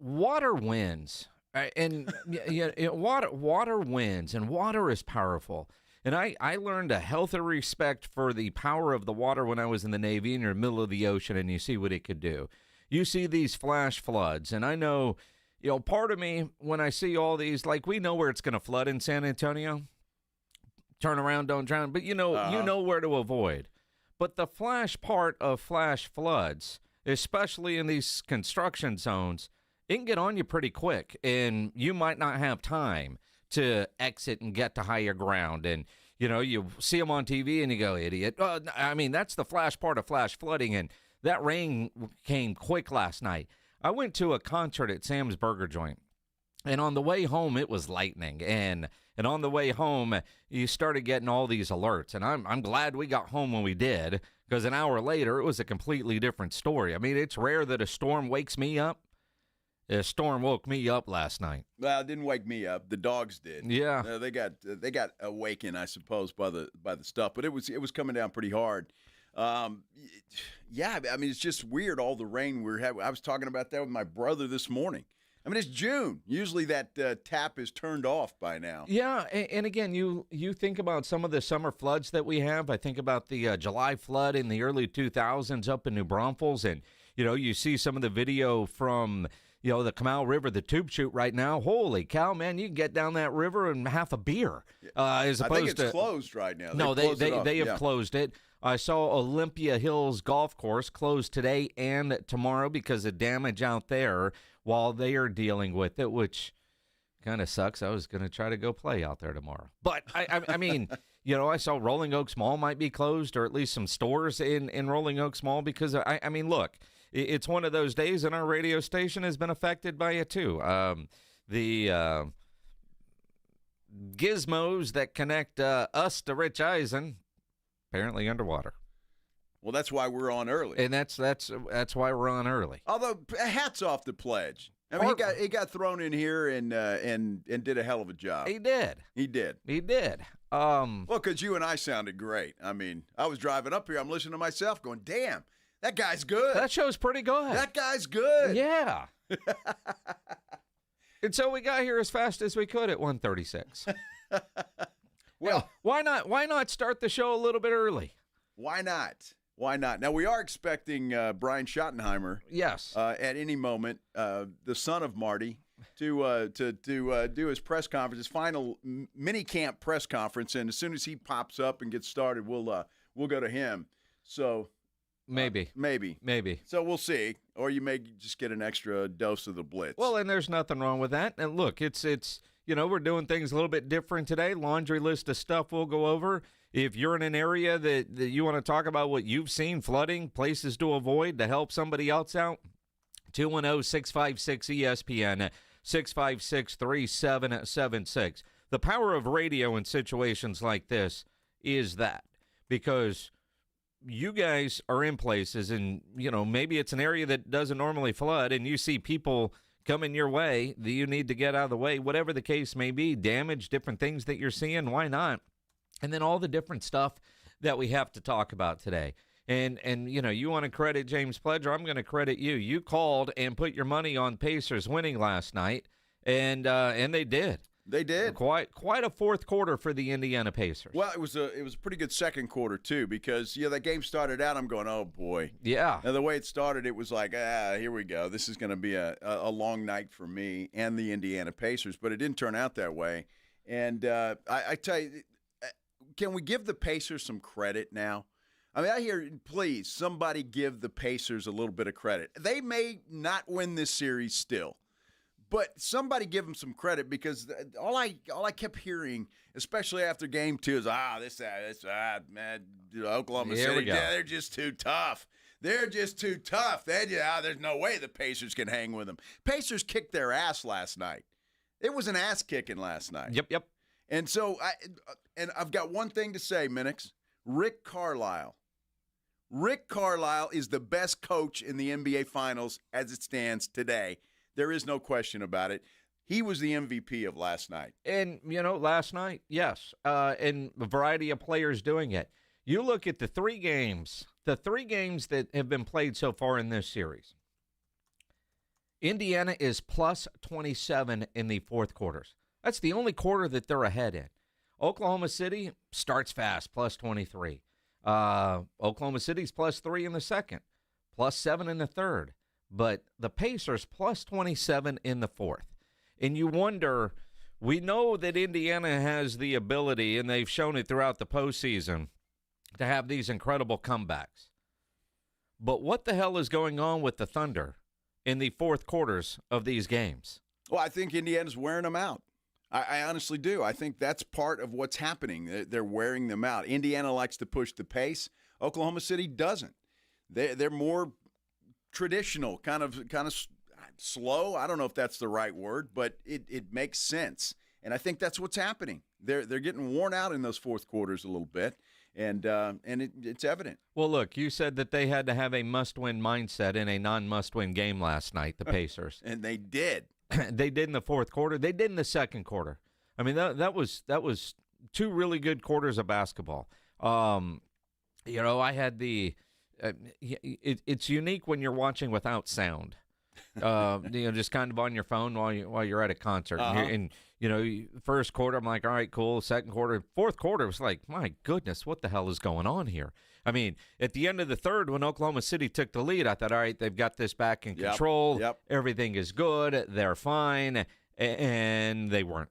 water wins. And water wins, and water is powerful. And I learned a healthy respect for the power of the water when I was in the Navy, and you're in the middle of the ocean, and you see what it could do. You see these flash floods, and I know, part of me, when I see all these, like, we know where it's going to flood in San Antonio. Turn around, don't drown. But you know where to avoid. But the flash part of flash floods, especially in these construction zones, it can get on you pretty quick, and you might not have time to exit and get to higher ground. And, you see them on TV and you go, idiot. That's the flash part of flash flooding, and that rain came quick last night. I went to a concert at Sam's Burger Joint, and on the way home, it was lightning. And on the way home, you started getting all these alerts. And I'm glad we got home when we did, because an hour later, it was a completely different story. I mean, it's rare that a storm wakes me up. A storm woke me up last night. Well, it didn't wake me up. The dogs did. Yeah, they got awakened, I suppose, by the stuff. But it was coming down pretty hard. It's just weird, all the rain we're having. I was talking about that with my brother this morning. I mean, it's June. Usually that tap is turned off by now. Yeah, and again, you think about some of the summer floods that we have. I think about the July flood in the early 2000s up in New Braunfels, and, you see some of the video from – the Canal River, the tube chute right now. Holy cow, man! You can get down that river in half a beer. As opposed I think it's closed right now. No, they have closed it. I saw Olympia Hills Golf Course closed today and tomorrow because of damage out there while they are dealing with it, which kind of sucks. I was going to try to go play out there tomorrow. But, I mean, I saw Rolling Oaks Mall might be closed, or at least some stores in Rolling Oaks Mall because, I mean, look, it's one of those days, and our radio station has been affected by it too. The gizmos that connect us to Rich Eisen apparently underwater. Well, that's why we're on early, and that's why we're on early. Although, hats off to Pledge. I mean, he got thrown in here and did a hell of a job. He did. Well, because you and I sounded great. I mean, I was driving up here. I'm listening to myself going, damn. That guy's good. That show's pretty good. That guy's good. Yeah. And so we got here as fast as we could at 1:36. Well, why not start the show a little bit early? Why not? Now, we are expecting Brian Schottenheimer. Yes. At any moment, the son of Marty, to do his press conference, his final minicamp press conference. And as soon as he pops up and gets started, we'll go to him. So. Maybe. So we'll see. Or you may just get an extra dose of the Blitz. Well, and there's nothing wrong with that. And look, it's we're doing things a little bit different today. Laundry list of stuff we'll go over. If you're in an area that you want to talk about what you've seen, flooding, places to avoid to help somebody else out, 210-656-ESPN, 656-3776. The power of radio in situations like this is that, because you guys are in places and, maybe it's an area that doesn't normally flood and you see people coming your way that you need to get out of the way, whatever the case may be, damage, different things that you're seeing, why not? And then all the different stuff that we have to talk about today. And you want to credit James Pledger, I'm going to credit you. You called and put your money on Pacers winning last night, and they did. They did. Quite a fourth quarter for the Indiana Pacers. Well, it was a pretty good second quarter too, because that game started out, I'm going, oh boy. Yeah. Now the way it started, it was like, here we go. This is going to be a long night for me and the Indiana Pacers, but it didn't turn out that way. And I tell you, can we give the Pacers some credit now? I mean, I hear, please, somebody give the Pacers a little bit of credit. They may not win this series still, but somebody give them some credit, because all I kept hearing, especially after game 2, is man, Oklahoma City, they're just too tough. There's no way the Pacers can hang with them. Pacers kicked their ass last night. It was an ass kicking last night. Yep. And so I've got one thing to say, Minix. Rick Carlisle is the best coach in the NBA Finals as it stands today. There is no question about it. He was the MVP of last night. And, last night, yes, and a variety of players doing it. You look at the three games that have been played so far in this series. Indiana is plus 27 in the fourth quarters. That's the only quarter that they're ahead in. Oklahoma City starts fast, plus 23. Oklahoma City's plus 3 in the second, plus 7 in the third. But the Pacers plus 27 in the fourth. And you wonder, we know that Indiana has the ability, and they've shown it throughout the postseason, to have these incredible comebacks. But what the hell is going on with the Thunder in the fourth quarters of these games? Well, I think Indiana's wearing them out. I honestly do. I think that's part of what's happening. They're wearing them out. Indiana likes to push the pace. Oklahoma City doesn't. They're more traditional, kind of slow. I don't know if that's the right word, but it makes sense. And I think that's what's happening. They're getting worn out in those fourth quarters a little bit, and it's evident. Well, look, you said that they had to have a must-win mindset in a non-must-win game last night, the Pacers. And they did. They did in the fourth quarter. They did in the second quarter. I mean, that was two really good quarters of basketball. I had the it's unique when you're watching without sound. Just kind of on your phone while you're at a concert. And first quarter, I'm like, all right, cool. Second quarter, fourth quarter was like, my goodness, what the hell is going on here? I mean, at the end of the third, when Oklahoma City took the lead, I thought, all right, they've got this back in control. Yep. Everything is good. They're fine. And they weren't.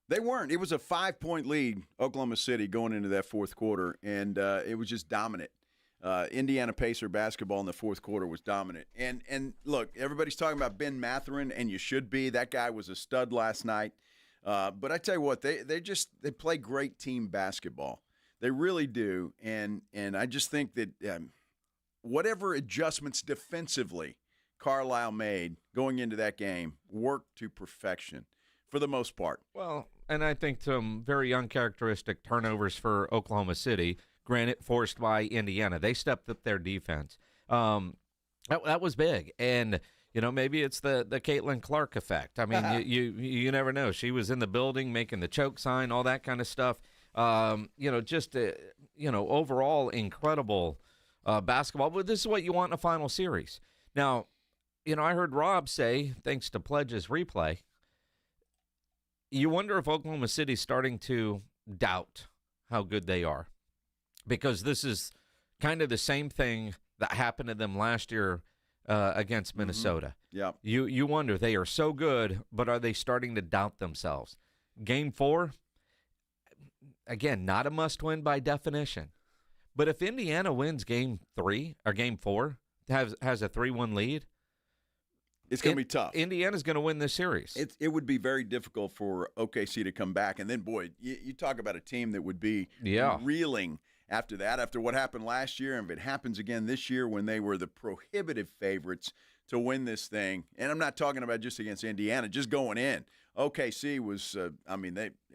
They weren't. It was a 5-point lead, Oklahoma City, going into that fourth quarter, and it was just dominant. Indiana Pacer basketball in the fourth quarter was dominant. And look, everybody's talking about Ben Mathurin, and you should be. That guy was a stud last night. But I tell you what, they play great team basketball. They really do. And I just think that whatever adjustments defensively Carlisle made going into that game worked to perfection for the most part. Well, and I think some very uncharacteristic turnovers for Oklahoma City. Granted, forced by Indiana. They stepped up their defense. That was big. And, maybe it's the Caitlin Clark effect. I mean, you never know. She was in the building making the choke sign, all that kind of stuff. Overall incredible basketball. But this is what you want in a final series. Now, I heard Rob say, thanks to Pledge's replay, you wonder if Oklahoma City's starting to doubt how good they are. Because this is kind of the same thing that happened to them last year against Minnesota. Yeah. You wonder, they are so good, but are they starting to doubt themselves? Game 4, again, not a must-win by definition. But if Indiana wins Game 3 or Game 4, has a 3-1 lead, it's going to be tough. Indiana's going to win this series. It would be very difficult for OKC to come back. And then, boy, you talk about a team that would be reeling after that, after what happened last year, and if it happens again this year when they were the prohibitive favorites to win this thing, and I'm not talking about just against Indiana, just going in. OKC was,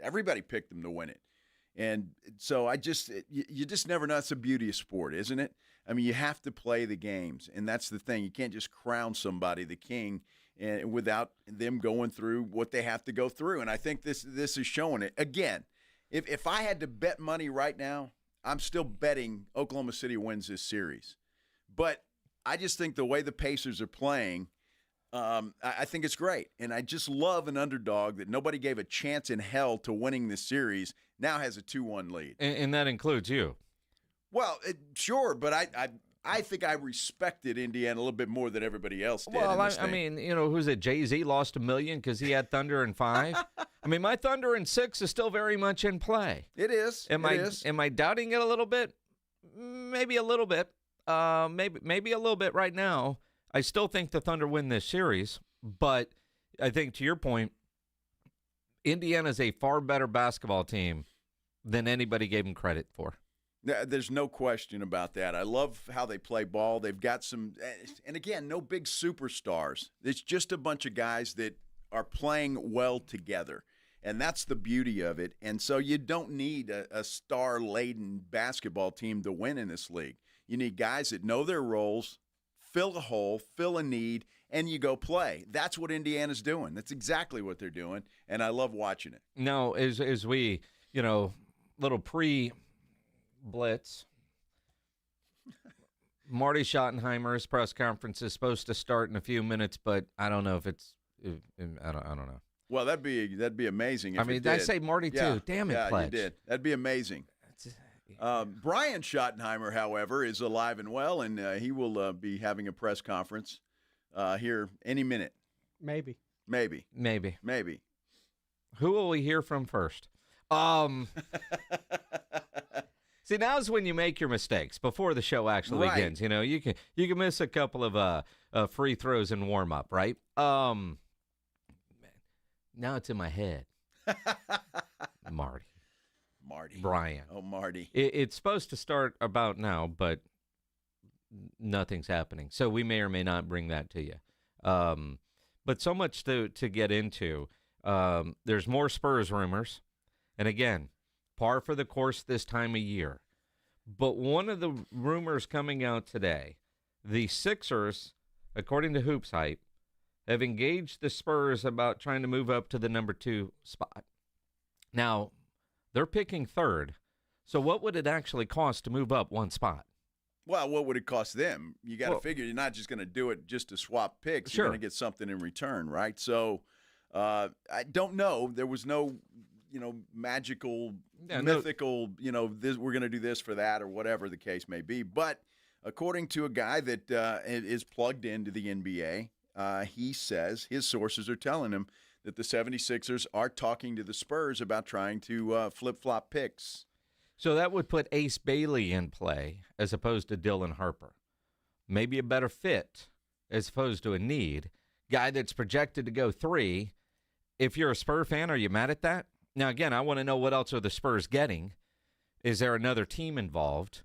everybody picked them to win it. And so you just never know. That's the beauty of sport, isn't it? I mean, you have to play the games, and that's the thing. You can't just crown somebody the king and without them going through what they have to go through. And I think this is showing it. Again, if I had to bet money right now, I'm still betting Oklahoma City wins this series. But I just think the way the Pacers are playing, I think it's great. And I just love an underdog that nobody gave a chance in hell to winning this series now has a 2-1 lead. And that includes you. Well, sure, but I think I respected Indiana a little bit more than everybody else did. Well, I mean, who's it? Jay-Z lost $1 million because he had Thunder in 5. I mean, my Thunder in 6 is still very much in play. It is. Am I doubting it a little bit? Maybe a little bit. Maybe a little bit right now. I still think the Thunder win this series, but I think to your point, Indiana's a far better basketball team than anybody gave them credit for. There's no question about that. I love how they play ball. They've got some, and again, no big superstars. It's just a bunch of guys that are playing well together, and that's the beauty of it. And so you don't need a star-laden basketball team to win in this league. You need guys that know their roles, fill a hole, fill a need, and you go play. That's what Indiana's doing. That's exactly what they're doing, and I love watching it. Now, as we, little Blitz. Marty Schottenheimer's press conference is supposed to start in a few minutes, but I don't know if it's. I don't know. Well, that'd be amazing. If I mean, it did I did. say Marty Yeah. too? Damn it, Yeah, Pledge. you did. That'd be amazing. Brian Schottenheimer, however, is alive and well, and he will be having a press conference here any minute. Maybe. Who will we hear from first? See, now's when you make your mistakes before the show actually begins. You know, you can miss a couple of free throws in warm up, right? Now it's in my head. Marty. Brian. Oh, Marty. It's supposed to start about now, but nothing's happening. So we may or may not bring that to you. But so much to get into. There's more Spurs rumors. And again, par for the course this time of year. But one of the rumors coming out today, the Sixers, according to Hoops Hype, have engaged the Spurs about trying to move up to the number 2 spot. Now, they're picking third. So what would it actually cost to move up one spot? Well, what would it cost them? You got to figure you're not just going to do it just to swap picks. Sure. You're going to get something in return, right? So I don't know. There was no, magical, mythical, this, we're going to do this for that or whatever the case may be. But according to a guy that is plugged into the NBA, he says his sources are telling him that the 76ers are talking to the Spurs about trying to flip-flop picks. So that would put Ace Bailey in play as opposed to Dylan Harper. Maybe a better fit as opposed to a need. Guy that's projected to go 3. If you're a Spur fan, are you mad at that? Now, again, I want to know what else are the Spurs getting. Is there another team involved?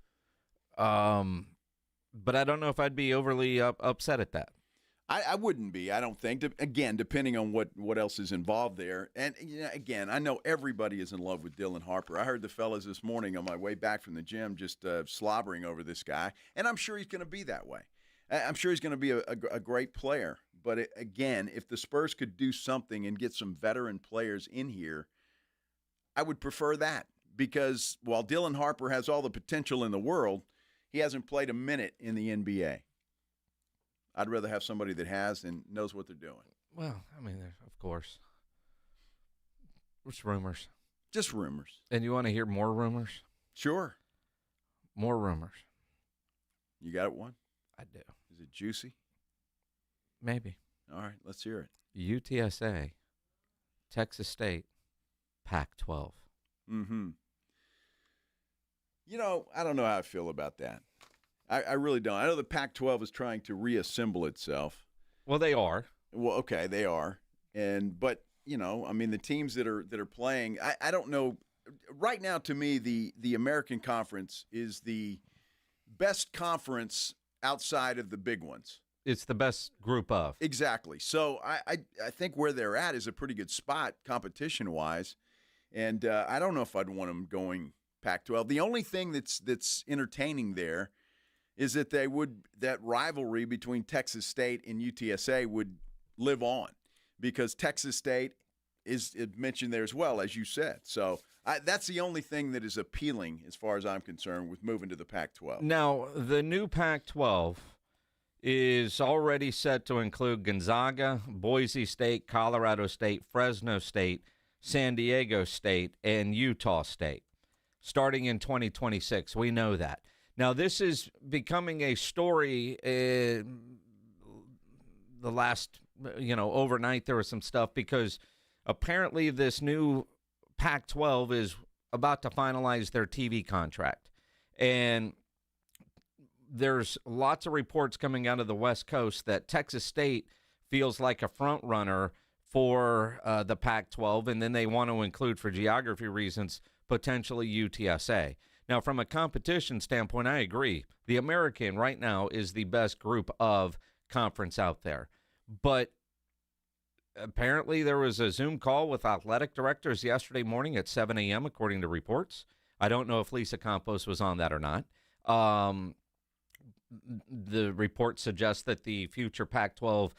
But I don't know if I'd be overly upset at that. I wouldn't be, I don't think. Again, depending on what else is involved there. And, again, I know everybody is in love with Dylan Harper. I heard the fellas this morning on my way back from the gym just slobbering over this guy. And I'm sure he's going to be that way. I'm sure he's going to be a great player. But, again, if the Spurs could do something and get some veteran players in here, I would prefer that. Because while Dylan Harper has all the potential in the world, he hasn't played a minute in the NBA. I'd rather have somebody that has and knows what they're doing. Well, I mean, of course. It's rumors. Just rumors. And you want to hear more rumors? Sure. More rumors. You got one? I do. Is it juicy? Maybe. All right, let's hear it. UTSA, Texas State, Pac-12. Mm-hmm. I don't know how I feel about that. I really don't. I know the Pac-12 is trying to reassemble itself. Well, they are. Well, okay, they are. But the teams that are playing, I don't know. Right now, to me, the American Conference is the best conference outside of the big ones. It's the best group of. Exactly. So I think where they're at is a pretty good spot competition-wise. And I don't know if I'd want them going Pac-12. The only thing that's entertaining there is that that rivalry between Texas State and UTSA would live on because Texas State is mentioned there as well, as you said. So that's the only thing that is appealing as far as I'm concerned with moving to the Pac-12. Now, the new Pac-12 is already set to include Gonzaga, Boise State, Colorado State, Fresno State, San Diego State, and Utah State, starting in 2026. We know that. Now, this is becoming a story. The last, overnight there was some stuff because apparently this new Pac-12 is about to finalize their TV contract. And there's lots of reports coming out of the West Coast that Texas State feels like a front runner for the Pac-12, and then they want to include, for geography reasons, potentially UTSA. Now, from a competition standpoint, I agree. The American right now is the best group of conference out there. But apparently there was a Zoom call with athletic directors yesterday morning at 7 a.m., according to reports. I don't know if Lisa Campos was on that or not. The report suggests that the future Pac-12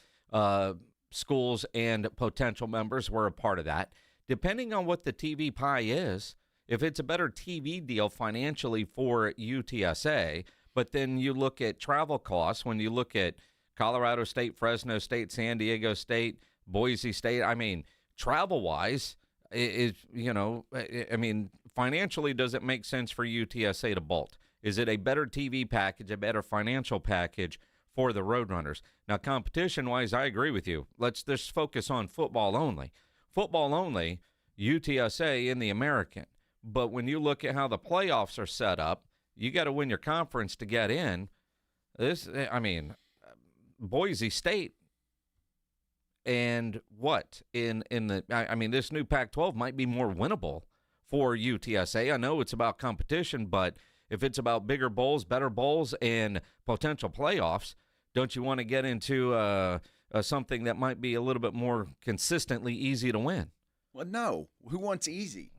schools and potential members were a part of that. Depending on what the TV pie is, if it's a better TV deal financially for UTSA, But then you look at travel costs. When you look at Colorado State, Fresno State, San Diego State, Boise State, I mean, travel-wise, financially, does it make sense for UTSA to bolt? Is it a better TV package, a better financial package for the Roadrunners? Now, competition-wise, I agree with you. Let's just focus on football only. Football only, UTSA in the American. But when you look at how the playoffs are set up, you got to win your conference to get in. Boise State and what this new Pac-12 might be more winnable for UTSA. I know it's about competition, but if it's about bigger bowls, better bowls, and potential playoffs, don't you want to get into something that might be a little bit more consistently easy to win? Well, no. Who wants easy?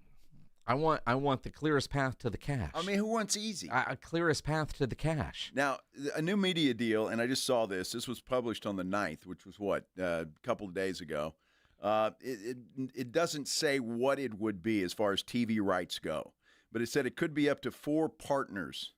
I want the clearest path to the cash. I mean, who wants easy? A clearest path to the cash. Now, a new media deal, and I just saw this. This was published on the 9th, which was a couple of days ago. It doesn't say what it would be as far as TV rights go, but it said it could be up to 4 partners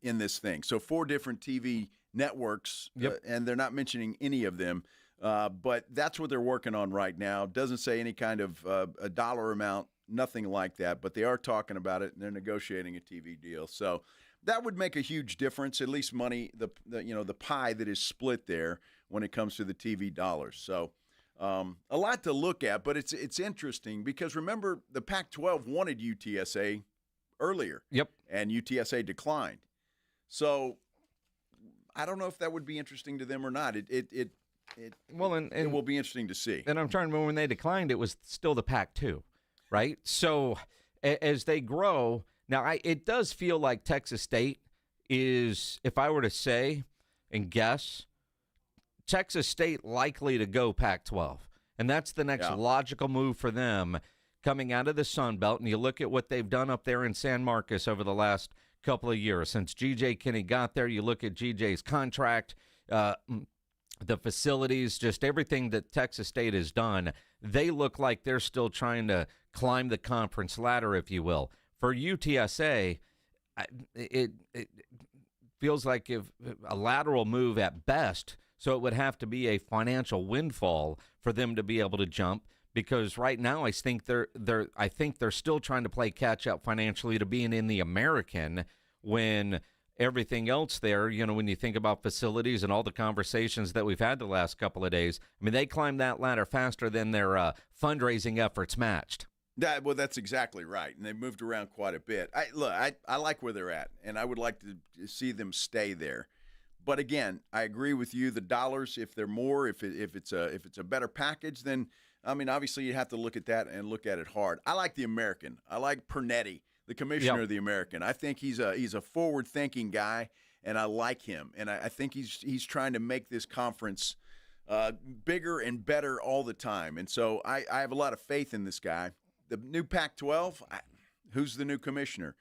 in this thing. So 4 different TV networks, and they're not mentioning any of them. But that's what they're working on right now. Doesn't say any kind of a dollar amount, nothing like that. But they are talking about it, and they're negotiating a TV deal. So that would make a huge difference, at least money, the pie that is split there when it comes to the TV dollars. So a lot to look at, but it's interesting because remember the Pac-12 wanted UTSA earlier. Yep. And UTSA declined. So I don't know if that would be interesting to them or not. It will be interesting to see. And I'm trying to remember when they declined, it was still the Pac-2, right? So as they grow, now it does feel like Texas State is, if I were to say and guess, Texas State likely to go Pac-12. And that's the next logical move for them coming out of the Sun Belt. And you look at what they've done up there in San Marcos over the last couple of years. Since G.J. Kinney got there, you look at G.J.'s contract, the facilities, just everything that Texas State has done, they look like they're still trying to climb the conference ladder, if you will. For UTSA, it feels like if a lateral move at best, so it would have to be a financial windfall for them to be able to jump, because right now I think they're still trying to play catch up financially to being in the American when everything else there, when you think about facilities and all the conversations that we've had the last couple of days, I mean, they climbed that ladder faster than their fundraising efforts matched. That's exactly right, and they moved around quite a bit. I like where they're at, and I would like to see them stay there. But again, I agree with you. The dollars, if they're more, if it's a better package, then obviously you have to look at that and look at it hard. I like the American. I like Pernetti, the commissioner of the American. I think he's a forward-thinking guy, and I like him. And I think he's trying to make this conference bigger and better all the time. And so I have a lot of faith in this guy. The new Pac-12, who's the new commissioner?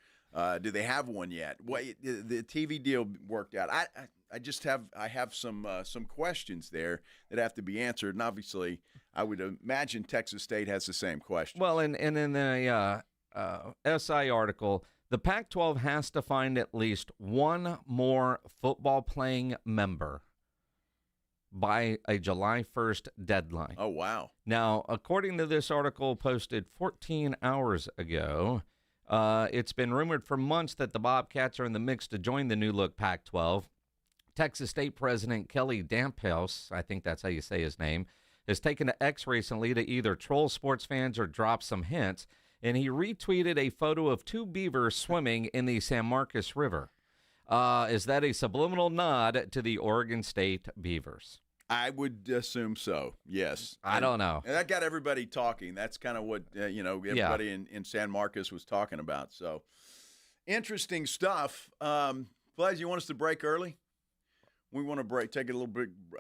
Do they have one yet? The TV deal worked out. I have some questions there that have to be answered, and obviously I would imagine Texas State has the same question. Well, and in the SI article, the Pac-12 has to find at least one more football-playing member by a July 1st deadline. Oh, wow. Now, according to this article posted 14 hours ago, it's been rumored for months that the Bobcats are in the mix to join the new-look Pac-12. Texas State President Kelly Damphouse, I think that's how you say his name, has taken to X recently to either troll sports fans or drop some hints, and he retweeted a photo of 2 beavers swimming in the San Marcos River. Is that a subliminal nod to the Oregon State Beavers? I would assume so, yes. I don't know. And that got everybody talking. That's kind of what, everybody in San Marcos was talking about. So, interesting stuff. Blaze, you want us to break early? We want to take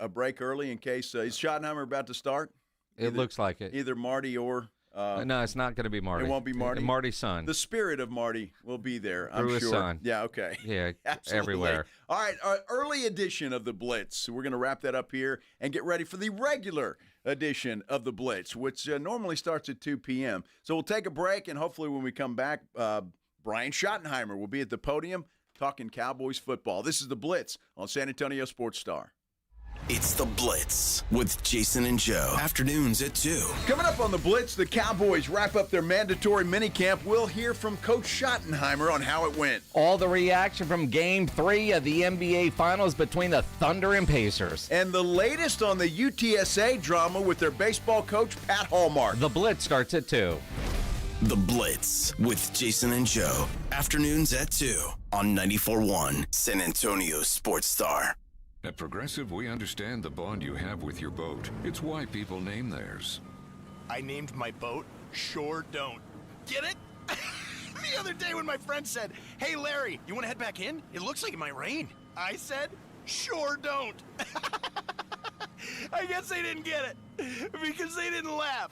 a break early in case. Is Schottenheimer about to start? It looks like it. Either Marty or no, it's not going to be Marty. It won't be Marty? Marty's son. The spirit of Marty will be there, I'm Through sure. his son. Yeah, okay. Yeah, Absolutely. everywhere. All right, our early edition of the Blitz. We're going to wrap that up here and get ready for the regular edition of the Blitz, which normally starts at 2 p.m. So we'll take a break, and hopefully when we come back, Brian Schottenheimer will be at the podium talking Cowboys football. This is The Blitz on San Antonio Sports Star. It's The Blitz with Jason and Joe. Afternoons at 2. Coming up on The Blitz, the Cowboys wrap up their mandatory minicamp. We'll hear from Coach Schottenheimer on how it went. All the reaction from Game 3 of the NBA Finals between the Thunder and Pacers. And the latest on the UTSA drama with their baseball coach, Pat Hallmark. The Blitz starts at 2. The Blitz with Jason and Joe. Afternoons at 2 on 94.1 San Antonio Sports Star. At Progressive, we understand the bond you have with your boat. It's why people name theirs. I named my boat Sure Don't. Get it? The other day when my friend said, "Hey Larry, you want to head back in? It looks like it might rain." I said, "Sure don't." I guess they didn't get it because they didn't laugh.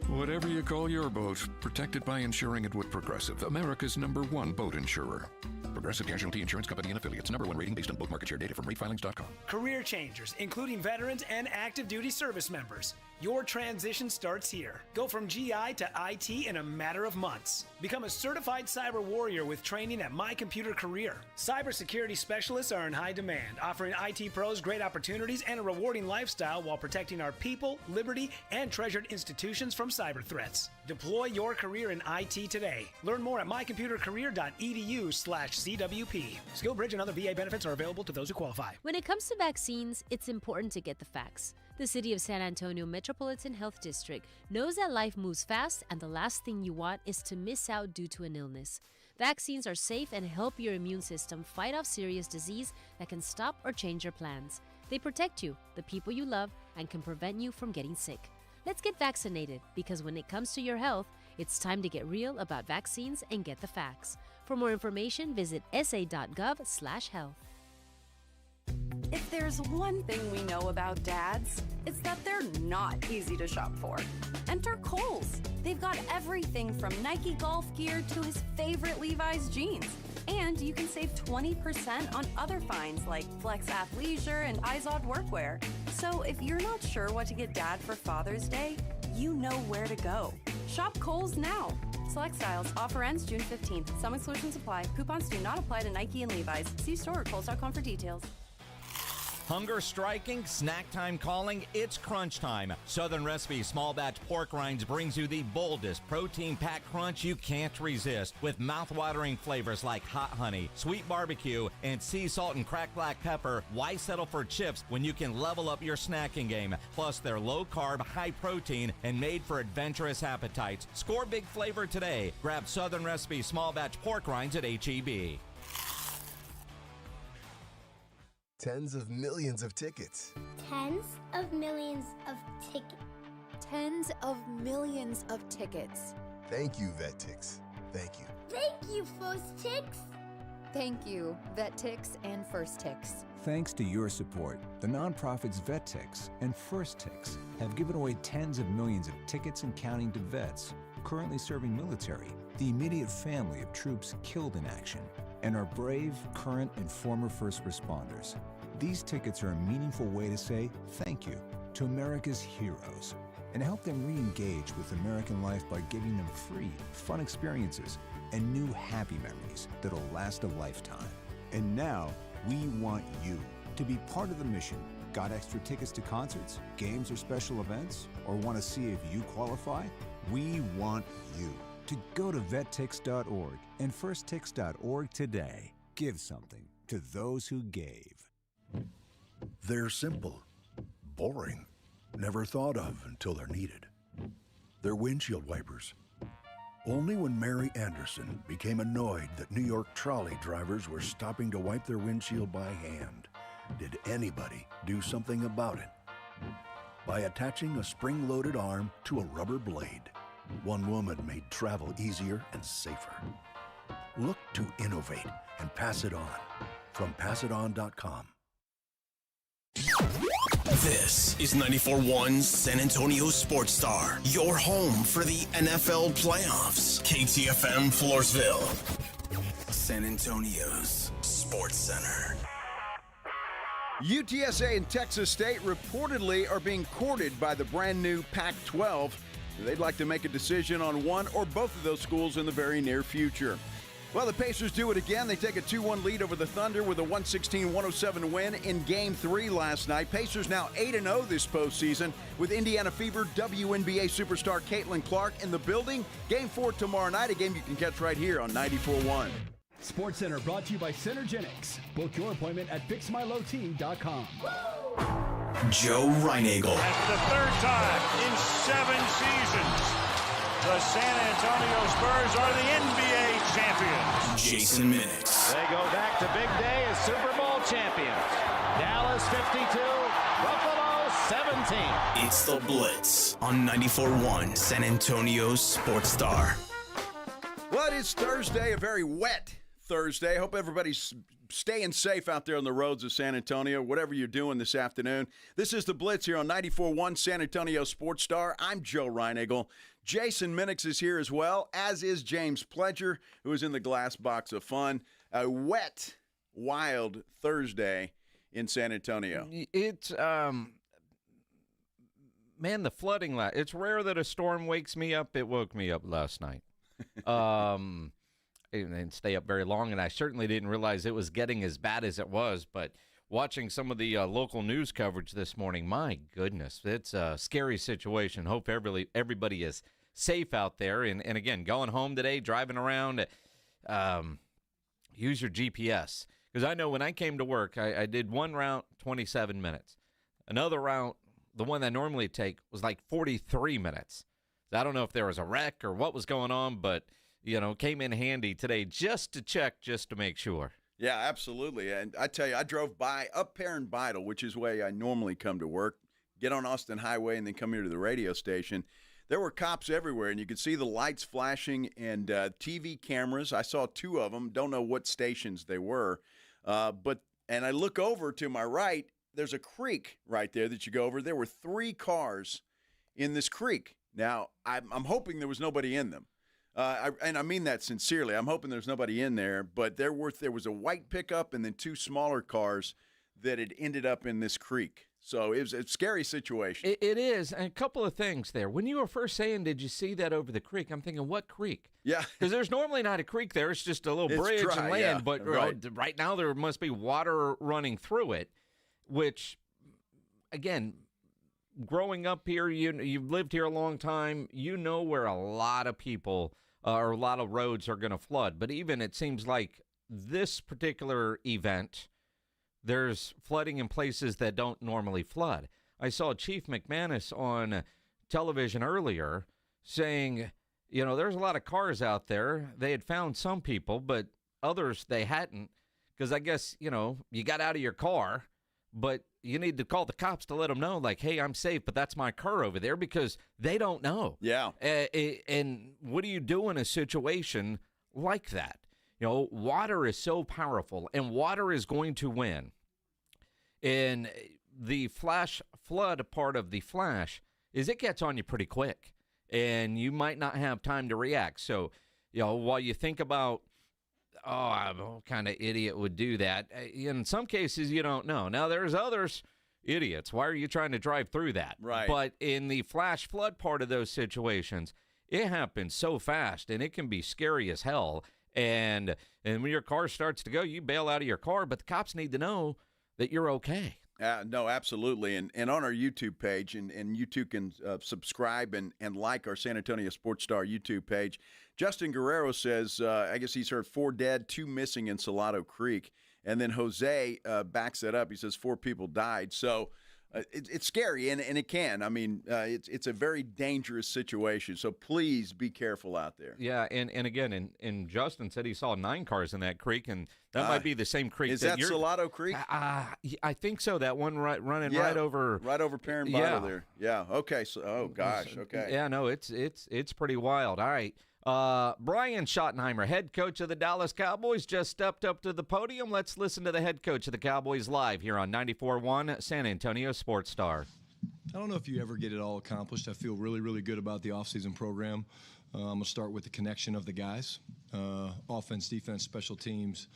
Whatever you call your boat, protected by insuring it with Progressive, America's #1 boat insurer. Progressive Casualty Insurance Company and affiliates. #1 rating based on boat market share data from ratefilings.com. Career changers, including veterans and active duty service members. Your transition starts here. Go from GI to IT in a matter of months. Become a certified cyber warrior with training at My Computer Career. Cybersecurity specialists are in high demand, offering IT pros great opportunities and a rewarding lifestyle while protecting our people, liberty, and treasured institutions from cyber threats. Deploy your career in IT today. Learn more at mycomputercareer.edu/CWP. SkillBridge and other VA benefits are available to those who qualify. When it comes to vaccines, it's important to get the facts. The City of San Antonio Metropolitan Health District knows that life moves fast and the last thing you want is to miss out due to an illness. Vaccines are safe and help your immune system fight off serious disease that can stop or change your plans. They protect you, the people you love, and can prevent you from getting sick. Let's get vaccinated because when it comes to your health, it's time to get real about vaccines and get the facts. For more information, visit sa.gov/health. If there's one thing we know about dads, it's that they're not easy to shop for. Enter Kohl's. They've got everything from Nike golf gear to his favorite Levi's jeans. And you can save 20% on other finds like Flex Athleisure and Izod workwear. So if you're not sure what to get Dad for Father's Day, you know where to go. Shop Kohl's now. Select styles. Offer ends June 15th. Some exclusions apply. Coupons do not apply to Nike and Levi's. See store or Kohls.com for details. Hunger striking, snack time calling, it's crunch time. Southern Recipe Small Batch Pork Rinds brings you the boldest protein-packed crunch you can't resist with mouth-watering flavors like hot honey, sweet barbecue, and sea salt and cracked black pepper. Why settle for chips when you can level up your snacking game? Plus, they're low-carb, high-protein, and made for adventurous appetites. Score big flavor today. Grab Southern Recipe Small Batch Pork Rinds at H-E-B. Tens of millions of tickets. Tens of millions of tickets. Tens of millions of tickets. Thank you, VetTix. Thank you. Thank you, First Tix. Thank you, VetTix and First Tix. Thanks to your support, the nonprofits VetTix and First Tix have given away tens of millions of tickets and counting to vets currently serving military, the immediate family of troops killed in action, and our brave, current, and former first responders. These tickets are a meaningful way to say thank you to America's heroes and help them re-engage with American life by giving them free, fun experiences and new happy memories that'll last a lifetime. And now, we want you to be part of the mission. Got extra tickets to concerts, games, or special events? Or want to see if you qualify? We want you to go to vettix.org and firsttix.org today. Give something to those who gave. They're simple, boring, never thought of until they're needed. They're windshield wipers. Only when Mary Anderson became annoyed that New York trolley drivers were stopping to wipe their windshield by hand did anybody do something about it. By attaching a spring-loaded arm to a rubber blade, one woman made travel easier and safer. Look to innovate and pass it on. From passiton.com. This is 94.1 San Antonio Sports Star, your home for the NFL playoffs. KTFM Floresville, San Antonio's Sports Center. UTSA and Texas State reportedly are being courted by the brand new Pac-12. They'd like to make a decision on one or both of those schools in the very near future. Well, the Pacers do it again. They take a 2-1 lead over the Thunder with a 116-107 win in Game 3 last night. Pacers now 8-0 this postseason with Indiana Fever WNBA superstar Caitlin Clark in the building. Game 4 tomorrow night, a game you can catch right here on 94.1. Sports Center brought to you by Synergenics. Book your appointment at fixmyloteam.com. Joe Reinagel. And for the third time in 7 seasons, the San Antonio Spurs are the NBA champions. Jason Minix. They go back to big day as Super Bowl champions. Dallas 52, Buffalo 17. It's the Blitz on 94.1 San Antonio Sports Star. Well, it is Thursday, a very wet Thursday. Hope everybody's staying safe out there on the roads of San Antonio, whatever you're doing this afternoon. This is the Blitz here on 94.1 San Antonio Sports Star. I'm Joe Reinagel. Jason Minix is here as well, as is James Pledger, who is in the glass box of fun. A wet, wild Thursday in San Antonio. It's, man, the flooding. It's rare that a storm wakes me up. It woke me up last night. And stay up very long, and I certainly didn't realize it was getting as bad as it was, but watching some of the local news coverage this morning, my goodness, it's a scary situation. Hope everybody is safe out there, and again, going home today, driving around, use your GPS, because I know when I came to work, I did one route, 27 minutes. Another route, the one I normally take, was like 43 minutes. I don't know if there was a wreck or what was going on, but came in handy today just to check, just to make sure. Yeah, absolutely. And I tell you, I drove by up Perrin Bidle, which is where I normally come to work, get on Austin Highway, and then come here to the radio station. There were cops everywhere, and you could see the lights flashing and TV cameras. I saw 2 of them. Don't know what stations they were. And I look over to my right. There's a creek right there that you go over. There were 3 cars in this creek. Now, I'm hoping there was nobody in them. And I mean that sincerely. I'm hoping there's nobody in there, but there was a white pickup and then 2 smaller cars that had ended up in this creek. So it was a scary situation. It is. And a couple of things there. When you were first saying, did you see that over the creek? I'm thinking, what creek? Yeah. Because there's normally not a creek there. It's just a little bridge dry, and land. yeah. But right now there must be water running through it, which, again, growing up here, you've lived here a long time. You know where a lot of people or a lot of roads are going to flood. But even it seems like this particular event, there's flooding in places that don't normally flood. I saw Chief McManus on television earlier saying, there's a lot of cars out there. They had found some people, but others they hadn't, because I guess, you got out of your car, but you need to call the cops to let them know, like, hey, I'm safe, but that's my car over there, because they don't know. Yeah. And what do you do in a situation like that? Water is so powerful, and water is going to win. And the flash flood part of the flash is it gets on you pretty quick, and you might not have time to react. So, while you think about, what kind of idiot would do that? In some cases, you don't know. Now, there's others, idiots. Why are you trying to drive through that? Right. But in the flash flood part of those situations, it happens so fast, and it can be scary as hell. And when your car starts to go, you bail out of your car, but the cops need to know that you're okay. No, absolutely. And on our YouTube page, and you too can subscribe and like our San Antonio Sports Star YouTube page. Justin Guerrero says, I guess he's heard 4 dead, 2 missing in Salado Creek. And then Jose backs that up. He says 4 people died. So it's scary, and it can. I mean, it's a very dangerous situation. So please be careful out there. Yeah, and again, and Justin said he saw 9 cars in that creek, and that might be the same creek. Is that Salado Creek? I think so. That one running right over Perrin Bidle there. Yeah. Okay. So, oh gosh. Okay. Yeah. No, it's pretty wild. All right. Brian Schottenheimer, head coach of the Dallas Cowboys, just stepped up to the podium. Let's listen to the head coach of the Cowboys live here on 94.1 San Antonio Sports Star. I don't know if you ever get it all accomplished. I feel really, really good about the offseason program. I'm going to start with the connection of the guys, offense, defense, special teams,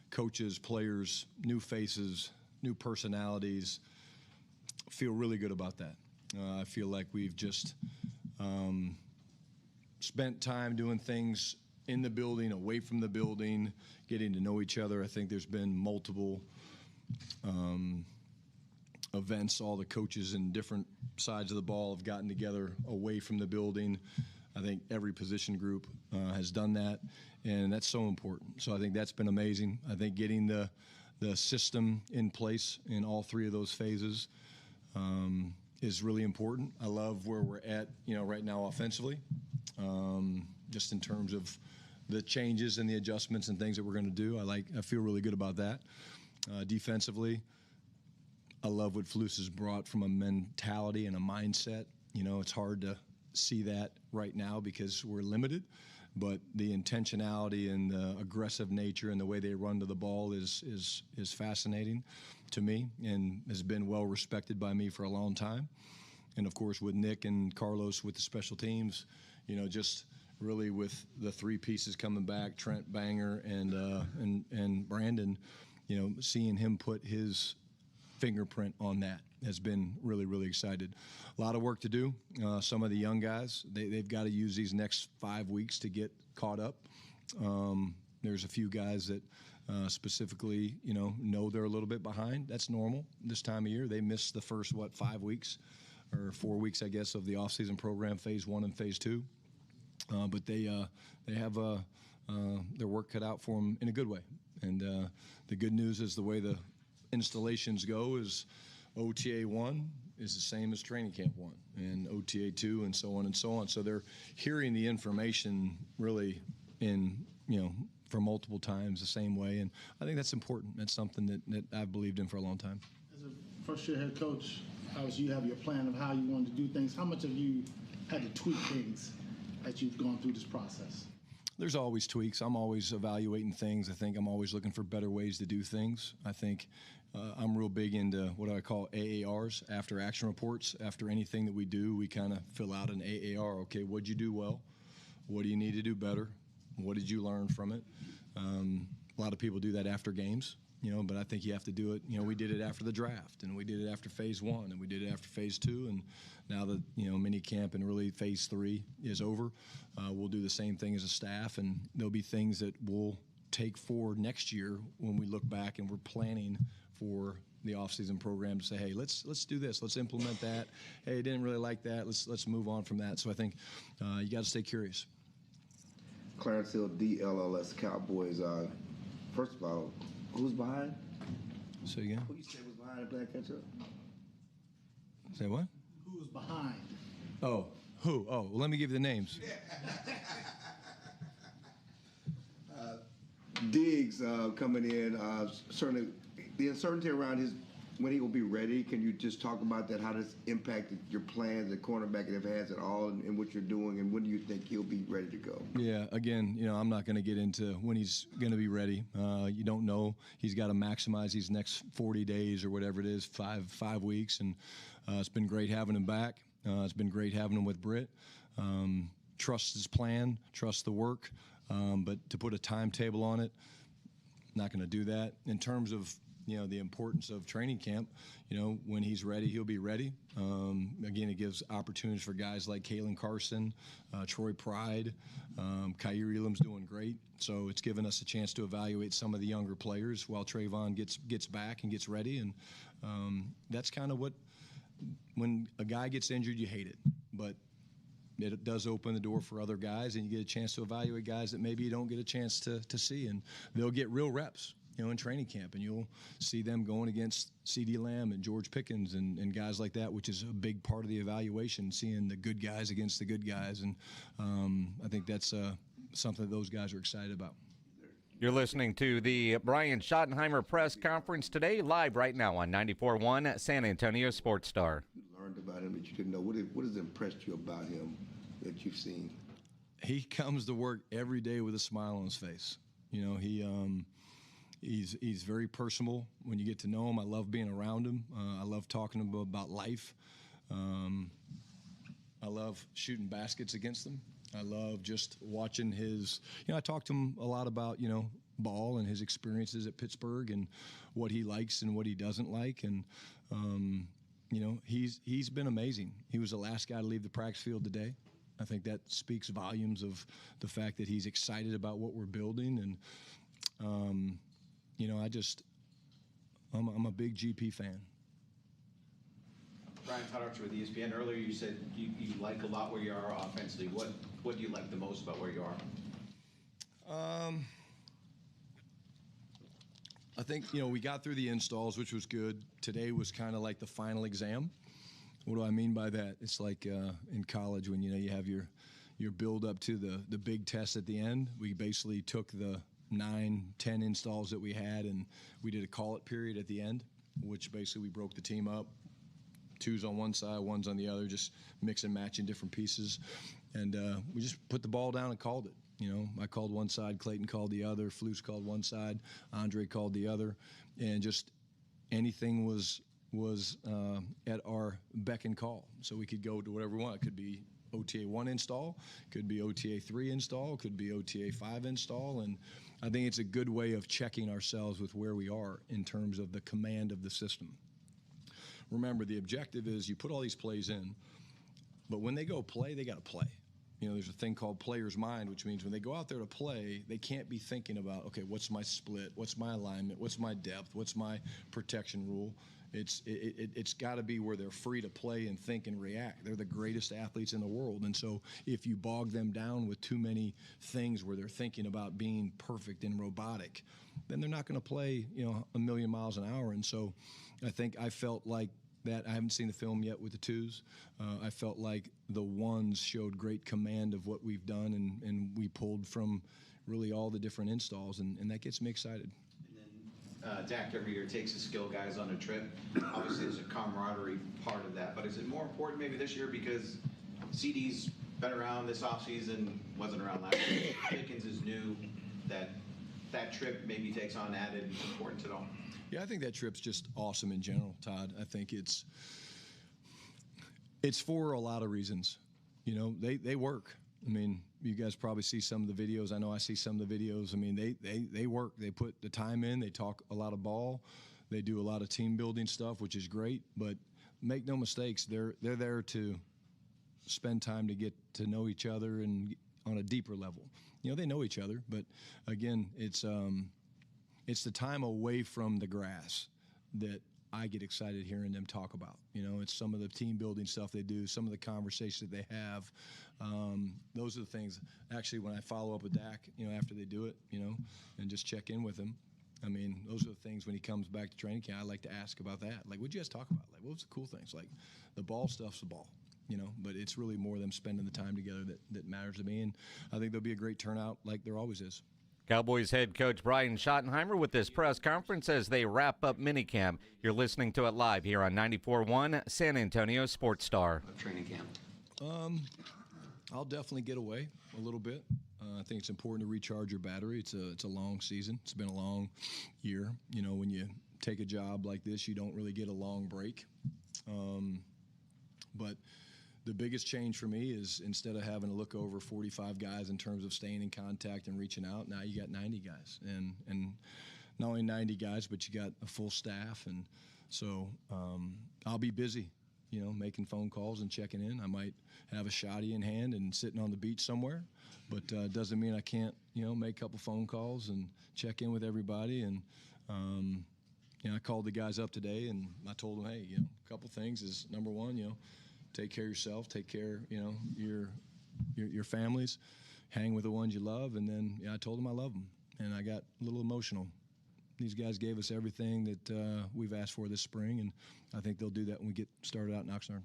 coaches, players, new faces, new personalities. Feel really good about that. I feel like we've just spent time doing things in the building, away from the building, getting to know each other. I think there's been multiple events. All the coaches in different sides of the ball have gotten together away from the building. I think every position group has done that, and that's so important. So I think that's been amazing. I think getting the system in place in all three of those phases is really important. I love where we're at, right now offensively, just in terms of the changes and the adjustments and things that we're going to do. I feel really good about that. Defensively, I love what Flus has brought from a mentality and a mindset. It's hard to see that right now because we're limited, but the intentionality and the aggressive nature and the way they run to the ball is fascinating to me and has been well respected by me for a long time. And of course, with Nick and Carlos with the special teams, just really with the three pieces coming back, Trent, Banger, and Brandon, seeing him put his fingerprint on that has been really, really excited. A lot of work to do. Some of the young guys, they've got to use these next 5 weeks to get caught up. There's a few guys that specifically, know they're a little bit behind. That's normal this time of year. They missed the first, 5 weeks or 4 weeks, I guess, of the offseason program, phase 1 and phase 2. But they have their work cut out for them in a good way. And the good news is the way the installations go is OTA 1 is the same as training camp 1 and OTA 2 and so on and so on. So they're hearing the information really for multiple times the same way. And I think that's important. That's something that I've believed in for a long time. As a first-year head coach, obviously you have your plan of how you wanted to do things. How much have you had to tweak things as you've gone through this process? There's always tweaks. I'm always evaluating things. I think I'm always looking for better ways to do things. I think I'm real big into what I call AARs, after action reports. After anything that we do, we kind of fill out an AAR. Okay, what'd you do well? What do you need to do better? What did you learn from it? A lot of people do that after games, but I think you have to do it. We did it after the draft, and we did it after phase 1, and we did it after phase 2, and now that mini camp and really phase 3 is over, we'll do the same thing as a staff, and there'll be things that we'll take forward next year when we look back and we're planning for the offseason program to say, hey, let's do this, let's implement that. Hey, didn't really like that. Let's move on from that. So I think you got to stay curious. Clarence Hill, DLLS Cowboys. First of all, who's behind? Say again. Who you said was behind the black catch-up? Say what? Who's behind? Oh, who? Oh, well, let me give you the names. Diggs coming in, certainly the uncertainty around when he will be ready. Can you just talk about that? How does it impact your plans at cornerback, if it has at all, and what you're doing, and when do you think he'll be ready to go? Yeah, again, I'm not going to get into when he's going to be ready. You don't know. He's got to maximize these next 40 days or whatever it is, five weeks, and it's been great having him back. It's been great having him with Britt. Trust his plan, trust the work, but to put a timetable on it, not going to do that. In terms of the importance of training camp, when he's ready, he'll be ready. Again, it gives opportunities for guys like Kalen Carson, Troy Pride, Kyrie Elam's doing great. So it's given us a chance to evaluate some of the younger players while Trayvon gets back and gets ready. And that's kind of when a guy gets injured, you hate it. But it does open the door for other guys, and you get a chance to evaluate guys that maybe you don't get a chance to see. And they'll get real reps. In training camp, and you'll see them going against CeeDee Lamb and George Pickens and guys like that, which is a big part of the evaluation, seeing the good guys against the good guys. And I think that's something that those guys are excited about. You're listening to the Brian Schottenheimer press conference today, live right now on 94.1 San Antonio Sports Star. You learned about him that you didn't know. What has impressed you about him that you've seen? He comes to work every day with a smile on his face. He's very personable when you get to know him. I love being around him. I love talking to him about life. I love shooting baskets against him. I love just watching his, I talk to him a lot about, ball and his experiences at Pittsburgh and what he likes and what he doesn't like. And, he's been amazing. He was the last guy to leave the practice field today. I think that speaks volumes of the fact that he's excited about what we're building. And, I'm a big GP fan. Brian Toddarcher with ESPN. Earlier you said you like a lot where you are offensively. What do you like the most about where you are? I think, we got through the installs, which was good. Today was kind of like the final exam. What do I mean by that? It's like in college when, you have your build up to the big test at the end. We basically took the 9-10 installs that we had, and we did a call-it period at the end, which basically we broke the team up. 2's on one side, 1's on the other, just mix and match in different pieces. And we just put the ball down and called it. I called one side, Clayton called the other, Flus called one side, Andre called the other, and just anything was at our beck and call. So we could go to whatever we want. It could be OTA 1 install, could be OTA 3 install, could be OTA 5 install, and I think it's a good way of checking ourselves with where we are in terms of the command of the system. Remember, the objective is you put all these plays in, but when they go play, they got to play. There's a thing called player's mind, which means when they go out there to play, they can't be thinking about, okay, what's my split, what's my alignment, what's my depth, what's my protection rule. It's got to be where they're free to play and think and react. They're the greatest athletes in the world, and so if you bog them down with too many things where they're thinking about being perfect and robotic, then they're not going to play, a million miles an hour. And so I felt like that. I haven't seen the film yet with the 2s. I felt like the 1s showed great command of what we've done, and we pulled from really all the different installs, and that gets me excited. Dak every year takes his skill guys on a trip. Obviously, there's a camaraderie part of that, but is it more important maybe this year because CD's been around this offseason, wasn't around last year, Pickens is new, that trip maybe takes on added importance at all? Yeah, I think that trip's just awesome in general, Todd. I think it's for a lot of reasons. They work. I mean, you guys probably see some of the videos. I know I see some of the videos. I mean, they work. They put the time in. They talk a lot of ball. They do a lot of team building stuff, which is great. But make no mistakes, they're there to spend time to get to know each other and on a deeper level. They know each other, but again, it's the time away from the grass that I get excited hearing them talk about. It's some of the team building stuff they do, some of the conversations that they have. Those are the things, actually, when I follow up with Dak, after they do it, and just check in with him. I mean, those are the things when he comes back to training camp, I like to ask about that. Like, what'd you guys talk about? Like, what was the cool things? Like, the ball stuff's the ball, but it's really more them spending the time together that matters to me. And I think there'll be a great turnout like there always is. Cowboys head coach Brian Schottenheimer with this press conference as they wrap up minicamp. You're listening to it live here on 94.1 San Antonio Sports Star. Training camp. I'll definitely get away a little bit. I think it's important to recharge your battery. It's a long season. It's been a long year. When you take a job like this, you don't really get a long break. But the biggest change for me is instead of having to look over 45 guys in terms of staying in contact and reaching out, now you got 90 guys. And not only 90 guys, but you got a full staff. And so I'll be busy, making phone calls and checking in. I might have a shotty in hand and sitting on the beach somewhere, but doesn't mean I can't, make a couple phone calls and check in with everybody. And, I called the guys up today and I told them, hey, a couple things is number one, take care of yourself, take care, your families, hang with the ones you love. And then I told them I love them, and I got a little emotional. These guys gave us everything that we've asked for this spring, and I think they'll do that when we get started out in Oxnard.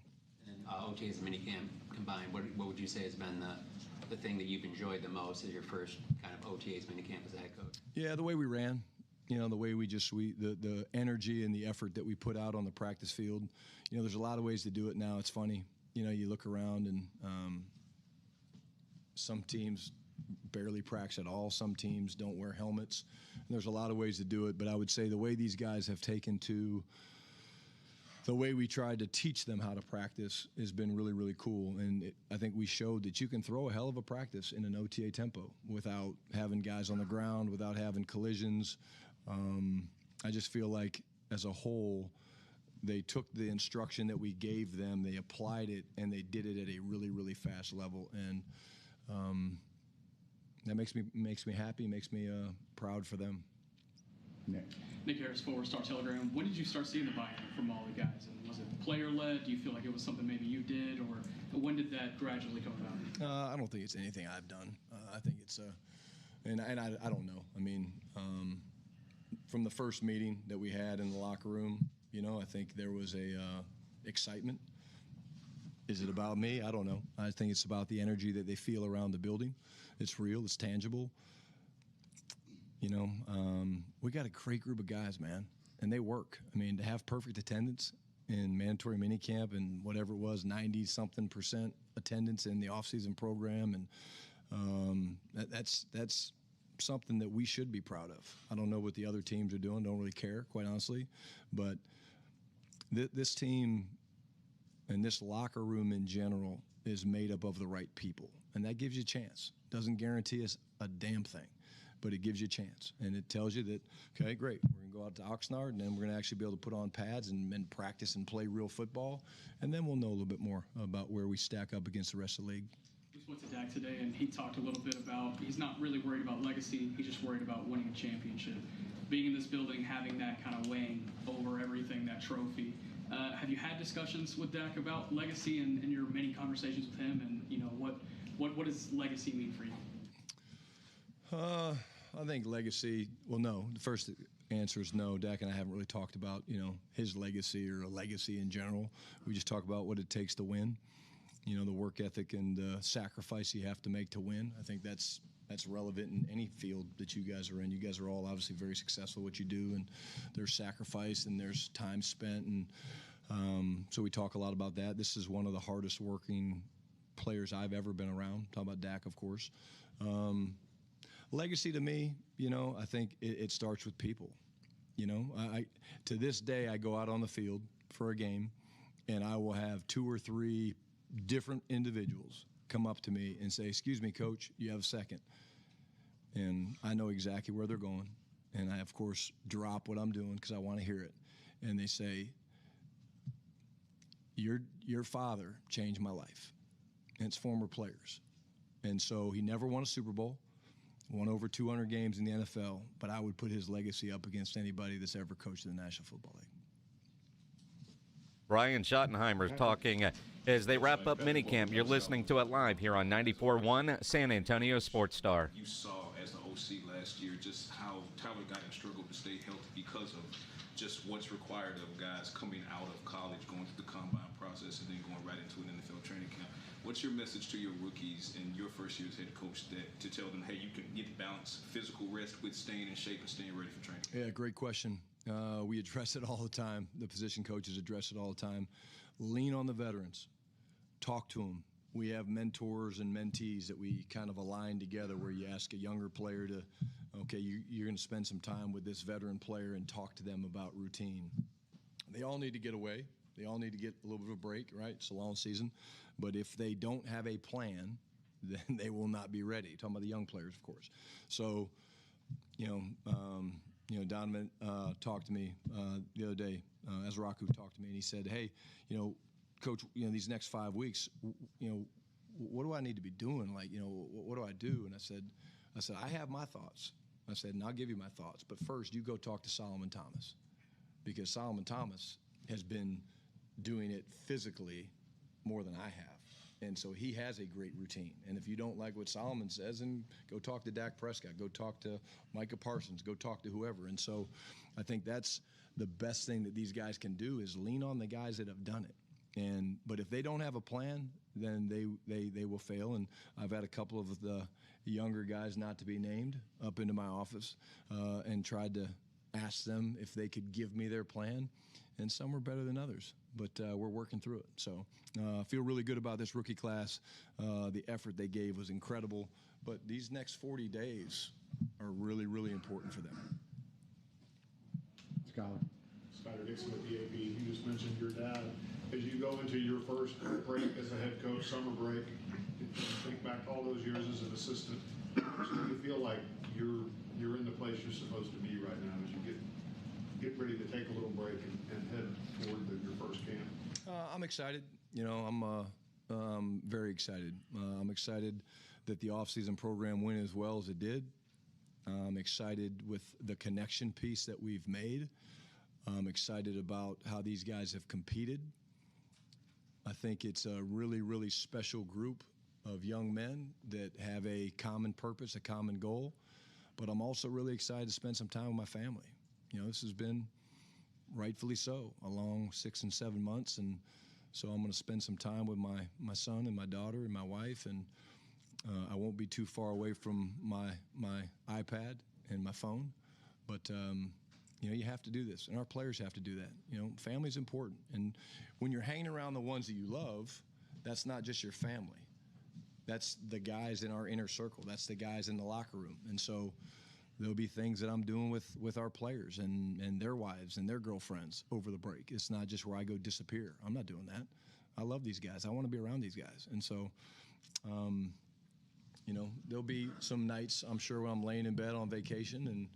And OTAs and minicamp combined, what would you say has been the thing that you've enjoyed the most as your first kind of OTAs minicamp as a head coach? Yeah, the way we ran. The way the energy and the effort that we put out on the practice field. There's a lot of ways to do it now. It's funny. You look around and some teams barely practice at all. Some teams don't wear helmets. And there's a lot of ways to do it, but I would say the way these guys have taken to the way we tried to teach them how to practice has been really, really cool. And I think we showed that you can throw a hell of a practice in an OTA tempo without having guys on the ground, without having collisions. I just feel like as a whole, they took the instruction that we gave them, they applied it, and they did it at a really, really really fast level, and that makes me happy, makes me proud for them. Nick Harris, 4-Star Telegram. When did you start seeing the buy-in from all the guys? And was it player-led? Do you feel like it was something maybe you did, or when did that gradually come about? I don't think it's anything I've done. I think it's and I don't know. I mean, from the first meeting that we had in the locker room, I think there was a excitement. Is it about me? I don't know. I think it's about the energy that they feel around the building. It's real. It's tangible. We got a great group of guys, man, and they work. I mean, to have perfect attendance in mandatory minicamp and whatever it was, 90-something% attendance in the off-season program, and that's something that we should be proud of. I don't know what the other teams are doing. Don't really care, quite honestly, but this team and this locker room in general is made up of the right people, and that gives you a chance. Doesn't guarantee us a damn thing, but it gives you a chance, and it tells you that, okay, great, we're going to go out to Oxnard, and then we're going to actually be able to put on pads and practice and play real football, and then we'll know a little bit more about where we stack up against the rest of the league. We spoke to Dak today, and he talked a little bit about he's not really worried about legacy. He's just worried about winning a championship. Being in this building, having that kind of weighing over everything, that trophy. Have you had discussions with Dak about legacy and your many conversations with him, and what does legacy mean for you? I think legacy, well, no. The first answer is no. Dak and I haven't really talked about, his legacy or a legacy in general. We just talk about what it takes to win, the work ethic and sacrifice you have to make to win. I think that's relevant in any field that you guys are in. You guys are all obviously very successful at what you do, and there's sacrifice and there's time spent, and so we talk a lot about that. This is one of the hardest working players I've ever been around. Talking about Dak, of course. Legacy to me, I think it starts with people. I to this day, I go out on the field for a game, and I will have 2 or 3 different individuals come up to me and say, "Excuse me, Coach, you have a second?" And I know exactly where they're going, and I, of course, drop what I'm doing because I want to hear it. And they say, "Your father changed my life," and it's former players. And so he never won a Super Bowl. Won over 200 games in the NFL, but I would put his legacy up against anybody that's ever coached in the National Football League. Brian Schottenheimer talking as they wrap up minicamp. You're listening to it live here on 94.1 San Antonio Sports Star. You saw as the OC last year just how Tyler Guyton struggled to stay healthy because of just what's required of guys coming out of college, going through the combine process, and then going right into an NFL training camp. What's your message to your rookies in your first year as head coach to tell them, hey, you can get balance, physical rest with staying in shape and staying ready for training? Yeah, great question. We address it all the time. The position coaches address it all the time. Lean on the veterans. Talk to them. We have mentors and mentees that we kind of align together where you ask a younger player to, okay, you're going to spend some time with this veteran player and talk to them about routine. They all need to get away. They all need to get a little bit of a break, right? It's a long season. But if they don't have a plan, then they will not be ready. Talking about the young players, of course. So, Donovan talked to me the other day. Ezraku talked to me, and he said, "Hey, Coach, these next 5 weeks, what do I need to be doing? Like, what do I do?" And I said, I have my thoughts. I said, and I'll give you my thoughts. But first, you go talk to Solomon Thomas, because Solomon Thomas has been doing it physically more than I have. And so he has a great routine. And if you don't like what Solomon says, then go talk to Dak Prescott, go talk to Micah Parsons, go talk to whoever. And so I think that's the best thing that these guys can do is lean on the guys that have done it. But if they don't have a plan, then they will fail. And I've had a couple of the younger guys, not to be named, up into my office and tried to ask them if they could give me their plan. And some were better than others, but we're working through it. So I feel really good about this rookie class. The effort they gave was incredible, but these next 40 days are really, really important for them. Skyler Dixon with the AP. You just mentioned your dad. As you go into your first break as a head coach, summer break, think back all those years as an assistant, so you feel like you're in the place you're supposed to be right now as you get ready to take a little break and head toward your first camp? I'm excited. I'm Very excited. I'm excited that the offseason program went as well as it did. I'm excited with the connection piece that we've made. I'm excited about how these guys have competed. I think it's a really, really special group of young men that have a common purpose, a common goal. But I'm also really excited to spend some time with my family. You know, this has been, rightfully so, a long 6 and 7 months. And so I'm going to spend some time with my son and my daughter and my wife. And I won't be too far away from my iPad and my phone. But, you know, you have to do this. And our players have to do that. You know, family's important. And when you're hanging around the ones that you love, that's not just your family. That's the guys in our inner circle. That's the guys in the locker room. And so there'll be things that I'm doing with our players and their wives and their girlfriends over the break. It's not just where I go disappear. I'm not doing that. I love these guys. I want to be around these guys. And so, you know, there'll be some nights, I'm sure, when I'm laying in bed on vacation and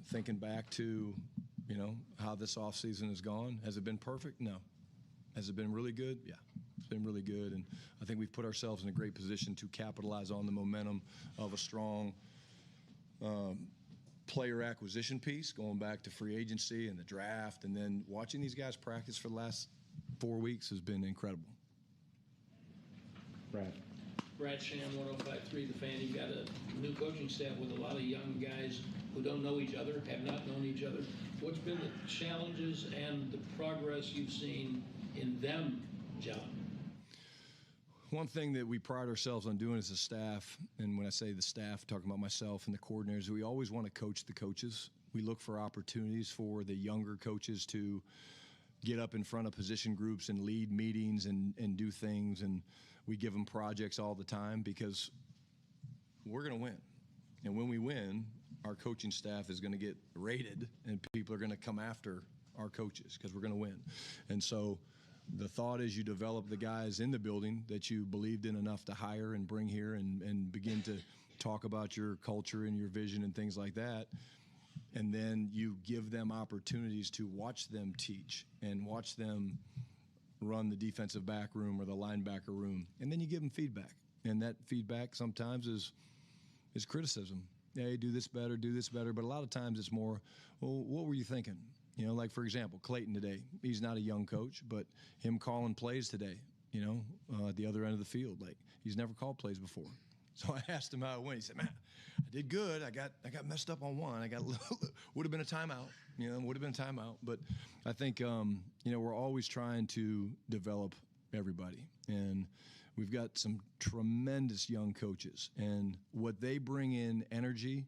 thinking back to, you know, how this offseason has gone. Has it been perfect? No. Has it been really good? Yeah. It's been really good, and I think we've put ourselves in a great position to capitalize on the momentum of a strong player acquisition piece, going back to free agency and the draft, and then watching these guys practice for the last 4 weeks has been incredible. Brad Sham, 105.3 The Fan. You've got a new coaching staff with a lot of young guys who don't know each other, have not known each other. What's been the challenges and the progress you've seen in them, Jon? One thing that we pride ourselves on doing as a staff, and when I say the staff, talking about myself and the coordinators, we always want to coach the coaches. We look for opportunities for the younger coaches to get up in front of position groups and lead meetings and do things, and we give them projects all the time because we're going to win. And when we win, our coaching staff is going to get rated, and people are going to come after our coaches because we're going to win. And so the thought is you develop the guys in the building that you believed in enough to hire and bring here and begin to talk about your culture and your vision and things like that. And then you give them opportunities to watch them teach and watch them run the defensive back room or the linebacker room. And then you give them feedback. And that feedback sometimes is criticism. Hey, do this better, do this better. But a lot of times it's more, well, what were you thinking? You know, like, for example, Clayton today, he's not a young coach, but him calling plays today, you know, at the other end of the field, like, he's never called plays before. So I asked him how it went. He said, man, I did good. I got messed up on one. Would have been a timeout, you know, would have been a timeout. But I think, you know, we're always trying to develop everybody. And we've got some tremendous young coaches. And what they bring in energy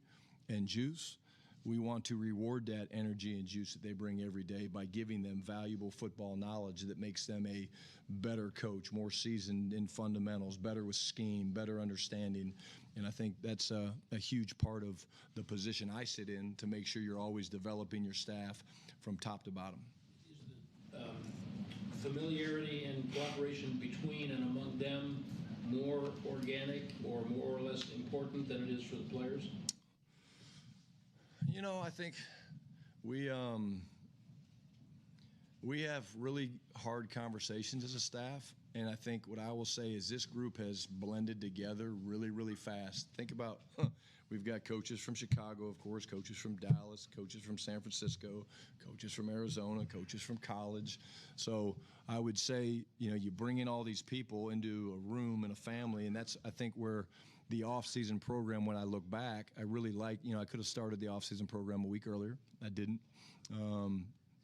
and juice, we want to reward that energy and juice that they bring every day by giving them valuable football knowledge that makes them a better coach, more seasoned in fundamentals, better with scheme, better understanding. And I think that's a huge part of the position I sit in, to make sure you're always developing your staff from top to bottom. Is the familiarity and cooperation between and among them more organic or more or less important than it is for the players? You know, I think we have really hard conversations as a staff, and I think what I will say is this group has blended together really, really fast. Think about, we've got coaches from Chicago, of course, coaches from Dallas, coaches from San Francisco, coaches from Arizona, coaches from college. So I would say, you know, you bring in all these people into a room and a family, and that's, I think, where the off-season program, when I look back, I really like, you know, I could have started the off-season program a week earlier. I didn't.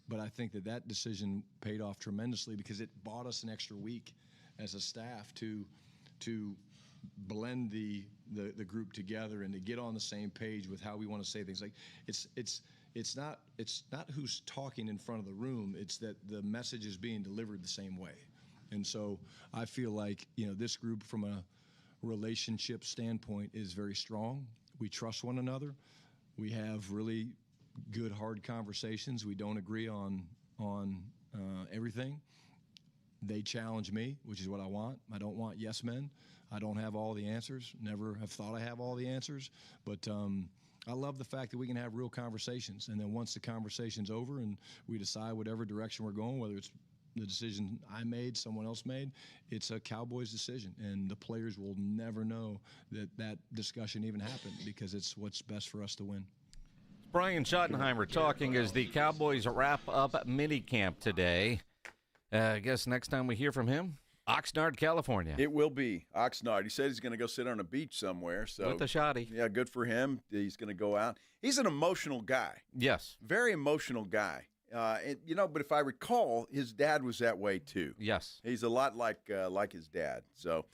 But I think that decision paid off tremendously because it bought us an extra week as a staff to blend the group together and to get on the same page with how we want to say things. Like, it's not who's talking in front of the room, it's that the message is being delivered the same way. And so I feel like, you know, this group from a relationship standpoint is very strong. We trust one another. We have really good, hard conversations. We don't agree on everything. They challenge me, which is what I want. I don't want yes men. I don't have all the answers. Never have thought I have all the answers. But I love the fact that we can have real conversations. And then once the conversation's over and we decide whatever direction we're going, whether it's the decision I made, someone else made. It's a Cowboys decision, and the players will never know that discussion even happened because it's what's best for us to win. Brian Schottenheimer talking as the Cowboys wrap up minicamp today. I guess next time we hear from him, Oxnard, California. It will be Oxnard. He said he's going to go sit on a beach somewhere. So with a shotty. Yeah, good for him. He's going to go out. He's an emotional guy. Yes. Very emotional guy. But if I recall, his dad was that way too. Yes. He's a lot like his dad. So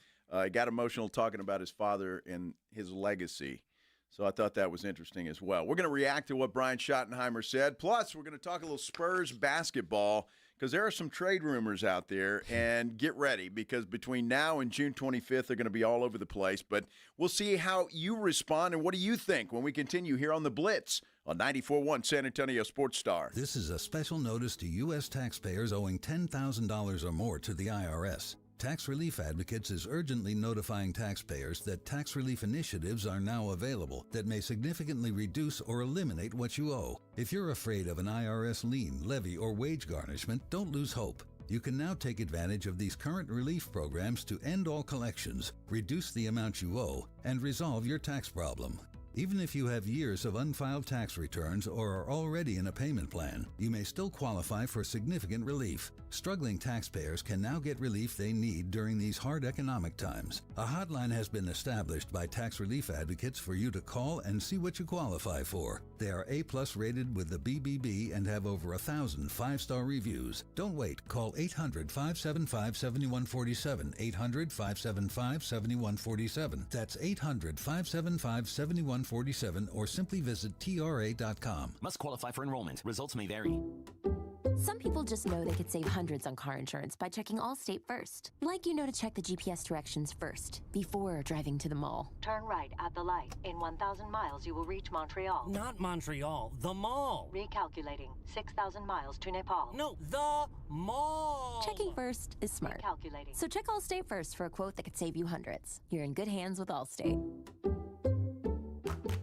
he got emotional talking about his father and his legacy. So I thought that was interesting as well. We're going to react to what Brian Schottenheimer said. Plus, we're going to talk a little Spurs basketball because there are some trade rumors out there. And get ready because between now and June 25th, they're going to be all over the place. But we'll see how you respond and what do you think when we continue here on The Blitz on 94.1 San Antonio Sports Star. This is a special notice to U.S. taxpayers owing $10,000 or more to the IRS. Tax Relief Advocates is urgently notifying taxpayers that tax relief initiatives are now available that may significantly reduce or eliminate what you owe. If you're afraid of an IRS lien, levy, or wage garnishment, don't lose hope. You can now take advantage of these current relief programs to end all collections, reduce the amount you owe, and resolve your tax problem. Even if you have years of unfiled tax returns or are already in a payment plan, you may still qualify for significant relief. Struggling taxpayers can now get relief they need during these hard economic times. A hotline has been established by Tax Relief Advocates for you to call and see what you qualify for. They are A+ rated with the BBB and have over 1,000 5-star reviews. Don't wait. Call 800-575-7147, 800-575-7147. That's 800-575-7147, or simply visit TRA.com. Must qualify for enrollment. Results may vary. Some people just know they could save hundreds on car insurance by checking Allstate first. Like you know to check the GPS directions first, before driving to the mall. Turn right at the light. In 1,000 miles, you will reach Montreal. Not Montreal, the mall. Recalculating. 6,000 miles to Nepal. No, the mall. Checking first is smart. Recalculating. So check Allstate first for a quote that could save you hundreds. You're in good hands with Allstate.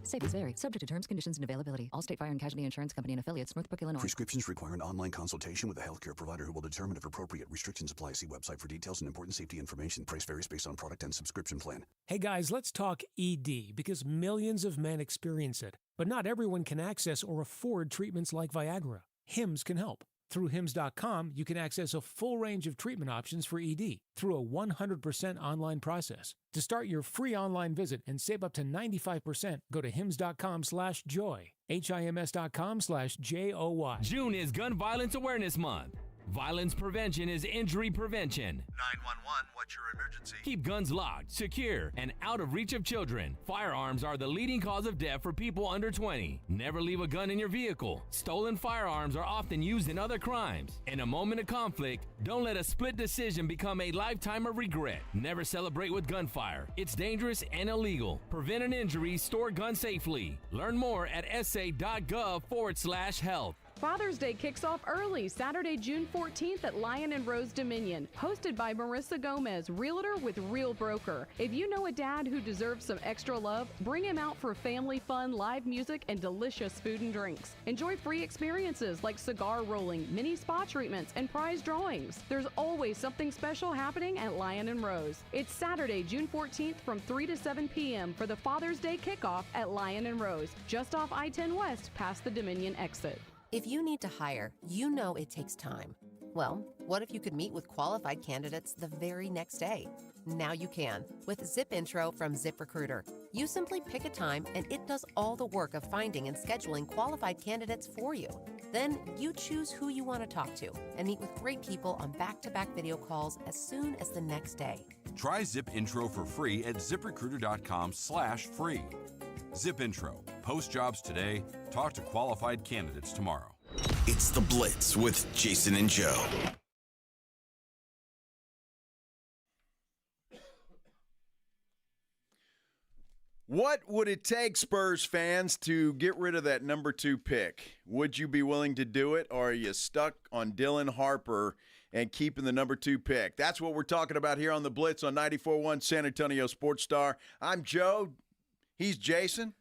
Savings vary. Subject to terms, conditions, and availability. Allstate Fire and Casualty Insurance Company and Affiliates, Northbrook, Illinois. Prescriptions require an online consultation with a healthcare provider who will determine if appropriate. Restrictions apply. See website for details and important safety information. Price varies based on product and subscription plan. Hey guys, let's talk ED because millions of men experience it. But not everyone can access or afford treatments like Viagra. Hims can help. Through Hims.com, you can access a full range of treatment options for ED through a 100% online process. To start your free online visit and save up to 95%, go to hims.com/joy, HIMS.com/JOY. June is Gun Violence Awareness Month. Violence prevention is injury prevention. 911, what's your emergency? Keep guns locked, secure, and out of reach of children. Firearms are the leading cause of death for people under 20. Never leave a gun in your vehicle. Stolen firearms are often used in other crimes. In a moment of conflict, don't let a split decision become a lifetime of regret. Never celebrate with gunfire. It's dangerous and illegal. Prevent an injury, store guns safely. Learn more at sa.gov/health. Father's Day kicks off early, Saturday, June 14th at Lion and Rose Dominion, hosted by Marissa Gomez, realtor with Real Broker. If you know a dad who deserves some extra love, bring him out for family fun, live music, and delicious food and drinks. Enjoy free experiences like cigar rolling, mini spa treatments, and prize drawings. There's always something special happening at Lion and Rose. It's Saturday, June 14th from 3 to 7 p.m. for the Father's Day kickoff at Lion and Rose, just off I-10 West past the Dominion exit. If you need to hire, you know it takes time. Well, what if you could meet with qualified candidates the very next day? Now you can with Zip Intro from ZipRecruiter. You simply pick a time and it does all the work of finding and scheduling qualified candidates for you. Then you choose who you want to talk to and meet with great people on back-to-back video calls as soon as the next day. Try Zip Intro for free at ZipRecruiter.com/free. Zip Intro. Post jobs today. Talk to qualified candidates tomorrow. It's The Blitz with Jason and Joe. What would it take, Spurs fans, to get rid of that number 2 pick? Would you be willing to do it, or are you stuck on Dylan Harper and keeping the number 2 pick? That's what we're talking about here on The Blitz on 94.1 San Antonio Sports Star. I'm Joe. He's Jason.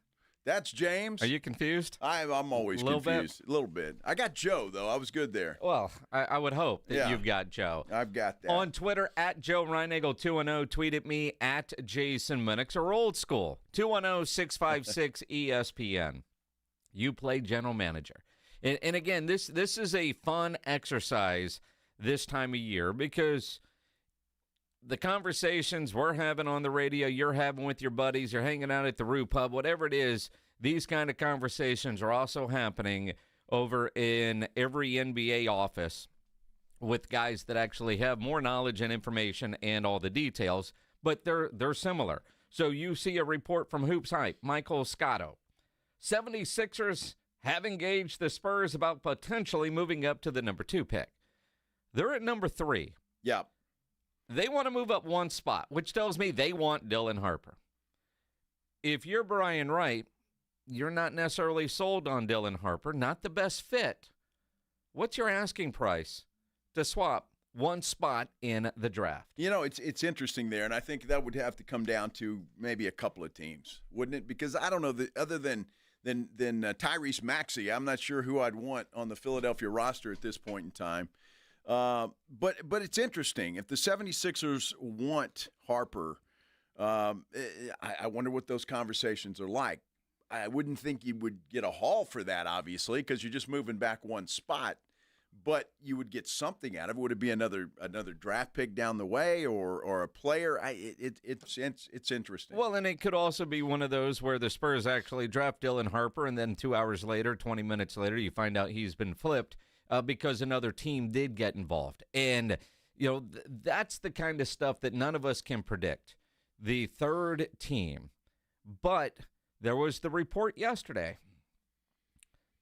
That's James. Are you confused? I'm always confused. A little bit. I got Joe, though. I was good there. Well, I would hope that you've got Joe. I've got that. On Twitter, at Joe Reinagel 210. Tweet at me, at Jason Minix, or old school, 210-656-ESPN. You play general manager. And again, this is a fun exercise this time of year because the conversations we're having on the radio, you're having with your buddies, you're hanging out at the Rue Pub, whatever it is, these kind of conversations are also happening over in every NBA office with guys that actually have more knowledge and information and all the details, but they're similar. So you see a report from Hoops Hype, Michael Scotto. 76ers have engaged the Spurs about potentially moving up to the number 2 pick. They're at number 3. Yeah. They want to move up one spot, which tells me they want Dylan Harper. If you're Brian Wright, you're not necessarily sold on Dylan Harper, not the best fit. What's your asking price to swap one spot in the draft? You know, it's interesting there, and I think that would have to come down to maybe a couple of teams, wouldn't it? Because I don't know, other than Tyrese Maxey, I'm not sure who I'd want on the Philadelphia roster at this point in time. But it's interesting. If the 76ers want Harper, I wonder what those conversations are like. I wouldn't think you would get a haul for that, obviously, because you're just moving back one spot. But you would get something out of it. Would it be another draft pick down the way or a player? It's interesting. Well, and it could also be one of those where the Spurs actually draft Dylan Harper, and then 2 hours later, 20 minutes later, you find out he's been flipped. Because another team did get involved. And, you know, that's the kind of stuff that none of us can predict. The third team. But there was the report yesterday.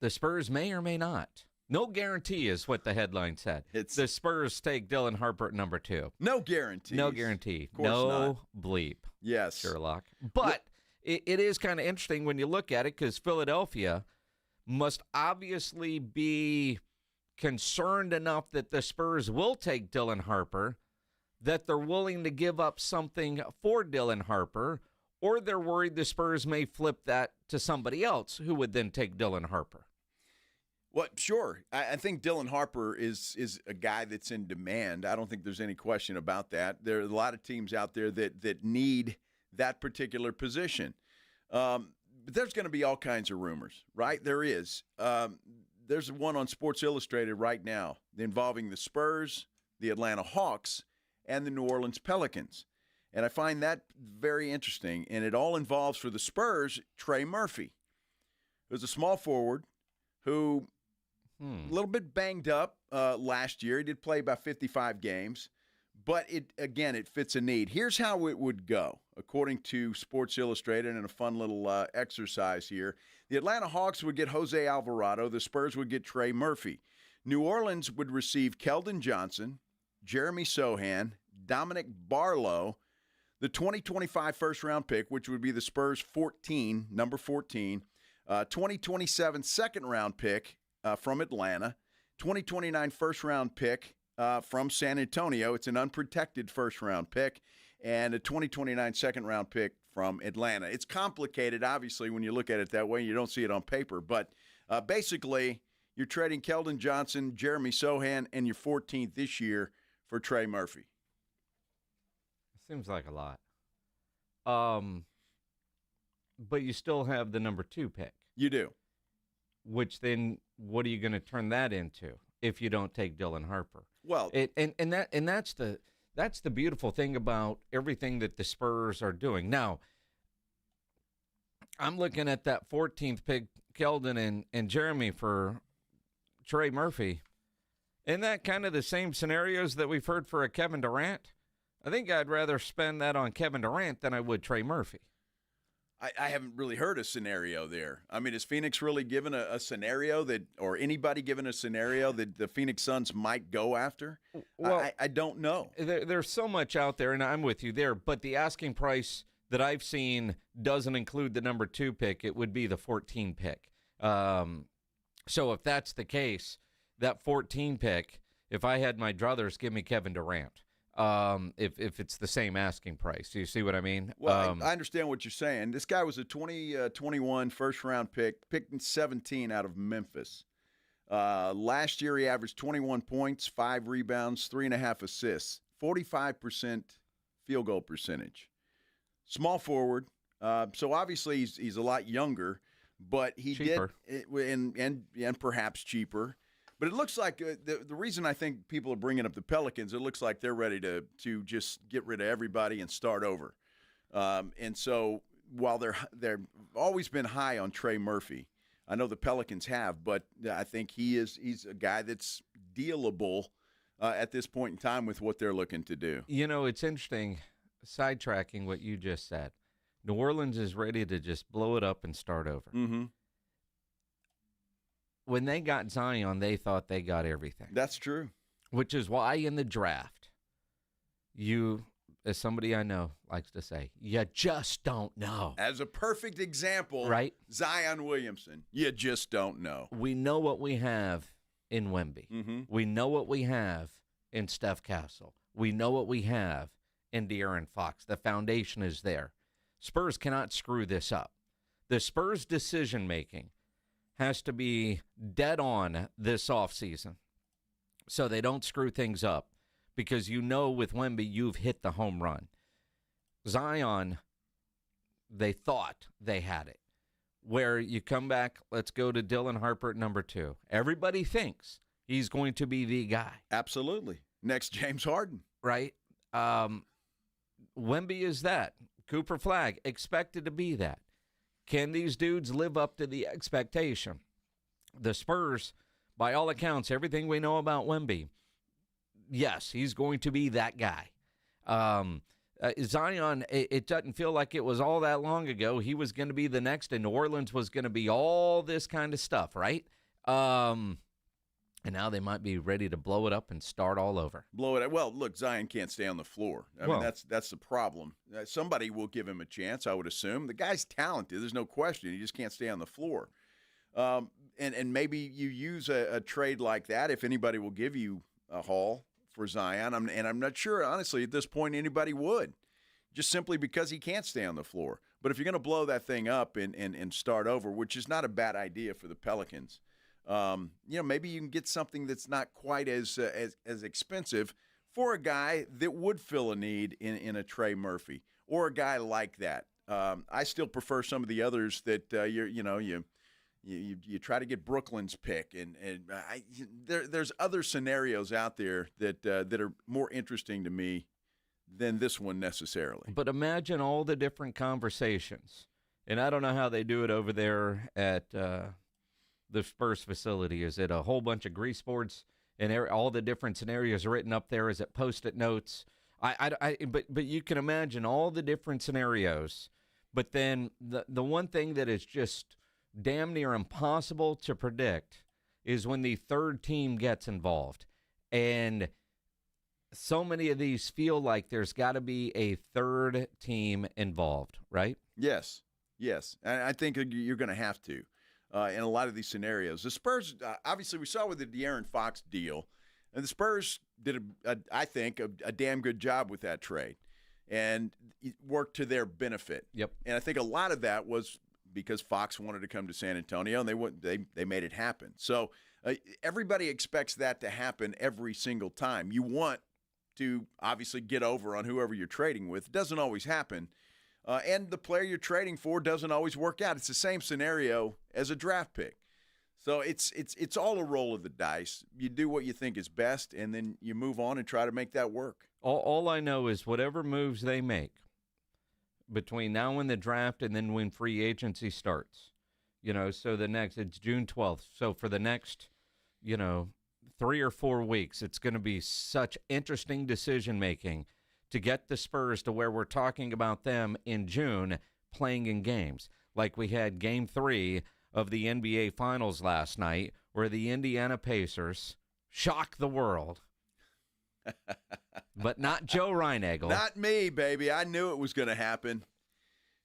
The Spurs may or may not. No guarantee is what the headline said. The Spurs take Dylan Harper at number 2. No guarantee. No guarantee. Of course no not. bleep. Yes. Sherlock. But it is kind of interesting when you look at it because Philadelphia must obviously be concerned enough that the Spurs will take Dylan Harper, that they're willing to give up something for Dylan Harper, or they're worried the Spurs may flip that to somebody else who would then take Dylan Harper. Well, sure. I think Dylan Harper is a guy that's in demand. I don't think there's any question about that. There are a lot of teams out there that need that particular position. But there's going to be all kinds of rumors, right? There is. There's one on Sports Illustrated right now involving the Spurs, the Atlanta Hawks, and the New Orleans Pelicans. And I find that very interesting. And it all involves, for the Spurs, Trey Murphy. Who's a small forward who a little bit banged up last year. He did play about 55 games. But, it fits a need. Here's how it would go, according to Sports Illustrated, and a fun little exercise here. The Atlanta Hawks would get Jose Alvarado. The Spurs would get Trey Murphy. New Orleans would receive Keldon Johnson, Jeremy Sohan, Dominic Barlow, the 2025 first-round pick, which would be the Spurs' number 14, 2027 second-round pick from Atlanta, 2029 first-round pick from San Antonio. It's an unprotected first-round pick, and a 2029 second-round pick from Atlanta. It's complicated, obviously, when you look at it that way. You don't see it on paper. But basically, you're trading Keldon Johnson, Jeremy Sohan, and your 14th this year for Trey Murphy. Seems like a lot. But you still have the number 2 pick. You do. Which then, what are you going to turn that into if you don't take Dylan Harper? Well, that's the beautiful thing about everything that the Spurs are doing. Now, I'm looking at that 14th pick, Keldon and Jeremy for Trey Murphy. Isn't that kind of the same scenarios that we've heard for a Kevin Durant? I think I'd rather spend that on Kevin Durant than I would Trey Murphy. I haven't really heard a scenario there. I mean, is Phoenix really given a scenario that, or anybody given a scenario that the Phoenix Suns might go after? Well, I don't know. There's so much out there, and I'm with you there, but the asking price that I've seen doesn't include the number 2 pick. It would be the 14 pick. So if that's the case, that 14 pick, if I had my druthers, give me Kevin Durant. if it's the same asking price. Do you see what I mean? Well, I understand what you're saying. This guy was a 2021 first-round pick, picked in 17 out of Memphis. Last year, he averaged 21 points, 5 rebounds, 3.5 assists, 45% field goal percentage. Small forward, so obviously he's a lot younger, but he cheaper. and perhaps cheaper. But it looks like the reason I think people are bringing up the Pelicans, it looks like they're ready to just get rid of everybody and start over. And so while they're always been high on Trey Murphy, I know the Pelicans have, but I think he's a guy that's dealable at this point in time with what they're looking to do. You know, it's interesting, sidetracking what you just said. New Orleans is ready to just blow it up and start over. Mm-hmm. When they got Zion, they thought they got everything. That's true. Which is why in the draft, you, as somebody I know likes to say, you just don't know. As a perfect example, right? Zion Williamson, you just don't know. We know what we have in Wemby. Mm-hmm. We know what we have in Steph Castle. We know what we have in De'Aaron Fox. The foundation is there. Spurs cannot screw this up. The Spurs' decision-making has to be dead on this offseason so they don't screw things up, because you know with Wemby you've hit the home run. Zion, they thought they had it. Where you come back, let's go to Dylan Harper at number 2. Everybody thinks he's going to be the guy. Absolutely. Next James Harden. Right? Wemby is that. Cooper Flagg expected to be that. Can these dudes live up to the expectation? The Spurs, by all accounts, everything we know about Wemby, yes, he's going to be that guy. Zion, it doesn't feel like it was all that long ago. He was going to be the next, and New Orleans was going to be all this kind of stuff, right? And now they might be ready to blow it up and start all over. Blow it up. Well, look, Zion can't stay on the floor. I mean, that's the problem. Somebody will give him a chance, I would assume. The guy's talented. There's no question. He just can't stay on the floor. And maybe you use a trade like that if anybody will give you a haul for Zion. I'm not sure, honestly, at this point anybody would, just simply because he can't stay on the floor. But if you're going to blow that thing up and start over, which is not a bad idea for the Pelicans, maybe you can get something that's not quite as expensive for a guy that would fill a need in a Trey Murphy or a guy like that. I still prefer some of the others that you try to get Brooklyn's pick, and there's other scenarios out there that are more interesting to me than this one necessarily. But imagine all the different conversations, and I don't know how they do it over there at the Spurs facility. Is it a whole bunch of grease boards and all the different scenarios written up there? Is it Post-it notes? But you can imagine all the different scenarios. But then the one thing that is just damn near impossible to predict is when the third team gets involved. And so many of these feel like there's got to be a third team involved, right? Yes. And I think you're going to have to in a lot of these scenarios. The Spurs, obviously we saw with the De'Aaron Fox deal, and the Spurs did, I think, a damn good job with that trade. And it worked to their benefit. Yep. And I think a lot of that was because Fox wanted to come to San Antonio, and they made it happen. So everybody expects that to happen every single time. You want to obviously get over on whoever you're trading with. It doesn't always happen. And the player you're trading for doesn't always work out. It's the same scenario as a draft pick. So it's all a roll of the dice. You do what you think is best, and then you move on and try to make that work. All I know is whatever moves they make between now and the draft and then when free agency starts, so it's June 12th. So for the next, 3 or 4 weeks, it's going to be such interesting decision-making to get the Spurs to where we're talking about them in June playing in games. Like we had Game 3 of the NBA Finals last night where the Indiana Pacers shocked the world. But not Joe Reinagel. Not me, baby. I knew it was going to happen.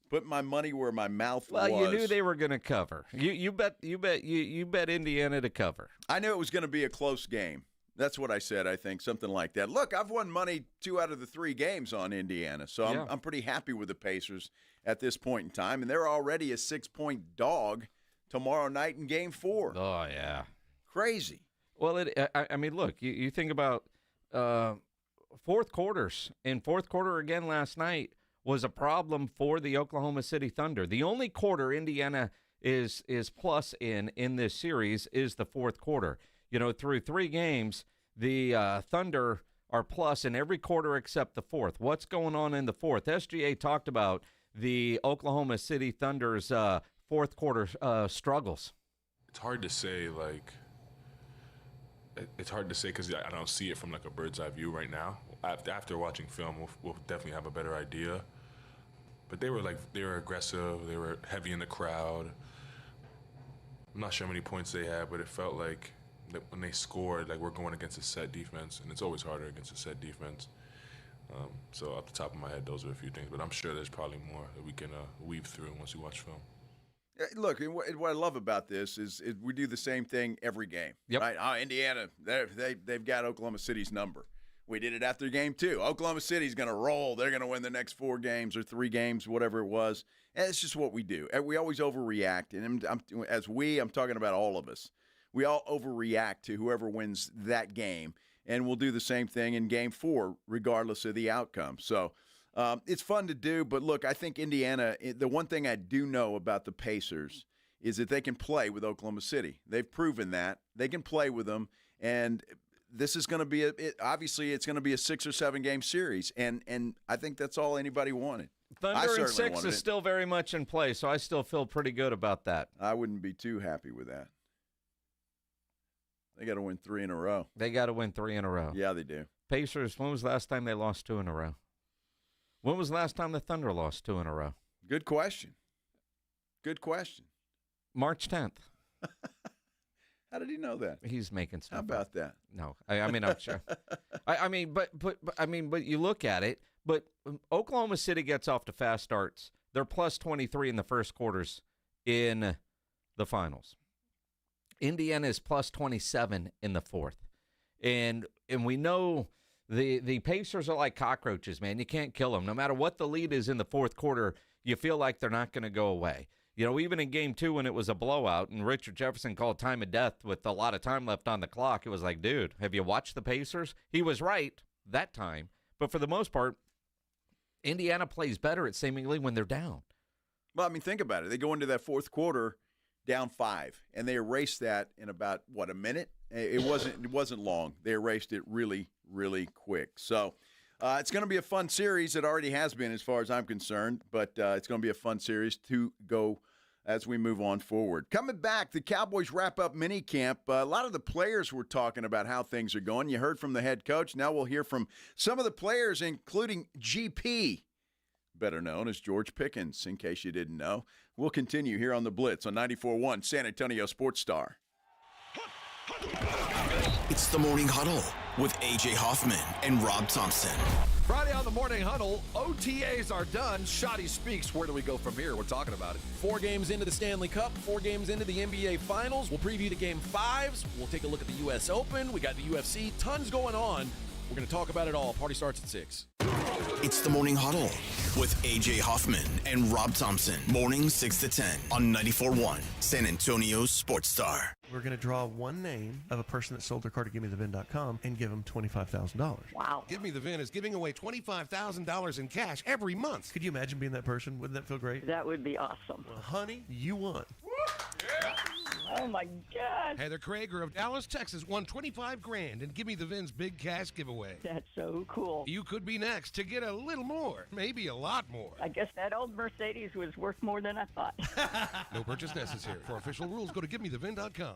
Put my money where my mouth was. Well, you knew they were going to cover. You bet Indiana to cover. I knew it was going to be a close game. That's what I said, I think, something like that. Look, I've won money 2 out of the 3 games on Indiana, so I'm pretty happy with the Pacers at this point in time, and they're already a 6-point dog tomorrow night in Game 4. Oh, yeah. Crazy. Well, I mean, look, you think about fourth quarters. In fourth quarter again last night was a problem for the Oklahoma City Thunder. The only quarter Indiana is plus in this series is the fourth quarter. You know, through 3 games, the Thunder are plus in every quarter except the fourth. What's going on in the fourth? SGA talked about the Oklahoma City Thunder's fourth quarter struggles. It's hard to say, because I don't see it from like a bird's eye view right now. After watching film, we'll definitely have a better idea. But they were aggressive. They were heavy in the crowd. I'm not sure how many points they had, but it felt like that when they scored, like we're going against a set defense, and it's always harder against a set defense. So off the top of my head, those are a few things, but I'm sure there's probably more that we can weave through once we watch film. Look, what I love about this is we do the same thing every game. Yep. Right? Oh, Indiana, they've got Oklahoma City's number. We did it after Game 2. Oklahoma City's going to roll. They're going to win the next 4 games or 3 games, whatever it was. And it's just what we do. We always overreact. And I'm talking about all of us. We all overreact to whoever wins that game. And we'll do the same thing in Game 4, regardless of the outcome. So it's fun to do. But, look, I think Indiana, the one thing I do know about the Pacers is that they can play with Oklahoma City. They've proven that. They can play with them. And this is going to be obviously it's going to be a 6 or 7 game series, and I think that's all anybody wanted. Thunder in 6 is still very much in play, so I still feel pretty good about that. I wouldn't be too happy with that. They got to win 3 in a row. They got to win 3 in a row. Yeah, they do. Pacers. When was the last time they lost 2 in a row? When was the last time the Thunder lost 2 in a row? Good question. Good question. March 10th. How did he know that? He's making stuff. How about that? No, I mean I'm sure. But you look at it. But Oklahoma City gets off to fast starts. They're plus 23 in the first quarters in the finals. Indiana is plus 27 in the fourth, and we know the Pacers are like cockroaches, man. You can't kill them. No matter what the lead is in the fourth quarter, you feel like they're not going to go away. You know, even in Game 2 when it was a blowout and Richard Jefferson called time of death with a lot of time left on the clock, it was like, dude, have you watched the Pacers? He was right that time. But for the most part, Indiana plays better at seemingly when they're down. Well, I mean, think about it. They go into that fourth quarter down 5, and they erased that in about, a minute? It wasn't long. They erased it really, really quick. So it's going to be a fun series. It already has been as far as I'm concerned, but it's going to be a fun series to go as we move on forward. Coming back, the Cowboys wrap up minicamp. A lot of the players were talking about how things are going. You heard from the head coach. Now we'll hear from some of the players, including GP, better known as George Pickens, in case you didn't know. We'll continue here on the Blitz on 94.1 San Antonio Sports Star. It's the Morning Huddle with A.J. Hoffman and Rob Thompson. Friday on the Morning Huddle, OTAs are done. Shotty speaks. Where do we go from here? We're talking about it. 4 games into the Stanley Cup, 4 games into the NBA Finals. We'll preview the Game 5s. We'll take a look at the U.S. Open. We got the UFC. Tons going on. We're going to talk about it all. Party starts at 6. It's the Morning Huddle with A.J. Hoffman and Rob Thompson. Mornings 6 to 10 on 94.1 San Antonio Sports Star. We're going to draw one name of a person that sold their car to GiveMeTheVin.com and give them $25,000. Wow. Give Me the Vin is giving away $25,000 in cash every month. Could you imagine being that person? Wouldn't that feel great? That would be awesome. Well, honey, you won. Yeah. Oh, my God. Heather Krager of Dallas, Texas won $25,000 and Give Me the Vin's big cash giveaway. That's so cool. You could be next to get a little more, maybe a lot more. I guess that old Mercedes was worth more than I thought. No purchase necessary. For official rules, go to GiveMeTheVin.com.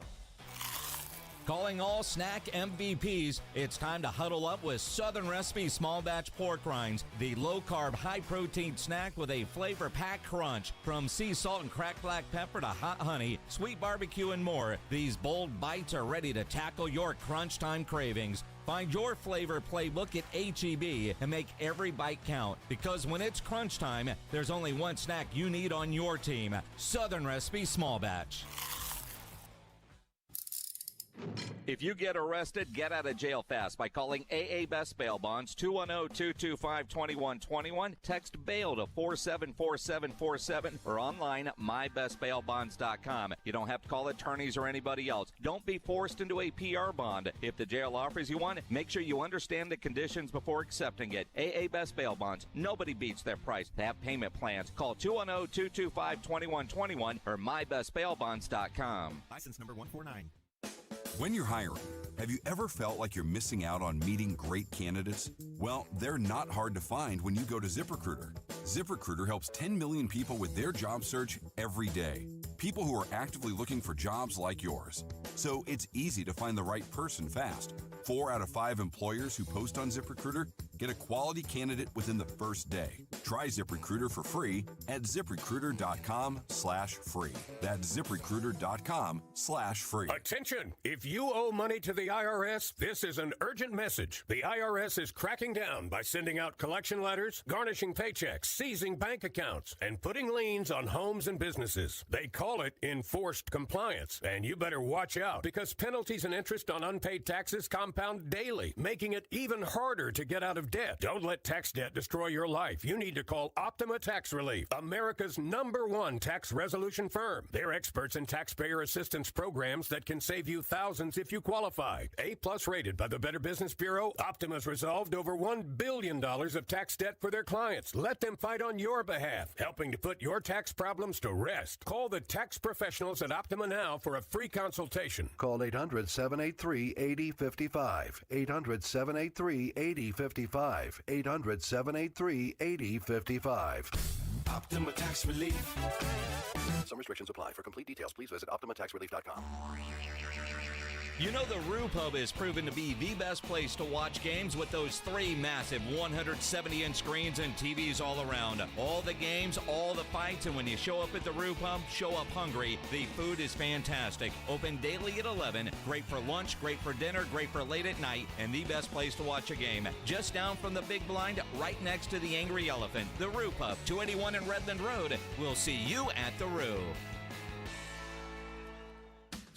Calling all snack MVPs, it's time to huddle up with Southern Recipe Small Batch Pork Rinds, the low-carb, high-protein snack with a flavor-packed crunch. From sea salt and cracked black pepper to hot honey, sweet barbecue, and more, these bold bites are ready to tackle your crunch time cravings. Find your flavor playbook at H-E-B and make every bite count. Because when it's crunch time, there's only one snack you need on your team. Southern Recipe Small Batch. If you get arrested, get out of jail fast by calling AA Best Bail Bonds, 210-225-2121. Text bail to 474747 or online at mybestbailbonds.com. You don't have to call attorneys or anybody else. Don't be forced into a PR bond. If the jail offers you one, make sure you understand the conditions before accepting it. AA Best Bail Bonds. Nobody beats their price. They have payment plans. Call 210-225-2121 or mybestbailbonds.com. License number 149. When you're hiring, have you ever felt like you're missing out on meeting great candidates? Well, they're not hard to find when you go to ZipRecruiter. ZipRecruiter helps 10 million people with their job search every day. People who are actively looking for jobs like yours. So it's easy to find the right person fast. 4 out of 5 employers who post on ZipRecruiter get a quality candidate within the first day. Try ZipRecruiter for free at ZipRecruiter.com/free. That's ZipRecruiter.com/free. Attention! If you owe money to the IRS, this is an urgent message. The IRS is cracking down by sending out collection letters, garnishing paychecks, seizing bank accounts, and putting liens on homes and businesses. They call it enforced compliance, and you better watch out because penalties and interest on unpaid taxes compound daily, making it even harder to get out of debt. Don't let tax debt destroy your life. You need to call Optima Tax Relief, America's #1 tax resolution firm. They're experts in taxpayer assistance programs that can save you thousands if you qualify. A+ rated by the Better Business Bureau, Optima's resolved over $1 billion of tax debt for their clients. Let them fight on your behalf, helping to put your tax problems to rest. Call the tax professionals at Optima now for a free consultation. Call 800-783-8055. 800-783-8055. 800-783-8055. Optima Tax Relief. Some restrictions apply. For complete details, please visit OptimaTaxRelief.com. You know the Roo Pub is proven to be the best place to watch games with those 3 massive 170-inch screens and TVs all around. All the games, all the fights, and when you show up at the Roo Pub, show up hungry. The food is fantastic. Open daily at 11. Great for lunch, great for dinner, great for late at night, and the best place to watch a game. Just down from the big blind, right next to the Angry Elephant. The Roo Pub, 281 in Redland Road. We'll see you at the Roo.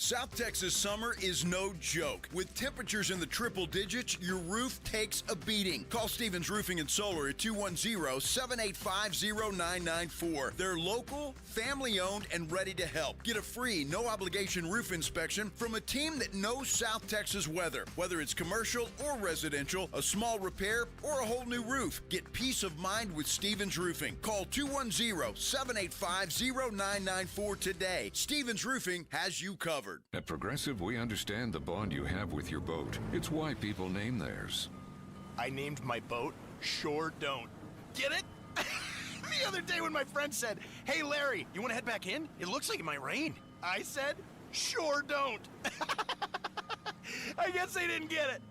South Texas summer is no joke. With temperatures in the triple digits, your roof takes a beating. Call Stevens Roofing and Solar at 210-785-0994. They're local, family-owned, and ready to help. Get a free, no-obligation roof inspection from a team that knows South Texas weather. Whether it's commercial or residential, a small repair, or a whole new roof, get peace of mind with Stevens Roofing. Call 210-785-0994 today. Stevens Roofing has you covered. At Progressive, we understand the bond you have with your boat. It's why people name theirs. I named my boat Sure Don't. Get it? The other day when my friend said, "Hey Larry, you want to head back in? It looks like it might rain." I said, "Sure don't." I guess they didn't get it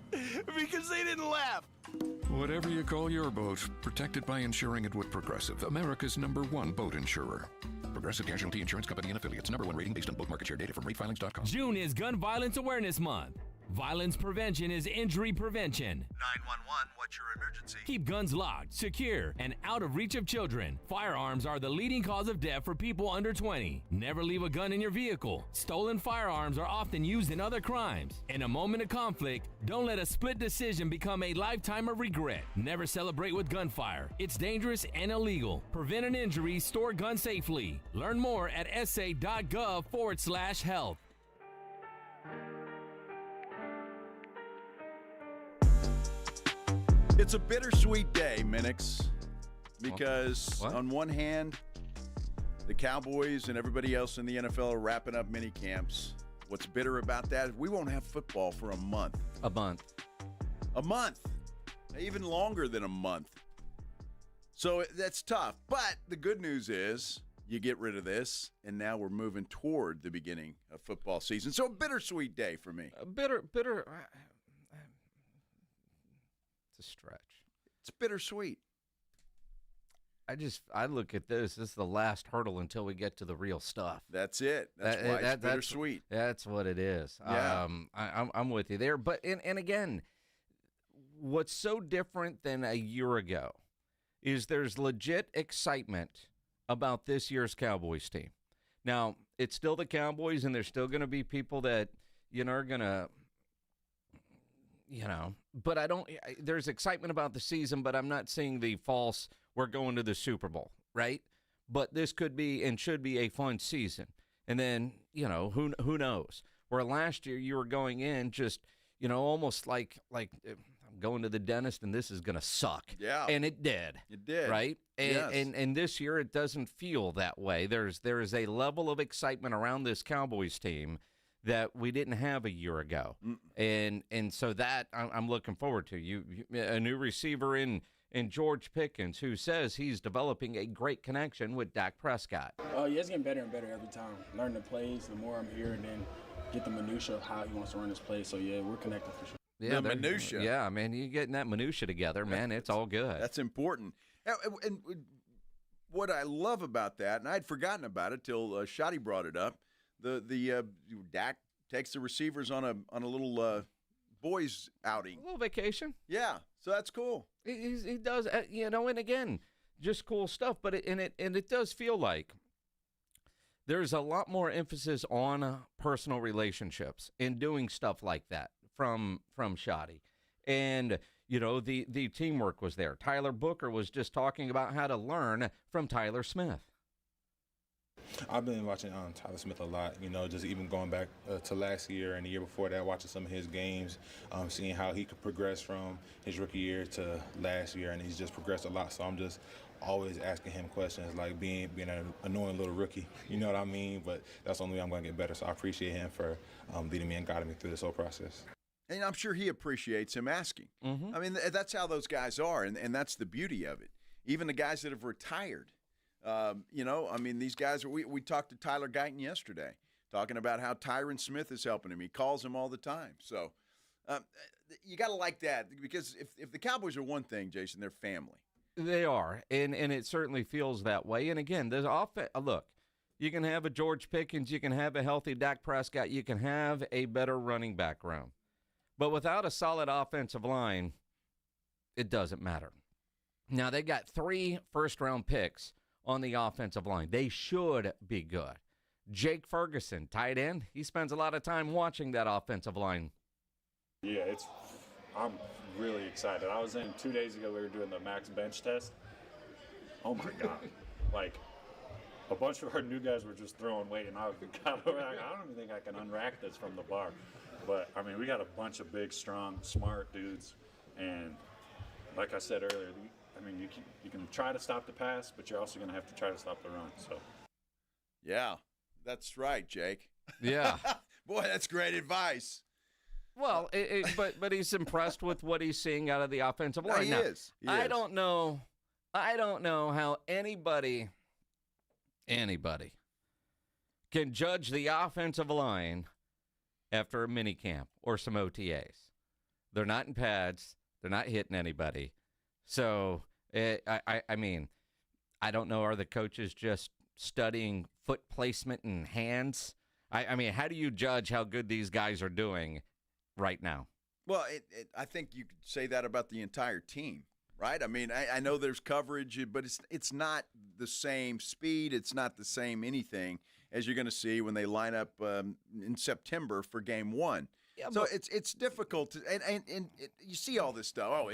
because they didn't laugh. Whatever you call your boat, protected by insuring it with Progressive, America's #1 boat insurer. Progressive Casualty Insurance Company and Affiliates. #1 rating based on boat market share data from ratefilings.com. June is Gun Violence Awareness Month. Violence prevention is injury prevention. 911, what's your emergency? Keep guns locked, secure, and out of reach of children. Firearms are the leading cause of death for people under 20. Never leave a gun in your vehicle. Stolen firearms are often used in other crimes. In a moment of conflict, don't let a split decision become a lifetime of regret. Never celebrate with gunfire. It's dangerous and illegal. Prevent an injury, store guns safely. Learn more at sa.gov/health. It's a bittersweet day, Minix, because on one hand, the Cowboys and everybody else in the NFL are wrapping up minicamps. What's bitter about that is we won't have football for a month. A month. A month. Even longer than a month. So that's tough. But the good news is you get rid of this, and now we're moving toward the beginning of football season. So a bittersweet day for me. Bitter. It's a stretch. It's bittersweet. I look at this. This is the last hurdle until we get to the real stuff. That's it. That's why it's bittersweet. That's what it is. Yeah. I'm with you there. But and again, what's so different than a year ago is there's legit excitement about this year's Cowboys team. Now, it's still the Cowboys, and there's still going to be people that are going to but there's excitement about the season, but I'm not seeing the false, we're going to the Super Bowl, right? But this could be and should be a fun season. And then, who knows? Where last year you were going in just, almost like I'm going to the dentist and this is going to suck. Yeah. And it did. It did. Right? Yes. And this year it doesn't feel that way. There is a level of excitement around this Cowboys team that we didn't have a year ago. And so that I'm looking forward to. A new receiver in George Pickens, who says he's developing a great connection with Dak Prescott. Yeah, it's getting better and better every time. Learn the plays, the more I'm here, and then get the minutia of how he wants to run his plays. So, yeah, we're connected for sure. Yeah, the minutia. Yeah, man, you getting that minutia together, man. It's all good. That's important. And what I love about that, and I'd forgotten about it till Schotty brought it up, the Dak takes the receivers on a little boys outing. A little vacation. Yeah, so that's cool. He does, and again, just cool stuff. But it does feel like there's a lot more emphasis on personal relationships and doing stuff like that from Schotty. And, the teamwork was there. Tyler Booker was just talking about how to learn from Tyler Smith. I've been watching Tyler Smith a lot, just even going back to last year and the year before that, watching some of his games, seeing how he could progress from his rookie year to last year, and he's just progressed a lot. So I'm just always asking him questions, like being an annoying little rookie, you know what I mean? But that's the only way I'm going to get better, so I appreciate him for leading me and guiding me through this whole process. And I'm sure he appreciates him asking. Mm-hmm. I mean, that's how those guys are, and that's the beauty of it. Even the guys that have retired. These guys, we talked to Tyler Guyton yesterday, talking about how Tyron Smith is helping him. He calls him all the time. So you got to like that, because if the Cowboys are one thing, Jason, they're family. They are, and it certainly feels that way. And again, there's look, you can have a George Pickens, you can have a healthy Dak Prescott, you can have a better running back room. But without a solid offensive line, it doesn't matter. Now, they got 3 first-round picks on the offensive line. They should be good. Jake Ferguson, tight end, he spends a lot of time watching that offensive line. Yeah, I'm really excited. I was in 2 days ago, we were doing the max bench test. Oh my God. Like, a bunch of our new guys were just throwing weight, and I don't even think I can unrack this from the bar. But, we got a bunch of big, strong, smart dudes. And like I said earlier, you can try to stop the pass, but you're also going to have to try to stop the run. So, yeah, that's right, Jake. Yeah. Boy, that's great advice. Well, but he's impressed with what he's seeing out of the offensive line. He now, is. I don't know how anybody can judge the offensive line after a minicamp or some OTAs. They're not in pads. They're not hitting anybody. So, I don't know. Are the coaches just studying foot placement and hands? How do you judge how good these guys are doing right now? Well, I think you could say that about the entire team, right? I know there's coverage, but it's not the same speed. It's not the same anything as you're going to see when they line up in September for Game 1. Yeah, so it's difficult to, and you see all this stuff. Oh,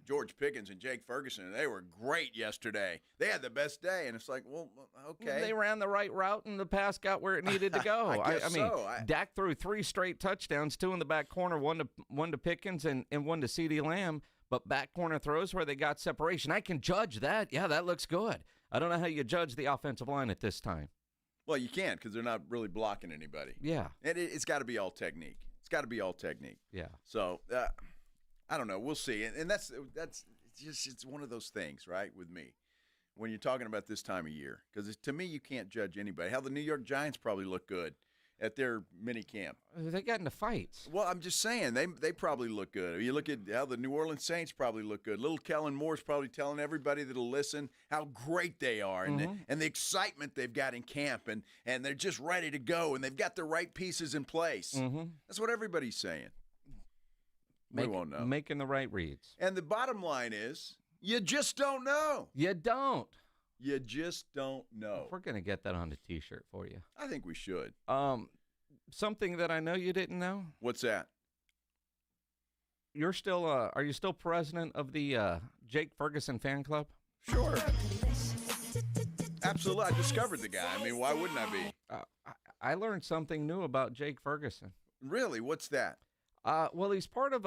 George Pickens and Jake Ferguson, they were great yesterday. They had the best day, and it's like, well, okay. They ran the right route, and the pass got where it needed to go. I guess so. Dak threw 3 straight touchdowns, 2 in the back corner, one to Pickens and one to CeeDee Lamb, but back corner throws where they got separation. I can judge that. Yeah, that looks good. I don't know how you judge the offensive line at this time. Well, you can't, because they're not really blocking anybody. Yeah. And it's got to be all technique. It's got to be all technique. Yeah. So I don't know. We'll see. And that's just it's one of those things, right? With me, when you're talking about this time of year, because to me, you can't judge anybody. How the New York Giants probably look good at their mini camp. They got into fights. Well, I'm just saying they probably look good. You look at how the New Orleans Saints probably look good. Little Kellen Moore's probably telling everybody that'll listen how great they are and the excitement they've got in camp and they're just ready to go and they've got the right pieces in place. Mm-hmm. That's what everybody's saying. We won't know. Making the right reads. And the bottom line is, you just don't know. You don't. You just don't know. We're going to get that on a T-shirt for you. I think we should. Something that I know you didn't know. What's that? you're still are you still president of the Jake Ferguson fan club? Sure. Absolutely. I discovered the guy. I mean, why wouldn't I be? I learned something new about Jake Ferguson. Really? What's that? Well, he's part of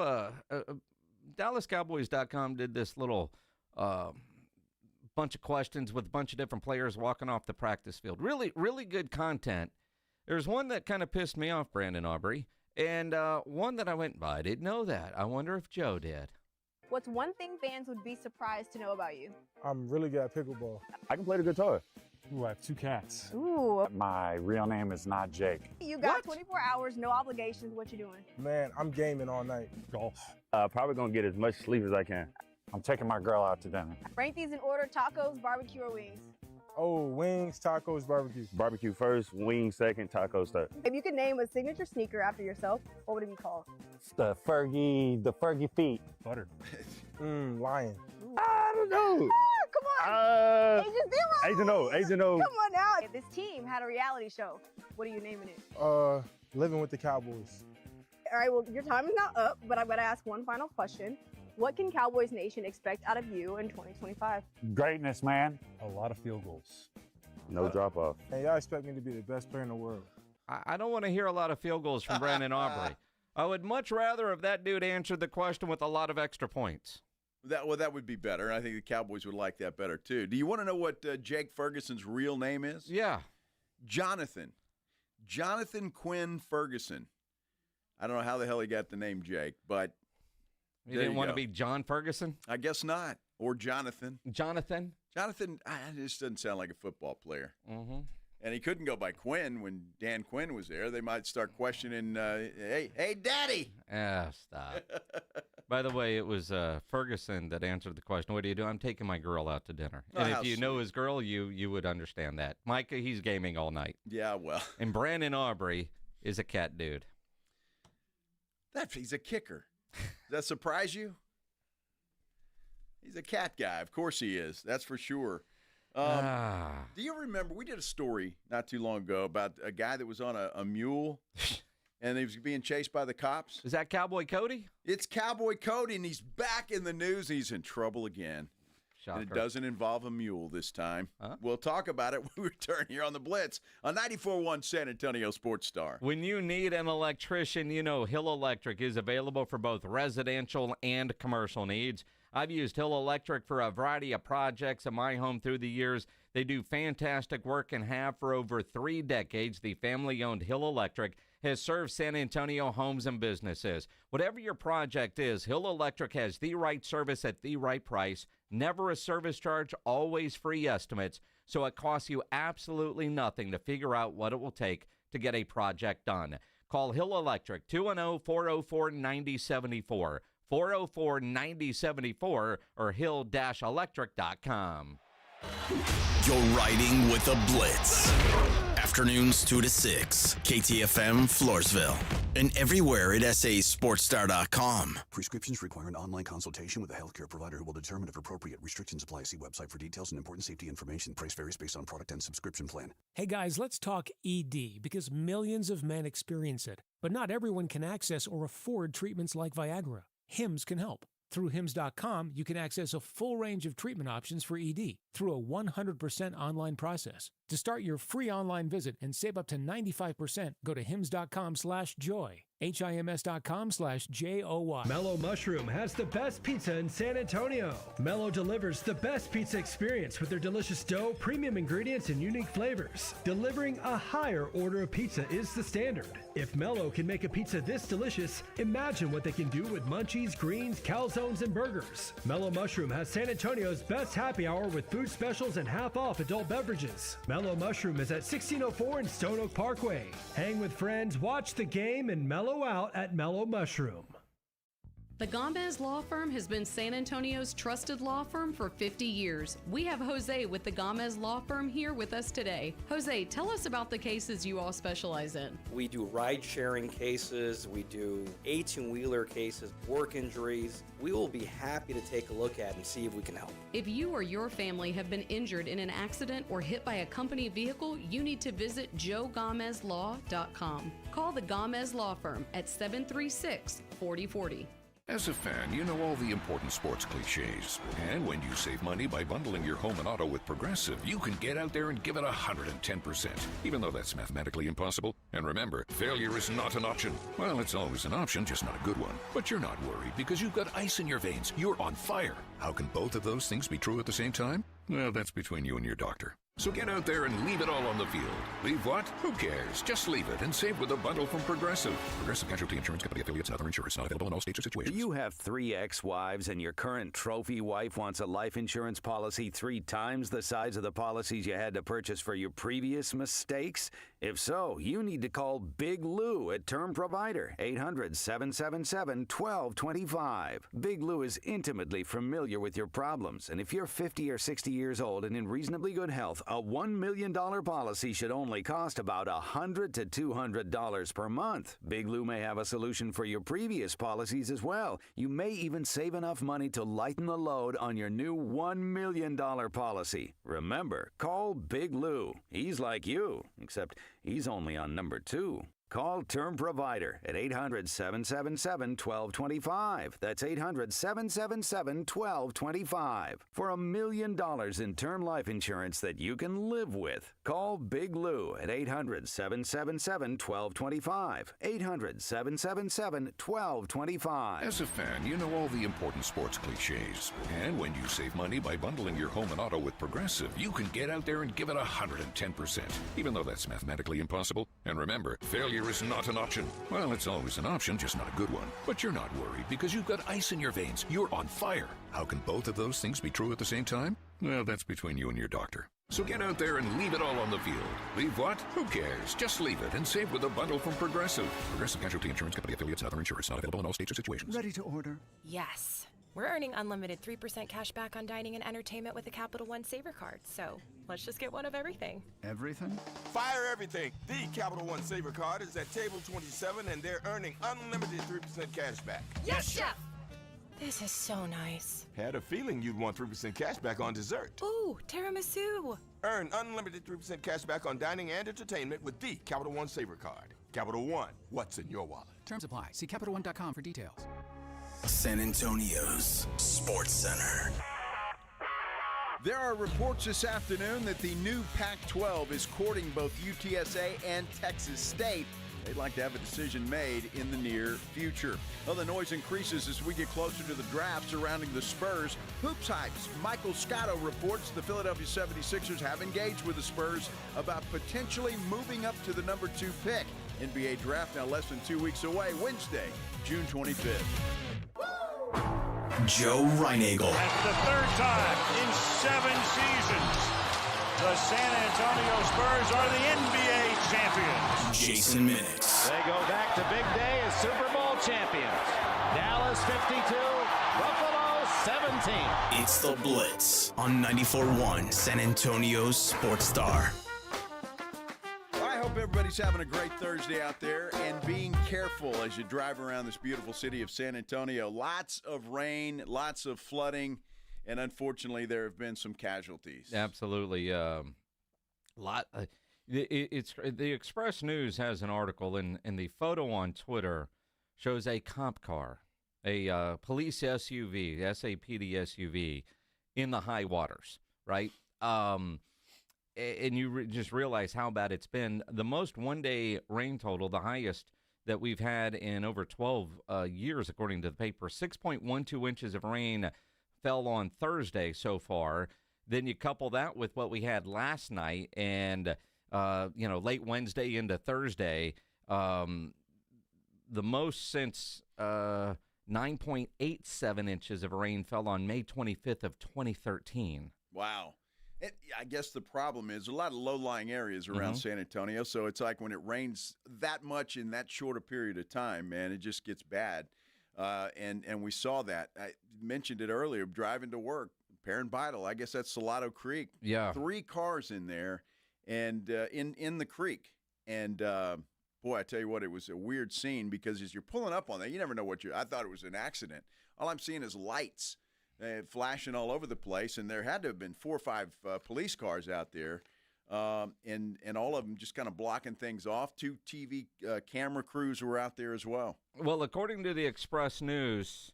DallasCowboys.com did this little bunch of questions with a bunch of different players walking off the practice field. Really, really good content. There's one that kind of pissed me off, Brandon Aubrey, and one that I went by. I didn't know that. I wonder if Joe did. What's one thing fans would be surprised to know about you? I'm really good at pickleball. I can play the guitar. Ooh, I have 2 cats. Ooh. My real name is not Jake. You got 24 hours, no obligations. What you doing? Man, I'm gaming all night. Golf. Probably gonna get as much sleep as I can. I'm taking my girl out to dinner. Rank these in order: tacos, barbecue, or wings. Oh, wings, tacos, barbecue. Barbecue first, wings second, tacos third. If you could name a signature sneaker after yourself, what would it be called? The Fergie feet. Butter. Lion. I don't know. Come on. Agent O. Come on now. If this team had a reality show, what are you naming it? Living with the Cowboys. All right, well, your time is now up, but I'm going to ask one final question. What can Cowboys Nation expect out of you in 2025? Greatness, man. A lot of field goals. No drop off. Hey, y'all expect me to be the best player in the world. I don't want to hear a lot of field goals from Brandon Aubrey. I would much rather if that dude answered the question with a lot of extra points. That would be better. I think the Cowboys would like that better, too. Do you want to know what Jake Ferguson's real name is? Yeah. Jonathan Quinn Ferguson. I don't know how the hell he got the name Jake, but you didn't want to be John Ferguson? I guess not. Or Jonathan. Jonathan, this doesn't sound like a football player. Mm-hmm. And he couldn't go by Quinn when Dan Quinn was there. They might start questioning, hey, Daddy. Stop. By the way, it was Ferguson that answered the question. What do you do? I'm taking my girl out to dinner. And if you know his girl, you would understand that. Micah, he's gaming all night. Yeah, well. And Brandon Aubrey is a cat dude. He's a kicker. Does that surprise you? He's a cat guy. Of course he is. That's for sure. Do you remember, we did a story not too long ago about a guy that was on a mule and he was being chased by the cops? Is that Cowboy Cody? It's Cowboy Cody, and he's back in the news. He's in trouble again. Shocker. And it doesn't involve a mule this time. Huh? We'll talk about it when we return here on The Blitz on 94.1 San Antonio Sports Star. When you need an electrician, you know Hill Electric is available for both residential and commercial needs. I've used Hill Electric for a variety of projects in my home through the years. They do fantastic work and have for over 3 decades. The family-owned Hill Electric has served San Antonio homes and businesses. Whatever your project is, Hill Electric has the right service at the right price. Never a service charge, always free estimates. So it costs you absolutely nothing to figure out what it will take to get a project done. Call Hill Electric, 210-404-9074. 404-9074 or hill-electric.com. You're riding with the Blitz. Afternoons 2 to 6. KTFM Floresville. And everywhere at sasportstar.com. Prescriptions require an online consultation with a healthcare provider who will determine if appropriate. Restrictions apply. See website for details and important safety information. Price varies based on product and subscription plan. Hey guys, let's talk ED because millions of men experience it, but not everyone can access or afford treatments like Viagra. Hims can help. Through Hims.com, you can access a full range of treatment options for ED through a 100% online process. To start your free online visit and save up to 95%, go to hims.com/joy. HIMS.com/JOY. Mellow Mushroom has the best pizza in San Antonio. Mellow delivers the best pizza experience with their delicious dough, premium ingredients, and unique flavors. Delivering a higher order of pizza is the standard. If Mellow can make a pizza this delicious, imagine what they can do with munchies, greens, calzones, and burgers. Mellow Mushroom has San Antonio's best happy hour with food specials and half-off adult beverages. Mellow Mushroom is at 1604 and Stone Oak Parkway. Hang with friends, watch the game, and mellow out at Mellow Mushroom. The Gomez Law Firm has been San Antonio's trusted law firm for 50 years. We have Jose with the Gomez Law Firm here with us today. Jose, tell us about the cases you all specialize in. We do ride-sharing cases, we do 18-wheeler cases, work injuries. We will be happy to take a look at and see if we can help. If you or your family have been injured in an accident or hit by a company vehicle, you need to visit joegomezlaw.com. Call the Gomez Law Firm at 736-4040. As a fan, you know all the important sports cliches. And when you save money by bundling your home and auto with Progressive, you can get out there and give it 110%, even though that's mathematically impossible. And remember, failure is not an option. Well, it's always an option, just not a good one. But you're not worried because you've got ice in your veins. You're on fire. How can both of those things be true at the same time? Well, that's between you and your doctor. So get out there and leave it all on the field. Leave what? Who cares? Just leave it and save with a bundle from Progressive. Progressive Casualty Insurance Company affiliates and other insurers. Not available in all states or situations. Do you have 3 ex-wives and your current trophy wife wants a life insurance policy 3 times the size of the policies you had to purchase for your previous mistakes? If so, you need to call Big Lou at Term Provider, 800-777-1225. Big Lou is intimately familiar with your problems, and if you're 50 or 60 years old and in reasonably good health, a $1 million policy should only cost about $100 to $200 per month. Big Lou may have a solution for your previous policies as well. You may even save enough money to lighten the load on your new $1 million policy. Remember, call Big Lou. He's like you, except he's only on number 2. Call Term Provider at 800-777-1225. That's 800-777-1225. For $1 million in term life insurance that you can live with. Call Big Lou at 800-777-1225. 800-777-1225. As a fan, you know all the important sports cliches. And when you save money by bundling your home and auto with Progressive, you can get out there and give it 110%, even though that's mathematically impossible. And remember, failure is not an option. Well, it's always an option, just not a good one. But you're not worried because you've got ice in your veins. You're on fire. How can both of those things be true at the same time? Well, that's between you and your doctor. So get out there and leave it all on the field. Leave what? Who cares? Just leave it and save with a bundle from Progressive. Progressive Casualty Insurance Company affiliates and other insurers. Not available in all states or situations. Ready to order? Yes. We're earning unlimited 3% cash back on dining and entertainment with the Capital One Saver card. So let's just get one of everything. Everything? Fire everything. The Capital One Saver card is at table 27, and they're earning unlimited 3% cash back. Yes, Chef! This is so nice. Had a feeling you'd want 3% cash back on dessert. Ooh, tiramisu. Earn unlimited 3% cash back on dining and entertainment with the Capital One Saver card. Capital One, what's in your wallet? Terms apply. See CapitalOne.com for details. San Antonio's Sports Center. There are reports this afternoon that the new Pac-12 is courting both UTSA and Texas State. They'd like to have a decision made in the near future. Well, the noise increases as we get closer to the draft surrounding the Spurs. Hoops Hype's Michael Scotto reports the Philadelphia 76ers have engaged with the Spurs about potentially moving up to the number 2 pick. NBA draft now less than 2 weeks away, Wednesday, June 25th. Joe Reinagel. And the 3rd time in 7 seasons, the San Antonio Spurs are the NBA champions. Jason Minix. They go back to big day as Super Bowl champions. Dallas 52, Buffalo 17. It's the Blitz on 94.1 San Antonio's Sports Star. I hope everybody's having a great Thursday out there and being careful as you drive around this beautiful city of San Antonio. Lots of rain, lots of flooding, and unfortunately there have been some casualties. Absolutely. It's the Express News has an article, and the photo on Twitter shows a cop car, a police SUV, SAPD SUV, in the high waters, right? And you just realize how bad it's been. The most one-day rain total, the highest that we've had in over 12 years, according to the paper, 6.12 inches of rain fell on Thursday so far. Then you couple that with what we had last night and, late Wednesday into Thursday, the most since 9.87 inches of rain fell on May 25th of 2013. Wow. I guess the problem is a lot of low-lying areas around San Antonio, so it's like when it rains that much in that short a period of time, man, it just gets bad. And we saw that. I mentioned it earlier, driving to work, Perrin Bidle, I guess that's Salado Creek. Yeah. 3 cars in there and in the creek. And, boy, I tell you what, it was a weird scene because as you're pulling up on that, you never know I thought it was an accident. All I'm seeing is lights. Flashing all over the place, and there had to have been 4 or 5 police cars out there, and all of them just kind of blocking things off. 2 TV camera crews were out there as well. Well, according to the Express News,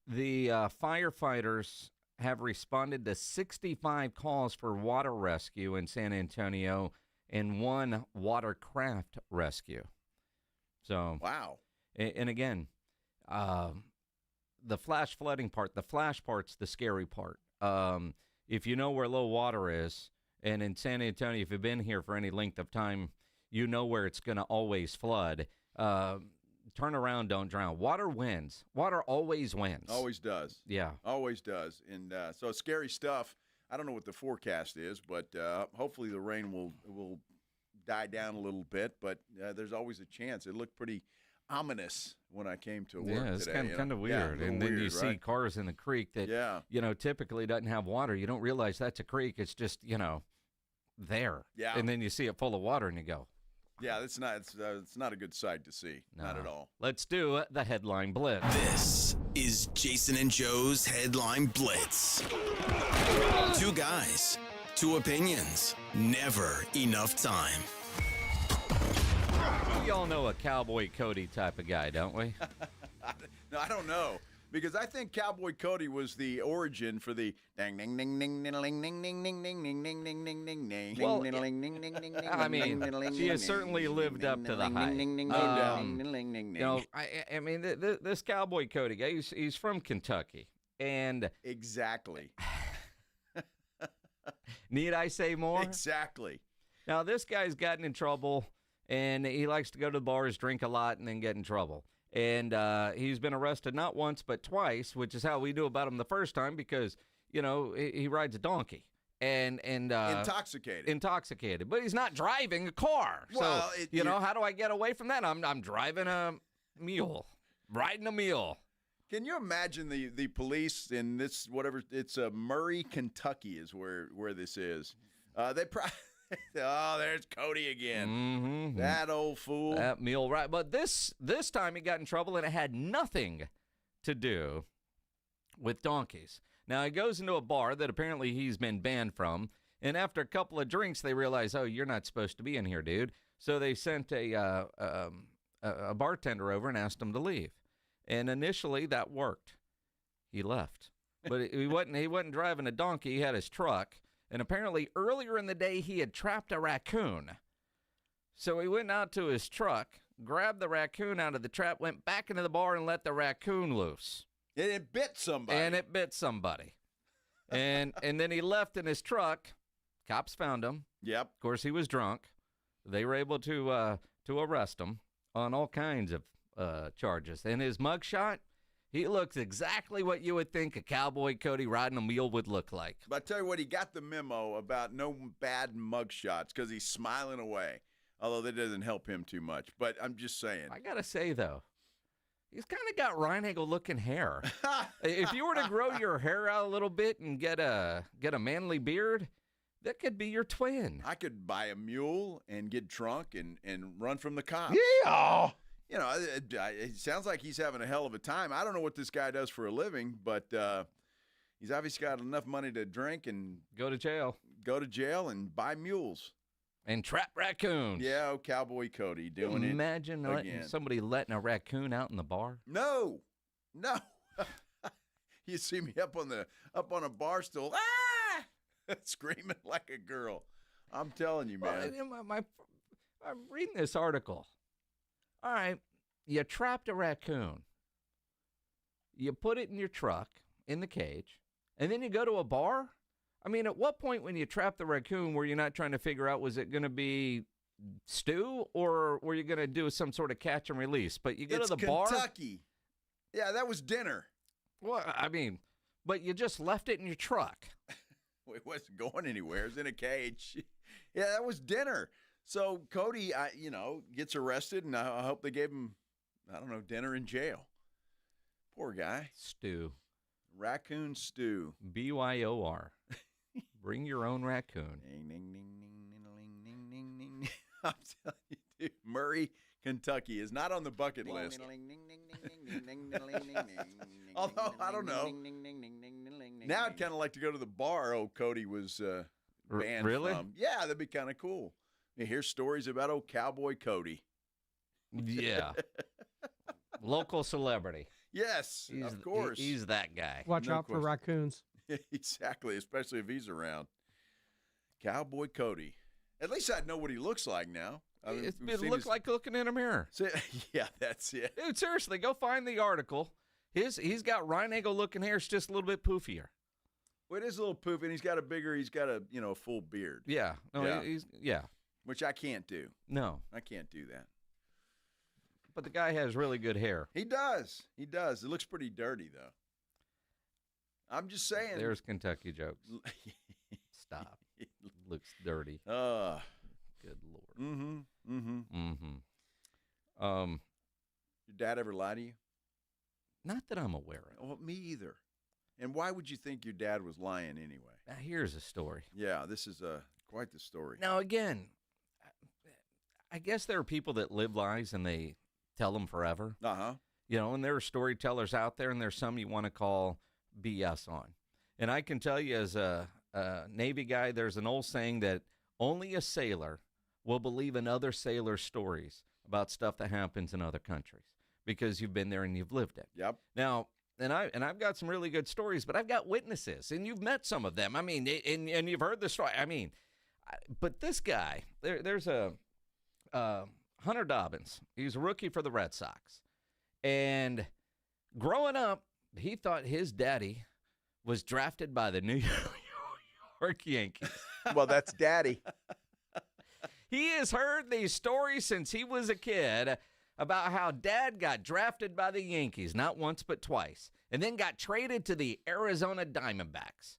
The firefighters have responded to 65 calls for water rescue in San Antonio and 1 watercraft rescue. So wow. And again, the flash flooding part, the flash part's the scary part. If you know where low water is, and in San Antonio, if you've been here for any length of time, you know where it's going to always flood. Turn around, don't drown. Water wins. Water always wins. Always does. Yeah. Always does. And so it's scary stuff. I don't know what the forecast is, but hopefully the rain will die down a little bit. But there's always a chance. It looked pretty ominous when I came to work yeah, it's today. kind of weird. And then you see cars in the creek that, typically doesn't have water. You don't realize that's a creek. It's just, there. Yeah. And then you see it full of water and you go. Yeah, it's not a good sight to see. No. Not at all. Let's do the Headline Blitz. This is Jason and Joe's Headline Blitz. 2 guys, 2 opinions, never enough time. We all know a Cowboy Cody type of guy, don't we? No, I don't know. Because I think Cowboy Cody was the origin for the ding ding ding ding ding ding ding ding ding ding ding ding ding ding ding ding. Well, I mean, she has certainly lived up to the hype. I mean, this Cowboy Cody guy, he's from Kentucky, and exactly. Need I say more? Exactly. Now, this guy's gotten in trouble, and he likes to go to the bars, drink a lot, and then get in trouble. And he's been arrested not once but twice, which is how we knew about him the first time because, he rides a donkey. And intoxicated. But he's not driving a car. Well, so, how do I get away from that? I'm driving a mule, riding a mule. Can you imagine the police in this, whatever, it's Murray, Kentucky is where this is. They probably... Oh, there's Cody again. Mm-hmm. That old fool. That mule, right. But this time he got in trouble, and it had nothing to do with donkeys. Now, he goes into a bar that apparently he's been banned from, and after a couple of drinks, they realize, oh, you're not supposed to be in here, dude. So they sent a bartender over and asked him to leave. And initially, that worked. He left. But he wasn't driving a donkey. He had his truck. And apparently earlier in the day, he had trapped a raccoon. So he went out to his truck, grabbed the raccoon out of the trap, went back into the bar and let the raccoon loose. And it bit somebody. And then he left in his truck. Cops found him. Yep. Of course, he was drunk. They were able to arrest him on all kinds of charges. And his mugshot, he looks exactly what you would think a Cowboy Cody riding a mule would look like. But I tell you what, he got the memo about no bad mug shots because he's smiling away, although that doesn't help him too much. But I'm just saying. I got to say, though, he's kind of got Reinhagel-looking hair. If you were to grow your hair out a little bit and get a manly beard, that could be your twin. I could buy a mule and get drunk and run from the cops. Yeah. It sounds like he's having a hell of a time. I don't know what this guy does for a living, but he's obviously got enough money to drink and go to jail and buy mules. And trap raccoons. Yeah, Cowboy Cody doing it. Imagine somebody letting a raccoon out in the bar. No. You see me up on a bar stool, screaming like a girl. I'm telling you, man. I'm reading this article. All right, you trapped a raccoon. You put it in your truck, in the cage, and then you go to a bar? I mean, at what point when you trap the raccoon were you not trying to figure out, was it going to be stew or were you going to do some sort of catch and release? But you go to the bar? Kentucky. Yeah, that was dinner. Well, I mean, but you just left it in your truck. It wasn't going anywhere. It was in a cage. Yeah, that was dinner. So Cody, gets arrested, and I hope they gave him, dinner in jail. Poor guy. Stew. Raccoon stew. BYOR. Bring your own raccoon. Ding, ding, ding, ding, ding, ding, ding, ding. I'm telling you, dude, Murray, Kentucky is not on the bucket list. Although, I don't know. Now I'd kind of like to go to the bar Cody was banned really? from. Yeah, that'd be kind of cool. You hear stories about Cowboy Cody. Yeah. Local celebrity. Yes, of course. He's that guy. Watch out for raccoons. Exactly, especially if he's around. Cowboy Cody. At least I know what he looks like now. It looks like looking in a mirror. Yeah, that's it. Dude, seriously, go find the article. He's got Rhino looking hair. It's just a little bit poofier. Well, it is a little poofy, and he's got a full beard. Yeah. No, yeah. Which I can't do. No. I can't do that. But the guy has really good hair. He does. It looks pretty dirty, though. I'm just saying. There's Kentucky jokes. Stop. Looks dirty. Good Lord. Your dad ever lie to you? Not that I'm aware of. Well, me either. And why would you think your dad was lying anyway? Now, here's a story. Yeah, this is quite the story. Now, again, I guess there are people that live lies and they tell them forever. Uh-huh. You know, and there are storytellers out there, and there's some you want to call BS on. And I can tell you as a Navy guy, there's an old saying that only a sailor will believe in other sailors' stories about stuff that happens in other countries because you've been there and you've lived it. Yep. Now, and I've got some really good stories, but I've got witnesses, and you've met some of them. I mean, and you've heard the story. I mean, but this guy, there's a Hunter Dobbins. He's a rookie for the Red Sox. And growing up, he thought his daddy was drafted by the New York Yankees. Well, that's daddy. He has heard these stories since he was a kid about how dad got drafted by the Yankees, not once but twice, and then got traded to the Arizona Diamondbacks.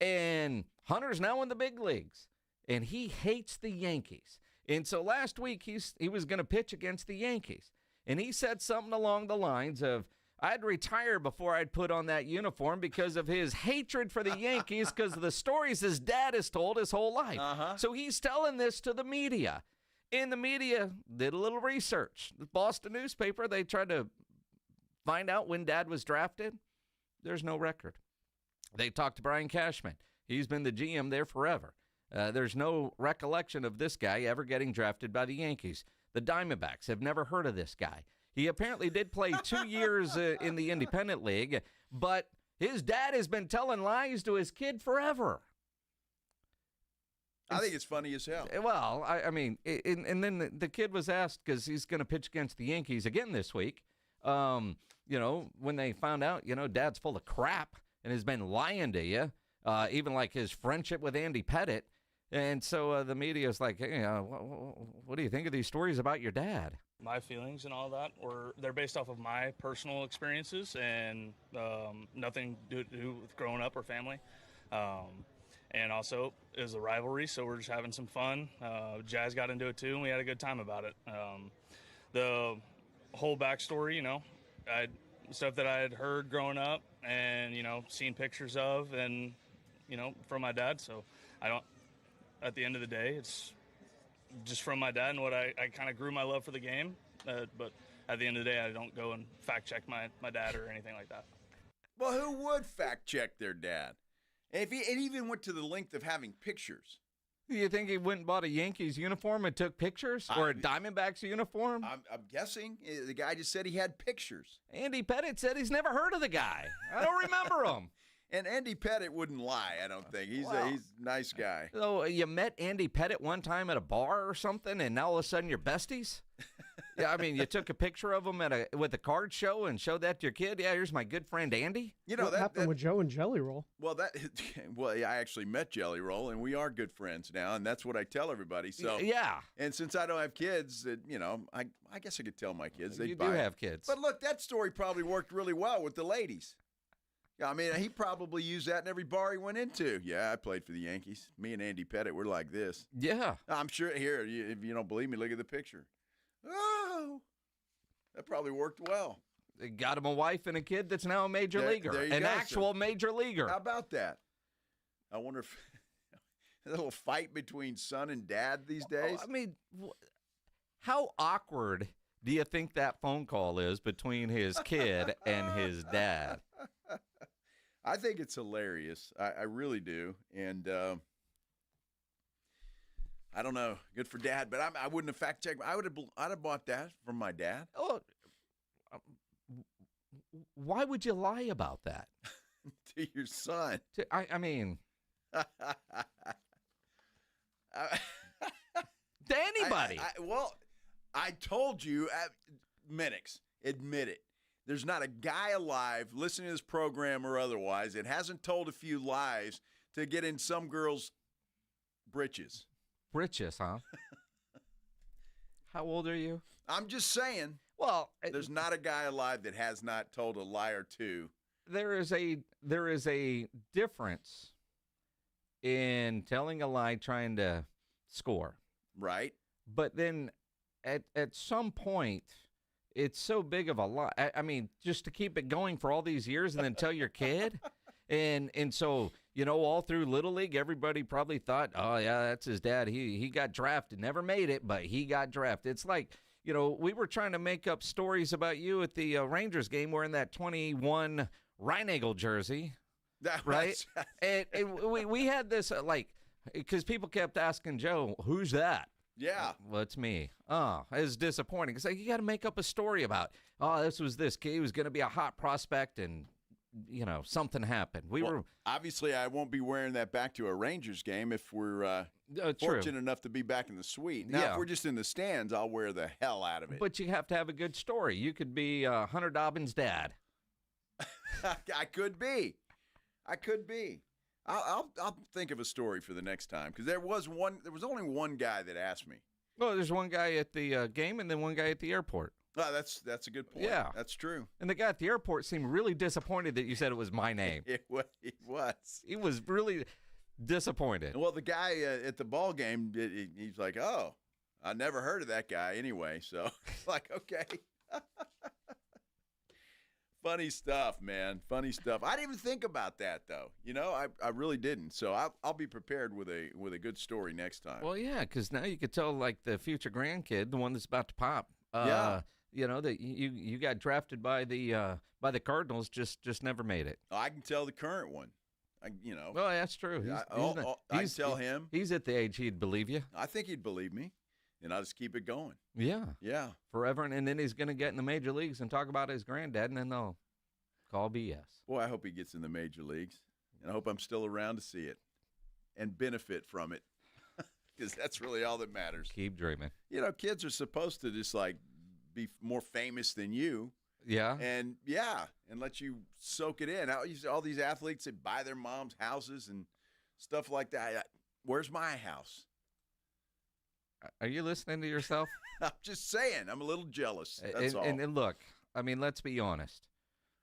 And Hunter's now in the big leagues, and he hates the Yankees. And so last week he was going to pitch against the Yankees, and he said something along the lines of, I'd retire before I'd put on that uniform because of his hatred for the Yankees because of the stories his dad has told his whole life. Uh-huh. So he's telling this to the media. And the media did a little research. The Boston newspaper, they tried to find out when dad was drafted. There's no record. They talked to Brian Cashman. He's been the GM there forever. There's no recollection of this guy ever getting drafted by the Yankees. The Diamondbacks have never heard of this guy. He apparently did play 2 years in the Independent League, but his dad has been telling lies to his kid forever. I think it's funny as hell. Well, I mean, and then the kid was asked, because he's going to pitch against the Yankees again this week, when they found out, dad's full of crap and has been lying to you, even like his friendship with Andy Pettitte. And so the media is like, hey, what do you think of these stories about your dad? My feelings and all that they're based off of my personal experiences and nothing to do with growing up or family. And also, it was a rivalry, so we're just having some fun. Jazz got into it too, and we had a good time about it. The whole backstory, stuff that I had heard growing up and, seen pictures of and, from my dad. So at the end of the day, it's just from my dad and what I kind of grew my love for the game. But at the end of the day, I don't go and fact check my dad or anything like that. Well, who would fact check their dad? And it even went to the length of having pictures. Do you think he went and bought a Yankees uniform and took pictures? Or a Diamondbacks uniform? I'm guessing. The guy just said he had pictures. Andy Pettitte said he's never heard of the guy. I don't remember him. And Andy Pettitte wouldn't lie, I don't think. He's a nice guy. So you met Andy Pettitte one time at a bar or something, and now all of a sudden you're besties? Yeah, I mean, you took a picture of him with a card show and showed that to your kid? Yeah, here's my good friend Andy. What happened with Joe and Jelly Roll? Well, I actually met Jelly Roll, and we are good friends now, and that's what I tell everybody. So yeah. And since I don't have kids, I guess I could tell my kids. You do have kids. But look, that story probably worked really well with the ladies. Yeah, I mean, he probably used that in every bar he went into. Yeah, I played for the Yankees. Me and Andy Pettitte, we're like this. Yeah. I'm sure, here, if you don't believe me, look at the picture. Oh, that probably worked well. They got him a wife and a kid that's now a major leaguer. There you An go, actual major leaguer. How about that? I wonder if a little fight between son and dad these days. I mean, how awkward do you think that phone call is between his kid and his dad? I think it's hilarious. I really do. And I don't know. Good for dad, but I wouldn't have fact checked. I'd have bought that from my dad. Oh, why would you lie about that? To your son. I mean, to anybody. I told you, Minix, admit it. There's not a guy alive listening to this program or otherwise that hasn't told a few lies to get in some girl's britches. Britches, huh? How old are you? I'm just saying. Well, there's not a guy alive that has not told a lie or two. There is a difference in telling a lie trying to score. Right. But then at some point, it's so big of a lie. I mean, just to keep it going for all these years and then tell your kid. And so, all through Little League, everybody probably thought, oh, yeah, that's his dad. He got drafted, never made it, but he got drafted. It's like, we were trying to make up stories about you at the Rangers game wearing that 21 Reinagel jersey, right? And we had this, because people kept asking Joe, who's that? Yeah. Well, it's me. Oh, it's disappointing. It's like you got to make up a story about, this was this kid. He was going to be a hot prospect, and, something happened. Obviously, I won't be wearing that back to a Rangers game if we're fortunate enough to be back in the suite. Now, if we're just in the stands, I'll wear the hell out of it. But you have to have a good story. You could be Hunter Dobbins' dad. I could be. I'll think of a story for the next time, because there was only one guy that asked me. Well, there's one guy at the game and then one guy at the airport. Oh, that's a good point. Yeah, that's true. And the guy at the airport seemed really disappointed that you said it was my name. He was. He was really disappointed. Well, the guy at the ball game, he's like, "Oh, I never heard of that guy anyway." So, like, okay. Funny stuff, man. Funny stuff. I didn't even think about that, though. I really didn't. So I'll be prepared with a good story next time. Well, yeah, because now you could tell, like, the future grandkid, the one that's about to pop. Yeah. That you got drafted by the Cardinals, just never made it. I can tell the current one. Well, that's true. I can tell him. He's at the age he'd believe you. I think he'd believe me, and I'll just keep it going. Yeah. Yeah. Forever, and then he's going to get in the major leagues and talk about his granddad, and then they'll call BS. Boy, I hope he gets in the major leagues, and I hope I'm still around to see it and benefit from it, because that's really all that matters. Keep dreaming. Kids are supposed to just, be more famous than you. Yeah. And let you soak it in. All these athletes that buy their mom's houses and stuff like that. Where's my house? Are you listening to yourself? I'm just saying. I'm a little jealous. That's all. And look, I mean, let's be honest.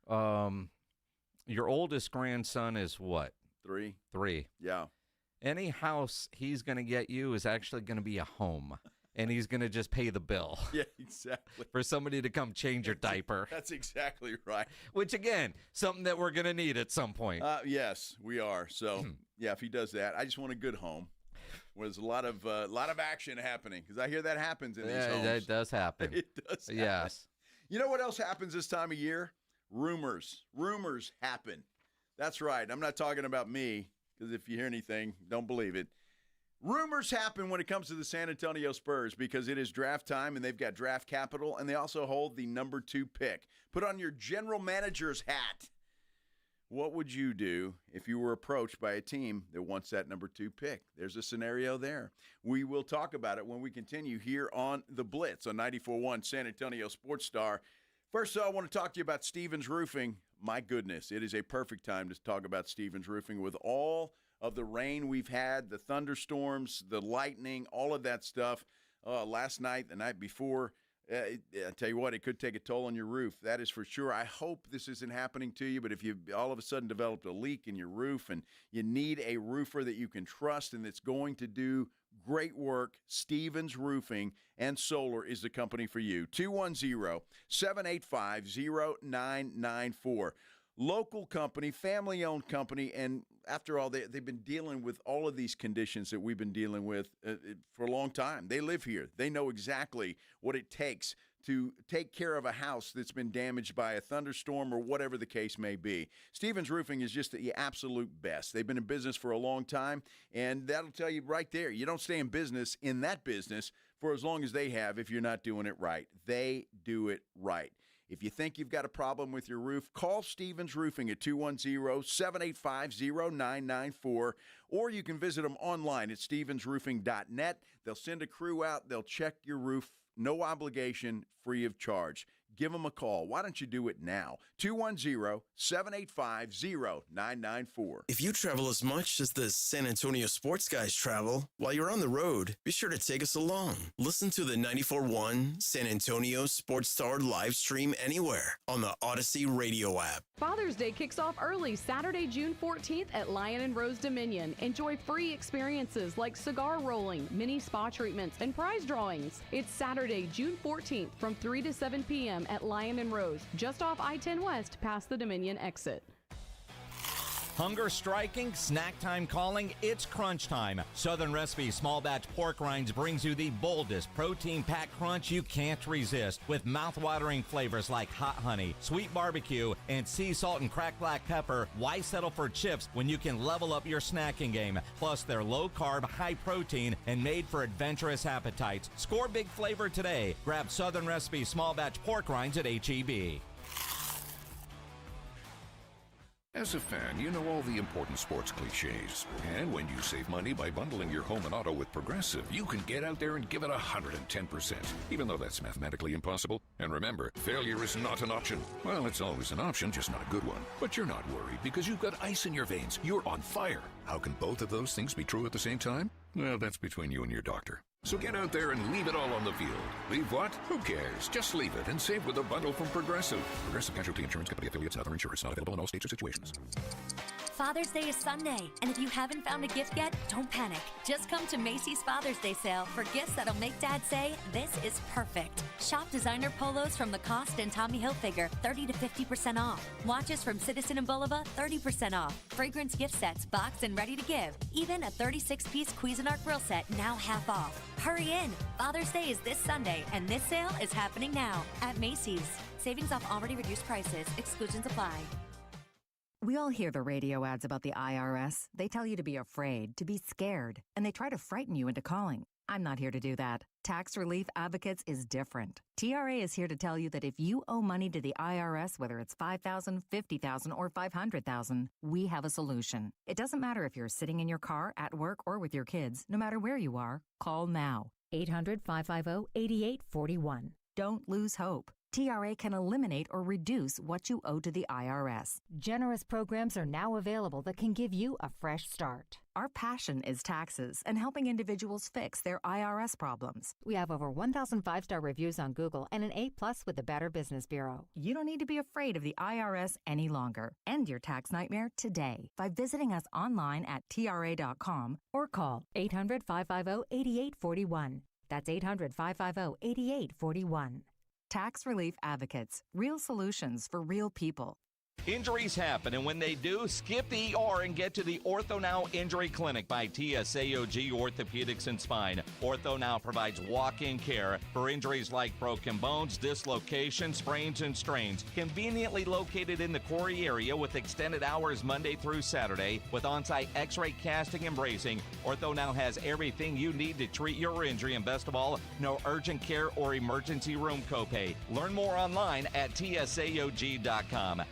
Your oldest grandson is what? 3. 3. Yeah. Any house he's going to get you is actually going to be a home. And he's going to just pay the bill. Yeah, exactly. For somebody to come change your diaper. That's exactly right. Which, again, something that we're going to need at some point. Yes, we are. So, if he does that, I just want a good home where there's a lot of action happening, because I hear that happens in these homes. It does happen. It does happen. Yes. You know what else happens this time of year? Rumors. Rumors happen. That's right. I'm not talking about me, because if you hear anything, don't believe it. Rumors happen when it comes to the San Antonio Spurs, because it is draft time and they've got draft capital, and they also hold the number 2 pick. Put on your general manager's hat. What would you do if you were approached by a team that wants that number 2 pick? There's a scenario there. We will talk about it when we continue here on The Blitz on 94.1 San Antonio Sports Star. First, I want to talk to you about Stevens Roofing. My goodness, it is a perfect time to talk about Stevens Roofing with all of the rain we've had, the thunderstorms, the lightning, all of that stuff. Last night, the night before, I tell you what, it could take a toll on your roof. That is for sure. I hope this isn't happening to you, but if you all of a sudden developed a leak in your roof and you need a roofer that you can trust and that's going to do great work, Stevens Roofing and Solar is the company for you. 210-785-0994. Local company, family-owned company, and after all, they've been dealing with all of these conditions that we've been dealing with for a long time. They live here. They know exactly what it takes to take care of a house that's been damaged by a thunderstorm or whatever the case may be. Stevens Roofing is just the absolute best. They've been in business for a long time, and that'll tell you right there, you don't stay in that business for as long as they have if you're not doing it right. They do it right. If you think you've got a problem with your roof, call Stevens Roofing at 210-785-0994, or you can visit them online at stevensroofing.net. They'll send a crew out. They'll check your roof, no obligation, free of charge. Give them a call. Why don't you do it now? 210-785-0994. If you travel as much as the San Antonio sports guys travel, while you're on the road, be sure to take us along. Listen to the 94.1 San Antonio Sports Star live stream anywhere on the Odyssey radio app. Father's Day kicks off early Saturday, June 14th at Lion and Rose Dominion. Enjoy free experiences like cigar rolling, mini spa treatments, and prize drawings. It's Saturday, June 14th from 3 to 7 p.m. at Lion and Rose, just off I-10 West past the Dominion exit. Hunger striking, snack time calling, it's crunch time. Southern Recipe Small Batch Pork Rinds brings you the boldest protein-packed crunch you can't resist, with mouth-watering flavors like hot honey, sweet barbecue, and sea salt and cracked black pepper. Why settle for chips when you can level up your snacking game? Plus, they're low-carb, high-protein, and made for adventurous appetites. Score big flavor today. Grab Southern Recipe Small Batch Pork Rinds at H-E-B. As a fan, you know all the important sports cliches. And when you save money by bundling your home and auto with Progressive, you can get out there and give it 110%, even though that's mathematically impossible. And remember, failure is not an option. Well, it's always an option, just not a good one. But you're not worried because you've got ice in your veins. You're on fire. How can both of those things be true at the same time? Well, that's between you and your doctor. So get out there and leave it all on the field. Leave what? Who cares? Just leave it and save with a bundle from Progressive. Progressive Casualty Insurance Company affiliates and other insurers. Not available in all states or situations. Father's Day is Sunday, and if you haven't found a gift yet, don't panic. Just come to Macy's Father's Day sale for gifts that'll make Dad say, this is perfect. Shop designer polos from Lacoste and Tommy Hilfiger, 30 to 50% off. Watches from Citizen and Bulova, 30% off. Fragrance gift sets, boxed and ready to give. Even a 36-piece Cuisinart grill set, now half off. Hurry in. Father's Day is this Sunday, and this sale is happening now at Macy's. Savings off already reduced prices. Exclusions apply. We all hear the radio ads about the IRS. They tell you to be afraid, to be scared, and they try to frighten you into calling. I'm not here to do that. Tax Relief Advocates is different. TRA is here to tell you that if you owe money to the IRS, whether it's $5,000, $50,000, or $500,000, we have a solution. It doesn't matter if you're sitting in your car, at work, or with your kids. No matter where you are, call now. 800-550-8841. Don't lose hope. TRA can eliminate or reduce what you owe to the IRS. Generous programs are now available that can give you a fresh start. Our passion is taxes and helping individuals fix their IRS problems. We have over 1,000 5-star reviews on Google and an A+ with the Better Business Bureau. You don't need to be afraid of the IRS any longer. End your tax nightmare today by visiting us online at TRA.com or call 800-550-8841. That's 800-550-8841. Tax Relief Advocates. Real solutions for real people. Injuries happen, and when they do, skip the ER and get to the Ortho Now Injury Clinic by TSAOG Orthopedics and Spine. Ortho Now provides walk-in care for injuries like broken bones, dislocations, sprains, and strains. Conveniently located in the Quarry area with extended hours Monday through Saturday with on-site x-ray casting and bracing, Ortho Now has everything you need to treat your injury, and best of all, no urgent care or emergency room copay. Learn more online at tsaog.com.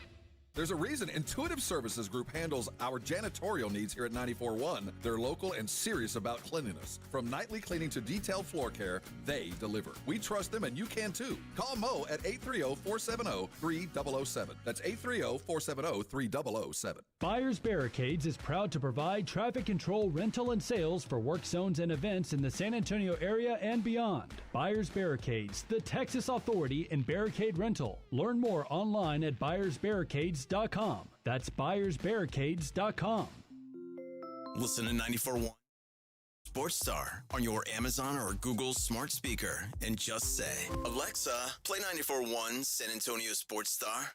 There's a reason Intuitive Services Group handles our janitorial needs here at 94.1. They're local and serious about cleanliness. From nightly cleaning to detailed floor care, they deliver. We trust them, and you can too. Call Mo at 830-470-3007. That's 830-470-3007. Buyers Barricades is proud to provide traffic control, rental, and sales for work zones and events in the San Antonio area and beyond. Buyers Barricades, the Texas authority in barricade rental. Learn more online at buyersbarricades.com. That's buyersbarricades.com. Listen to 94.1 Sports Star on your Amazon or Google smart speaker and just say, Alexa, play 94.1 San Antonio Sports Star.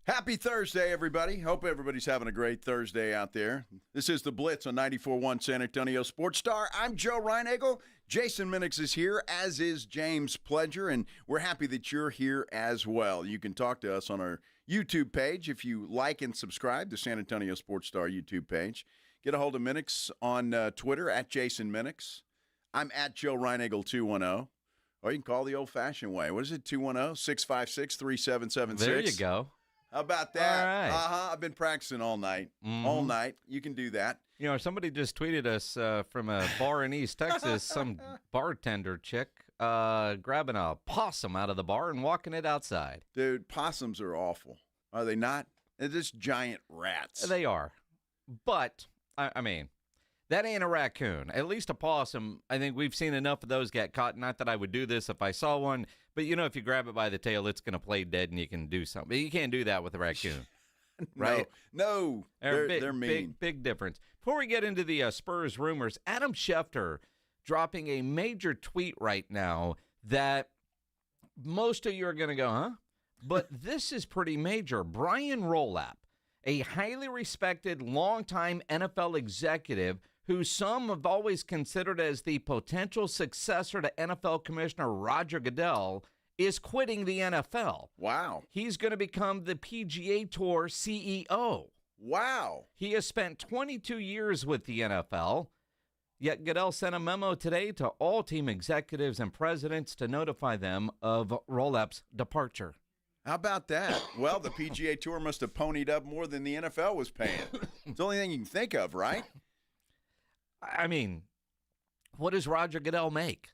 Happy Thursday, everybody. Hope everybody's having a great Thursday out there. This is the Blitz on 94.1 San Antonio Sports Star. I'm Joe Reinagel. Jason Minix is here, as is James Pledger, and we're happy that you're here as well. You can talk to us on our YouTube page if you like and subscribe to San Antonio Sports Star YouTube page. Get a hold of Minix on Twitter, at Jason Minix. I'm at Joe Reinagel 210. Or you can call the old-fashioned way. What is it, 210-656-3776? There you go. How about that? All right. I've been practicing all night. All night. You can do that. You know, somebody just tweeted us from a bar in East Texas, some bartender chick grabbing a possum out of the bar and walking it outside. Dude, possums are awful. Are they not? They're just giant rats. They are. But, I mean, that ain't a raccoon. At least a possum, I think we've seen enough of those get caught. Not that I would do this if I saw one. But, you know, if you grab it by the tail, it's going to play dead and you can do something. You can't do that with a raccoon. Right? No. They're mean. Big difference. Before we get into the Spurs rumors, Adam Schefter dropping a major tweet right now that most of you are going to go, huh? But this is pretty major. Brian Rolapp, a highly respected, longtime NFL executive who some have always considered as the potential successor to NFL Commissioner Roger Goodell, is quitting the NFL. Wow. He's going to become the PGA Tour CEO. Wow. He has spent 22 years with the NFL, yet Goodell sent a memo today to all team executives and presidents to notify them of Rolapp's departure. How about that? Well, the PGA Tour must have ponied up more than the NFL was paying. It's the only thing you can think of, right? I mean, what does Roger Goodell make?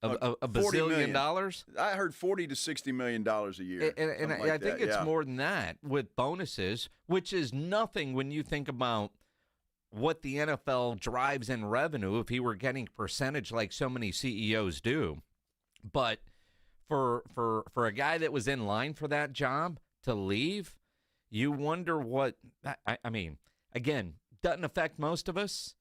A bazillion dollars? I heard $40 to $60 million a year. And I think it's more than that with bonuses, which is nothing when you think about what the NFL drives in revenue if he were getting percentage like so many CEOs do. But for a guy that was in line for that job to leave, you wonder what I mean, again, doesn't affect most of us,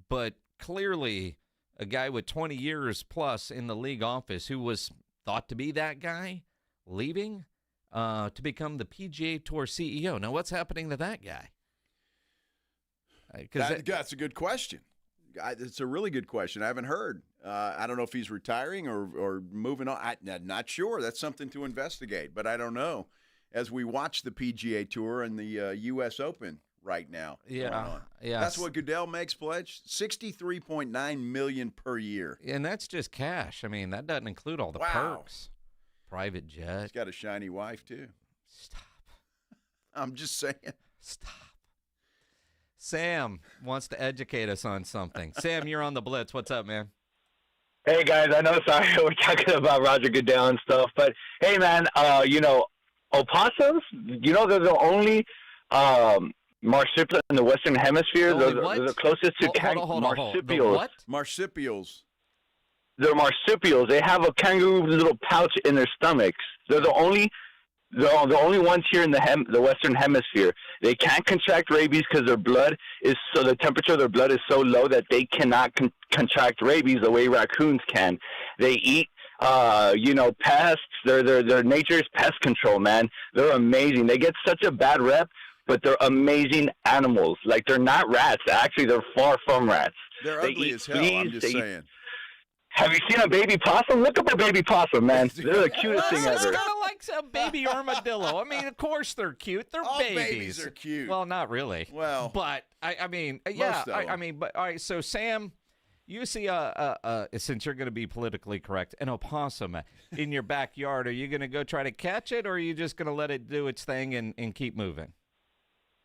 but clearly a guy with 20 years plus in the league office who was thought to be that guy leaving to become the PGA Tour CEO. Now, what's happening to that guy? That's a good question. It's a really good question. I haven't heard. I don't know if he's retiring or moving on. I'm not sure. That's something to investigate, but I don't know. As we watch the PGA Tour and the U.S. Open right now. Yeah. That's what Goodell makes, Pledge? $63.9 million per year. And that's just cash. I mean, that doesn't include all the perks. Private jet. He's got a shiny wife, too. Stop. I'm just saying. Stop. Sam wants to educate us on something. Sam, you're on the Blitz. What's up, man? Hey, guys. I know, sorry, we're talking about Roger Goodell and stuff, but, hey, man, opossums, they're the only marsupial in the Western Hemisphere. They're the closest to marsupials. What? Marsupials. They're marsupials. They have a kangaroo little pouch in their stomachs. They're the only ones here in the Western Hemisphere. They can't contract rabies because the temperature of their blood is so low that they cannot contract rabies the way raccoons can. They eat pests. Their nature is pest control, man. They're amazing. They get such a bad rep, but they're amazing animals. Like, they're not rats. Actually, they're far from rats. They're ugly as hell, I'm just saying. Have you seen a baby possum? Look up a baby possum, man. They're the cutest thing ever. It's kind of like a baby armadillo. I mean, of course they're cute. They're all babies. Babies are cute. Well, not really. Well, but I mean, but all right. So Sam, you see since you're going to be politically correct, an opossum in your backyard. Are you going to go try to catch it, or are you just going to let it do its thing and keep moving?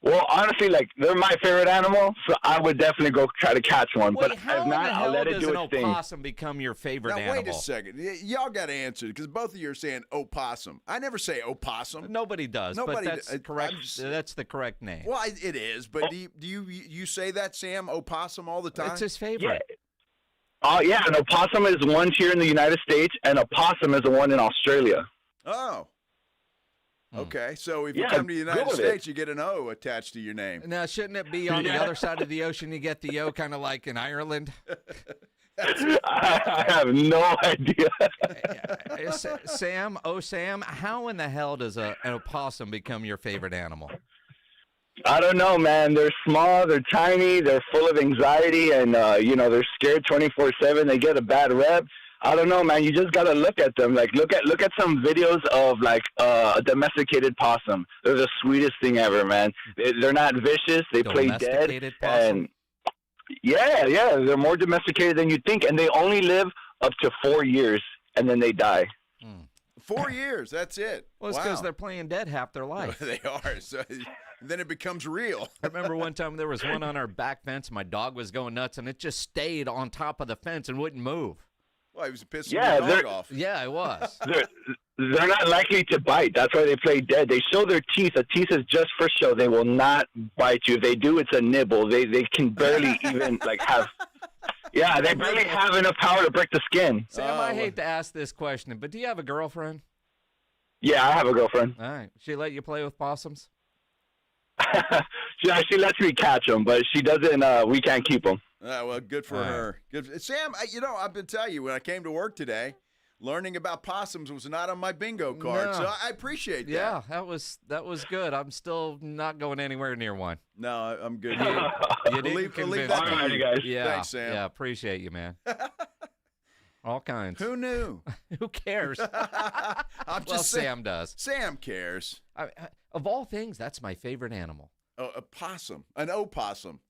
Well, honestly, they're my favorite animal, so I would definitely go try to catch one. Wait, but if how not, I'll let it do its thing. How does an opossum become your favorite animal? Wait a second. Y'all got to answer because both of you are saying opossum. I never say opossum. Nobody does. But that's correct. That's the correct name. Well, it is. But do you say that, Sam? Opossum all the time? It's his favorite. Yeah. An opossum is one here in the United States, and a possum is the one in Australia. Oh. Okay, so if you come to the United States, you get an O attached to your name. Now, shouldn't it be on the other side of the ocean? You get the O, kind of like in Ireland. I have no idea. Sam, how in the hell does an opossum become your favorite animal? I don't know, man. They're small, they're tiny, they're full of anxiety, and they're scared 24/7. They get a bad rep. I don't know, man. You just gotta look at them. Like, look at some videos of like a domesticated possum. They're the sweetest thing ever, man. They're not vicious. They play dead. Possum? And yeah, they're more domesticated than you think, and they only live up to 4 years, and then they die. 4 years. That's it. Well, it's because they're playing dead half their life. They are. So then it becomes real. I remember one time there was one on our back fence. My dog was going nuts, and it just stayed on top of the fence and wouldn't move. Well, he was pissing the dog off. Yeah, it was. They're not likely to bite. That's why they play dead. They show their teeth. The teeth is just for show. They will not bite you. If they do, it's a nibble. They can barely even have. Yeah, they barely have enough power to break the skin. Sam, I hate to ask this question, but do you have a girlfriend? Yeah, I have a girlfriend. All right. She let you play with possums? She lets me catch them, but she doesn't. We can't keep them. Well, good for her. Good, Sam. I've been telling you when I came to work today, learning about possums was not on my bingo card, so I appreciate that. Yeah, that was good. I'm still not going anywhere near one. No, I'm good. You didn't convince that me. to you guys. Yeah, Thanks, Sam. Yeah, appreciate you, man. All kinds. Who knew? Who cares? Sam does. Sam cares. Of all things, that's my favorite animal. Oh, a possum, an opossum.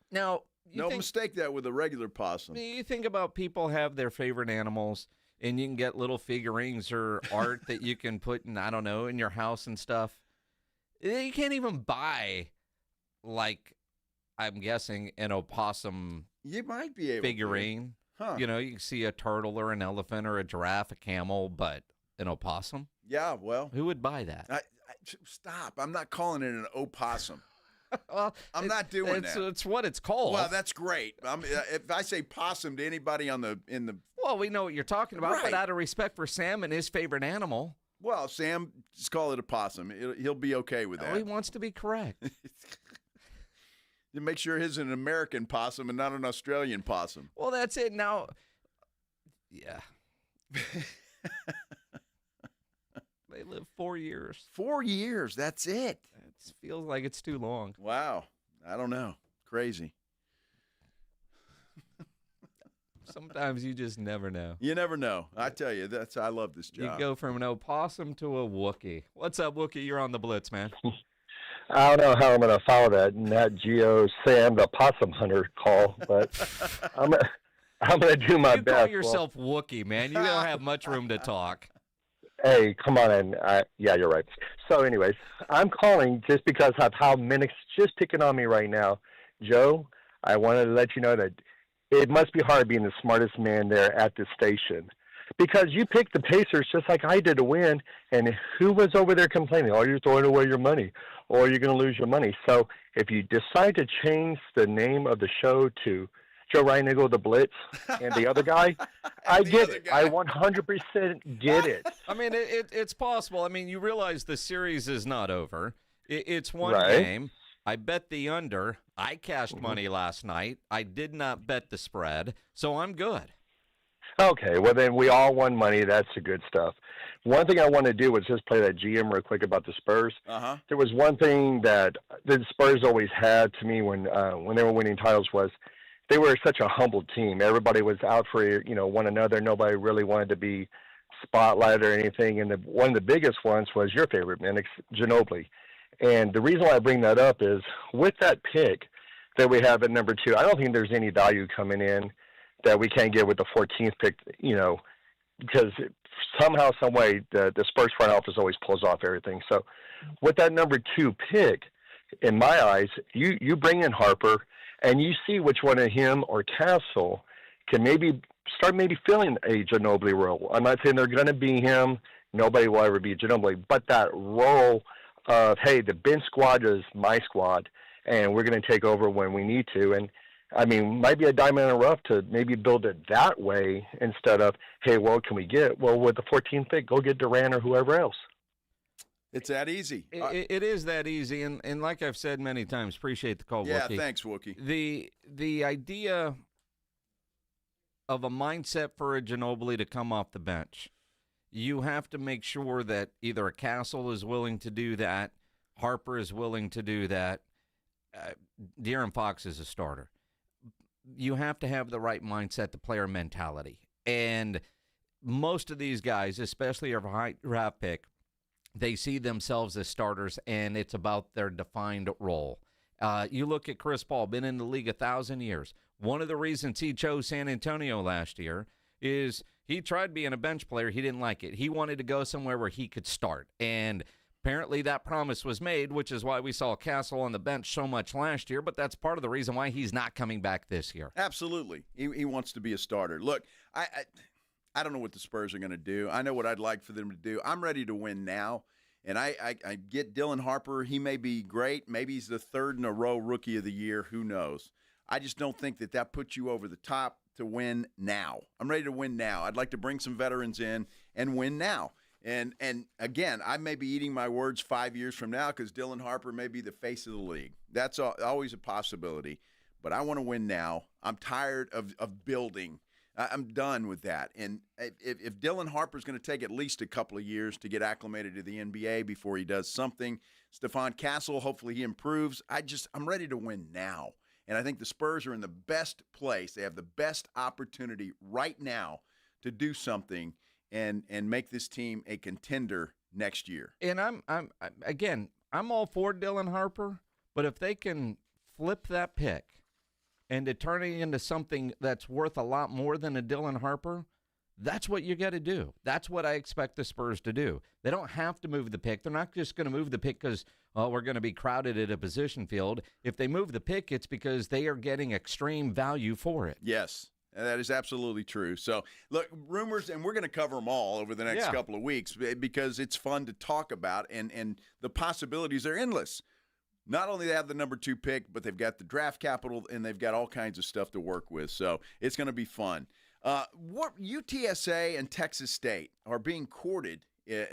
Now, mistake that with a regular possum. You think about people have their favorite animals, and you can get little figurines or art that you can put in, I don't know, in your house and stuff. You can't even buy, like, I'm guessing, an opossum you might be able figurine. Huh. You can see a turtle or an elephant or a giraffe, a camel, but an opossum? Yeah, well. Who would buy that? Stop. I'm not calling it an opossum. Well, I'm not doing that. It's what it's called. Well, that's great. If I say possum to anybody in the well, we know what you're talking about, right. But out of respect for Sam and his favorite animal. Well, Sam, just call it a possum. He'll be okay with that. Oh, he wants to be correct. You make sure his is an American possum and not an Australian possum. Well, that's it. Now, yeah. They live 4 years. 4 years. That's it. It feels like it's too long. Wow. I don't know. Crazy. Sometimes you just never know. You never know. I tell you, I love this job. You go from an opossum to a Wookiee. What's up, Wookiee? You're on the Blitz, man. I don't know how I'm going to follow that Nat Geo Sam the Possum Hunter call, but I'm going to do my best. You call yourself Wookiee, man. You don't have much room to talk. Hey, come on in. Yeah, you're right. So anyways, I'm calling just because of how Minix just picking on me right now. Joe, I wanted to let you know that it must be hard being the smartest man there at the station. Because you picked the Pacers just like I did to win, and who was over there complaining, oh, you're throwing away your money, or you're going to lose your money. So if you decide to change the name of the show to Joe Reinigo, the Blitz, and the other guy, I get it. I 100% get it. I mean, it's possible. I mean, you realize the series is not over. It's one Right. game. I bet the under. I cashed money last night. I did not bet the spread, so I'm good. Okay, well then we all won money. That's the good stuff. One thing I want to do was just play that GM real quick about the Spurs. Uh-huh. There was one thing that the Spurs always had to me when they were winning titles was they were such a humble team. Everybody was out for one another. Nobody really wanted to be spotlighted or anything. And one of the biggest ones was your favorite man, Ginobili. And the reason why I bring that up is with that pick that we have at number 2, I don't think there's any value coming in that we can't get with the 14th pick, because somehow, some way, the Spurs front office always pulls off everything. So with that number 2 pick, in my eyes, you bring in Harper, and you see which one of him or Castle can maybe start filling a Ginobili role. I'm not saying they're going to be him. Nobody will ever be Ginobili. But that role of, hey, the bench squad is my squad, and we're going to take over when we need to. And, I mean, might be a diamond in the rough to maybe build it that way instead of, hey, what can we get? Well, with the 14th pick, go get Durant or whoever else. It's that easy. It is that easy, and like I've said many times, appreciate the call, Yeah, Wookiee. thanks, Wookiee. The idea of a mindset for a Ginobili to come off the bench. You have to make sure that either a Castle is willing to do that, Harper is willing to do that, De'Aaron Fox is a starter. You have to have the right mindset, the player mentality. And most of these guys, especially a high draft pick, they see themselves as starters, and it's about their defined role. You look at Chris Paul, been in the league 1,000 years. One of the reasons he chose San Antonio last year is he tried being a bench player. He didn't like it. He wanted to go somewhere where he could start. And apparently that promise was made, which is why we saw Castle on the bench so much last year, but that's part of the reason why he's not coming back this year. Absolutely. He wants to be a starter. Look, I don't know what the Spurs are going to do. I know what I'd like for them to do. I'm ready to win now. And I get Dylan Harper. He may be great. Maybe he's the third in a row Rookie of the Year. Who knows? I just don't think that puts you over the top to win now. I'm ready to win now. I'd like to bring some veterans in and win now. And again, I may be eating my words 5 years from now because Dylan Harper may be the face of the league. That's always a possibility. But I want to win now. I'm tired of building. I'm done with that. And if Dylan Harper's going to take at least a couple of years to get acclimated to the NBA before he does something, Stephon Castle, hopefully he improves. I'm ready to win now. And I think the Spurs are in the best place. They have the best opportunity right now to do something and make this team a contender next year. And I'm all for Dylan Harper, but if they can flip that pick and to turn it into something that's worth a lot more than a Dylan Harper, that's what you got to do. That's what I expect the Spurs to do. They don't have to move the pick. They're not just going to move the pick because, we're going to be crowded at a position field. If they move the pick, it's because they are getting extreme value for it. Yes, that is absolutely true. So, look, rumors, and we're going to cover them all over the next couple of weeks because it's fun to talk about, and the possibilities are endless. Not only do they have the number 2 pick, but they've got the draft capital, and they've got all kinds of stuff to work with. So it's going to be fun. What UTSA and Texas State are being courted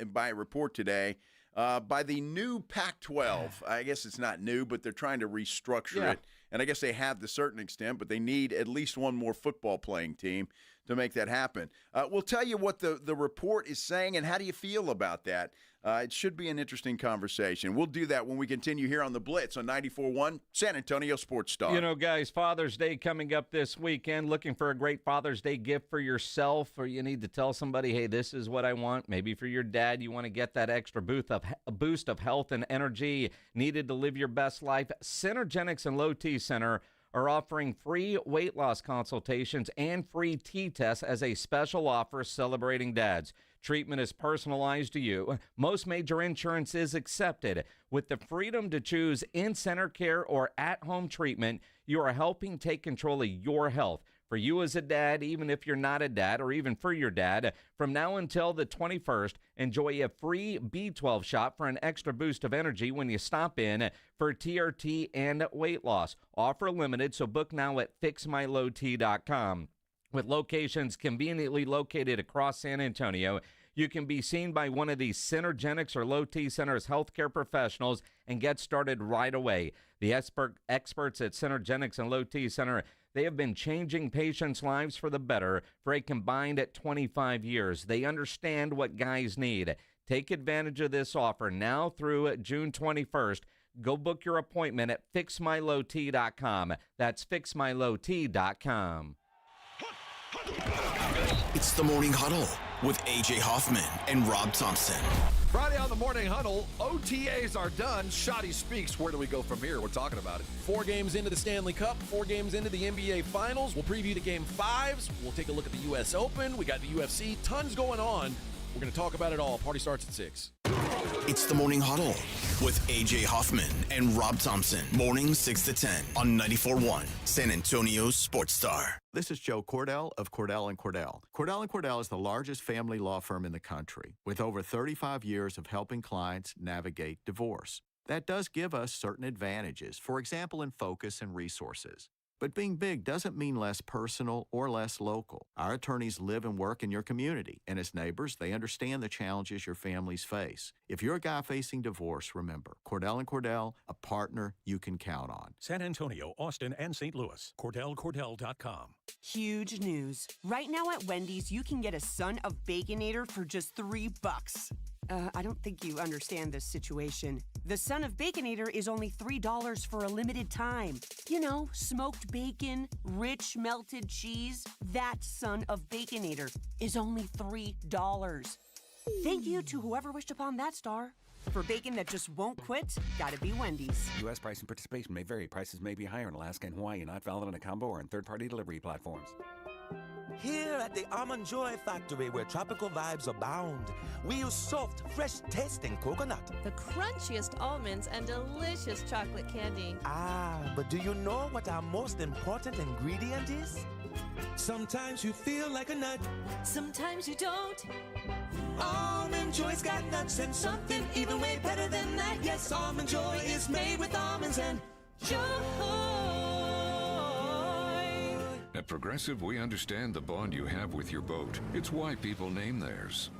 by a report today by the new Pac-12. I guess it's not new, but they're trying to restructure it. And I guess they have to a certain extent, but they need at least one more football playing team to make that happen. We'll tell you what the report is saying and how do you feel about that. It should be an interesting conversation. We'll do that when we continue here on the Blitz on 94.1 San Antonio Sports Star. You know, guys, Father's Day coming up this weekend. Looking for a great Father's Day gift for yourself, or you need to tell somebody, hey, this is what I want. Maybe for your dad, you want to get that extra boost of health and energy needed to live your best life. Synergenics and Low T Center are offering free weight loss consultations and free T-tests as a special offer celebrating dads. Treatment is personalized to you. Most major insurance is accepted. With the freedom to choose in-center care or at-home treatment, you are helping take control of your health. For you as a dad, even if you're not a dad, or even for your dad, from now until the 21st, enjoy a free B12 shot for an extra boost of energy when you stop in for TRT and weight loss. Offer limited, so book now at fixmylowt.com. With locations conveniently located across San Antonio, you can be seen by one of these Synergenics or Low T Center's healthcare professionals and get started right away. The experts at Synergenics and Low T Center, they have been changing patients' lives for the better for a combined 25 years. They understand what guys need. Take advantage of this offer now through June 21st. Go book your appointment at fixmylowt.com. That's fixmylowt.com. It's the Morning Huddle with A.J. Hoffman and Rob Thompson. Friday on the Morning Huddle, OTAs are done. Shotty speaks. Where do we go from here? We're talking about it. 4 games into the Stanley Cup, 4 games into the NBA Finals. We'll preview the Game 5s. We'll take a look at the U.S. Open. We got the UFC. Tons going on. We're going to talk about it all. Party starts at 6. It's the Morning Huddle with A.J. Hoffman and Rob Thompson. Morning 6 to 10 on 94.1 San Antonio Sports Star. This is Joe Cordell of Cordell & Cordell. Cordell & Cordell is the largest family law firm in the country with over 35 years of helping clients navigate divorce. That does give us certain advantages, for example, in focus and resources. But being big doesn't mean less personal or less local. Our attorneys live and work in your community, and as neighbors, they understand the challenges your families face. If you're a guy facing divorce, remember, Cordell and Cordell, a partner you can count on. San Antonio, Austin, and St. Louis. CordellCordell.com. Huge news. Right now at Wendy's, you can get a Son of Baconator for just $3. I don't think you understand this situation. The Son of Baconator is only $3 for a limited time. You know, smoked bacon, rich melted cheese. That Son of Baconator is only $3. Thank you to whoever wished upon that star. For bacon that just won't quit, gotta be Wendy's. U.S. price and participation may vary. Prices may be higher in Alaska and Hawaii, not valid on a combo or on third-party delivery platforms. Here at the Almond Joy Factory, where tropical vibes abound, we use soft, fresh-tasting coconut. The crunchiest almonds and delicious chocolate candy. Ah, but do you know what our most important ingredient is? Sometimes you feel like a nut. Sometimes you don't. Almond Joy's got nuts and something even way better than that. Yes, Almond Joy is made with almonds and joy. At Progressive, we understand the bond you have with your boat. It's why people name theirs.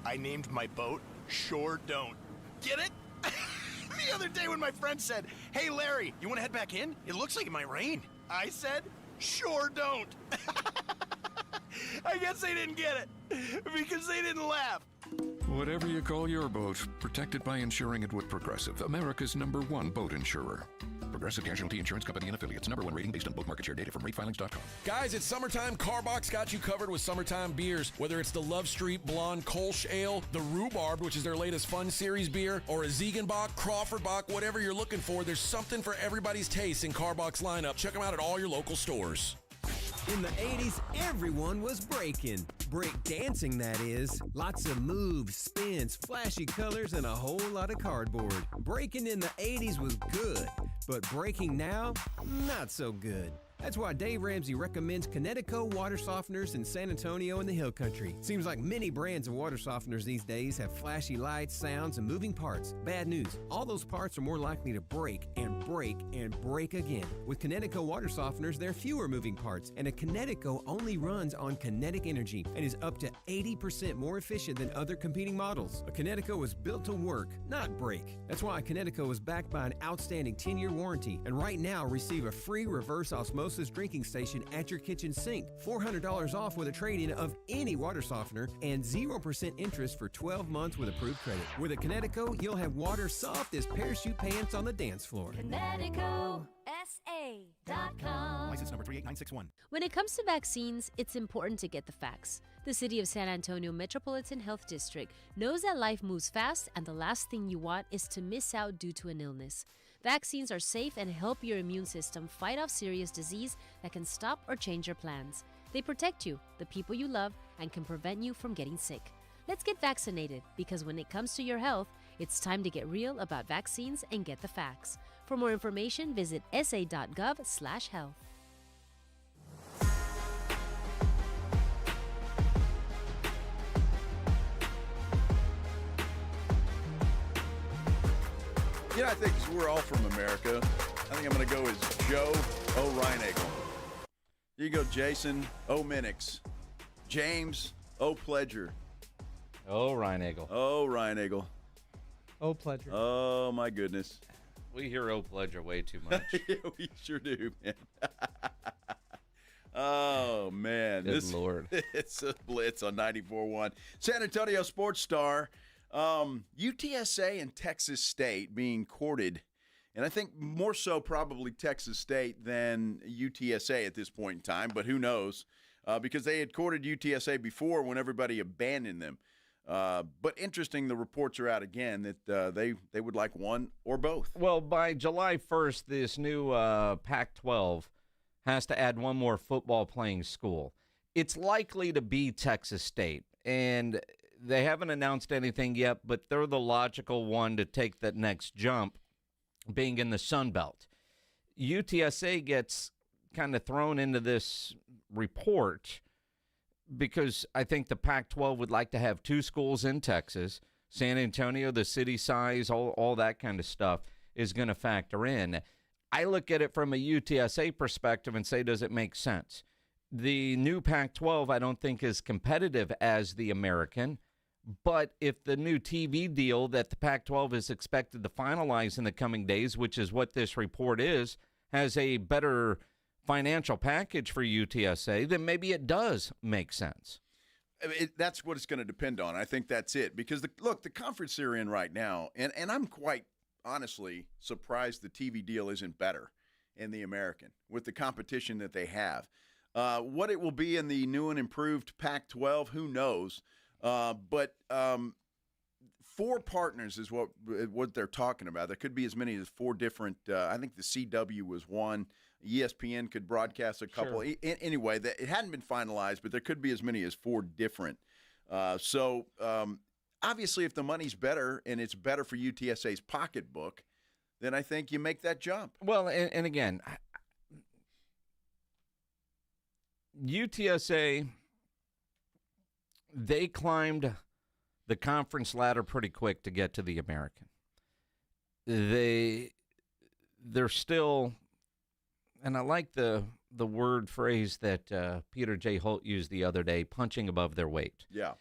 I named my boat Sure Don't. Get it? The other day when my friend said, "Hey Larry, you want to head back in? It looks like it might rain." I said, "Sure don't." I guess they didn't get it because they didn't laugh. Whatever you call your boat, protect it by insuring it with Progressive, America's #1 boat insurer. Progressive Casualty Insurance Company and Affiliates. #1 rating based on boat market share data from ratefilings.com. Guys, it's summertime. Carbox got you covered with summertime beers. Whether it's the Love Street Blonde Kolsch Ale, the Rhubarb, which is their latest Fun Series beer, or a Ziegenbach, Crawford Bach, whatever you're looking for, there's something for everybody's taste in Carbox lineup. Check them out at all your local stores. In the 80s, everyone was breaking. Break dancing, that is. Lots of moves, spins, flashy colors, and a whole lot of cardboard. Breaking in the 80s was good, but breaking now, not so good. That's why Dave Ramsey recommends Connecticut water softeners in San Antonio and the Hill Country. Seems like many brands of water softeners these days have flashy lights, sounds, and moving parts. Bad news, all those parts are more likely to break and break and break again. With Connecticut water softeners, there are fewer moving parts, and a Connecticut only runs on kinetic energy and is up to 80% more efficient than other competing models. A Connecticut was built to work, not break. That's why a Connecticut was backed by an outstanding 10-year warranty, and right now receive a free reverse osmosis drinking station at your kitchen sink. $400 off with a trade-in of any water softener and 0% interest for 12 months with approved credit. With a Connecticut, you'll have water soft as parachute pants on the dance floor. ConnecticutSA.com. License number 38961. When it comes to vaccines, it's important to get the facts. The City of San Antonio Metropolitan Health District knows that life moves fast and the last thing you want is to miss out due to an illness. Vaccines are safe and help your immune system fight off serious disease that can stop or change your plans. They protect you, the people you love, and can prevent you from getting sick. Let's get vaccinated, because when it comes to your health, it's time to get real about vaccines and get the facts. For more information, visit sa.gov/health. You know, I think we're all from America. I think I'm going to go as Joe O'Reinagel. You go Jason O'Minix. James O'Pledger. O'Reinagel. O'Reinagel. O'Pledger. Oh, my goodness. We hear O'Pledger way too much. Yeah, we sure do, man. Oh, man. Good Lord. It's a Blitz on 94.1. San Antonio Sports Star. UTSA and Texas State being courted, and I think more so probably Texas State than UTSA at this point in time, but who knows, because they had courted UTSA before when everybody abandoned them. But interesting, the reports are out again that they would like one or both. Well, by July 1st, this new Pac-12 has to add one more football playing school. It's likely to be Texas State, and they haven't announced anything yet, but they're the logical one to take that next jump, being in the Sun Belt. UTSA gets kind of thrown into this report because I think the Pac-12 would like to have two schools in Texas. San Antonio, the city size, all that kind of stuff is going to factor in. I look at it from a UTSA perspective and say, does it make sense? The new Pac-12 I don't think is competitive as the American, but if the new TV deal that the Pac-12 is expected to finalize in the coming days, which is what this report is, has a better financial package for UTSA, then maybe it does make sense. That's what it's going to depend on. I think that's it. Because, the conference they're in right now, and I'm quite honestly surprised the TV deal isn't better in the American with the competition that they have. What it will be in the new and improved Pac-12, who knows? But 4 partners is what they're talking about. There could be as many as 4 different. I think the CW was one. ESPN could broadcast a couple. Sure. Anyway, it hadn't been finalized, but there could be as many as 4 different. So obviously, if the money's better and it's better for UTSA's pocketbook, then I think you make that jump. Well, and again, UTSA, they climbed the conference ladder pretty quick to get to the American. They're still, and I like the phrase that Peter J. Holt used the other day, punching above their weight. Yeah.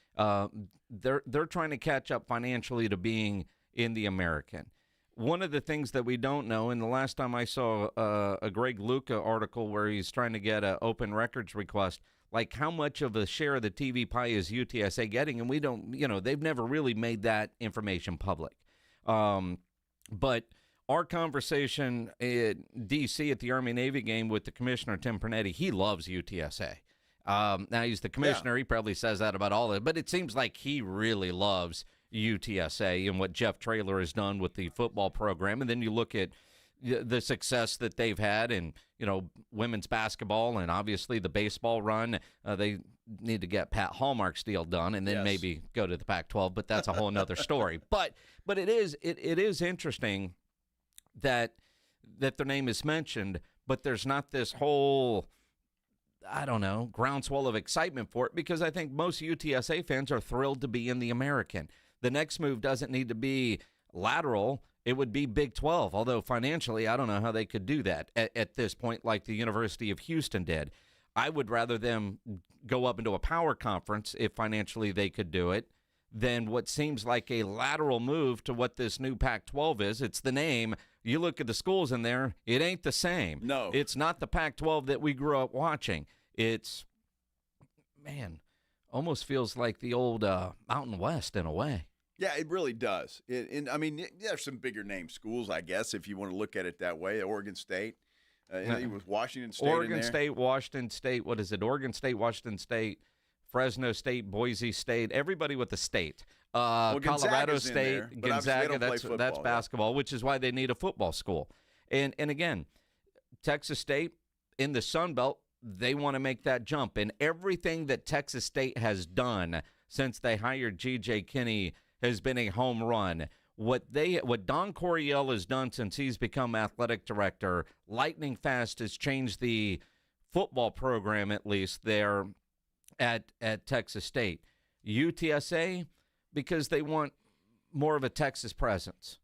They're trying to catch up financially to being in the American. One of the things that we don't know, and the last time I saw a Greg Luca article where he's trying to get an open records request, like how much of a share of the TV pie is UTSA getting, and we don't, they've never really made that information public. But our conversation in D.C. at the Army-Navy game with the commissioner, Tim Pernetti, he loves UTSA. Now, he's the commissioner. Yeah. He probably says that about all of it, but it seems like he really loves UTSA and what Jeff Traylor has done with the football program. And then you look at the success that they've had in, women's basketball and obviously the baseball run. They need to get Pat Hallmark's deal done and then maybe go to the Pac-12, but that's a whole nother story. But it is interesting that their name is mentioned, but there's not this whole, I don't know, groundswell of excitement for it, because I think most UTSA fans are thrilled to be in the American. The next move doesn't need to be lateral. It would be Big 12, although financially I don't know how they could do that at this point like the University of Houston did. I would rather them go up into a power conference if financially they could do it than what seems like a lateral move to what this new Pac-12 is. It's the name. You look at the schools in there, it ain't the same. No. It's not the Pac-12 that we grew up watching. It's, man, almost feels like the old Mountain West in a way. Yeah, it really does. There's some bigger name schools, I guess, if you want to look at it that way. Oregon State. With Washington State Oregon State, Washington State, what is it? Oregon State, Washington State, Fresno State, Boise State, everybody with the state. Colorado State, Gonzaga, that's basketball, which is why they need a football school. And again, Texas State in the Sun Belt, they want to make that jump. And everything that Texas State has done since they hired G.J. Kinney has been a home run. What Don Coryell has done since he's become athletic director, lightning fast, has changed the football program, at least there at Texas State. UTSA, because they want more of a Texas presence,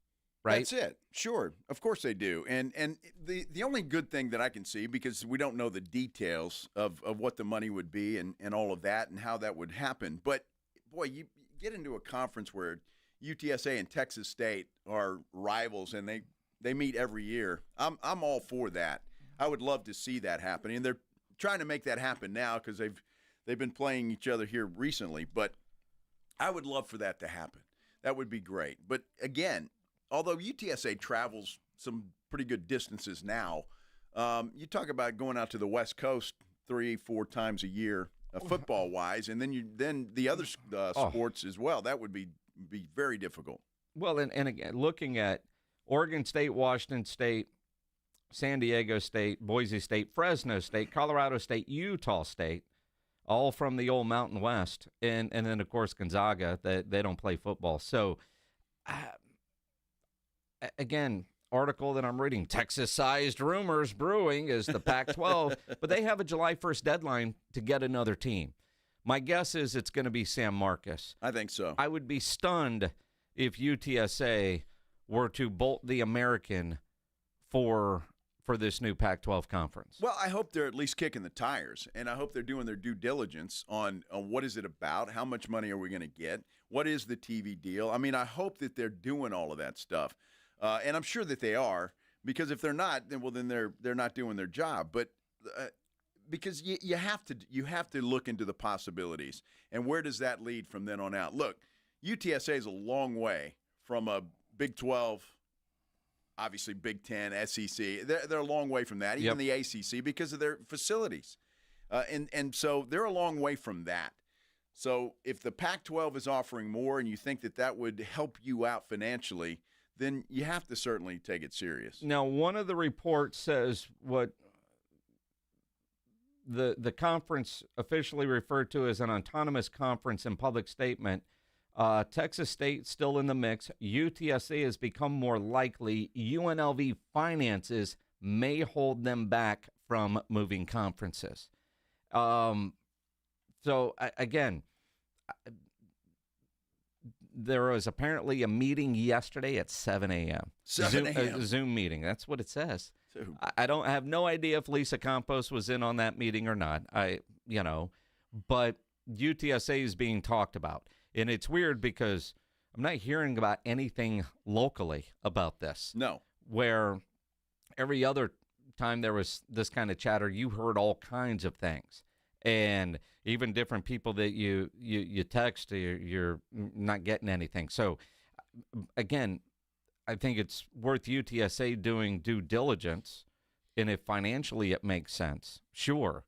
right? That's it. Sure. Of course they do. And the only good thing that I can see, because we don't know the details of what the money would be and all of that and how that would happen, but, boy, you get into a conference where UTSA and Texas State are rivals and they meet every year. I'm all for that. I would love to see that happen. And they're trying to make that happen now because they've been playing each other here recently. But I would love for that to happen. That would be great. But again, although UTSA travels some pretty good distances now, you talk about going out to the West Coast 3-4 times a year, football-wise, and then the other sports as well. That would be very difficult. Well, and again, looking at Oregon State, Washington State, San Diego State, Boise State, Fresno State, Colorado State, Utah State, all from the old Mountain West, and then, of course, Gonzaga, they don't play football. So, again, article that I'm reading, Texas-sized rumors brewing is the Pac-12, but they have a July 1st deadline to get another team. My guess is it's going to be Sam Marcus. I think so. I would be stunned if UTSA were to bolt the American for for this new Pac-12 conference? Well, I hope they're at least kicking the tires, and I hope they're doing their due diligence on what is it about, how much money are we going to get, what is the TV deal. I mean, I hope that they're doing all of that stuff, and I'm sure that they are, because if they're not, then they're not doing their job. But because you have to look into the possibilities, and where does that lead from then on out? Look, UTSA is a long way from a Big 12. Obviously, Big 10, SEC, they're a long way from that, even the ACC, because of their facilities. And so they're a long way from that. So if the Pac-12 is offering more and you think that would help you out financially, then you have to certainly take it serious. Now, one of the reports says what the conference officially referred to as an autonomous conference in public statement. Texas State still in the mix. UTSA has become more likely. UNLV finances may hold them back from moving conferences. Again, there was apparently a meeting yesterday at 7 a.m. 7 a.m. Zoom meeting. That's what it says. I have no idea if Lisa Campos was in on that meeting or not. But UTSA is being talked about. And it's weird because I'm not hearing about anything locally about this. No. Where every other time there was this kind of chatter, you heard all kinds of things. And even different people that you text, you're not getting anything. So, again, I think it's worth UTSA doing due diligence. And if financially it makes sense, sure.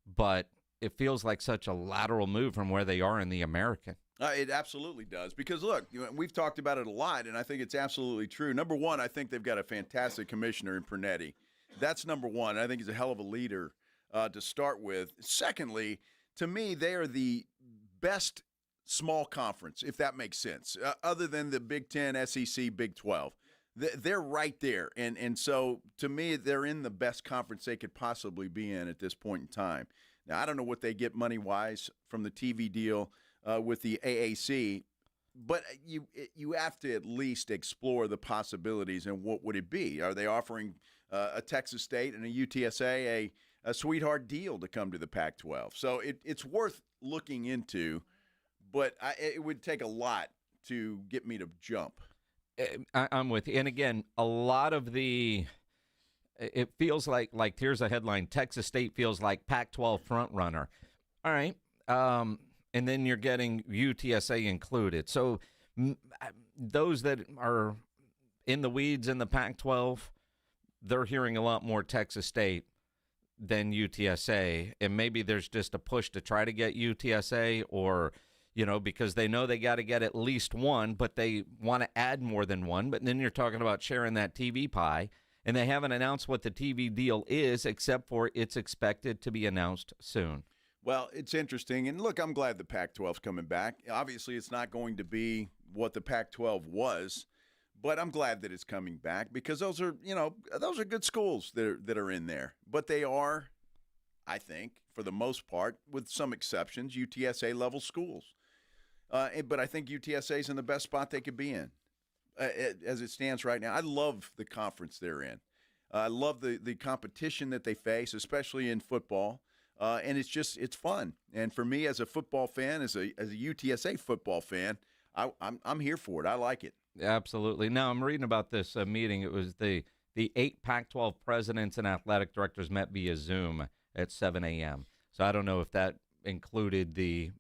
But it feels like such a lateral move from where they are in the American. It absolutely does, because, look, we've talked about it a lot, and I think it's absolutely true. Number one, I think they've got a fantastic commissioner in Pernetti. That's number one. I think he's a hell of a leader to start with. Secondly, to me, they are the best small conference, if that makes sense, other than the Big 10, SEC, Big 12. They're right there, and so, to me, they're in the best conference they could possibly be in at this point in time. Now, I don't know what they get money-wise from the TV deal with the AAC, but you have to at least explore the possibilities, and what would it be? Are they offering a Texas State and a UTSA a sweetheart deal to come to the Pac-12? So it's worth looking into, but it would take a lot to get me to jump. I'm with you. And again, a lot of it feels like here's a headline: Texas State feels like Pac-12 front runner. All right. And then you're getting UTSA included. So those that are in the weeds in the Pac-12, they're hearing a lot more Texas State than UTSA. And maybe there's just a push to try to get UTSA, or, because they know they got to get at least one, but they want to add more than one. But then you're talking about sharing that TV pie, and they haven't announced what the TV deal is, except for it's expected to be announced soon. Well, it's interesting. And look, I'm glad the Pac-12's coming back. Obviously, it's not going to be what the Pac-12 was, but I'm glad that it's coming back, because those are good schools that are in there. But they are, I think, for the most part, with some exceptions, UTSA-level schools. But I think UTSA's in the best spot they could be in as it stands right now. I love the conference they're in. I love the competition that they face, especially in football. And it's fun. And for me, as a football fan, as a UTSA football fan, I'm here for it. I like it. Absolutely. Now, I'm reading about this meeting. It was the 8 Pac-12 presidents and athletic directors met via Zoom at 7 a.m. So I don't know if that included the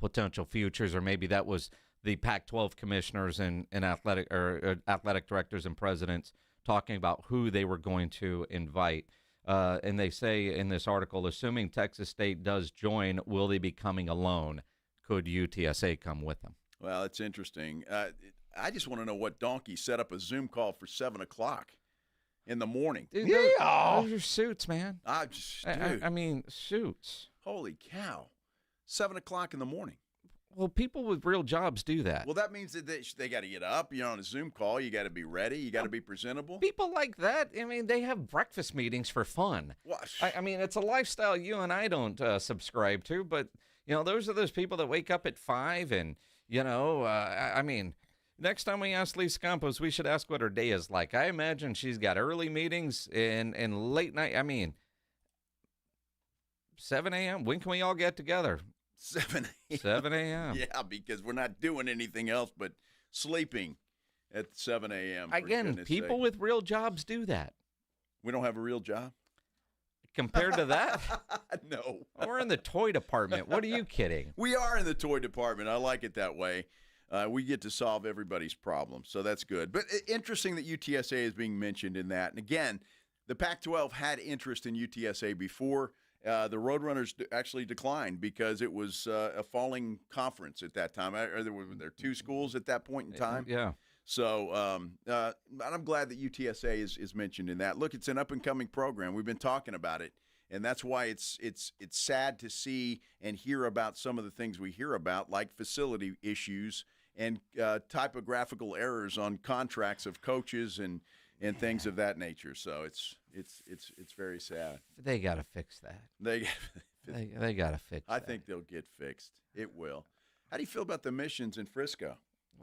potential futures, or maybe that was the Pac-12 commissioners and athletic directors and presidents talking about who they were going to invite. And they say in this article, assuming Texas State does join, will they be coming alone? Could UTSA come with them? Well, it's interesting. I just want to know what donkey set up a Zoom call for 7 o'clock in the morning. Dude, those are suits, man. Dude. I mean, suits. Holy cow. 7 o'clock in the morning. Well, people with real jobs do that. Well, that means that they got to get up. You're on a Zoom call. You got to be ready. You got to be presentable. People like that, I mean, they have breakfast meetings for fun. I mean, it's a lifestyle you and I don't subscribe to, but, those are those people that wake up at 5 and, I mean, Next time we ask Lisa Campos, we should ask what her day is like. I imagine she's got early meetings and late night. I mean, 7 a.m. When can we all get together? 7 a.m. 7 a.m. Yeah, because we're not doing anything else but sleeping at 7 a.m. Again, people with real jobs do that. We don't have a real job? Compared to that? No. We're in the toy department. What are you kidding? We are in the toy department. I like it that way. We get to solve everybody's problems, so that's good. But interesting that UTSA is being mentioned in that. And again, the Pac-12 had interest in UTSA before. The Roadrunners actually declined because it was a falling conference at that time. There were 2 schools at that point in time. Yeah. So I'm glad that UTSA is mentioned in that. Look, it's an up-and-coming program. We've been talking about it, and that's why it's sad to see and hear about some of the things we hear about, like facility issues and typographical errors on contracts of coaches and things of that nature. So it's very sad. They got to fix that. They got to fix that. I think they'll get fixed. It will. How do you feel about the Missions in Frisco?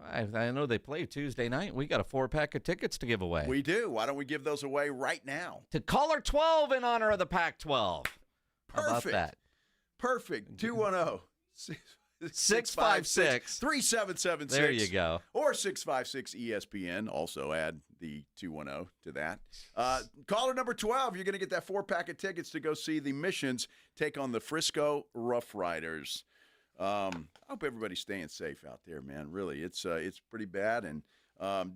I know they play Tuesday night. We got a 4-pack of tickets to give away. We do. Why don't we give those away right now? To caller 12 in honor of the Pac-12. Perfect. How about that? Perfect. 210. 656-3776. There you go. Or 656 ESPN. Also add the 210 to that. Caller number 12, you're going to get that 4-pack of tickets to go see the Missions take on the Frisco Rough Riders. I hope everybody's staying safe out there, man. Really, it's pretty bad. And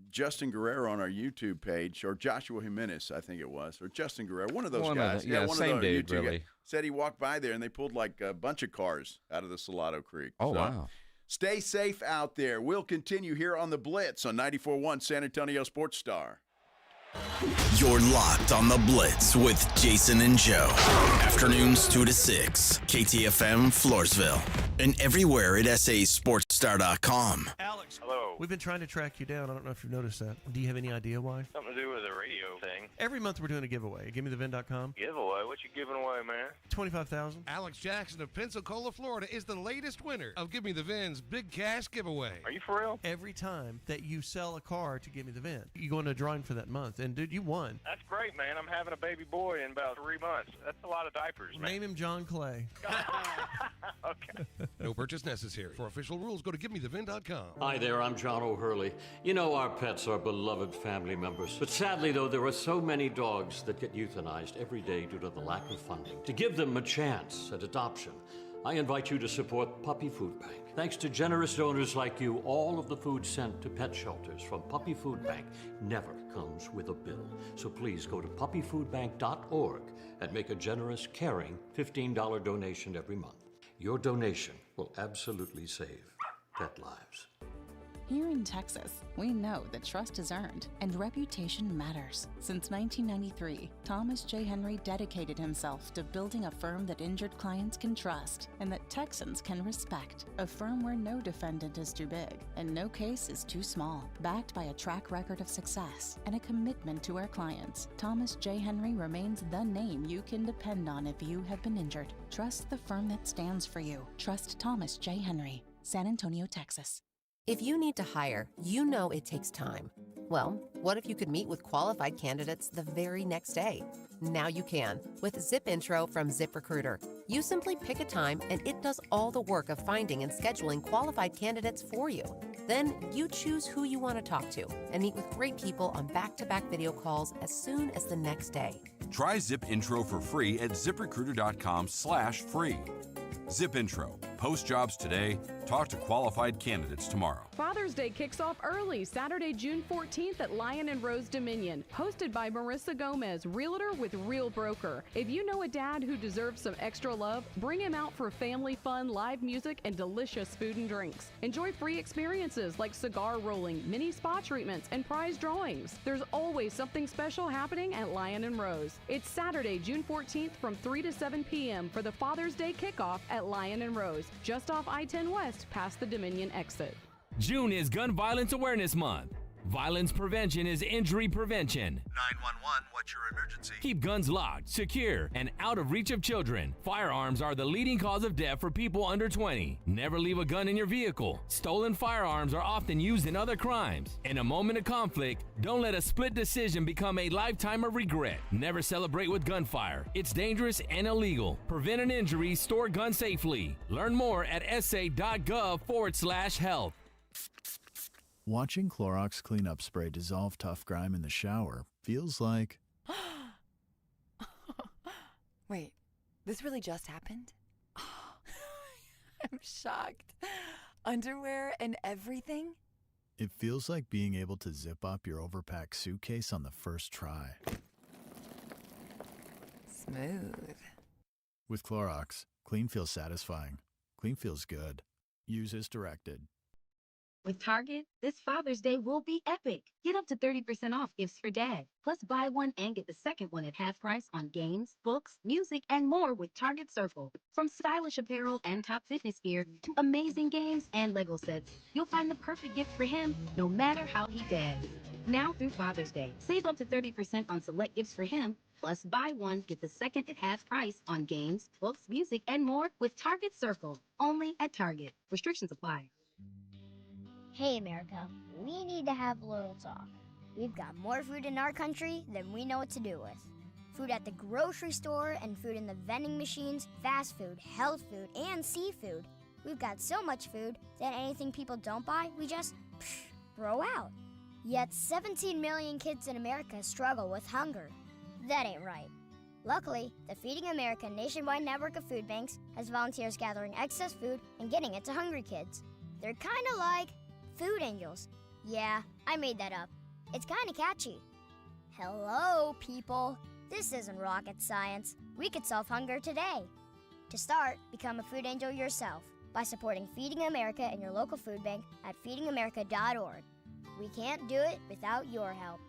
Justin Guerrero on our YouTube page, or Joshua Jimenez, I think it was, or Justin Guerrero, one of those guys. One same of those dude, YouTube really. guys, said he walked by there and they pulled like a bunch of cars out of the Salado Creek. Oh, wow. Stay safe out there. We'll continue here on the Blitz on 94.1 San Antonio Sports Star. You're locked on the Blitz with Jason and Joe. Afternoons 2 to 6. KTFM Floresville. And everywhere at sasportstar.com. Alex. Hello. We've been trying to track you down. I don't know if you've noticed that. Do you have any idea why? Something to do with the radio thing. Every month we're doing a giveaway. GiveMeTheVin.com. Giveaway? What you giving away, man? $25,000. Alex Jackson of Pensacola, Florida is the latest winner of Give Me the Vin's Big Cash Giveaway. Are you for real? Every time that you sell a car to Give Me the Vin, you go into a drawing for that month. And, dude, you won. That's great, man. I'm having a baby boy in about 3 months. That's a lot of diapers, man. Name him John Clay. Okay. No purchase necessary. For official rules, go to GiveMeTheVin.com. Hi there, I'm John O'Hurley. You know, our pets are beloved family members. But sadly, though, there are so many dogs that get euthanized every day due to the lack of funding. To give them a chance at adoption, I invite you to support Puppy Food Bank. Thanks to generous donors like you, all of the food sent to pet shelters from Puppy Food Bank never comes with a bill. So please go to puppyfoodbank.org and make a generous, caring $15 donation every month. Your donation will absolutely save pet lives. Here in Texas, we know that trust is earned and reputation matters. Since 1993, Thomas J. Henry dedicated himself to building a firm that injured clients can trust and that Texans can respect. A firm where no defendant is too big and no case is too small. Backed by a track record of success and a commitment to our clients, Thomas J. Henry remains the name you can depend on if you have been injured. Trust the firm that stands for you. Trust Thomas J. Henry, San Antonio, Texas. If you need to hire, you know it takes time. Well, what if you could meet with qualified candidates the very next day? Now you can with Zip Intro from ZipRecruiter. You simply pick a time and it does all the work of finding and scheduling qualified candidates for you. Then you choose who you want to talk to and meet with great people on back-to-back video calls as soon as the next day. Try Zip Intro for free at ZipRecruiter.com/free. Zip Intro. Post jobs today. Talk to qualified candidates tomorrow. Father's Day kicks off early Saturday, June 14th at Lion and Rose Dominion. Hosted by Marissa Gomez, realtor with Real Broker. If you know a dad who deserves some extra love, bring him out for family fun, live music, and delicious food and drinks. Enjoy free experiences like cigar rolling, mini spa treatments, and prize drawings. There's always something special happening at Lion and Rose. It's Saturday, June 14th from 3 to 7 p.m. for the Father's Day kickoff at Lion and Rose, just off I-10 West past the Dominion exit. June is Gun Violence Awareness Month. Violence prevention is injury prevention. 911, what's your emergency? Keep guns locked, secure, and out of reach of children. Firearms are the leading cause of death for people under 20. Never leave a gun in your vehicle. Stolen firearms are often used in other crimes. In a moment of conflict, don't let a split decision become a lifetime of regret. Never celebrate with gunfire. It's dangerous and illegal. Prevent an injury, store guns safely. Learn more at sa.gov/health. Watching Clorox cleanup spray dissolve tough grime in the shower feels like... Wait, this really just happened? I'm shocked. Underwear and everything? It feels like being able to zip up your overpacked suitcase on the first try. Smooth. With Clorox, clean feels satisfying. Clean feels good. Use as directed. With Target, this Father's Day will be epic. Get up to 30% off gifts for dad. Plus, buy one and get the second one at half price on games, books, music, and more with Target Circle. From stylish apparel and top fitness gear to amazing games and Lego sets, you'll find the perfect gift for him, no matter how he dads. Now through Father's Day, save up to 30% on select gifts for him. Plus, buy one, get the second at half price on games, books, music, and more with Target Circle. Only at Target. Restrictions apply. Hey America, we need to have a little talk. We've got more food in our country than we know what to do with. Food at the grocery store and food in the vending machines, fast food, health food, and seafood. We've got so much food that anything people don't buy, we just throw out. Yet 17 million kids in America struggle with hunger. That ain't right. Luckily, the Feeding America nationwide network of food banks has volunteers gathering excess food and getting it to hungry kids. They're kind of like food angels. Yeah, I made that up. It's kind of catchy. Hello, people. This isn't rocket science. We could solve hunger today. To start, become a food angel yourself by supporting Feeding America and your local food bank at feedingamerica.org. We can't do it without your help.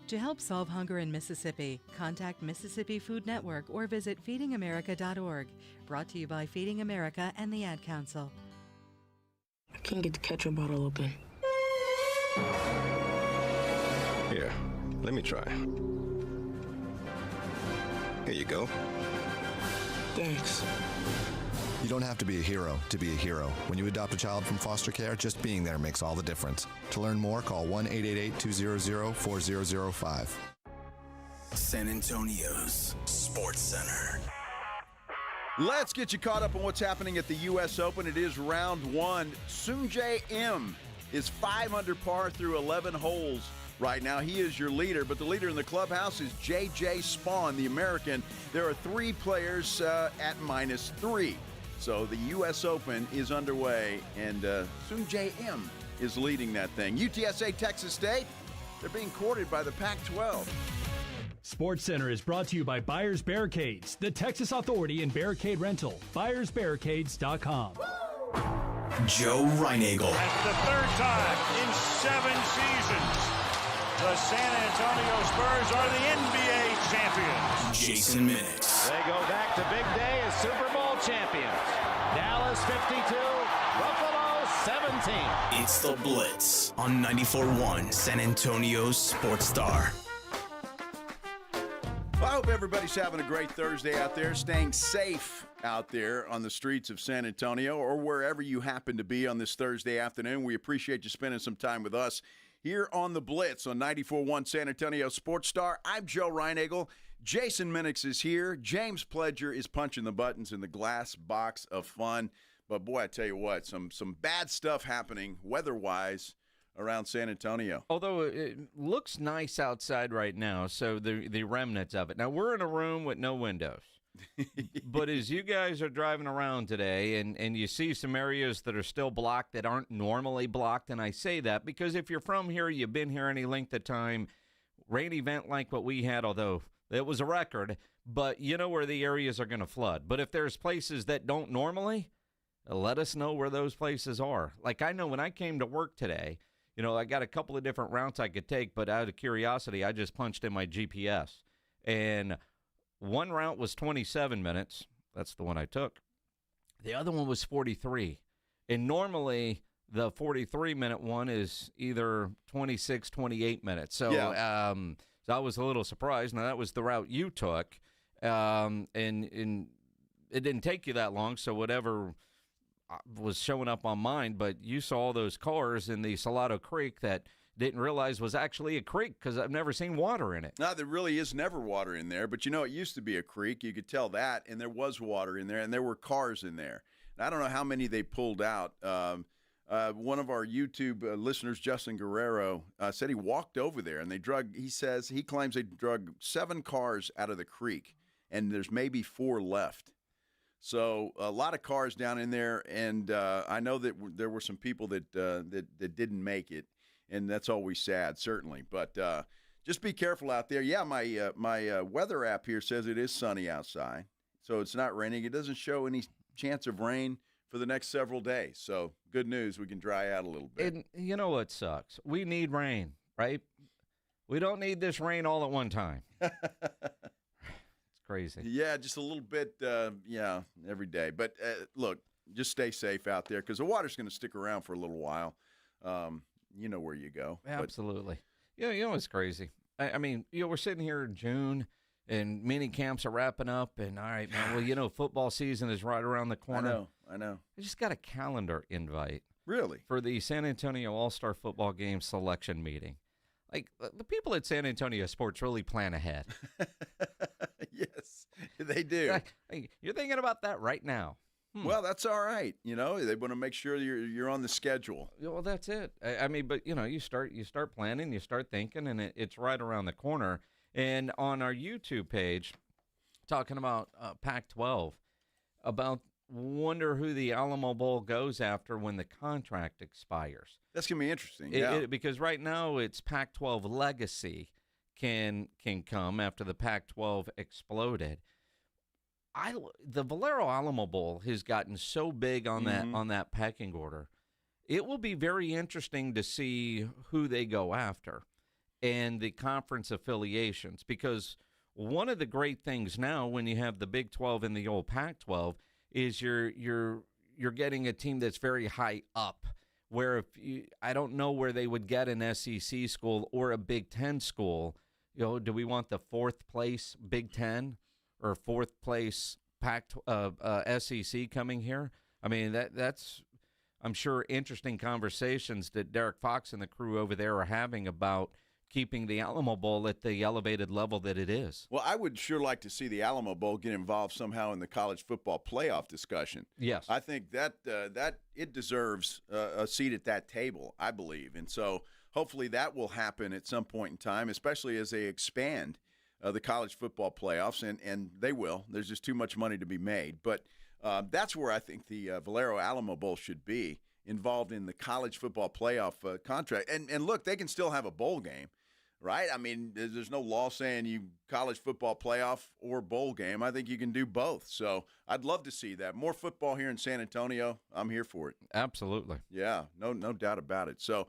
To help solve hunger in Mississippi, contact Mississippi Food Network or visit feedingamerica.org. Brought to you by Feeding America and the Ad Council. I can't get the ketchup bottle open. Here, let me try. Here you go. Thanks. You don't have to be a hero to be a hero. When you adopt a child from foster care, just being there makes all the difference. To learn more, call 1-888-200-4005. San Antonio's Sports Center. Let's get you caught up on what's happening at the U.S. Open. It is round one. Sungjae Im is 5 under par through 11 holes right now. He is your leader, but the leader in the clubhouse is J.J. Spawn, the American. There are 3 players at -3. So the U.S. Open is underway, and Sungjae Im is leading that thing. UTSA, Texas State, they're being courted by the Pac-12. Sports Center is brought to you by Buyers Barricades, the Texas authority in barricade rental. BuyersBarricades.com. Joe Reinagel. That's the third time in 7 seasons. The San Antonio Spurs are the NBA champions. Jason Minix. They go back to big day as Super Bowl champions. Dallas 52, Buffalo 17. It's the Blitz on 94.1 San Antonio's Sports Star. Well, I hope everybody's having a great Thursday out there, staying safe out there on the streets of San Antonio or wherever you happen to be on this Thursday afternoon. We appreciate you spending some time with us here on the Blitz on 94.1 San Antonio Sports Star. I'm Joe Reinagel. Jason Minix is here. James Pledger is punching the buttons in the glass box of fun. But, boy, I tell you what, some bad stuff happening weather-wise around San Antonio. Although it looks nice outside right now, so the remnants of it. Now, we're in a room with no windows. But as you guys are driving around today and you see some areas that are still blocked that aren't normally blocked, and I say that because if you're from here, you've been here any length of time, rain event like what we had, although it was a record, but you know where the areas are going to flood. But if there's places that don't normally, let us know where those places are. Like I know when I came to work today, you know, I got a couple of different routes I could take, but out of curiosity, I just punched in my GPS. And one route was 27 minutes. That's the one I took. The other one was 43. And normally the 43-minute one is either 26, 28 minutes. So, so I was a little surprised. Now, that was the route you took, and it didn't take you that long, so whatever was showing up on mine, but you saw all those cars in the Salado Creek that didn't realize was actually a creek because I've never seen water in it. No, there really is never water in there, but it used to be a creek. You could tell that, and there was water in there, and there were cars in there. And I don't know how many they pulled out. One of our YouTube listeners, Justin Guerrero, said he walked over there, and he claims they drug 7 cars out of the creek, and there's maybe 4 left. So a lot of cars down in there, and I know that there were some people that didn't make it, and that's always sad, certainly. But just be careful out there. Yeah, my weather app here says it is sunny outside, so it's not raining. It doesn't show any chance of rain for the next several days. So good news, we can dry out a little bit. And you know what sucks? We need rain, right? We don't need this rain all at one time. Crazy. Yeah, just a little bit, every day. But look, just stay safe out there because the water's going to stick around for a little while. You know where you go. Absolutely. You know what's crazy? I mean, we're sitting here in June, and mini camps are wrapping up, and all right, man, well, football season is right around the corner. I know. I just got a calendar invite. Really? For the San Antonio All-Star Football Game selection meeting. Like, the people at San Antonio Sports really plan ahead. Yes, they do. You're thinking about that right now. Well, that's all right. They want to make sure you're on the schedule. Well, that's it. I mean, but you start planning, you start thinking, and it's right around the corner. And on our YouTube page, talking about Pac-12, about wonder who the Alamo Bowl goes after when the contract expires. That's gonna be interesting. Because right now it's Pac-12 legacy can come after the Pac-12 exploded. The Valero Alamo Bowl has gotten so big on that pecking order. It will be very interesting to see who they go after and the conference affiliations, because one of the great things now when you have the Big 12 and the old Pac-12 is you're getting a team that's very high up, where I don't know where they would get an SEC school or a Big 10 school. Do we want the 4th place Big 10 or 4th place SEC coming here? I mean, that's I'm sure interesting conversations that Derek Fox and the crew over there are having about keeping the Alamo Bowl at the elevated level that it is. Well, I would sure like to see the Alamo Bowl get involved somehow in the college football playoff discussion. Yes. I think that it deserves a seat at that table, I believe. And so hopefully that will happen at some point in time, especially as they expand the college football playoffs, and they will. There's just too much money to be made. But that's where I think the Valero Alamo Bowl should be, involved in the college football playoff contract. And look, they can still have a bowl game, right? I mean, there's no law saying you college football playoff or bowl game. I think you can do both. So I'd love to see that. More football here in San Antonio. I'm here for it. Absolutely. Yeah, no doubt about it. So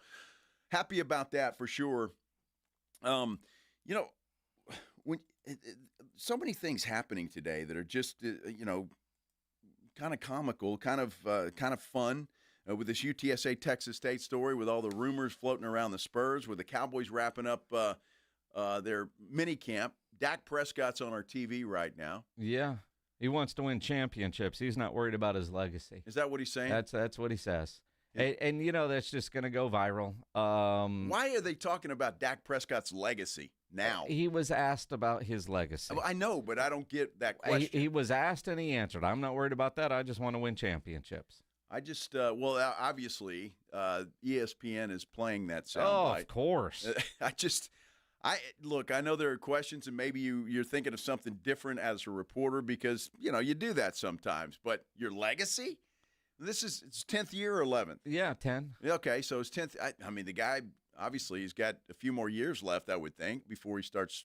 happy about that for sure. When so many things happening today that are just, kind of comical, kind of fun. With this UTSA Texas State story, with all the rumors floating around the Spurs, with the Cowboys wrapping up their mini camp. Dak Prescott's on our TV right now. Yeah, he wants to win championships. He's not worried about his legacy. Is that what he's saying? That's what he says. Yeah. And that's just going to go viral. Why are they talking about Dak Prescott's legacy now? He was asked about his legacy. I know, but I don't get that question. He was asked and he answered. I'm not worried about that. I just want to win championships. I just, obviously, ESPN is playing that soundbite. Oh, of course. I know there are questions, and maybe you're thinking of something different as a reporter because, you do that sometimes. But your legacy? It's 10th year or 11th? Yeah, 10. Okay, so it's 10th. I mean, the guy, obviously, he's got a few more years left, I would think, before he starts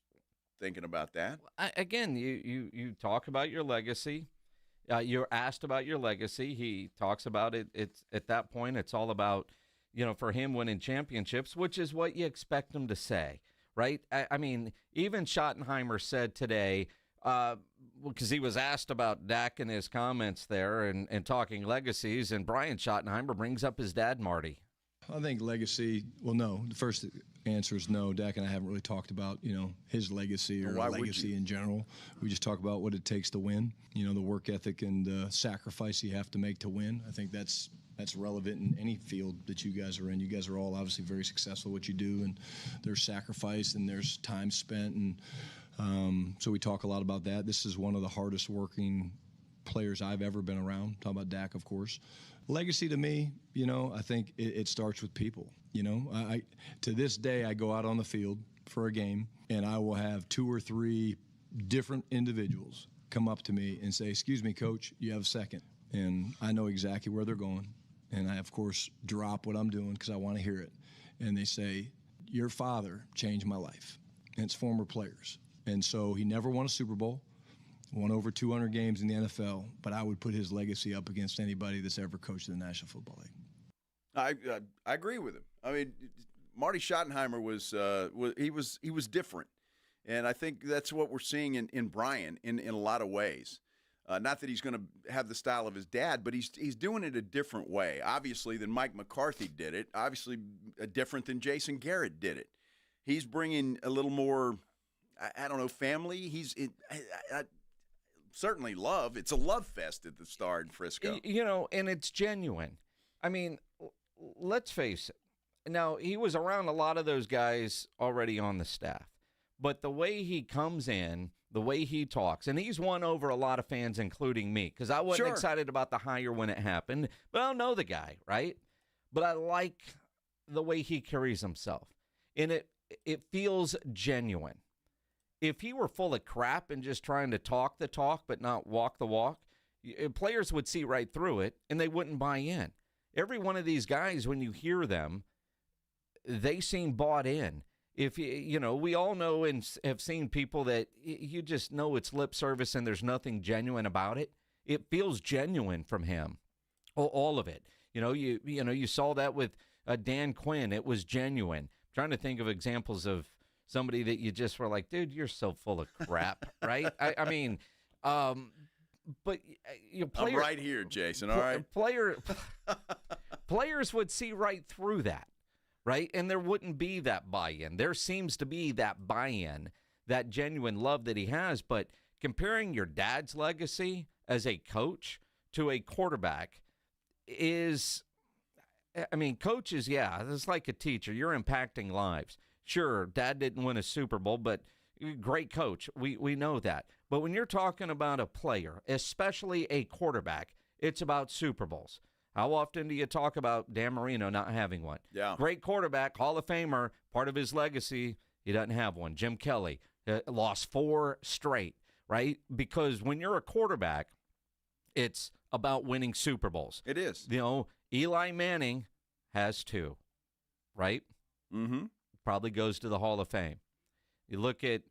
thinking about that. Again, you talk about your legacy. You're asked about your legacy. He talks about it. It's at that point, it's all about, for him winning championships, which is what you expect him to say, right? I mean, even Schottenheimer said today, because he was asked about Dak and his comments there and talking legacies, and Brian Schottenheimer brings up his dad, Marty. I think legacy, well, no. The first answer is no. Dak and I haven't really talked about, his legacy or legacy in general. We just talk about what it takes to win, the work ethic and the sacrifice you have to make to win. I think that's relevant in any field that you guys are in. You guys are all obviously very successful at what you do, and there's sacrifice and there's time spent, and so we talk a lot about that. This is one of the hardest working players I've ever been around. Talking about Dak, of course. Legacy to me, I think it starts with people. I to this day, I go out on the field for a game, and I will have 2 or 3 different individuals come up to me and say, "Excuse me, Coach, you have a second?" And I know exactly where they're going. And I, of course, drop what I'm doing because I want to hear it. And they say, "Your father changed my life." And it's former players. And so he never won a Super Bowl, won over 200 games in the NFL, but I would put his legacy up against anybody that's ever coached in the National Football League. I agree with him. I mean, Marty Schottenheimer was different. And I think that's what we're seeing in Brian in a lot of ways. Not that he's going to have the style of his dad, but he's doing it a different way, obviously, than Mike McCarthy did it, obviously different than Jason Garrett did it. He's bringing a little more, I don't know, family. Certainly love. It's a love fest at the Star in Frisco. And it's genuine. I mean, let's face it. Now, he was around a lot of those guys already on the staff, but the way he comes in, the way he talks, and he's won over a lot of fans, including me, because I wasn't excited about the hire when it happened, but I don't know the guy, right? But I like the way he carries himself, and it feels genuine. If he were full of crap and just trying to talk the talk but not walk the walk, players would see right through it, and they wouldn't buy in. Every one of these guys, when you hear them, they seem bought in. If we all know and have seen people that you just know it's lip service and there's nothing genuine about it. It feels genuine from him, all of it. You saw that with Dan Quinn. It was genuine. I'm trying to think of examples of somebody that you just were like, dude, you're so full of crap, right? I mean, but I'm right here, Jason. All right, players would see right through that. Right? And there wouldn't be that buy-in. There seems to be that buy-in, that genuine love that he has. But comparing your dad's legacy as a coach to a quarterback is, coaches, it's like a teacher. You're impacting lives. Sure, dad didn't win a Super Bowl, but great coach. We know that. But when you're talking about a player, especially a quarterback, it's about Super Bowls. How often do you talk about Dan Marino not having one? Yeah. Great quarterback, Hall of Famer, part of his legacy, he doesn't have one. Jim Kelly lost 4 straight, right? Because when you're a quarterback, it's about winning Super Bowls. It is. Eli Manning has 2, right? Mm-hmm. Probably goes to the Hall of Fame. You look at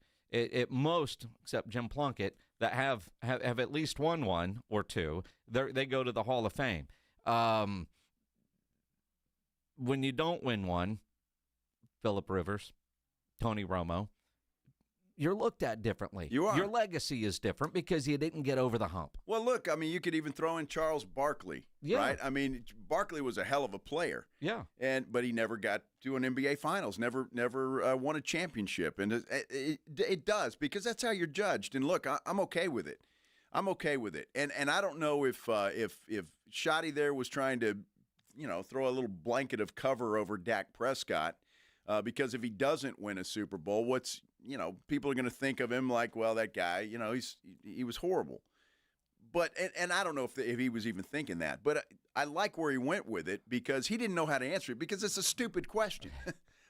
most, except Jim Plunkett, that have at least won 1 or 2, they go to the Hall of Fame. When you don't win one, Phillip Rivers, Tony Romo, you're looked at differently. You are. Your legacy is different because you didn't get over the hump. Well, look, you could even throw in Charles Barkley, right? Barkley was a hell of a player. Yeah. But he never got to an NBA Finals, never won a championship. And it does, because that's how you're judged. And look, I'm okay with it. I'm okay with it. And I don't know if Schotty there was trying to, throw a little blanket of cover over Dak Prescott, because if he doesn't win a Super Bowl, people are going to think of him like, well, that guy, he was horrible. But and I don't know if he was even thinking that, but I like where he went with it, because he didn't know how to answer it, because it's a stupid question.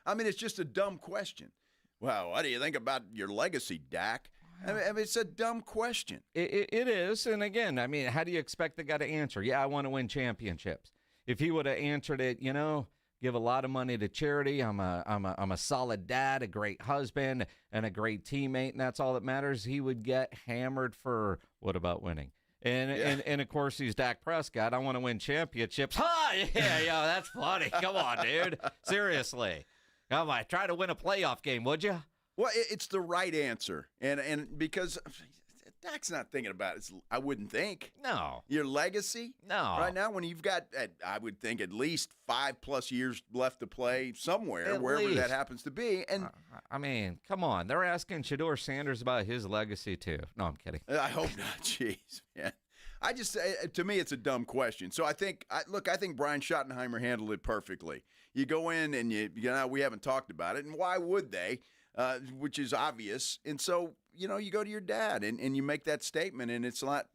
It's just a dumb question. Well, what do you think about your legacy, Dak? It's a dumb question. It is. And again, how do you expect the guy to answer? Yeah, I want to win championships. If he would have answered it, give a lot of money to charity. I'm a solid dad, a great husband, and a great teammate, and that's all that matters. He would get hammered for what about winning? And of course, he's Dak Prescott. I want to win championships. Yeah, that's funny. Come on, dude. Seriously. Come on, try to win a playoff game, would you? Well, it's the right answer, and because Dak's not thinking about it. I wouldn't think. No. Your legacy? No. Right now, when you've got, I would think, at least 5+ years left to play somewhere, wherever that happens to be. And I mean, come on. They're asking Shedeur Sanders about his legacy, too. No, I'm kidding. I hope not. Jeez, man. I just, to me, it's a dumb question. So I think Brian Schottenheimer handled it perfectly. You go in and we haven't talked about it, and why would they? Which is obvious. And so, you go to your dad and you make that statement, and it's not,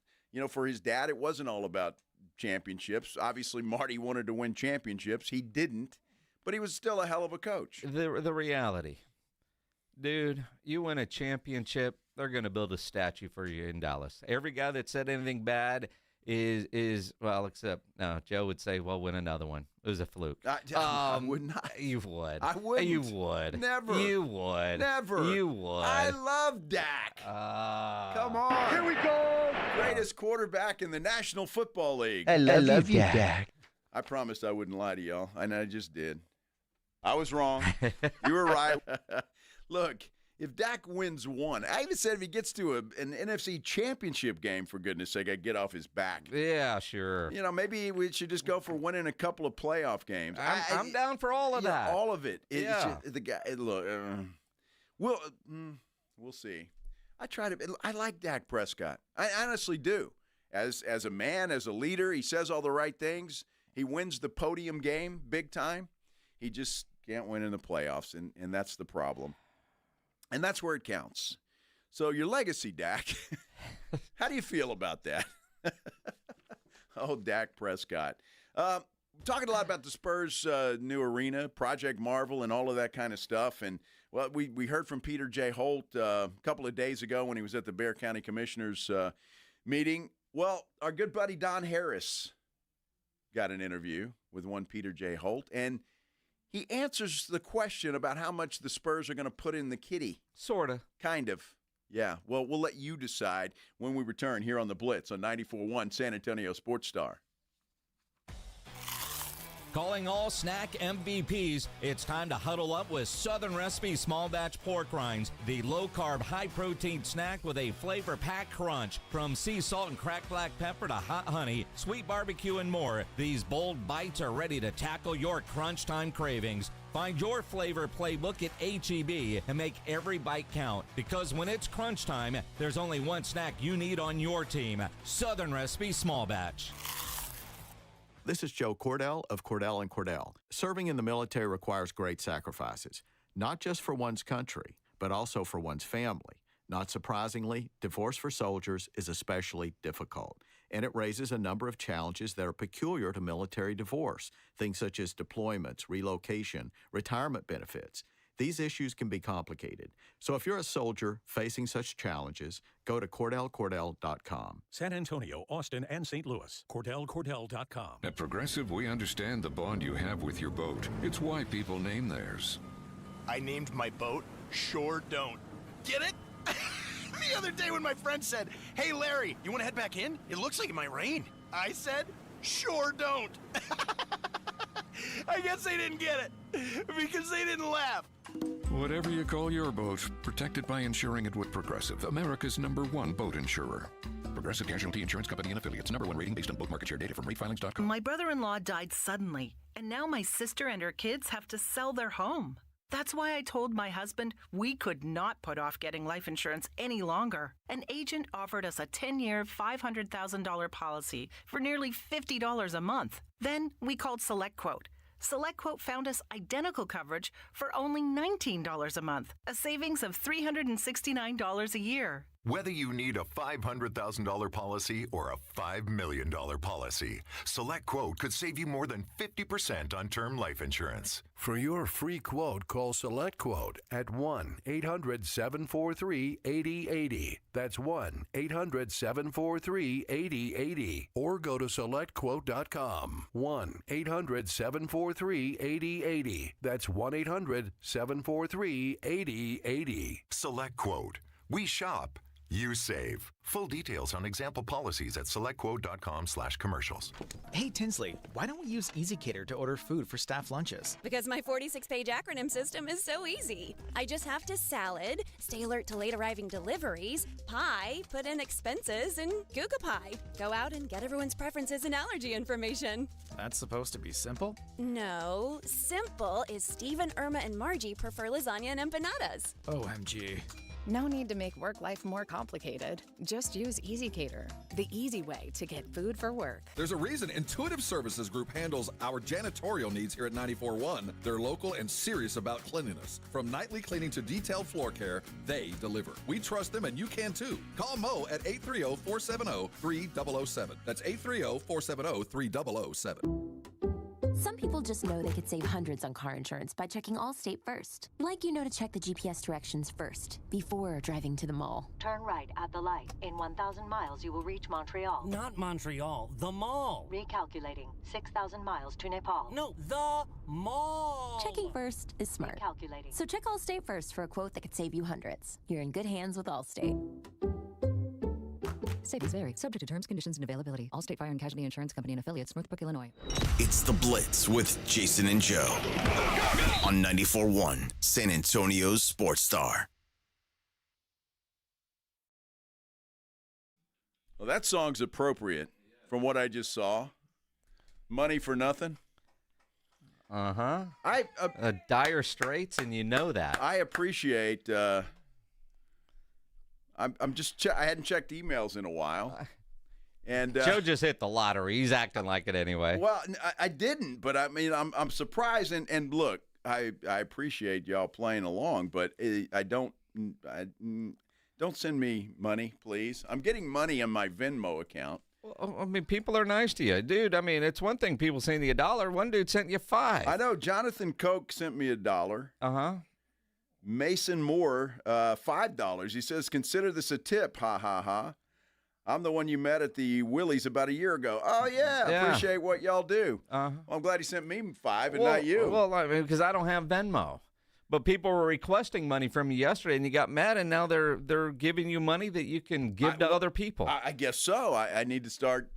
for his dad, it wasn't all about championships. Obviously, Marty wanted to win championships. He didn't, but he was still a hell of a coach. The reality, dude, you win a championship, they're going to build a statue for you in Dallas. Every guy that said anything bad is well, except no, Joe would say, well, win another one. It was a fluke. I would not. You would. I wouldn't. You would. Never. You would. Never. You would. I love Dak. Come on. Here we go. Greatest quarterback in the National Football League. I love you, Dak. I promised I wouldn't lie to y'all, and I just did. I was wrong. You were right. Look, if Dak wins one, I even said if he gets to an NFC championship game, for goodness sake, I'd get off his back. Yeah, sure. Maybe we should just go for winning a couple of playoff games. I'm down for all of that. All of it. Yeah. The guy. Look, we'll see. I like Dak Prescott. I honestly do. As a man, as a leader, he says all the right things. He wins the podium game big time. He just can't win in the playoffs, and that's the problem. And that's where it counts. So your legacy, Dak, how do you feel about that? Oh, Dak Prescott. Talking a lot about the Spurs' new arena, Project Marvel, and all of that kind of stuff. And, well, we heard from Peter J. Holt a couple of days ago when he was at the Bexar County Commissioners meeting. Well, our good buddy Don Harris got an interview with one Peter J. Holt, and he answers the question about how much the Spurs are going to put in the kitty. Sort of. Kind of. Yeah. Well, we'll let you decide when we return here on The Blitz on 94.1 San Antonio Sports Star. Calling all snack MVPs, it's time to huddle up with Southern Recipe Small Batch Pork Rinds, the low-carb, high-protein snack with a flavor-packed crunch. From sea salt and cracked black pepper to hot honey, sweet barbecue, and more, these bold bites are ready to tackle your crunch time cravings. Find your flavor playbook at H-E-B and make every bite count, because when it's crunch time, there's only one snack you need on your team: Southern Recipe Small Batch. This is Joe Cordell of Cordell & Cordell. Serving in the military requires great sacrifices, not just for one's country, but also for one's family. Not surprisingly, divorce for soldiers is especially difficult, and it raises a number of challenges that are peculiar to military divorce, things such as deployments, relocation, retirement benefits. These issues can be complicated. So if you're a soldier facing such challenges, go to CordellCordell.com. San Antonio, Austin, and St. Louis. CordellCordell.com. At Progressive, we understand the bond you have with your boat. It's why people name theirs. I named my boat Sure Don't. Get it? The other day when my friend said, "Hey, Larry, you want to head back in? It looks like it might rain." I said, "Sure don't." I guess they didn't get it because they didn't laugh. Whatever you call your boat, protect it by insuring it with Progressive, America's #1 boat insurer. Progressive Casualty Insurance Company and Affiliates. #1 rating based on boat market share data from ratefilings.com. My brother-in-law died suddenly, and now my sister and her kids have to sell their home. That's why I told my husband we could not put off getting life insurance any longer. An agent offered us a 10-year, $500,000 policy for nearly $50 a month. Then we called SelectQuote. SelectQuote found us identical coverage for only $19 a month, a savings of $369 a year. Whether you need a $500,000 policy or a $5 million policy, SelectQuote could save you more than 50% on term life insurance. For your free quote, call SelectQuote at 1-800-743-8080. That's 1-800-743-8080. Or go to SelectQuote.com. 1-800-743-8080. That's 1-800-743-8080. SelectQuote. We shop, You save. Full details on example policies at selectquote.com/commercials. Hey, Tinsley, why don't we use EasyCater to order food for staff lunches? Because my 46-page acronym system is so easy. I just have to salad, stay alert to late arriving deliveries, pie, put in expenses, and Google Pie. Go out and get everyone's preferences and allergy information. That's supposed to be simple? No, simple is Stephen, Irma, and Margie prefer lasagna and empanadas. OMG. No need to make work life more complicated. Just use EasyCater, the easy way to get food for work. There's a reason Intuitive Services Group handles our janitorial needs here at 94.1. They're local and serious about cleanliness. From nightly cleaning to detailed floor care, they deliver. We trust them, and you can too. Call Mo at 830-470-3007. That's 830-470-3007. Some people just know they could save hundreds on car insurance by checking Allstate first. Like you know to check the GPS directions first, before driving to the mall. Turn right at the light. In 1,000 miles, you will reach Montreal. Not Montreal, the mall. Recalculating. 6,000 miles to Nepal. No, the mall. Checking first is smart. Recalculating. So check Allstate first for a quote that could save you hundreds. You're in good hands with Allstate. Savings vary. Subject to terms, conditions, and availability. Allstate Fire and Casualty Insurance Company and Affiliates, Northbrook, Illinois. It's The Blitz with Jason and Joe on 94.1 San Antonio's Sports Star. Well, that song's appropriate from what I just saw. Money for nothing. Uh-huh. Dire Straits, and you know that. I appreciate I'm just I hadn't checked emails in a while. And Joe just hit the lottery. He's acting like it anyway. Well, I didn't, but I mean I'm surprised and look, I appreciate y'all playing along, but don't send me money, please. I'm getting money on my Venmo account. Well, I mean, people are nice to you, dude. I mean, it's one thing people sending you $1. One dude sent you $5. I know. Jonathan Koch sent me $1. Uh-huh. Mason Moore, $5. He says, consider this a tip, ha, ha, ha. I'm the one you met at the Willie's about a year ago. Oh, yeah. Appreciate what y'all do. Uh-huh. Well, I'm glad he sent me $5 and not you. Well, I mean, because I don't have Venmo. But people were requesting money from you yesterday, and you got mad, and now they're giving you money that you can give to other people. I guess so. I need to start,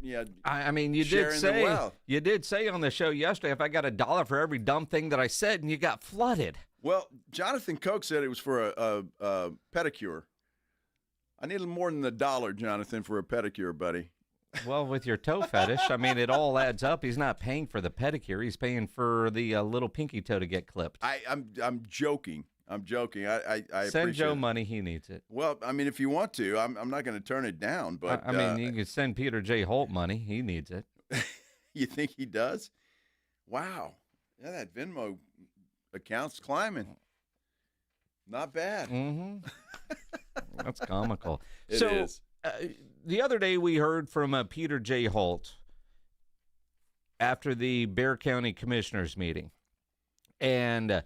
I mean, you did say on the show yesterday, if I got $1 for every dumb thing that I said, and you got flooded. Well, Jonathan Koch said it was for a pedicure. I need a little more than $1, Jonathan, for a pedicure, buddy. Well, with your toe fetish, I mean, it all adds up. He's not paying for the pedicure. He's paying for the little pinky toe to get clipped. I'm joking. I'm joking. I send Joe money. He needs it. Well, I mean, if you want to, I'm not going to turn it down. But I mean, you can send Peter J. Holt money. He needs it. You think he does? Wow. Yeah, that Venmo account's climbing. Not bad. Mm-hmm. That's comical. It is. The other day we heard from Peter J. Holt after the Bexar County Commissioners meeting. And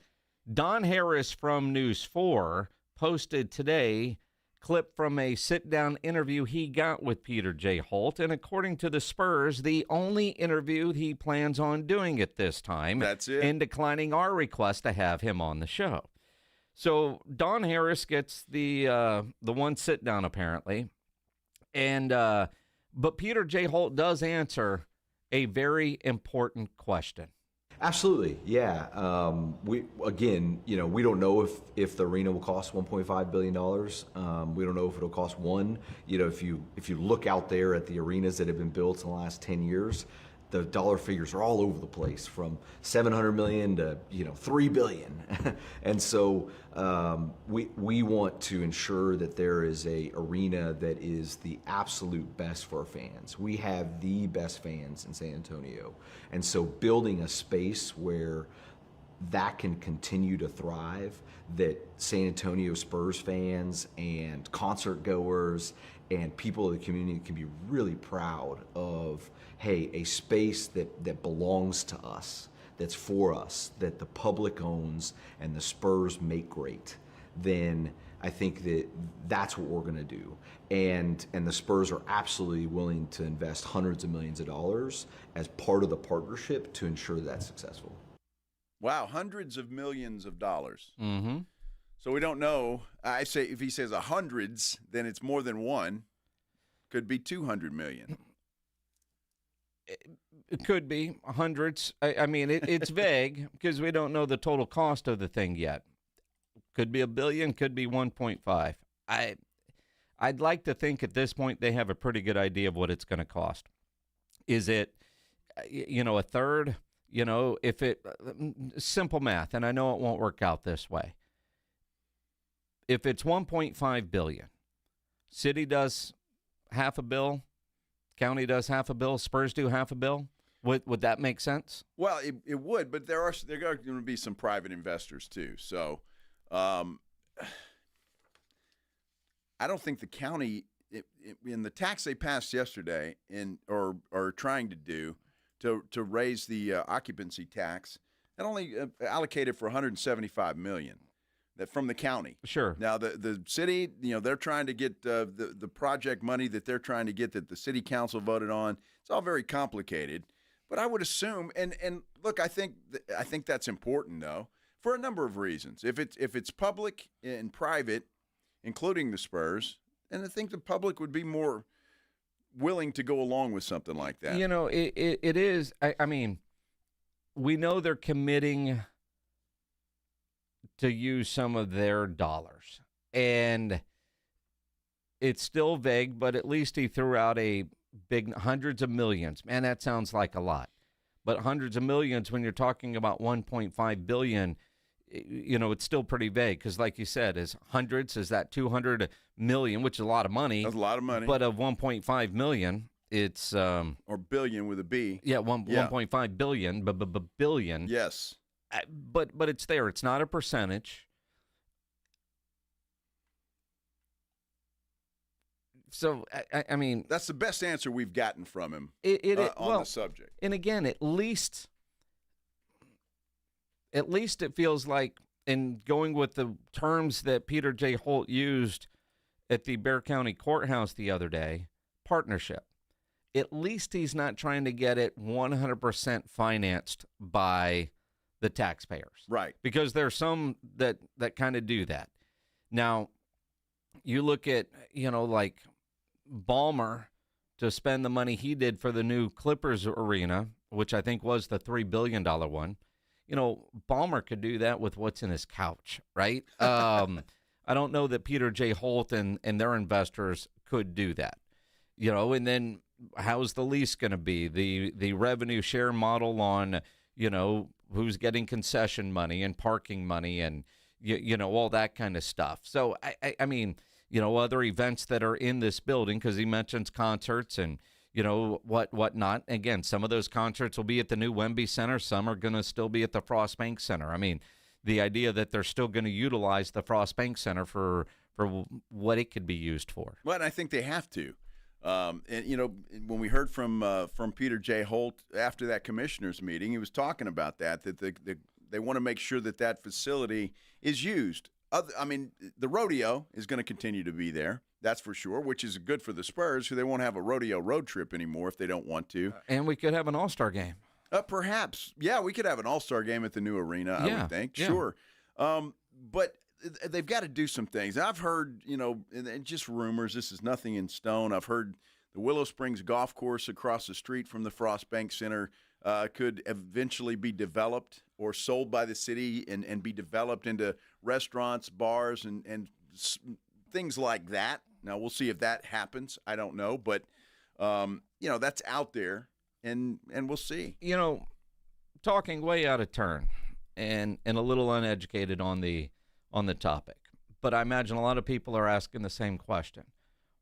Don Harris from News 4 posted today clip from a sit-down interview he got with Peter J. Holt. And according to the Spurs, the only interview he plans on doing at this time. That's it. And declining our request to have him on the show. So Don Harris gets the one sit-down apparently. And but Peter J. Holt does answer a very important question. Absolutely, yeah. We don't know if the arena will cost $1.5 billion. We don't know if it'll cost $1. If you look out there at the arenas that have been built in the last 10 years, the dollar figures are all over the place, from $700 million to $3 billion, and so we want to ensure that there is a arena that is the absolute best for our fans. We have the best fans in San Antonio, and so building a space where that can continue to thrive, that San Antonio Spurs fans and concert goers and people of the community can be really proud of, hey, a space that belongs to us, that's for us, that the public owns and the Spurs make great, then I think that's what we're going to do. And the Spurs are absolutely willing to invest hundreds of millions of dollars as part of the partnership to ensure that's successful. Wow, hundreds of millions of dollars. Mm-hmm. So we don't know. I say if he says hundreds, then it's more than one. Could be 200 million. It could be hundreds. I mean, it's vague because we don't know the total cost of the thing yet. Could be $1 billion, could be 1.5. I'd like to think at this point they have a pretty good idea of what it's going to cost. Is it, a third? If it simple math, and I know it won't work out this way. If it's $1.5 billion, city does half a bill, county does half a bill, Spurs do half a bill. Would that make sense? Well, it would, but there are going to be some private investors too. So, I don't think the county in the tax they passed yesterday or are trying to do to raise the occupancy tax, that only allocated for $175 million. That from the county. Sure. Now the city, they're trying to get the project money that they're trying to get that the city council voted on. It's all very complicated, but I would assume and look, I think that's important though for a number of reasons. If it's public and private, including the Spurs, and I think the public would be more willing to go along with something like that. It is. I mean, we know they're committing to use some of their dollars. And it's still vague, but at least he threw out a big hundreds of millions. Man, that sounds like a lot. But hundreds of millions, when you're talking about 1.5 billion, it's still pretty vague. Because like you said, is hundreds, is that 200 million, which is a lot of money. That's a lot of money. But of 1.5 million, it's... or billion with a B. Yeah, 1.5 billion, billion. Yes. But it's there. It's not a percentage. So, I mean... That's the best answer we've gotten from him on the subject. And again, at least it feels like, in going with the terms that Peter J. Holt used at the Bexar County Courthouse the other day, partnership. At least he's not trying to get it 100% financed by the taxpayers. Right. Because there are some that kind of do that. Now, you look at, like Ballmer to spend the money he did for the new Clippers arena, which I think was the $3 billion one. Ballmer could do that with what's in his couch, right? I don't know that Peter J. Holt and their investors could do that. And then how's the lease going to be? The revenue share model on, who's getting concession money and parking money and, all that kind of stuff. So, I mean, other events that are in this building, because he mentions concerts and, whatnot. Again, some of those concerts will be at the new Wemby Center. Some are going to still be at the Frost Bank Center. I mean, the idea that they're still going to utilize the Frost Bank Center for what it could be used for. Well, and I think they have to. And when we heard from Peter J. Holt after that commissioners meeting, he was talking about that they want to make sure that facility is used. The rodeo is going to continue to be there, that's for sure, which is good for the Spurs, who they won't have a rodeo road trip anymore if they don't want to. And we could have an all-star game. Perhaps, yeah, we could have an all-star game at the new arena. I would think, yeah. Sure, but they've got to do some things. I've heard, and just rumors. This is nothing in stone. I've heard the Willow Springs Golf Course across the street from the Frost Bank Center could eventually be developed or sold by the city and be developed into restaurants, bars, and things like that. Now, we'll see if that happens. I don't know. But, that's out there, and we'll see. Talking way out of turn and a little uneducated on the topic. But I imagine a lot of people are asking the same question.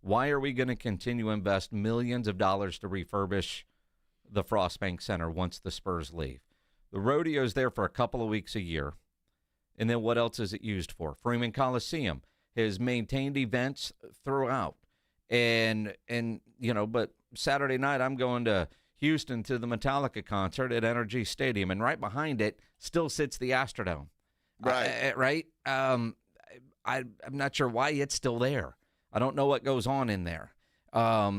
Why are we going to continue to invest millions of dollars to refurbish the Frost Bank Center once the Spurs leave? The rodeo's there for a couple of weeks a year. And then what else is it used for? Freeman Coliseum has maintained events throughout. And but Saturday night I'm going to Houston to the Metallica concert at Energy Stadium. And right behind it still sits the Astrodome. Right. Right? I'm not sure why it's still there. I don't know what goes on in there. I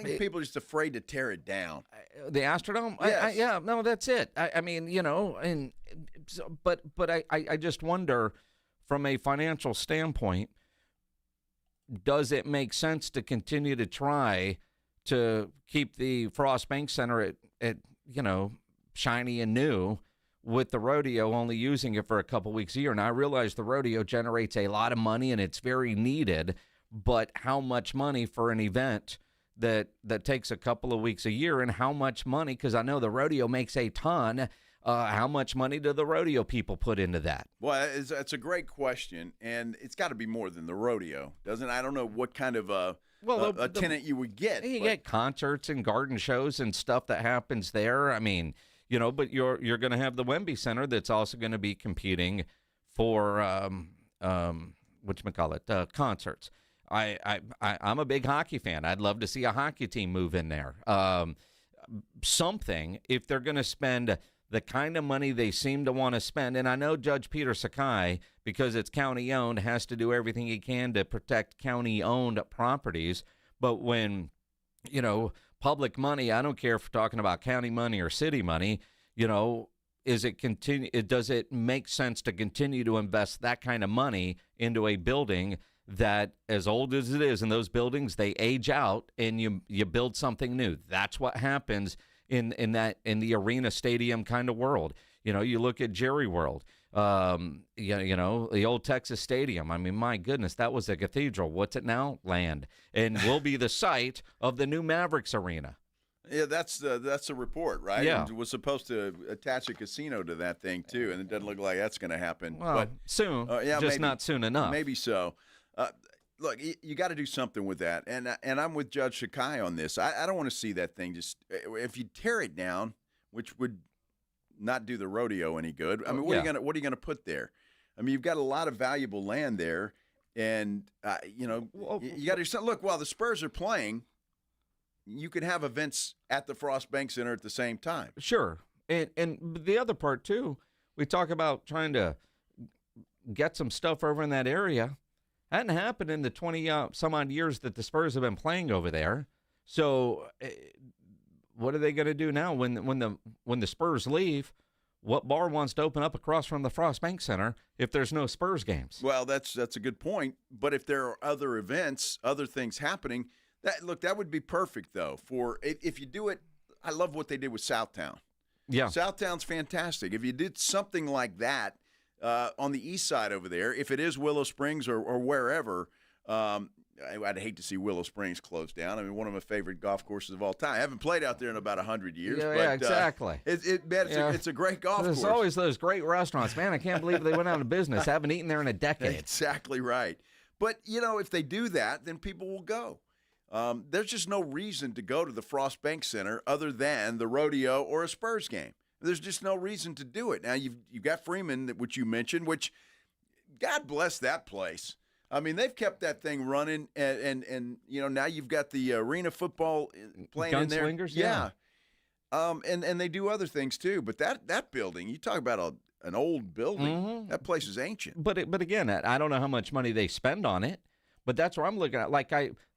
think people are just afraid to tear it down. The Astrodome? Yes. No, that's it. I mean, but I just wonder, from a financial standpoint, does it make sense to continue to try to keep the Frost Bank Center at shiny and new, with the rodeo only using it for a couple weeks a year? And I realize the rodeo generates a lot of money and it's very needed, but how much money for an event that takes a couple of weeks a year, and how much money, because I know the rodeo makes a ton, how much money do the rodeo people put into that? Well, it's a great question, and it's got to be more than the rodeo, doesn't it? I don't know what kind of a tenant you would get. You get concerts and garden shows and stuff that happens there. I mean, but you're going to have the Wemby Center that's also going to be competing for concerts. I'm a big hockey fan. I'd love to see a hockey team move in there. Something, if they're going to spend the kind of money they seem to want to spend, and I know Judge Peter Sakai, because it's county-owned, has to do everything he can to protect county-owned properties, but when, public money, I don't care if we're talking about county money or city money, does it make sense to continue to invest that kind of money into a building that, as old as it is, in those buildings, they age out and you build something new? That's what happens in the arena stadium kind of world. You look at Jerry World, the old Texas Stadium. I mean, my goodness, that was a cathedral. What's it now? Land. And will be the site of the new Mavericks arena. Yeah, that's the report, right? Yeah. And it was supposed to attach a casino to that thing, too, and it doesn't look like that's going to happen. Well, but soon, just maybe, not soon enough. Maybe so. Look, you got to do something with that, and I'm with Judge Sakai on this. I don't want to see that thing just – if you tear it down, which would not do the rodeo any good. I mean, what are you going to put there? I mean, you've got a lot of valuable land there, and, you got to – look, while the Spurs are playing – you could have events at the Frost Bank Center at the same time. Sure. And the other part, too, we talk about trying to get some stuff over in that area. That hadn't happened in the 20-some-odd years that the Spurs have been playing over there. So what are they going to do now when the Spurs leave? What bar wants to open up across from the Frost Bank Center if there's no Spurs games? Well, that's a good point. But if there are other events, other things happening – that would be perfect, though, for if you do it. I love what they did with Southtown. Yeah. Southtown's fantastic. If you did something like that on the east side over there, if it is Willow Springs or wherever, I'd hate to see Willow Springs closed down. I mean, one of my favorite golf courses of all time. I haven't played out there in about 100 years. Yeah, exactly. It's a great golf course. There's always those great restaurants. Man, I can't believe they went out of business. Haven't eaten there in a decade. Exactly right. But, if they do that, then people will go. There's just no reason to go to the Frost Bank Center other than the rodeo or a Spurs game. There's just no reason to do it. Now, you've got Freeman, which you mentioned, which God bless that place. I mean, they've kept that thing running, and now you've got the arena football playing in there. Gunslingers, yeah. And they do other things too. But that building, you talk about an old building. Mm-hmm. That place is ancient. But again, I don't know how much money they spend on it, but that's what I'm looking at.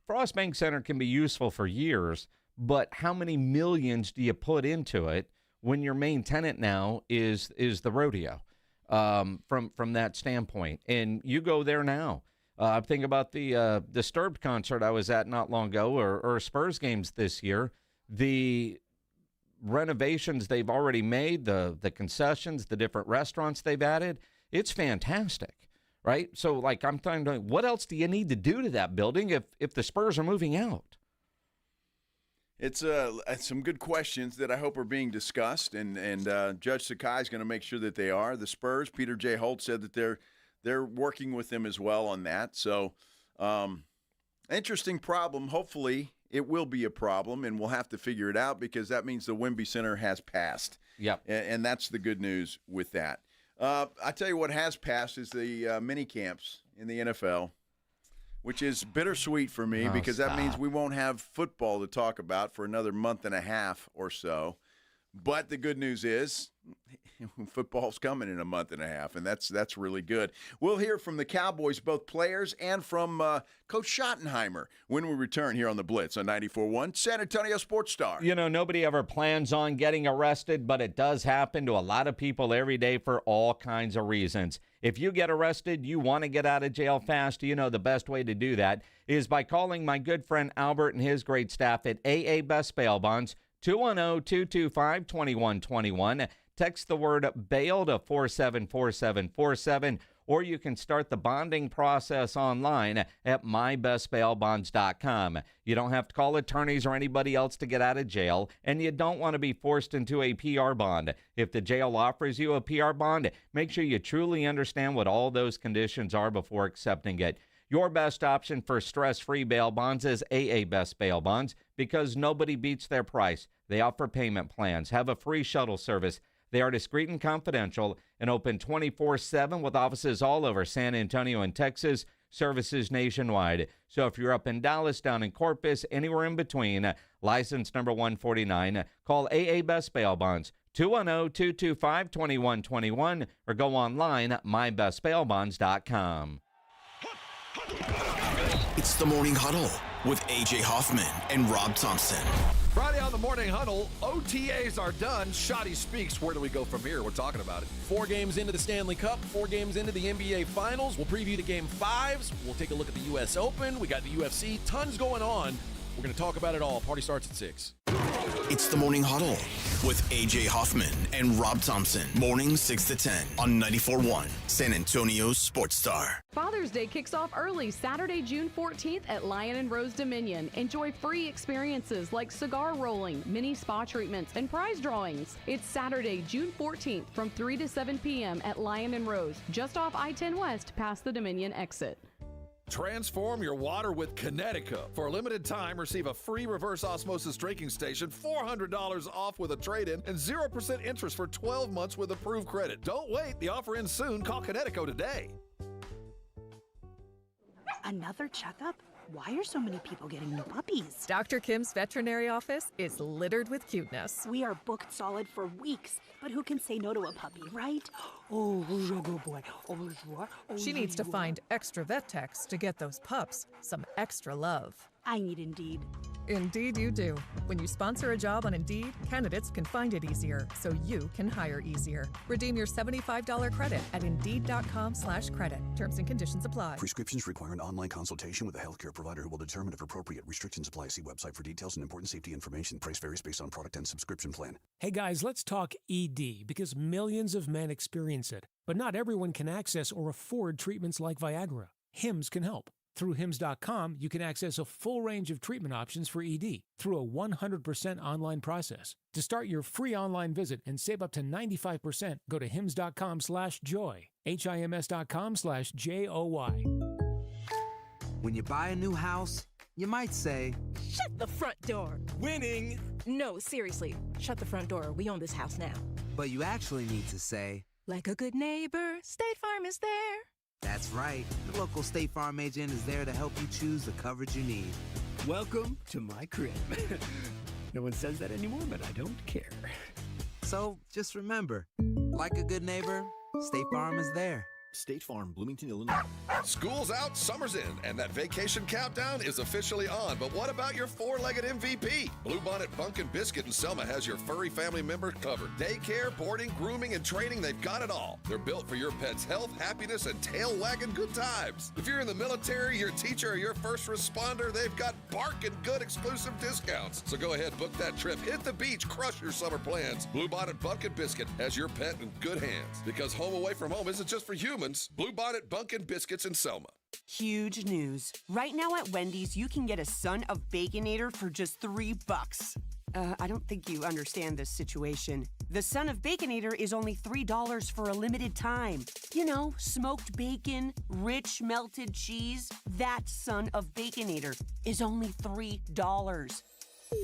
Frost Bank Center can be useful for years, but how many millions do you put into it when your main tenant now is the rodeo? From that standpoint, and you go there now. I'm thinking about the Disturbed concert I was at not long ago, or Spurs games this year. The renovations they've already made, the concessions, the different restaurants they've added, it's fantastic. Right? So, I'm thinking, what else do you need to do to that building if the Spurs are moving out? It's some good questions that I hope are being discussed, and Judge Sakai is going to make sure that they are. The Spurs, Peter J. Holt said that they're working with them as well on that. So, interesting problem. Hopefully, it will be a problem, and we'll have to figure it out because that means the Wemby Center has passed. Yep. And that's the good news with that. I tell you what has passed is the minicamps in the NFL, which is bittersweet for me because that means we won't have football to talk about for another month and a half or so. But the good news is football's coming in a month and a half, and that's really good. We'll hear from the Cowboys, both players and from Coach Schottenheimer when we return here on the Blitz on 94.1 San Antonio Sports Star. Nobody ever plans on getting arrested, but it does happen to a lot of people every day for all kinds of reasons. If you get arrested, you want to get out of jail fast, you know the best way to do that is by calling my good friend Albert and his great staff at AA Best Bail Bonds, 210-225-2121. Text the word bail to 474747, or you can start the bonding process online at mybestbailbonds.com. You don't have to call attorneys or anybody else to get out of jail, and you don't want to be forced into a PR bond. If the jail offers you a PR bond, make sure you truly understand what all those conditions are before accepting it. Your best option for stress-free bail bonds is AA Best Bail Bonds because nobody beats their price. They offer payment plans, have a free shuttle service. They are discreet and confidential and open 24/7 with offices all over San Antonio and Texas, services nationwide. So if you're up in Dallas, down in Corpus, anywhere in between, license number 149, call AA Best Bail Bonds, 210-225-2121, or go online at mybestbailbonds.com. It's the Morning Huddle with A.J. Hoffman and Rob Thompson. Friday on the Morning Huddle, OTAs are done. Shotty speaks. Where do we go from here? We're talking about it. 4 games into the Stanley Cup, 4 games into the NBA Finals. We'll preview the Game 5s. We'll take a look at the U.S. Open. We got the UFC. Tons going on. We're going to talk about it all. Party starts at 6. It's the Morning Huddle with A.J. Hoffman and Rob Thompson. Mornings 6 to 10 on 94.1 San Antonio's Sports Star. Father's Day kicks off early Saturday, June 14th at Lion and Rose Dominion. Enjoy free experiences like cigar rolling, mini spa treatments, and prize drawings. It's Saturday, June 14th from 3 to 7 p.m. at Lion and Rose, just off I-10 West past the Dominion exit. Transform your water with Connecticut. For a limited time, receive a free reverse osmosis drinking station, $400 off with a trade-in, and 0% interest for 12 months with approved credit. Don't wait. The offer ends soon. Call Connecticut today. Another checkup? Why are so many people getting new puppies? Dr. Kim's veterinary office is littered with cuteness. We are booked solid for weeks, but who can say no to a puppy, right? Oh, who's a good boy? Oh, who's what? Oh, She needs to find extra vet techs to get those pups some extra love. I need Indeed. Indeed you do. When you sponsor a job on Indeed, candidates can find it easier, so you can hire easier. Redeem your $75 credit at Indeed.com/credit. Terms and conditions apply. Prescriptions require an online consultation with a healthcare provider who will determine if appropriate. Restrictions apply. See website for details and important safety information. Price varies based on product and subscription plan. Hey guys, let's talk ED because millions of men experience it, but not everyone can access or afford treatments like Viagra. Hims can help. Through Hims.com, you can access a full range of treatment options for ED through a 100% online process. To start your free online visit and save up to 95%, go to Hims.com/joy, HIMS.com/JOY. When you buy a new house, you might say, "Shut the front door." Winning. No, seriously, shut the front door. We own this house now. But you actually need to say, "Like a good neighbor, State Farm is there." That's right. The local State Farm agent is there to help you choose the coverage you need. Welcome to my crib. No one says that anymore, but I don't care. So just remember, like a good neighbor, State Farm is there. State Farm, Bloomington, Illinois. School's out, summer's in, and that vacation countdown is officially on. But what about your four-legged MVP? Bluebonnet Bunkin' Biscuit in Selma has your furry family member covered. Daycare, boarding, grooming, and training, they've got it all. They're built for your pet's health, happiness, and tail-wagging good times. If you're in the military, your teacher, or your first responder, they've got barking good exclusive discounts. So go ahead, book that trip, hit the beach, crush your summer plans. Bluebonnet Bunkin' Biscuit has your pet in good hands. Because home away from home isn't just for humans. Bluebonnet Bunkin' Biscuits in Selma. Huge news. Right now at Wendy's, you can get a Son of Baconator for just $3. I don't think you understand this situation. The Son of Baconator is only $3 for a limited time. You know, smoked bacon, rich melted cheese. That Son of Baconator is only $3.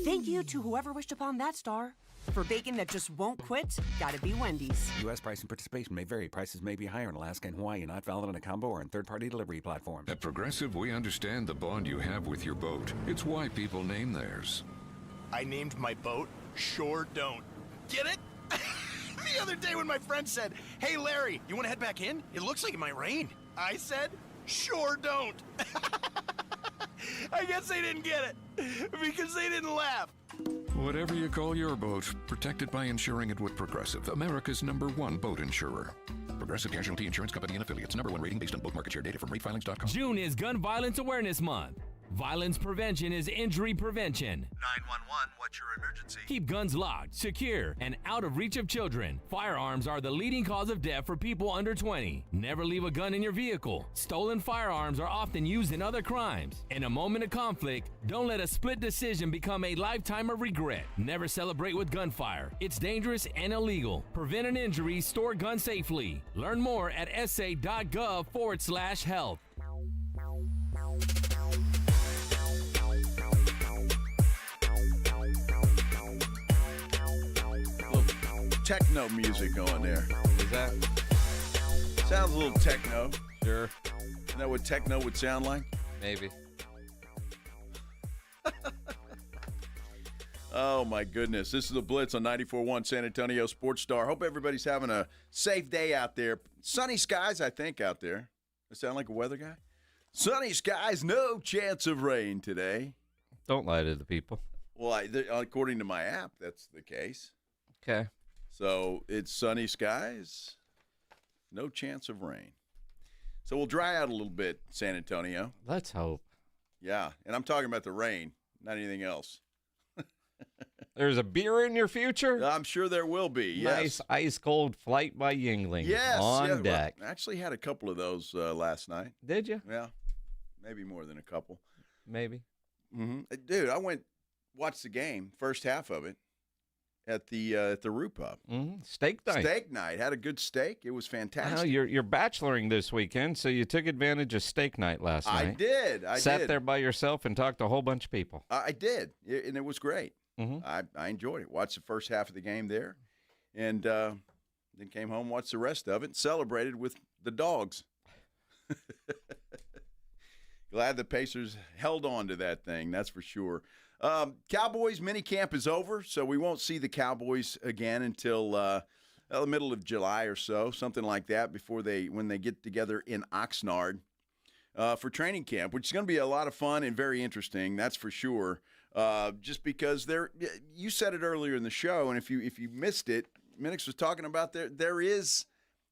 Thank you to whoever wished upon that star. For bacon that just won't quit, gotta be Wendy's. U.S. price and participation may vary. Prices may be higher in Alaska and Hawaii, not valid on a combo or on third-party delivery platforms. At Progressive, we understand the bond you have with your boat. It's why people name theirs. I named my boat Sure Don't. Get it? The other day when my friend said, "Hey Larry, you want to head back in? It looks like it might rain." I said, "Sure don't." I guess they didn't get it because they didn't laugh. Whatever you call your boat, protect it by insuring it with Progressive, America's #1 boat insurer. Progressive Casualty Insurance Company and Affiliates. Number 1 rating based on book market share data from ratefilings.com. June is Gun Violence Awareness Month. Violence prevention is injury prevention. 911, what's your emergency? Keep guns locked, secure, and out of reach of children. Firearms are the leading cause of death for people under 20. Never leave a gun in your vehicle. Stolen firearms are often used in other crimes. In a moment of conflict, don't let a split decision become a lifetime of regret. Never celebrate with gunfire. It's dangerous and illegal. Prevent an injury, store guns safely. Learn more at sa.gov/health. Techno music going there. Is that? Sounds a little techno. Sure. Isn't that what techno would sound like? Maybe. Oh, my goodness. This is the Blitz on 94.1 San Antonio Sports Star. Hope everybody's having a safe day out there. Sunny skies, I think, out there. I sound like a weather guy? Sunny skies, no chance of rain today. Don't lie to the people. Well, according to my app, that's the case. Okay. So it's sunny skies, no chance of rain. So we'll dry out a little bit, San Antonio. Let's hope. Yeah, and I'm talking about the rain, not anything else. There's a beer in your future? I'm sure there will be, yes. Nice ice-cold flight by Yingling on deck. Well, I actually had a couple of those last night. Did you? Yeah, maybe more than a couple. Maybe. Mm-hmm. Dude, I watched the game, first half of it, at the Roo Pub. Mm-hmm. Steak night. Steak night. Had a good steak. It was fantastic. Well, you're bacheloring this weekend, so you took advantage of steak night last night. I did. Sat there by yourself and talked to a whole bunch of people. I did, and it was great. Mm-hmm. I enjoyed it. Watched the first half of the game there, and then came home, watched the rest of it, and celebrated with the dogs. Glad the Pacers held on to that thing, that's for sure. Cowboys minicamp is over, so we won't see the Cowboys again until the middle of July or so, something like that, when they get together in Oxnard for training camp, which is going to be a lot of fun and very interesting, that's for sure. Just because you said it earlier in the show, and if you missed it, Minix was talking about there is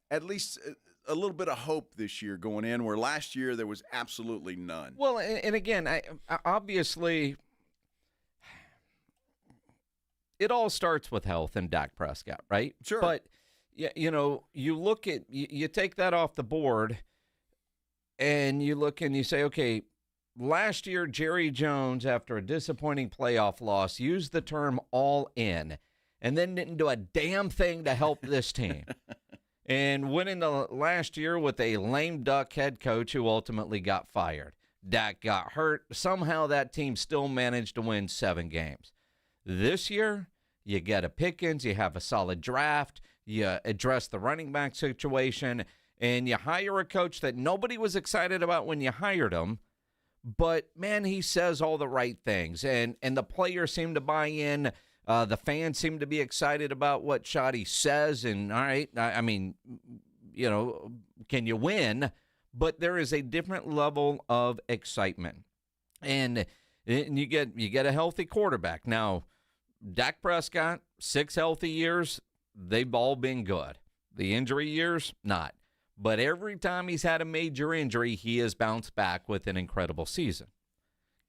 at least a little bit of hope this year going in, where last year there was absolutely none. Well, and again, I obviously it all starts with health and Dak Prescott, right? Sure. But you look at you take that off the board, and you look and you say, okay. Last year, Jerry Jones, after a disappointing playoff loss, used the term all in and then didn't do a damn thing to help this team. And went into last year with a lame duck head coach who ultimately got fired. Dak got hurt. Somehow that team still managed to win 7 games. This year, you get a Pickens, you have a solid draft, you address the running back situation, and you hire a coach that nobody was excited about when you hired him. But, man, he says all the right things, and the players seem to buy in. The fans seem to be excited about what Schotty says, and, all right, I mean, can you win? But there is a different level of excitement, and you get a healthy quarterback. Now, Dak Prescott, 6 healthy years, they've all been good. The injury years, not. But every time he's had a major injury, he has bounced back with an incredible season.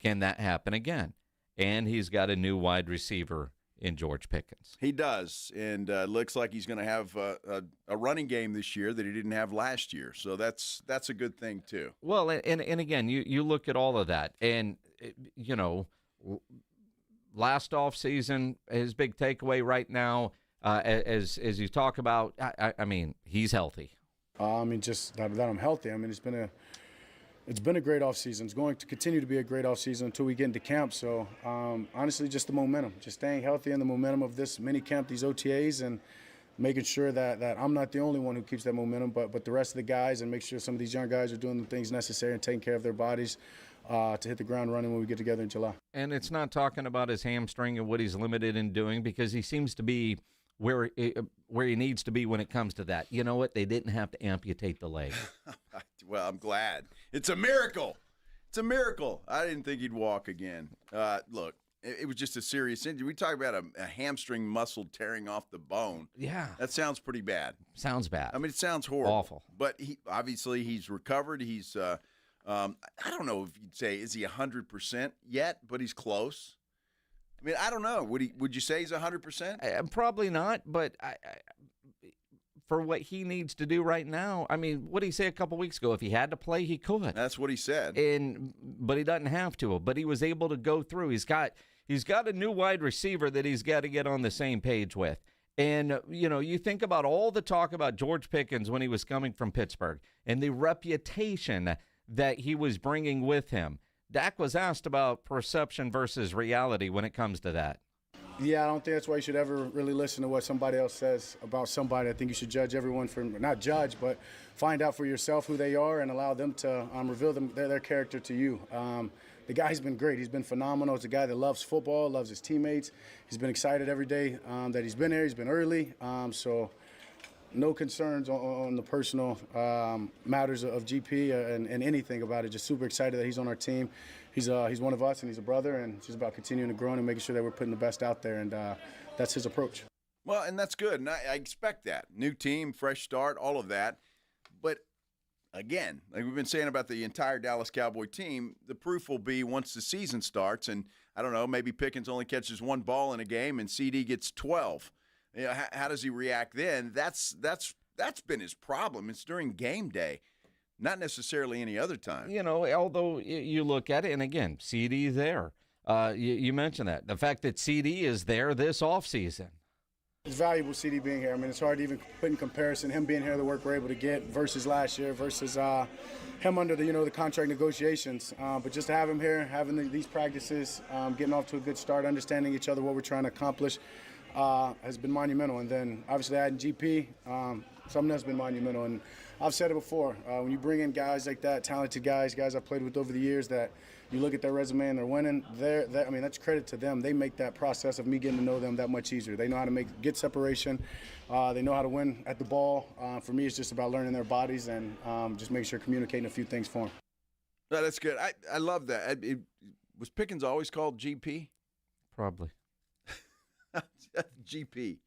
Can that happen again? And he's got a new wide receiver in George Pickens. He does, and looks like he's going to have a running game this year that he didn't have last year. So that's a good thing too. Well, and again, you look at all of that, and last offseason, his big takeaway right now, as you talk about, I mean, he's healthy. Just that I'm healthy. It's been a great offseason. It's going to continue to be a great offseason until we get into camp. So, honestly, just the momentum, just staying healthy and the momentum of this mini camp, these OTAs, and making sure that I'm not the only one who keeps that momentum, but the rest of the guys, and make sure some of these young guys are doing the things necessary and taking care of their bodies to hit the ground running when we get together in July. And it's not talking about his hamstring and what he's limited in doing, because he seems to be where he needs to be when it comes to that. You know what? They didn't have to amputate the leg. Well, I'm glad. It's a miracle. It's a miracle. I didn't think he'd walk again. Look, it was just a serious injury. We talk about a hamstring muscle tearing off the bone. Yeah. That sounds pretty bad. Sounds bad. I mean, it sounds horrible. Awful. But he's recovered. He's I don't know if you'd say, is he 100% yet, but he's close. I mean, I don't know. Would you say he's 100%? Probably not, but for what he needs to do right now, I mean, what did he say a couple weeks ago? If he had to play, he could. That's what he said. But he doesn't have to. But he was able to go through. He's got a new wide receiver that he's got to get on the same page with. And, you think about all the talk about George Pickens when he was coming from Pittsburgh and the reputation that he was bringing with him. Dak was asked about perception versus reality when it comes to that. Yeah, I don't think that's why you should ever really listen to what somebody else says about somebody. I think you should judge everyone not judge, but find out for yourself who they are and allow them to reveal their character to you. The guy's been great. He's been phenomenal. He's a guy that loves football, loves his teammates. He's been excited every day that he's been here. He's been early. So no concerns on the personal matters of GP and anything about it. Just super excited that he's on our team. He's one of us, and he's a brother, and it's just about continuing to grow and making sure that we're putting the best out there, and that's his approach. Well, and that's good, and I expect that. New team, fresh start, all of that. But, again, like we've been saying about the entire Dallas Cowboy team, the proof will be once the season starts, and I don't know, maybe Pickens only catches one ball in a game and CD gets 12. How does he react then? That's been his problem. It's during game day, not necessarily any other time. Although you look at it, and again, CD there. You mentioned that. The fact that CD is there this offseason. It's valuable, CD being here. I mean, it's hard to even put in comparison him being here, the work we're able to get versus last year, versus him under the contract negotiations. But just to have him here, having these practices, getting off to a good start, understanding each other, what we're trying to accomplish, has been monumental. And then obviously adding GP, something that's been monumental. And I've said it before, when you bring in guys like that, talented guys I've played with over the years, that you look at their resume and they're winning, I mean, that's credit to them. They make that process of me getting to know them that much easier. They know how to get separation. They know how to win at the ball. For me, it's just about learning their bodies and just making sure communicating a few things for them. No, that's good. I love that. Was Pickens always called GP? Probably. GP.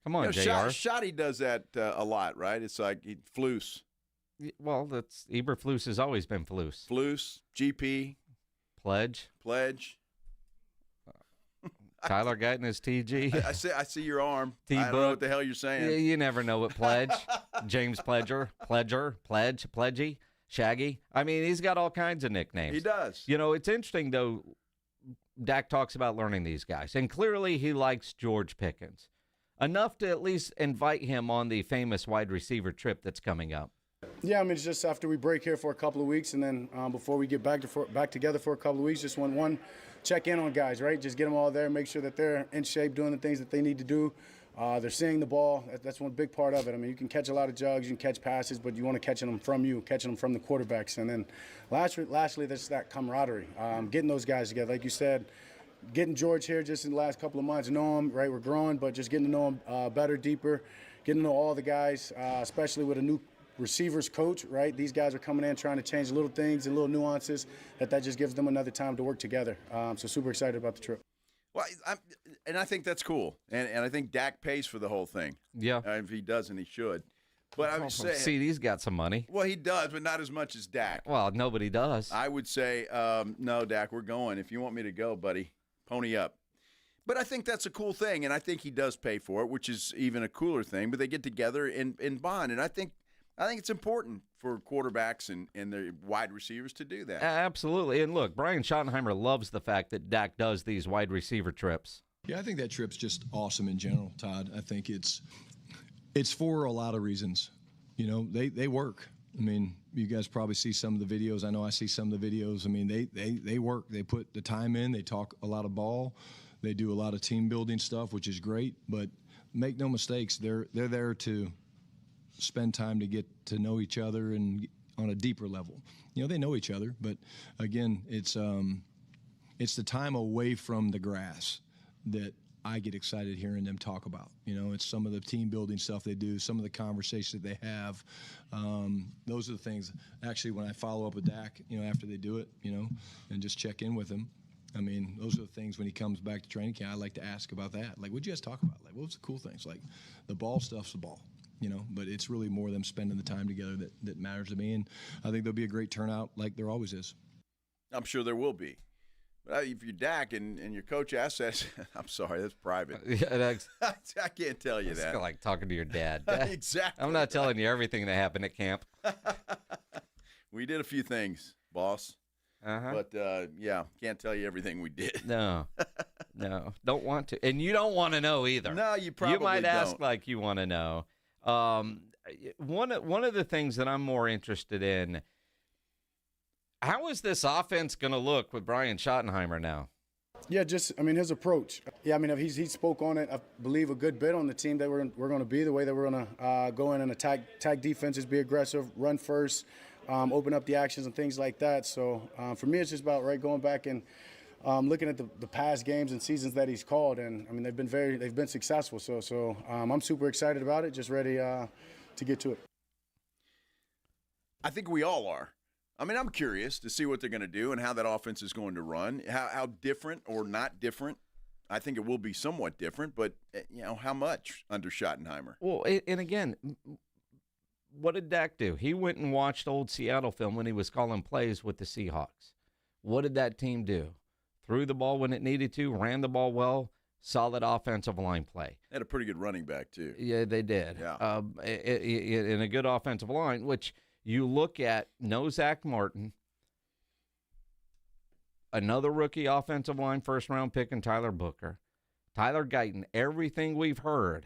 Come on, JR. Schotty does that a lot, right? It's like Flus. Well, that's Eberflus has always been Flus. Flus, GP. Pledge. Tyler got in his TG. I see your arm. T-book. I don't know what the hell you're saying. You never know what Pledge. James Pledger, Pledge, Pledgy, Shaggy. I mean, he's got all kinds of nicknames. He does. It's interesting, though, Dak talks about learning these guys, and clearly he likes George Pickens. Enough to at least invite him on the famous wide receiver trip that's coming up. Yeah, I mean, it's just after we break here for a couple of weeks, and then before we get back together for a couple of weeks, just one check in on guys, right? Just get them all there, make sure that they're in shape, doing the things that they need to do. They're seeing the ball. That's one big part of it. I mean, you can catch a lot of jugs, you can catch passes, but you want to catch them from the quarterbacks. And then lastly, there's that camaraderie, getting those guys together. Like you said, getting George here just in the last couple of months, know him, right? We're growing, but just getting to know him better, deeper, getting to know all the guys, especially with a new receivers coach, right? These guys are coming in trying to change little things and little nuances that just gives them another time to work together. So super excited about the trip. Well, I think that's cool. And I think Dak pays for the whole thing. Yeah. If he doesn't, he should. But I would say CD's got some money. Well, he does, but not as much as Dak. Well, nobody does. I would say, no, Dak, we're going. If you want me to go, buddy, pony up. But I think that's a cool thing, and I think he does pay for it, which is even a cooler thing. But they get together and bond, and I think it's important for quarterbacks and their wide receivers to do that. Absolutely. And look, Brian Schottenheimer loves the fact that Dak does these wide receiver trips. Yeah, I think that trip's just awesome in general, Todd. I think it's for a lot of reasons. They work. I mean, you guys probably see some of the videos. I know I see some of the videos. I mean, they work. They put the time in. They talk a lot of ball. They do a lot of team building stuff, which is great. But make no mistakes, they're there to spend time to get to know each other and on a deeper level. They know each other, but again, it's the time away from the grass that I get excited hearing them talk about. It's some of the team building stuff they do, some of the conversations they have. Those are the things. Actually, when I follow up with Dak, after they do it, and just check in with him, I mean, those are the things when he comes back to training camp, I like to ask about that. Like, what'd you guys talk about? Like, what was the cool things? Like, the ball stuff's the ball, but it's really more them spending the time together that matters to me. And I think there'll be a great turnout like there always is. I'm sure there will be. But if you're Dak and your coach asks that, I'm sorry, that's private. Yeah, I can't tell you that. It's like talking to your dad. Exactly. I'm not telling you everything that happened at camp. We did a few things, boss. But, can't tell you everything we did. No, don't want to. And you don't want to know either. No, you probably You might ask don't. like you want to know. One of the things that I'm more interested in, how is this offense going to look with Brian Schottenheimer now? Yeah, his approach. Yeah, he spoke on it, I believe, a good bit on the team that we're going to be, the way that we're going to go in and attack defenses, be aggressive, run first, open up the actions and things like that. So for me, it's just about going back and looking at the past games and seasons that he's called, and they've been successful. So I'm super excited about it, just ready to get to it. I think we all are. I'm curious to see what they're going to do and how that offense is going to run. How different or not different. I think it will be somewhat different, but how much under Schottenheimer? Well, and again, what did Dak do? He went and watched old Seattle film when he was calling plays with the Seahawks. What did that team do? Threw the ball when it needed to, ran the ball well, solid offensive line play. They had a pretty good running back, too. Yeah, they did. Yeah. In a good offensive line, which you look at, no Zach Martin, another rookie offensive line first-round pick in Tyler Booker, Tyler Guyton, everything we've heard,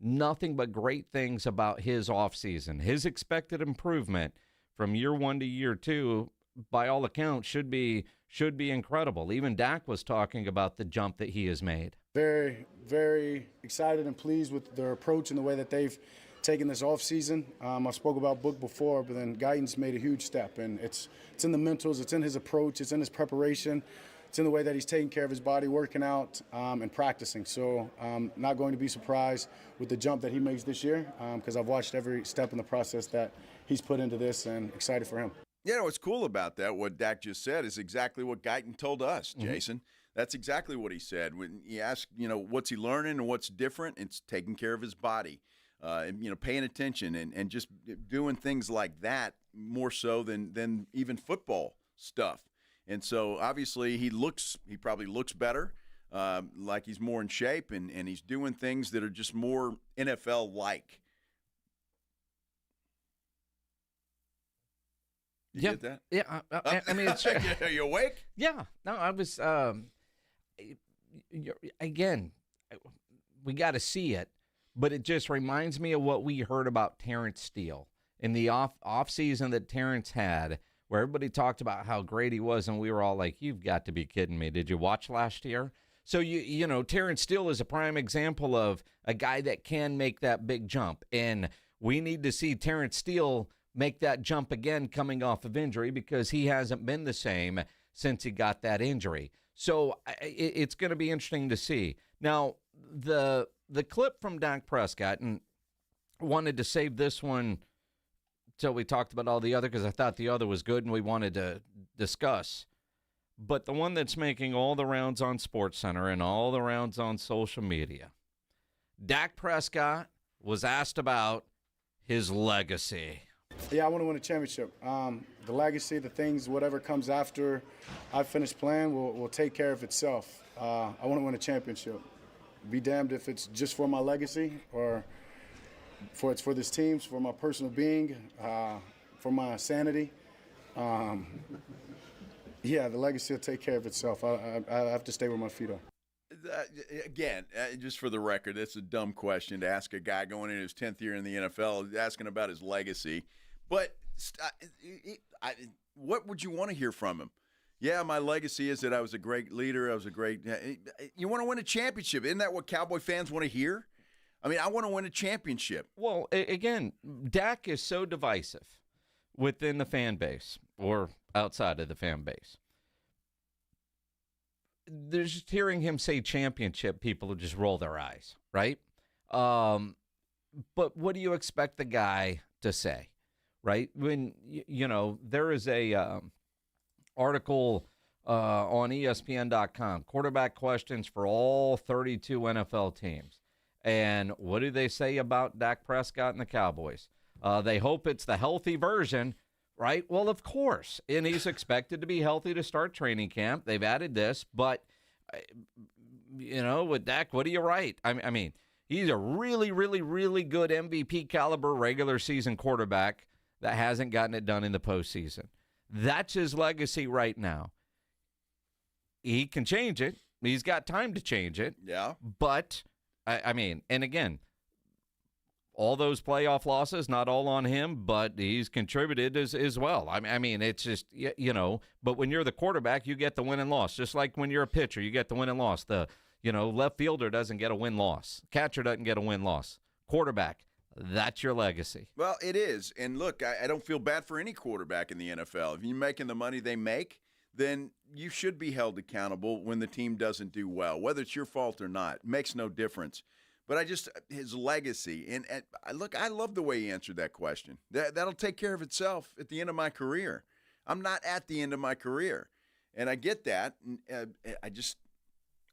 nothing but great things about his offseason. His expected improvement from year one to year two, by all accounts, should be incredible. Even Dak was talking about the jump that he has made. Very, very excited and pleased with their approach and the way that they've taken this offseason. I spoke about Book before, but then Guyton's made a huge step, and it's in the mentals, it's in his approach, it's in his preparation, it's in the way that he's taking care of his body, working out, and practicing. So I'm not going to be surprised with the jump that he makes this year, because I've watched every step in the process that he's put into this, and excited for him. Yeah, what's cool about that, what Dak just said, is exactly what Guyton told us, Jason. That's exactly what he said. When you ask, what's he learning and what's different, it's taking care of his body, paying attention and just doing things like that more so than even football stuff. And so obviously he probably looks better, like he's more in shape, and he's doing things that are just more NFL-like. You get that? Yeah. It's are you awake? Yeah. No, I was. Again, we got to see it, but it just reminds me of what we heard about Terrence Steele in the off season that Terrence had, where everybody talked about how great he was, and we were all like, "You've got to be kidding me! Did you watch last year?" So Terrence Steele is a prime example of a guy that can make that big jump, and we need to see Terrence Steele make that jump again coming off of injury, because he hasn't been the same since he got that injury. So it's going to be interesting to see. Now, the clip from Dak Prescott, and wanted to save this one till we talked about all the other, because I thought the other was good and we wanted to discuss. But the one that's making all the rounds on SportsCenter and all the rounds on social media, Dak Prescott was asked about his legacy. Yeah, I want to win a championship. The legacy, the things, whatever comes after I finish playing will take care of itself. I want to win a championship. Be damned if it's just for my legacy or it's for this team, for my personal being, for my sanity. The legacy will take care of itself. I have to stay where my feet are. Again, just for the record, that's a dumb question to ask a guy going into his 10th year in the NFL, asking about his legacy. But what would you want to hear from him? Yeah, my legacy is that I was a great leader. You want to win a championship. Isn't that what Cowboy fans want to hear? I want to win a championship. Well, again, Dak is so divisive within the fan base or outside of the fan base. There's just hearing him say championship, people will just roll their eyes, right? But what do you expect the guy to say, right? When, there is a article on ESPN.com. Quarterback questions for all 32 NFL teams. And what do they say about Dak Prescott and the Cowboys? They hope it's the healthy version, right? Well, of course. And he's expected to be healthy to start training camp. They've added this. But, with Dak, what do you write? I mean, he's a really, really, really good MVP caliber regular season quarterback that hasn't gotten it done in the postseason. That's his legacy right now. He can change it. He's got time to change it. Yeah. But, I mean, and again, all those playoff losses, not all on him, but he's contributed as well. I mean, it's just, but when you're the quarterback, you get the win and loss. Just like when you're a pitcher, you get the win and loss. The, left fielder doesn't get a win-loss. Catcher doesn't get a win-loss. Quarterback, that's your legacy. Well, it is. And look, I don't feel bad for any quarterback in the NFL. If you're making the money they make, then you should be held accountable when the team doesn't do well, whether it's your fault or not. It makes no difference. But his legacy, and look, I love the way he answered that question. That'll take care of itself at the end of my career. I'm not at the end of my career, and I get that. I just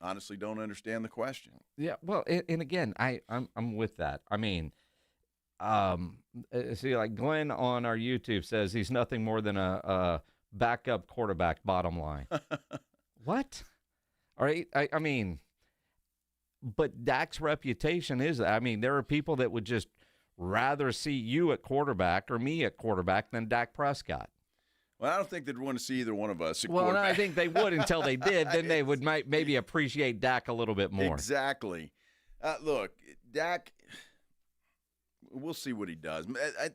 honestly don't understand the question. Yeah, well, and again, I'm with that. I mean, see, like Glenn on our YouTube says he's nothing more than a backup quarterback, bottom line. What? All right, I mean, but Dak's reputation is that. I mean, there are people that would just rather see you at quarterback or me at quarterback than Dak Prescott. Well, I don't think they'd want to see either one of us at quarterback. Well, I think they would until they did. Then they would maybe appreciate Dak a little bit more. Exactly. Look, Dak, we'll see what he does.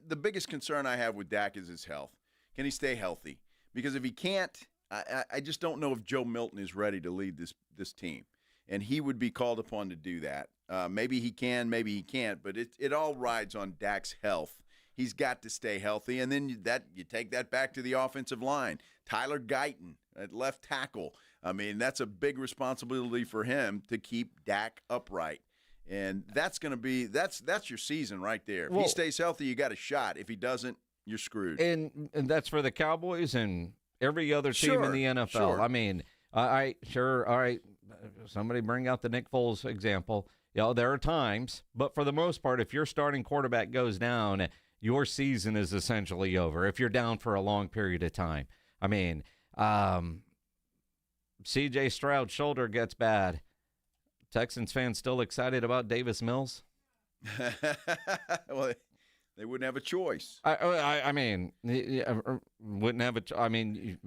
The biggest concern I have with Dak is his health. Can he stay healthy? Because if he can't, I just don't know if Joe Milton is ready to lead this team. And he would be called upon to do that. Maybe he can, maybe he can't, but it all rides on Dak's health. He's got to stay healthy, and then you take that back to the offensive line. Tyler Guyton at left tackle. I mean, that's a big responsibility for him to keep Dak upright. And that's going to be that's your season right there. If he stays healthy, you got a shot. If he doesn't, you're screwed. And that's for the Cowboys and every other team in the NFL. Sure. I mean, all right, sure, all right. Somebody bring out the Nick Foles example. There are times, but for the most part, if your starting quarterback goes down, your season is essentially over if you're down for a long period of time. I mean, C.J. Stroud's shoulder gets bad. Texans fans still excited about Davis Mills? Well, they wouldn't have a choice. I mean, wouldn't have a I mean,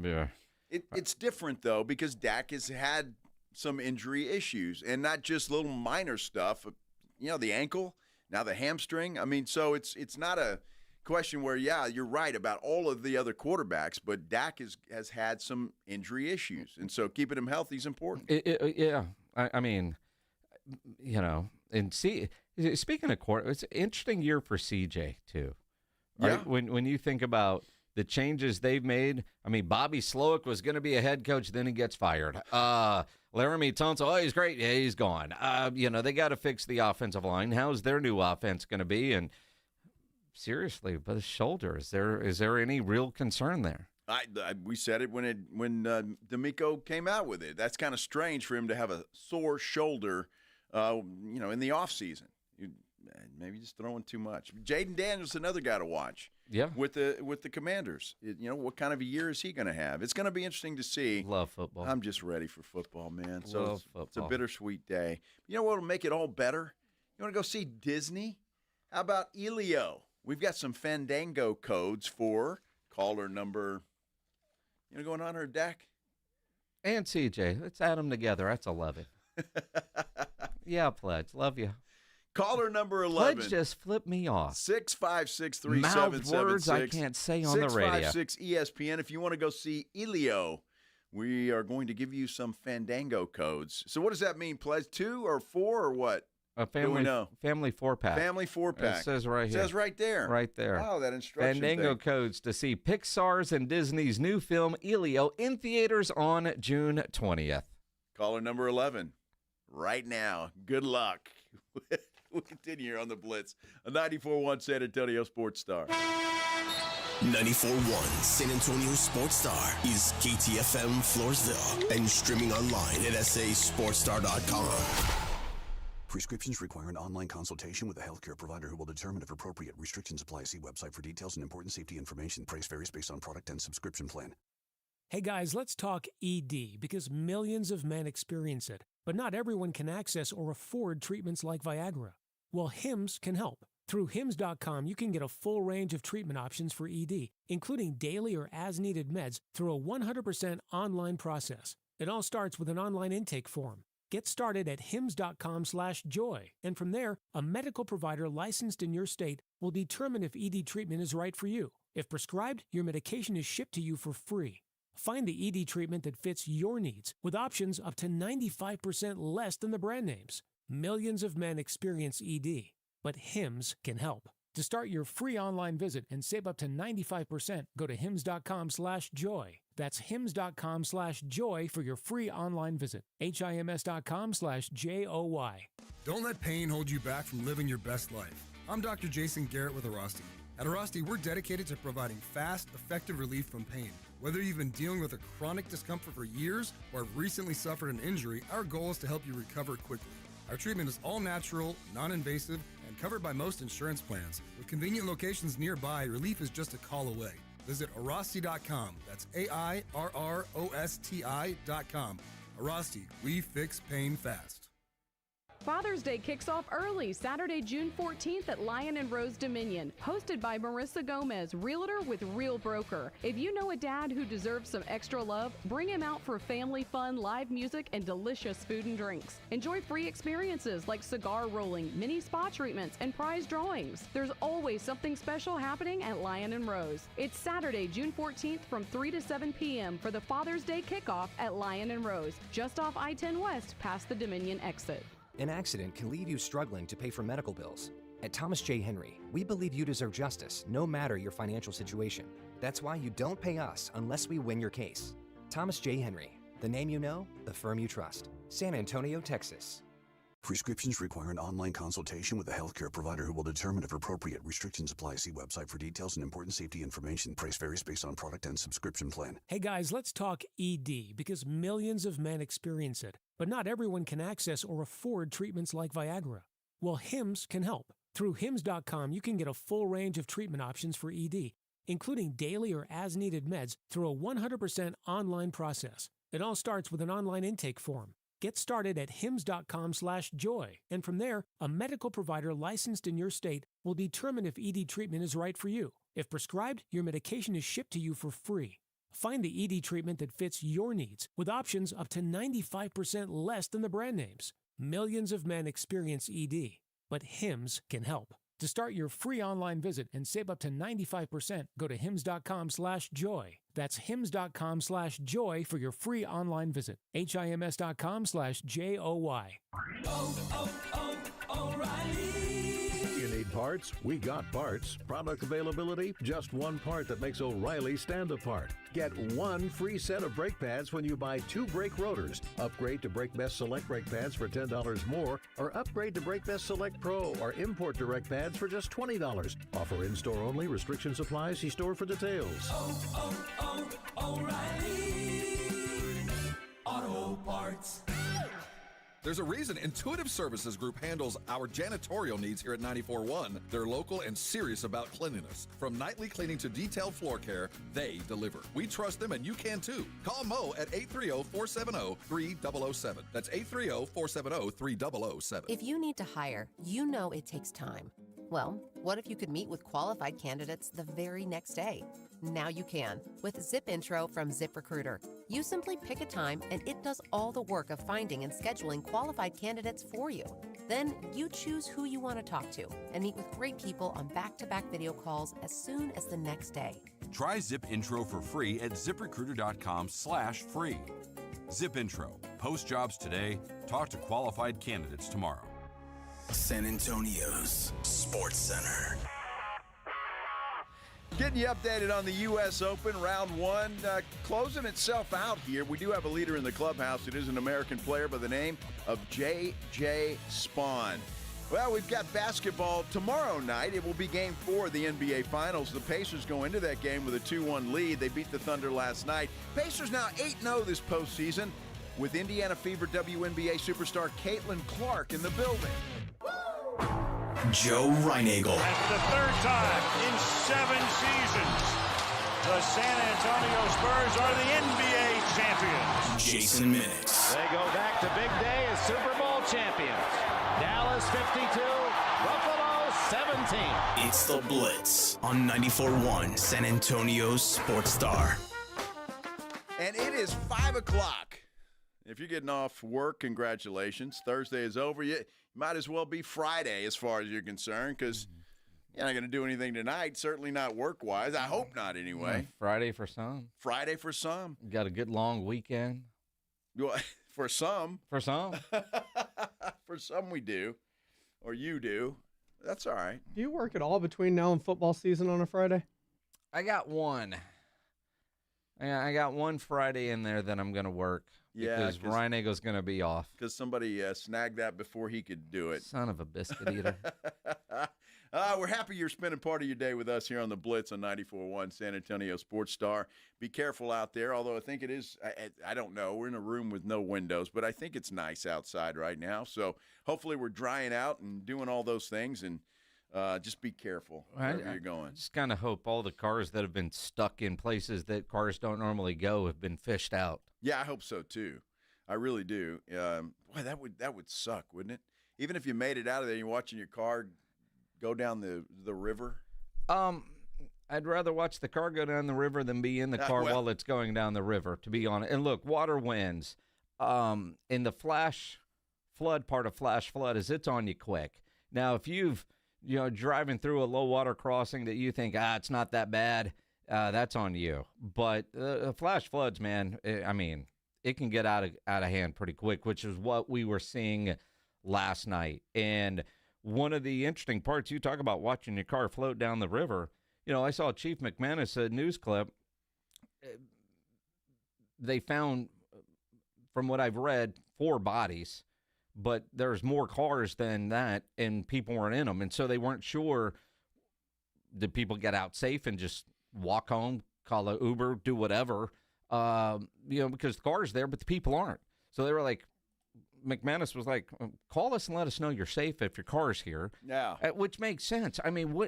it's different, though, because Dak has had some injury issues, and not just little minor stuff. The ankle, now the hamstring. I mean, so it's not a question where, yeah, you're right about all of the other quarterbacks, but Dak has had some injury issues, and so keeping him healthy is important. Yeah, I mean, and speaking of it's an interesting year for CJ too. Right? Yeah. When you think about the changes they've made, I mean, Bobby Slowick was going to be a head coach, then he gets fired. Laramie Tunsil, he's great. Yeah, he's gone. They got to fix the offensive line. How's their new offense going to be? And seriously, but his shoulder, is there any real concern there? We said it when D'Amico came out with it. That's kind of strange for him to have a sore shoulder, in the offseason. Maybe just throwing too much. Jaden Daniels, another guy to watch. Yeah, with the Commanders. What kind of a year is he going to have? It's going to be interesting to see. Love football. I'm just ready for football, man. So Love football. It's a bittersweet day. You know what will make it all better? You want to go see Disney? How about Elio? We've got some Fandango codes for caller number. Going on her deck? And CJ, let's add them together. That's 11. Yeah, Pledge. Love you. Caller number 11. Pledge just flipped me off. 6563776. Mouthed words I can't say on the radio. 656 ESPN. If you want to go see Elio, we are going to give you some Fandango codes. So what does that mean, Pledge? 2 or 4 or what? A family 4-pack. Family 4-pack. It says right here. It says right there. Right there. Oh, that instruction Fandango thing. codes to see Pixar's and Disney's new film Elio in theaters on June 20th. Caller number 11. Right now. Good luck. We'll continue here on the Blitz. A 94.1 San Antonio Sports Star. 94.1 San Antonio Sports Star is KTFM Floresville and streaming online at sasportstar.com. Prescriptions require an online consultation with a healthcare provider who will determine if appropriate. Restrictions apply. See website for details and important safety information. Price varies based on product and subscription plan. Hey guys, let's talk ED because millions of men experience it, but not everyone can access or afford treatments like Viagra. Well, Hims can help. Through Hims.com, you can get a full range of treatment options for ED, including daily or as-needed meds through a 100% online process. It all starts with an online intake form. Get started at hims.com/joy, and from there, a medical provider licensed in your state will determine if ED treatment is right for you. If prescribed, your medication is shipped to you for free. Find the ED treatment that fits your needs with options up to 95% less than the brand names. Millions of men experience ED, but Hims can help. To start your free online visit and save up to 95%, go to hims.com/joy. That's hims.com/joy for your free online visit. HIMS.com/JOY. Don't let pain hold you back from living your best life. I'm Dr. Jason Garrett with Arasti. At Arasti, we're dedicated to providing fast, effective relief from pain. Whether you've been dealing with a chronic discomfort for years or have recently suffered an injury, our goal is to help you recover quickly. Our treatment is all natural, non-invasive, and covered by most insurance plans. With convenient locations nearby, relief is just a call away. Visit Arasti.com. That's AIRROSTI.com. Arasti, we fix pain fast. Father's Day kicks off early Saturday, June 14th at Lion and Rose Dominion, hosted by Marissa Gomez, realtor with Real Broker. If you know a dad who deserves some extra love, bring him out for family fun, live music, and delicious food and drinks. Enjoy free experiences like cigar rolling, mini spa treatments, and prize drawings. There's always something special happening at Lion and Rose. It's Saturday, June 14th from 3 to 7 p.m. for the Father's Day kickoff at Lion and Rose, just off I-10 West past the Dominion exit. An accident can leave you struggling to pay for medical bills. At Thomas J. Henry, we believe you deserve justice no matter your financial situation. That's why you don't pay us unless we win your case. Thomas J. Henry, the name you know, the firm you trust. San Antonio, Texas. Prescriptions require an online consultation with a healthcare provider who will determine if appropriate. Restrictions apply. See website for details and important safety information. Price varies based on product and subscription plan. Hey guys, let's talk ED because millions of men experience it, but not everyone can access or afford treatments like Viagra. Well, Hims can help. Through Hims.com, you can get a full range of treatment options for ED, including daily or as-needed meds through a 100% online process. It all starts with an online intake form. Get started at hims.com/joy, and from there, a medical provider licensed in your state will determine if ED treatment is right for you. If prescribed, your medication is shipped to you for free. Find the ED treatment that fits your needs with options up to 95% less than the brand names. Millions of men experience ED, but Hims can help. To start your free online visit and save up to 95%, go to hims.com/joy. That's hims.com/joy for your free online visit. HIMS.com/JOY. You need parts? We got parts. Product availability? Just one part that makes O'Reilly stand apart. Get one free set of brake pads when you buy 2 brake rotors. Upgrade to Brake Best Select brake pads for $10 more, or upgrade to Brake Best Select Pro or import direct pads for just $20. Offer in-store only. Restrictions apply. See store for details. O'Reilly Auto Parts. There's a reason Intuitive Services Group handles our janitorial needs here at 94.1. They're local and serious about cleanliness. From nightly cleaning to detailed floor care, they deliver. We trust them, and you can too. Call Mo at 830-470-3007. That's 830-470-3007. If you need to hire, you know it takes time. Well, what if you could meet with qualified candidates the very next day? Now you can with Zip Intro from ZipRecruiter. You simply pick a time and it does all the work of finding and scheduling qualified candidates for you. Then you choose who you want to talk to and meet with great people on back-to-back video calls as soon as the next day. Try Zip Intro for free at ziprecruiter.com/free. Zip Intro. Post jobs today. Talk to qualified candidates tomorrow. San Antonio's Sports Center. Getting you updated on the U.S. Open, round 1, closing itself out here. We do have a leader in the clubhouse. It is an American player by the name of J.J. Spaun. Well, we've got basketball tomorrow night. It will be Game 4 of the NBA Finals. The Pacers go into that game with a 2-1 lead. They beat the Thunder last night. Pacers now 8-0 this postseason with Indiana Fever WNBA superstar Caitlin Clark in the building. Joe Reinagle. That's the third time in 7 seasons the San Antonio Spurs are the NBA champions. Jason Minix. They go back to big day as Super Bowl champions. Dallas 52, Buffalo 17. It's the Blitz on 94.1 San Antonio's Sports Star. And it is 5 o'clock. If you're getting off work, congratulations. Thursday is over. You might as well be Friday as far as you're concerned, because you're not going to do anything tonight, certainly not work-wise. I hope not anyway. Friday for some. Friday for some. Got a good long weekend. For some. For some. For some we do. Or you do. That's all right. Do you work at all between now and football season on a Friday? I got one. I got one Friday in there that I'm going to work. Yeah, because Reinagle's going to be off. Because somebody snagged that before he could do it. Son of a biscuit eater. We're happy you're spending part of your day with us here on the Blitz on 94.1 San Antonio Sports Star. Be careful out there, although I think it is, I don't know, we're in a room with no windows, but I think it's nice outside right now. So hopefully we're drying out and doing all those things, and just be careful wherever you're going. I just kind of hope all the cars that have been stuck in places that cars don't normally go have been fished out. Yeah, I hope so too. I really do. Boy, that would suck, wouldn't it? Even if you made it out of there, you're watching your car go down the river. I'd rather watch the car go down the river than be in the car while it's going down the river, to be honest. And look, water wins. In the flash flood part of flash flood is it's on you quick. Now, if you've driving through a low water crossing that you think it's not that bad, that's on you. But flash floods, man, I mean, it can get out of hand pretty quick, which is what we were seeing last night. And one of the interesting parts, you talk about watching your car float down the river. I saw Chief McManus, a news clip. They found, from what I've read, 4 bodies, but there's more cars than that, and people weren't in them. And so they weren't sure, did people get out safe and just walk home, call an Uber, do whatever, because the car's there, but the people aren't. So they were like, McManus was like, call us and let us know you're safe if your car's here. Yeah. Which makes sense. I mean,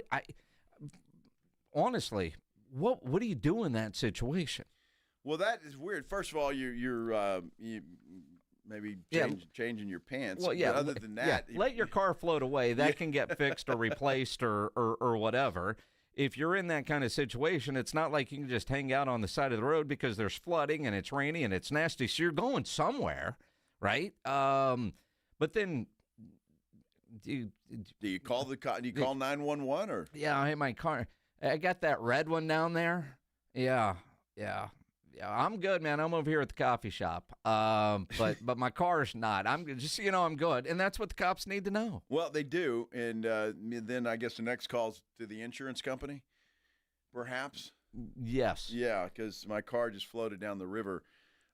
honestly, what do you do in that situation? Well, that is weird. First of all, you're maybe changing your pants. Well, yeah. But other than that, let your car float away. That can get fixed or replaced or whatever. If you're in that kind of situation, it's not like you can just hang out on the side of the road because there's flooding and it's rainy and it's nasty. So you're going somewhere, right? But then do you call do you call 911 or? Yeah, hey, my car. I got that red one down there. Yeah. I'm good, man. I'm over here at the coffee shop. But my car's not. I'm just I'm good, and that's what the cops need to know. Well, they do, and then I guess the next call's to the insurance company, perhaps. Yes. Yeah, because my car just floated down the river.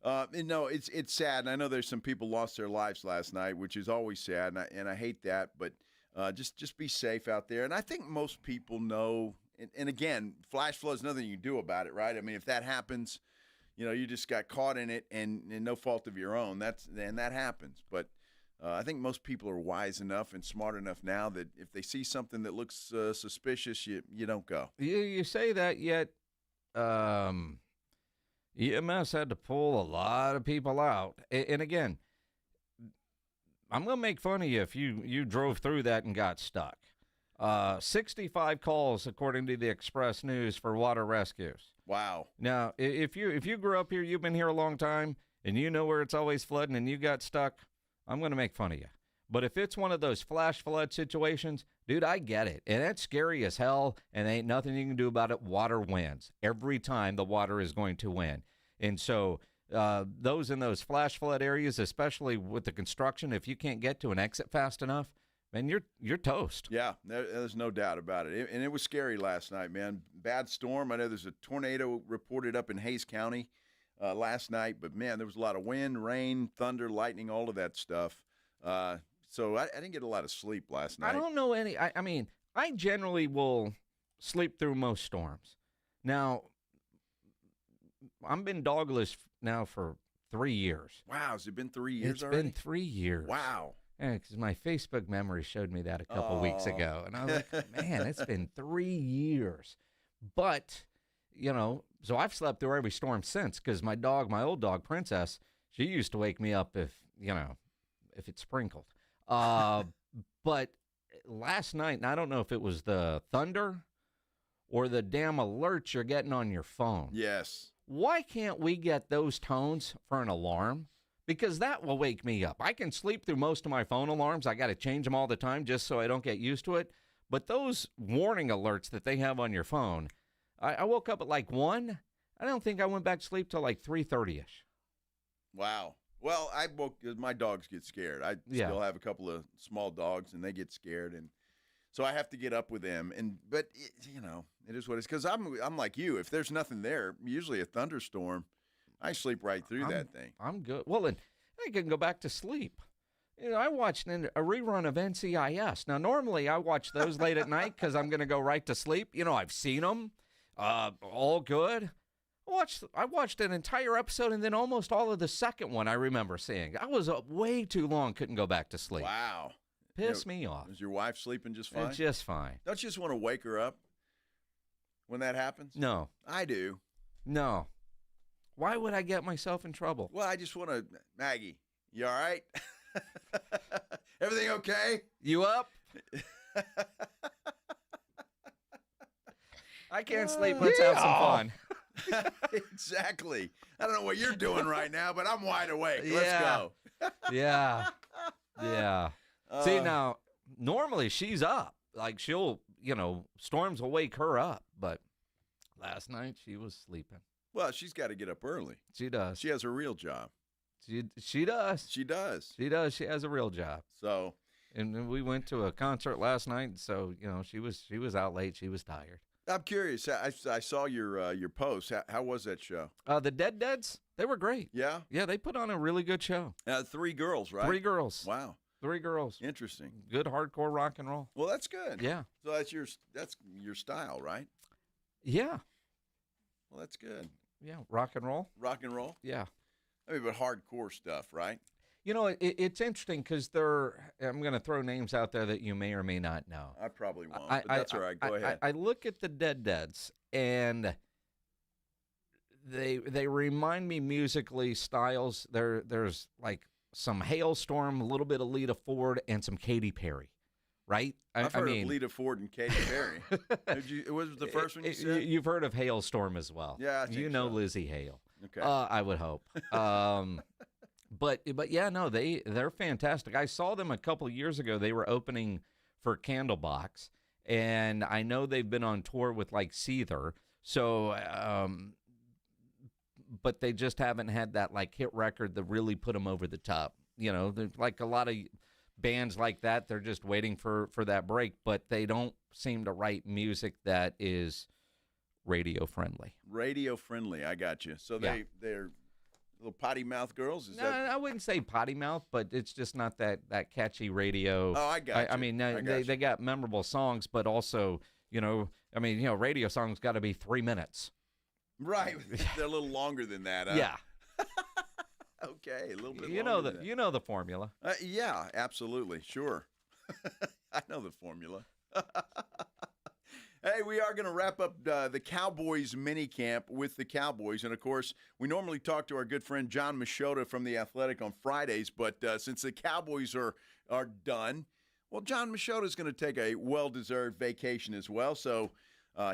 And no, it's sad, and I know there's some people lost their lives last night, which is always sad, and I hate that. But just be safe out there, and I think most people know. And again, flash flood's nothing you can do about it, right? I mean, if that happens, you just got caught in it and no fault of your own. That happens. But I think most people are wise enough and smart enough now that if they see something that looks suspicious, you don't go. You say that, yet EMS had to pull a lot of people out. And again, I'm going to make fun of you if you drove through that and got stuck. 65 calls, according to the Express News, for water rescues. Wow. Now, if you grew up here, you've been here a long time, and you know where it's always flooding and you got stuck, I'm going to make fun of you. But if it's one of those flash flood situations, dude, I get it. And that's scary as hell, and ain't nothing you can do about it. Water wins. Every time the water is going to win. And so those in those flash flood areas, especially with the construction, if you can't get to an exit fast enough, man, you're toast. Yeah, there's no doubt about it. And it was scary last night, man. Bad storm. I know there's a tornado reported up in Hays County last night, but, man, there was a lot of wind, rain, thunder, lightning, all of that stuff. So I didn't get a lot of sleep last night. I don't know any. I mean, I generally will sleep through most storms. Now, I've been dogless now for 3 years. Wow, has it been 3 years It's already? been 3 years. Wow. Yeah, because my Facebook memory showed me that a couple weeks ago. And I was like, man, it's been 3 years. But, so I've slept through every storm since because my old dog, Princess, she used to wake me up if it sprinkled. But last night, and I don't know if it was the thunder or the damn alerts you're getting on your phone. Yes. Why can't we get those tones for an alarm? Because that will wake me up. I can sleep through most of my phone alarms. I got to change them all the time just so I don't get used to it. But those warning alerts that they have on your phone, I woke up at like 1. I don't think I went back to sleep till like 3:30ish. Wow. Well, my dogs get scared. I still have a couple of small dogs, and they get scared, and so I have to get up with them. But it is what it is. Because I'm like you. If there's nothing there, usually a thunderstorm, I sleep right through that thing. I'm good. Well, and I can go back to sleep. I watched a rerun of NCIS. Now, normally I watch those late at night because I'm going to go right to sleep. I've seen them, all good. I watched an entire episode and then almost all of the second one I remember seeing. I was up way too long, couldn't go back to sleep. Wow. Pissed me off. Is your wife sleeping just fine? Just fine. Don't you just want to wake her up when that happens? No. I do. No. Why would I get myself in trouble? Well, I just want to, Maggie, you all right? Everything okay? You up? I can't sleep. Let's have some fun. Exactly. I don't know what you're doing right now, but I'm wide awake. Let's go. Yeah. See, now, normally she's up. Like, she'll, storms will wake her up. But last night she was sleeping. Well, she's got to get up early. She does. She has a real job. She does. She does. She does. She has a real job. So. And we went to a concert last night, so, she was out late. She was tired. I'm curious. I saw your post. How was that show? The Deads, they were great. Yeah? Yeah, they put on a really good show. 3 girls, right? 3 girls. Wow. 3 girls. Interesting. Good hardcore rock and roll. Well, that's good. Yeah. So that's your style, right? Yeah. Well, that's good. Yeah, rock and roll. Rock and roll? Yeah. I mean, but hardcore stuff, right? It's interesting because I'm going to throw names out there that you may or may not know. I probably won't, but that's all right. Go ahead. I look at the Deads, and they remind me musically styles. There's like some Hailstorm, a little bit of Lita Ford, and some Katy Perry, right? I've heard of Lita Ford and Katy Perry. Was the first one you said? You've heard of Hailstorm as well. Yeah, I think so. Lizzie Hale. Okay. I would hope. But yeah, no, they're fantastic. I saw them a couple of years ago. They were opening for Candlebox, and I know they've been on tour with like Seether. So, but they just haven't had that like hit record that really put them over the top. Like a lot of bands like that, they're just waiting for that break, but they don't seem to write music that is radio friendly. Radio friendly, I got you. So they're little potty mouth girls? I wouldn't say potty mouth, but it's just not that catchy radio. Oh, I got you. I mean, they got memorable songs, but also, radio songs got to be 3 minutes. Right. They're a little longer than that, huh? Yeah. Okay, a little bit you longer than that. You know the formula. Yeah, absolutely. Sure. I know the formula. Hey, we are going to wrap up the Cowboys minicamp with the Cowboys. And, of course, we normally talk to our good friend Jon Machota from The Athletic on Fridays. But since the Cowboys are done, well, Jon Machota is going to take a well-deserved vacation as well. So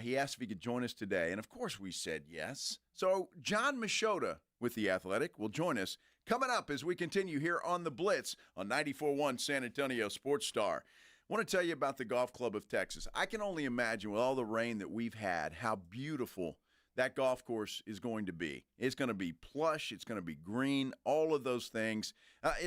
he asked if he could join us today. And, of course, we said yes. So Jon Machota with The Athletic will join us coming up as we continue here on The Blitz on 94.1 San Antonio Sports Star. I want to tell you about the Golf Club of Texas. I can only imagine with all the rain that we've had how beautiful that golf course is going to be. It's going to be plush. It's going to be green, all of those things.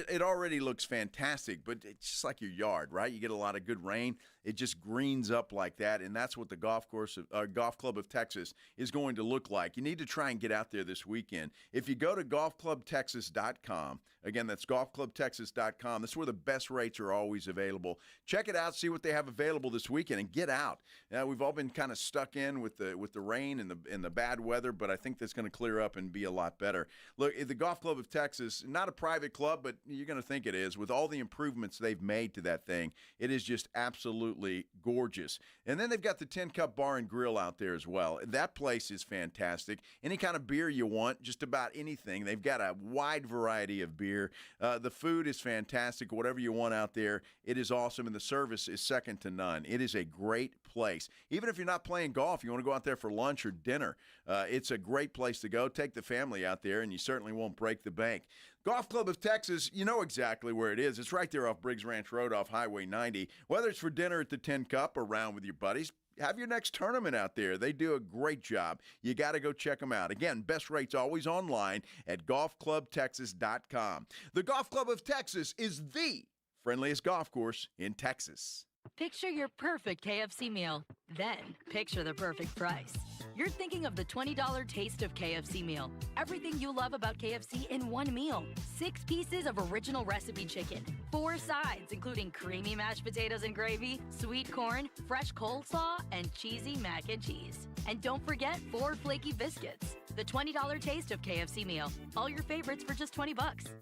It already looks fantastic, but it's just like your yard, right? You get a lot of good rain. It just greens up like that, and that's what the Golf Club of Texas is going to look like. You need to try and get out there this weekend. If you go to golfclubtexas.com, again, that's golfclubtexas.com, that's where the best rates are always available. Check it out, see what they have available this weekend, and get out. We've all been kind of stuck in with the rain and the bad weather, but I think that's going to clear up and be a lot better. Look, the Golf Club of Texas, not a private club, but you're going to think it is. With all the improvements they've made to that thing, it is just absolutely gorgeous. And then they've got the 10 Cup Bar and Grill out there as well. That place is fantastic. Any kind of beer you want, just about anything. They've got a wide variety of beer. The food is fantastic. Whatever you want out there, it is awesome, and the service is second to none. It is a great place. Even if you're not playing golf, you want to go out there for lunch or dinner, it's a great place to go. Take the family out there, and you certainly won't break the bank. Golf Club of Texas, you know exactly where it is. It's right there off Briggs Ranch Road off Highway 90. Whether it's for dinner at the 10 Cup or round with your buddies, have your next tournament out there. They do a great job. You got to go check them out. Again, best rates always online at golfclubtexas.com. The Golf Club of Texas is the friendliest golf course in Texas. Picture your perfect KFC meal. Then picture the perfect price. You're thinking of the $20 taste of KFC meal. Everything you love about KFC in one meal. 6 pieces of original recipe chicken. 4 sides, including creamy mashed potatoes and gravy, sweet corn, fresh coleslaw, and cheesy mac and cheese. And don't forget 4 flaky biscuits. The $20 taste of KFC meal. All your favorites for just $20.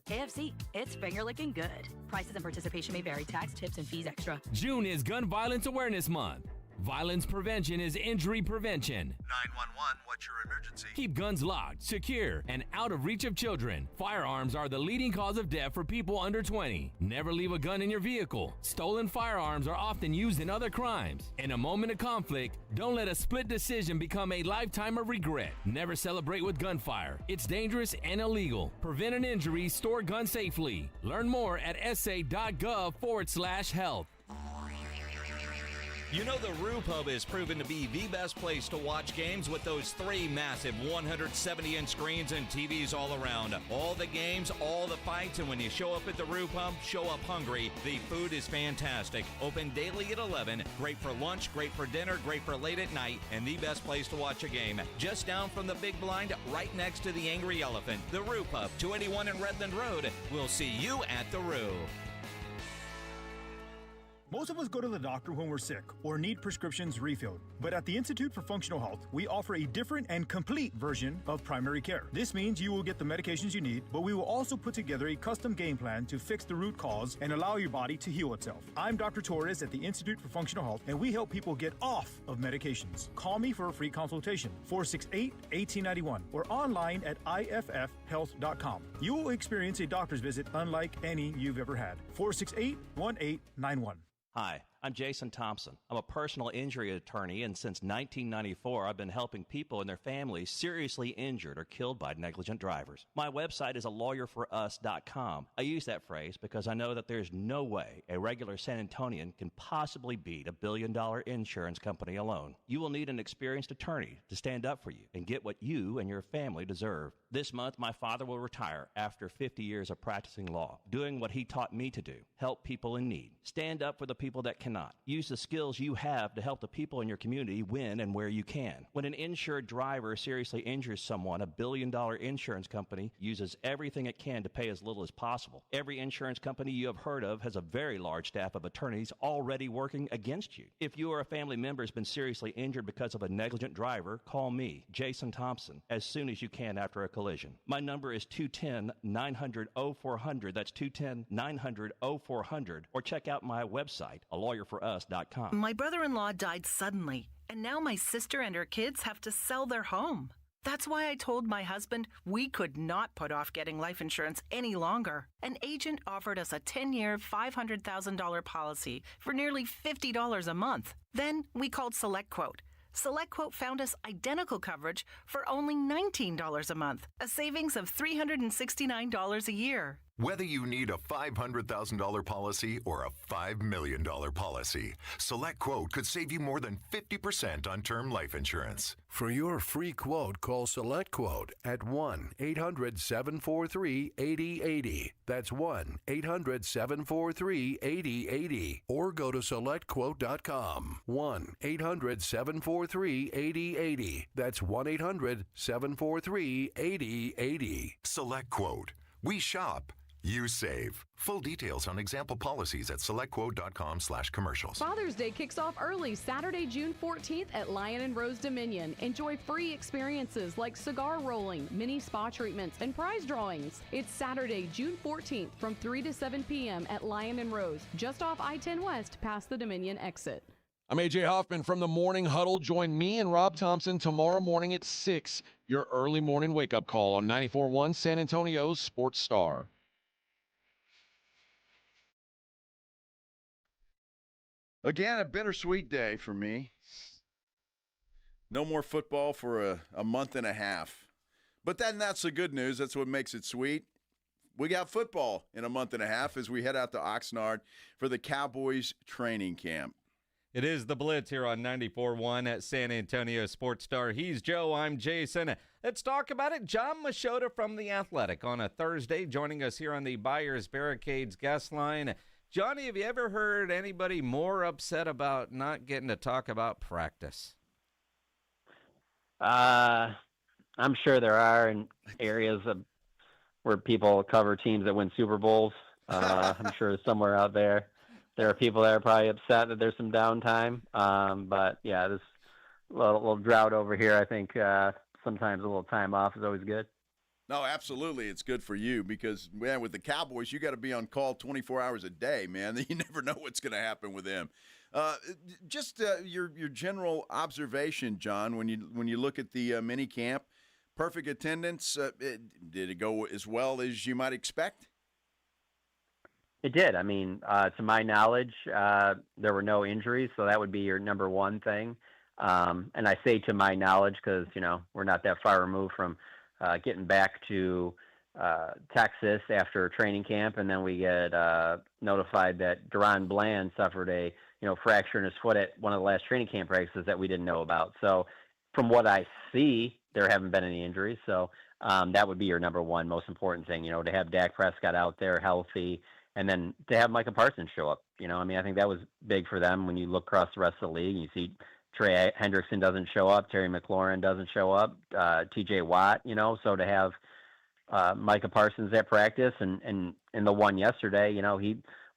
KFC, it's finger-licking good. Prices and participation may vary. Tax, tips, and fees extra. June is Gun Violence Awareness Month. Violence prevention is injury prevention. 911, what's your emergency? Keep guns locked, secure, and out of reach of children. Firearms are the leading cause of death for people under 20. Never leave a gun in your vehicle. Stolen firearms are often used in other crimes. In a moment of conflict, don't let a split decision become a lifetime of regret. Never celebrate with gunfire. It's dangerous and illegal. Prevent an injury, store guns safely. Learn more at sa.gov/health. You know the Roo Pub is proven to be the best place to watch games with those 3 massive 170-inch screens and TVs all around. All the games, all the fights, and when you show up at the Roo Pub, show up hungry. The food is fantastic. Open daily at 11. Great for lunch, great for dinner, great for late at night, and the best place to watch a game. Just down from the big blind, right next to the Angry Elephant. The Roo Pub, 281 in Redland Road. We'll see you at the Roo. Most of us go to the doctor when we're sick or need prescriptions refilled. But at the Institute for Functional Health, we offer a different and complete version of primary care. This means you will get the medications you need, but we will also put together a custom game plan to fix the root cause and allow your body to heal itself. I'm Dr. Torres at the Institute for Functional Health, and we help people get off of medications. Call me for a free consultation, 468-1891, or online at iffhealth.com. You will experience a doctor's visit unlike any you've ever had. 468-1891. Hi, I'm Jason Thompson. I'm a personal injury attorney, and since 1994, I've been helping people and their families seriously injured or killed by negligent drivers. My website is alawyerforus.com. I use that phrase because I know that there's no way a regular San Antonian can possibly beat a billion-dollar insurance company alone. You will need an experienced attorney to stand up for you and get what you and your family deserve. This month, my father will retire after 50 years of practicing law, doing what he taught me to do, help people in need. Stand up for the people that cannot. Use the skills you have to help the people in your community when and where you can. When an insured driver seriously injures someone, a billion-dollar insurance company uses everything it can to pay as little as possible. Every insurance company you have heard of has a very large staff of attorneys already working against you. If you or a family member has been seriously injured because of a negligent driver, call me, Jason Thompson, as soon as you can after a collision. My number is 210-900-0400. That's 210-900-0400. Or check out my website, alawyerforus.com. My brother-in-law died suddenly, and now my sister and her kids have to sell their home. That's why I told my husband we could not put off getting life insurance any longer. An agent offered us a 10-year, $500,000 policy for nearly $50 a month. Then we called SelectQuote. SelectQuote found us identical coverage for only $19 a month, a savings of $369 a year. Whether you need a $500,000 policy or a $5 million policy, SelectQuote could save you more than 50% on term life insurance. For your free quote, call SelectQuote at 1-800-743-8080. That's 1-800-743-8080. Or go to SelectQuote.com. 1-800-743-8080. That's 1-800-743-8080. SelectQuote. We shop. You save. Full details on example policies at selectquote.com/commercials. Father's Day kicks off early Saturday, June 14th at Lion and Rose Dominion. Enjoy free experiences like cigar rolling, mini spa treatments, and prize drawings. It's Saturday, June 14th from 3 to 7 p.m. at Lion and Rose, just off I-10 West past the Dominion exit. I'm A.J. Hoffman from the Morning Huddle. Join me and Rob Thompson tomorrow morning at 6, your early morning wake-up call on 94.1 San Antonio's Sports Star. Again, a bittersweet day for me. No more football for a month and a half. But then that's the good news. That's what makes it sweet. We got football in a month and a half as we head out to Oxnard for the Cowboys training camp. It is the Blitz here on 94.1 at San Antonio Sports Star. He's Joe, I'm Jason. Let's talk about it. Jon Machota from The Athletic on a Thursday, joining us here on the Buyers Barricades guest line. Johnny, have you ever heard anybody more upset about not getting to talk about practice? I'm sure there are in areas where people cover teams that win Super Bowls. I'm sure somewhere out there are people that are probably upset that there's some downtime. But, yeah, this little drought over here, I think sometimes a little time off is always good. No, absolutely. It's good for you because, man, with the Cowboys, you got to be on call 24 hours a day, man. You never know what's going to happen with them. Just your general observation, John, when you look at the mini camp, perfect attendance. Did it go as well as you might expect? It did. I mean, to my knowledge, there were no injuries, so that would be your number one thing. And I say to my knowledge because, we're not that far removed from getting back to Texas after training camp, and then we get notified that Deron Bland suffered a fracture in his foot at one of the last training camp practices that we didn't know about. So from what I see, there haven't been any injuries. So that would be your number one most important thing, to have Dak Prescott out there healthy, and then to have Micah Parsons show up. I think that was big for them when you look across the rest of the league and you see Trey Hendrickson doesn't show up, Terry McLaurin doesn't show up, TJ Watt, so to have Micah Parsons at practice and in the one yesterday, he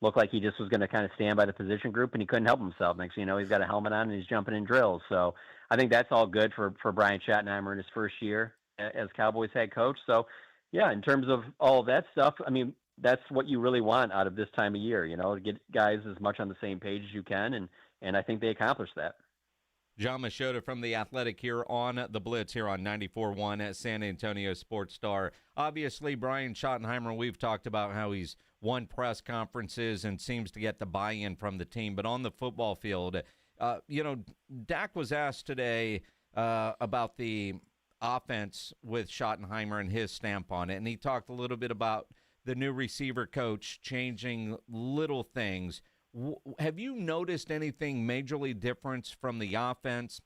looked like he just was going to kind of stand by the position group and he couldn't help himself. Next thing you know, he's got a helmet on and he's jumping in drills. So I think that's all good for Brian Schottenheimer in his first year as Cowboys head coach. So, yeah, in terms of all of that stuff, I mean, that's what you really want out of this time of year, to get guys as much on the same page as you can. And I think they accomplished that. Jon Machota from The Athletic here on The Blitz here on 94.1 at San Antonio Sports Star. Obviously, Brian Schottenheimer, we've talked about how he's won press conferences and seems to get the buy-in from the team. But on the football field, Dak was asked today about the offense with Schottenheimer and his stamp on it. And he talked a little bit about the new receiver coach changing little things. Have you noticed anything majorly different from the offense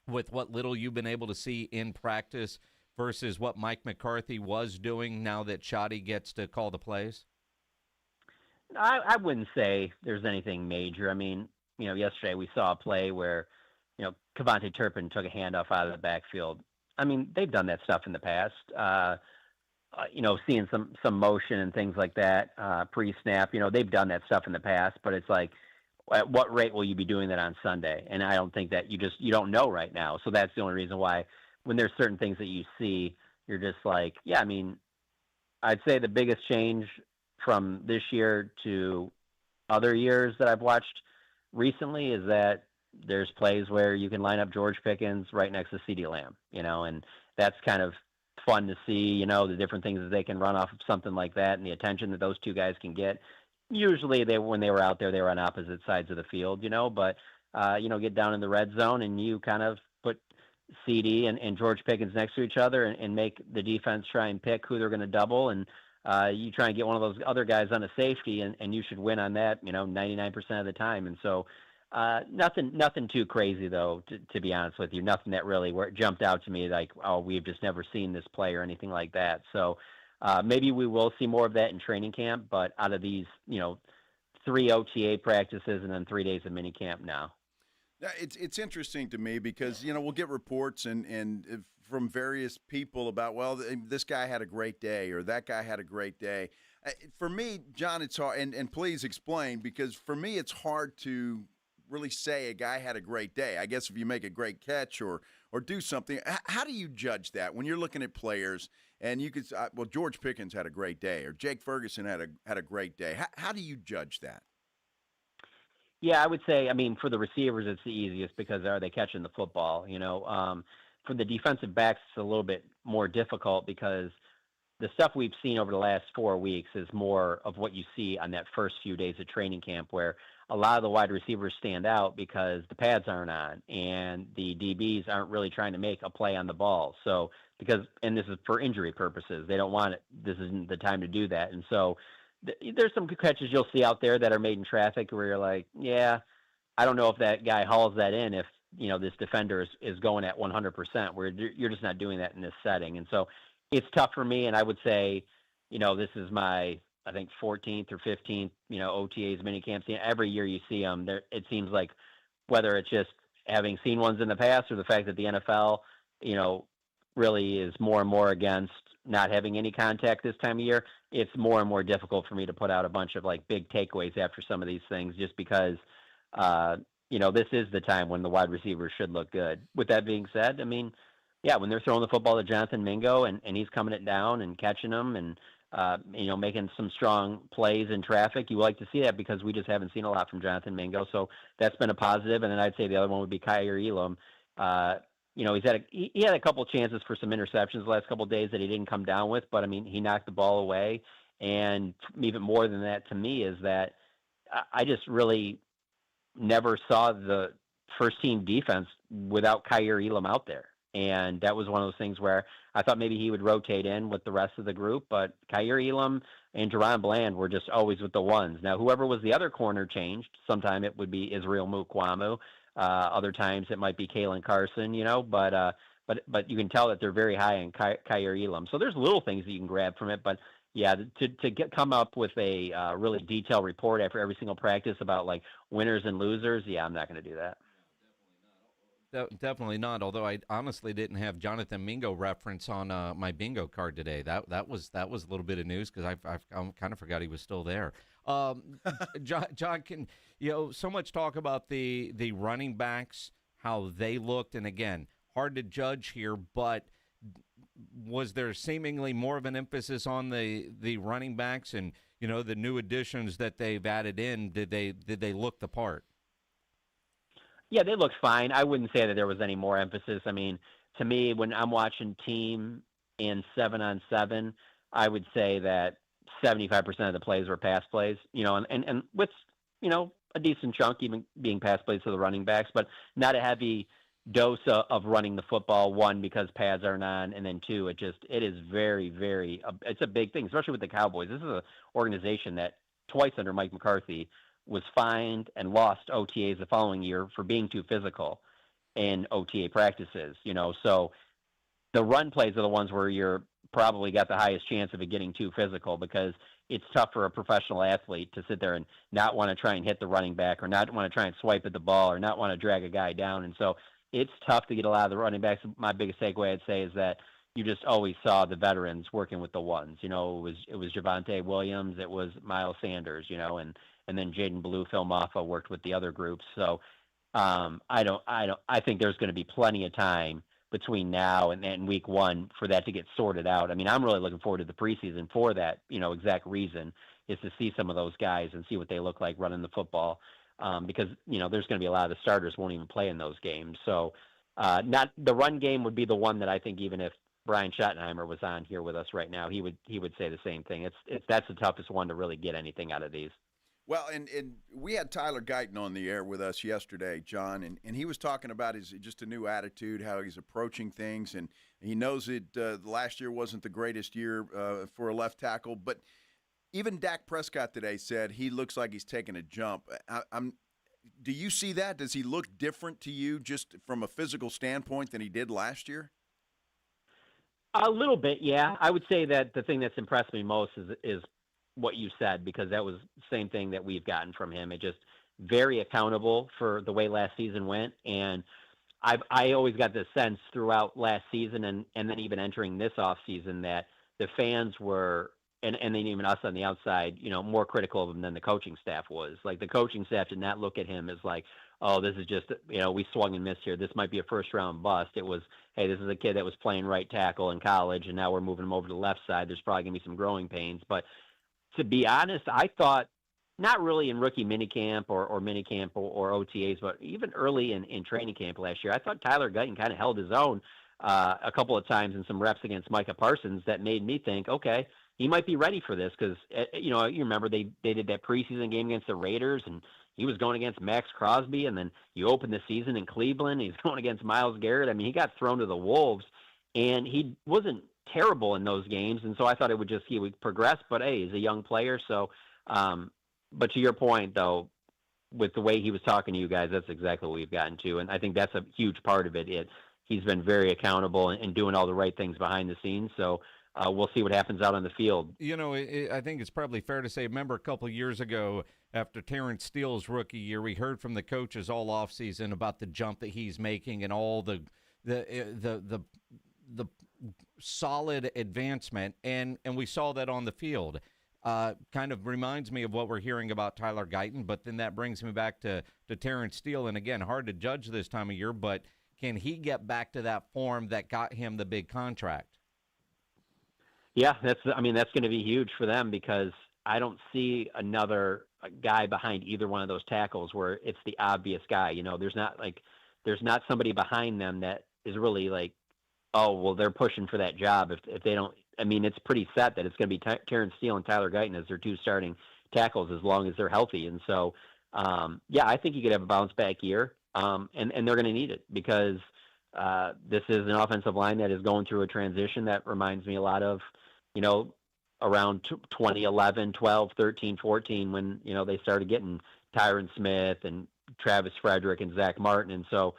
with what little you've been able to see in practice versus what Mike McCarthy was doing now that Schotty gets to call the plays? I wouldn't say there's anything major. I mean, yesterday we saw a play where, Kevontae Turpin took a handoff out of the backfield. I mean, they've done that stuff in the past. Seeing some motion and things like that pre-snap, they've done that stuff in the past, but it's like, at what rate will you be doing that on Sunday? And I don't think that you don't know right now. So that's the only reason why when there's certain things that you see, you're just like, yeah, I mean, I'd say the biggest change from this year to other years that I've watched recently is that there's plays where you can line up George Pickens right next to CeeDee Lamb, and that's kind of fun to see, the different things that they can run off of something like that and the attention that those two guys can get. Usually when they were out there, they were on opposite sides of the field, but, get down in the red zone and you kind of put CD and George Pickens next to each other and make the defense try and pick who they're going to double. And You try and get one of those other guys on a safety, and you should win on that, 99% of the time. And so nothing too crazy, though, to be honest with you. Nothing that really where it jumped out to me like, oh, we've just never seen this play or anything like that. So maybe we will see more of that in training camp, but out of these, 3 OTA practices and then 3 days of minicamp now. It's interesting to me because, we'll get reports and from various people about, well, this guy had a great day or that guy had a great day. For me, John, it's hard, and please explain, because for me it's hard to really say a guy had a great day. I guess if you make a great catch or do something, how do you judge that when you're looking at players and you could, well, George Pickens had a great day or Jake Ferguson had a great day. How do you judge that? Yeah, I would say, for the receivers, it's the easiest because are they catching the football? For the defensive backs, it's a little bit more difficult because the stuff we've seen over the last 4 weeks is more of what you see on that first few days of training camp, where a lot of the wide receivers stand out because the pads aren't on and the DBs aren't really trying to make a play on the ball. So and this is for injury purposes, they don't want it. This isn't the time to do that. And so there's some catches you'll see out there that are made in traffic where you're like, yeah, I don't know if that guy hauls that in if, this defender is going at 100%, where you're just not doing that in this setting. And so it's tough for me. And I would say, this is my, I think 14th or 15th, OTAs, minicamps. Every year you see them there. It seems like whether it's just having seen ones in the past or the fact that the NFL, really is more and more against not having any contact this time of year, it's more and more difficult for me to put out a bunch of like big takeaways after some of these things, just because, this is the time when the wide receivers should look good. With that being said, yeah, when they're throwing the football to Jonathan Mingo and he's coming it down and catching them and, making some strong plays in traffic, you like to see that because we just haven't seen a lot from Jonathan Mingo. So that's been a positive. And then I'd say the other one would be Kyer Elam. He had a couple chances for some interceptions the last couple of days that he didn't come down with, but he knocked the ball away. And even more than that to me is that I just really never saw the first team defense without Kyer Elam out there. And that was one of those things where I thought maybe he would rotate in with the rest of the group, but Kyer Elam and Jerron Bland were just always with the ones. Now, whoever was the other corner changed. Sometime it would be Israel Mukwamu. Other times it might be Kalen Carson, but you can tell that they're very high in Kyer Elam. So there's little things that you can grab from it, but yeah, to come up with a really detailed report after every single practice about like winners and losers, yeah, I'm not going to do that. Definitely not. Although I honestly didn't have Jonathan Mingo reference on my bingo card today. That was a little bit of news because I kind of forgot he was still there. John, can so much talk about the running backs, how they looked, and again, hard to judge here, but was there seemingly more of an emphasis on the running backs and the new additions that they've added in? Did they look the part? Yeah, they looked fine. I wouldn't say that there was any more emphasis. To me, when I'm watching team in 7-on-7, I would say that 75% of the plays were pass plays, and with, a decent chunk even being pass plays to the running backs, but not a heavy dose of running the football, one, because pads aren't on, and then two, it is very, very, it's a big thing, especially with the Cowboys. This is an organization that twice under Mike McCarthy was fined and lost OTAs the following year for being too physical in OTA practices, so the run plays are the ones where you're probably got the highest chance of it getting too physical, because it's tough for a professional athlete to sit there and not want to try and hit the running back or not want to try and swipe at the ball or not want to drag a guy down. And so it's tough to get a lot of the running backs. My biggest takeaway, I'd say, is that you just always saw the veterans working with the ones. It was Javonte Williams, it was Miles Sanders, and then Jaden Blue, Phil Maffa worked with the other groups. So I think there's going to be plenty of time between now and week one for that to get sorted out. I'm really looking forward to the preseason for that, exact reason, is to see some of those guys and see what they look like running the football. Because, there's going to be a lot of the starters won't even play in those games. So not the run game would be the one that I think even if Brian Schottenheimer was on here with us right now, he would say the same thing. That's the toughest one to really get anything out of these. Well, and we had Tyler Guyton on the air with us yesterday, John, and he was talking about his just a new attitude, how he's approaching things, and he knows that last year wasn't the greatest year for a left tackle, but even Dak Prescott today said he looks like he's taking a jump. Do you see that? Does he look different to you just from a physical standpoint than he did last year? A little bit, yeah. I would say that the thing that's impressed me most is what you said, because that was the same thing that we've gotten from him. It just very accountable for the way last season went. And I always got this sense throughout last season and then even entering this off season that the fans were, and then even us on the outside, more critical of him than the coaching staff was. Like, the coaching staff did not look at him as like, oh, this is just, we swung and missed here. This might be a first-round bust. It was, hey, this is a kid that was playing right tackle in college, and now we're moving him over to the left side. There's probably going to be some growing pains. But to be honest, I thought, not really in rookie minicamp or minicamp or OTAs, but even early in training camp last year, I thought Tyler Guyton kind of held his own a couple of times in some reps against Micah Parsons that made me think, okay, he might be ready for this, because, you remember they did that preseason game against the Raiders, and he was going against Max Crosby, and then you open the season in Cleveland, he's going against Myles Garrett. I mean, he got thrown to the Wolves, and he wasn't terrible in those games, and so I thought he would progress, but hey, he's a young player, so but to your point, though, with the way he was talking to you guys, that's exactly what we've gotten to, and I think that's a huge part of it. He's been very accountable and doing all the right things behind the scenes, so we'll see what happens out on the field. I think it's probably fair to say, remember a couple of years ago after Terrence Steele's rookie year, we heard from the coaches all offseason about the jump that he's making and all the solid advancement, and we saw that on the field. Kind of reminds me of what we're hearing about Tyler Guyton, but then that brings me back to Terrence Steele, and again, hard to judge this time of year, but can he get back to that form that got him the big contract? Yeah, that's going to be huge for them, because I don't see another guy behind either one of those tackles where it's the obvious guy. There's not somebody behind them that is really like, oh, well, they're pushing for that job. If they don't, it's pretty set that it's going to be Terrence Steele and Tyler Guyton as their two starting tackles as long as they're healthy. And so, I think you could have a bounce back year, and they're going to need it, because this is an offensive line that is going through a transition that reminds me a lot of, around 2011, 12, 13, 14, when, they started getting Tyron Smith and Travis Frederick and Zach Martin. And so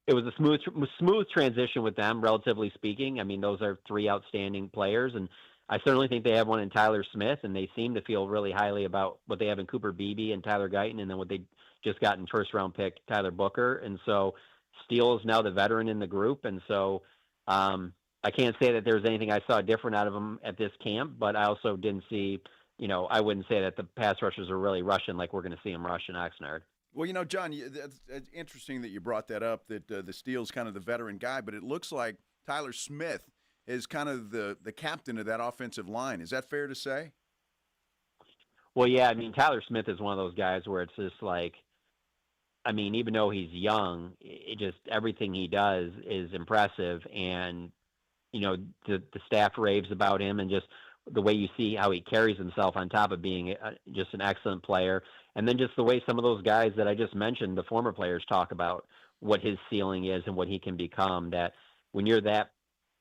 it was a smooth transition with them, relatively speaking. Those are three outstanding players, and I certainly think they have one in Tyler Smith, and they seem to feel really highly about what they have in Cooper Beebe and Tyler Guyton, and then what they just got in first-round pick Tyler Booker. And so Steele is now the veteran in the group, and so I can't say that there was anything I saw different out of him at this camp, but I also didn't see, I wouldn't say that the pass rushers are really rushing like we're going to see them rush in Oxnard. Well, John, it's interesting that you brought that up, that the Steele's kind of the veteran guy, but it looks like Tyler Smith is kind of the captain of that offensive line. Is that fair to say? Well, yeah, Tyler Smith is one of those guys where it's just like, even though he's young, it just, everything he does is impressive, and the staff raves about him, and just the way you see how he carries himself on top of being just an excellent player. And then just the way some of those guys that I just mentioned, the former players, talk about what his ceiling is and what he can become, that when you're that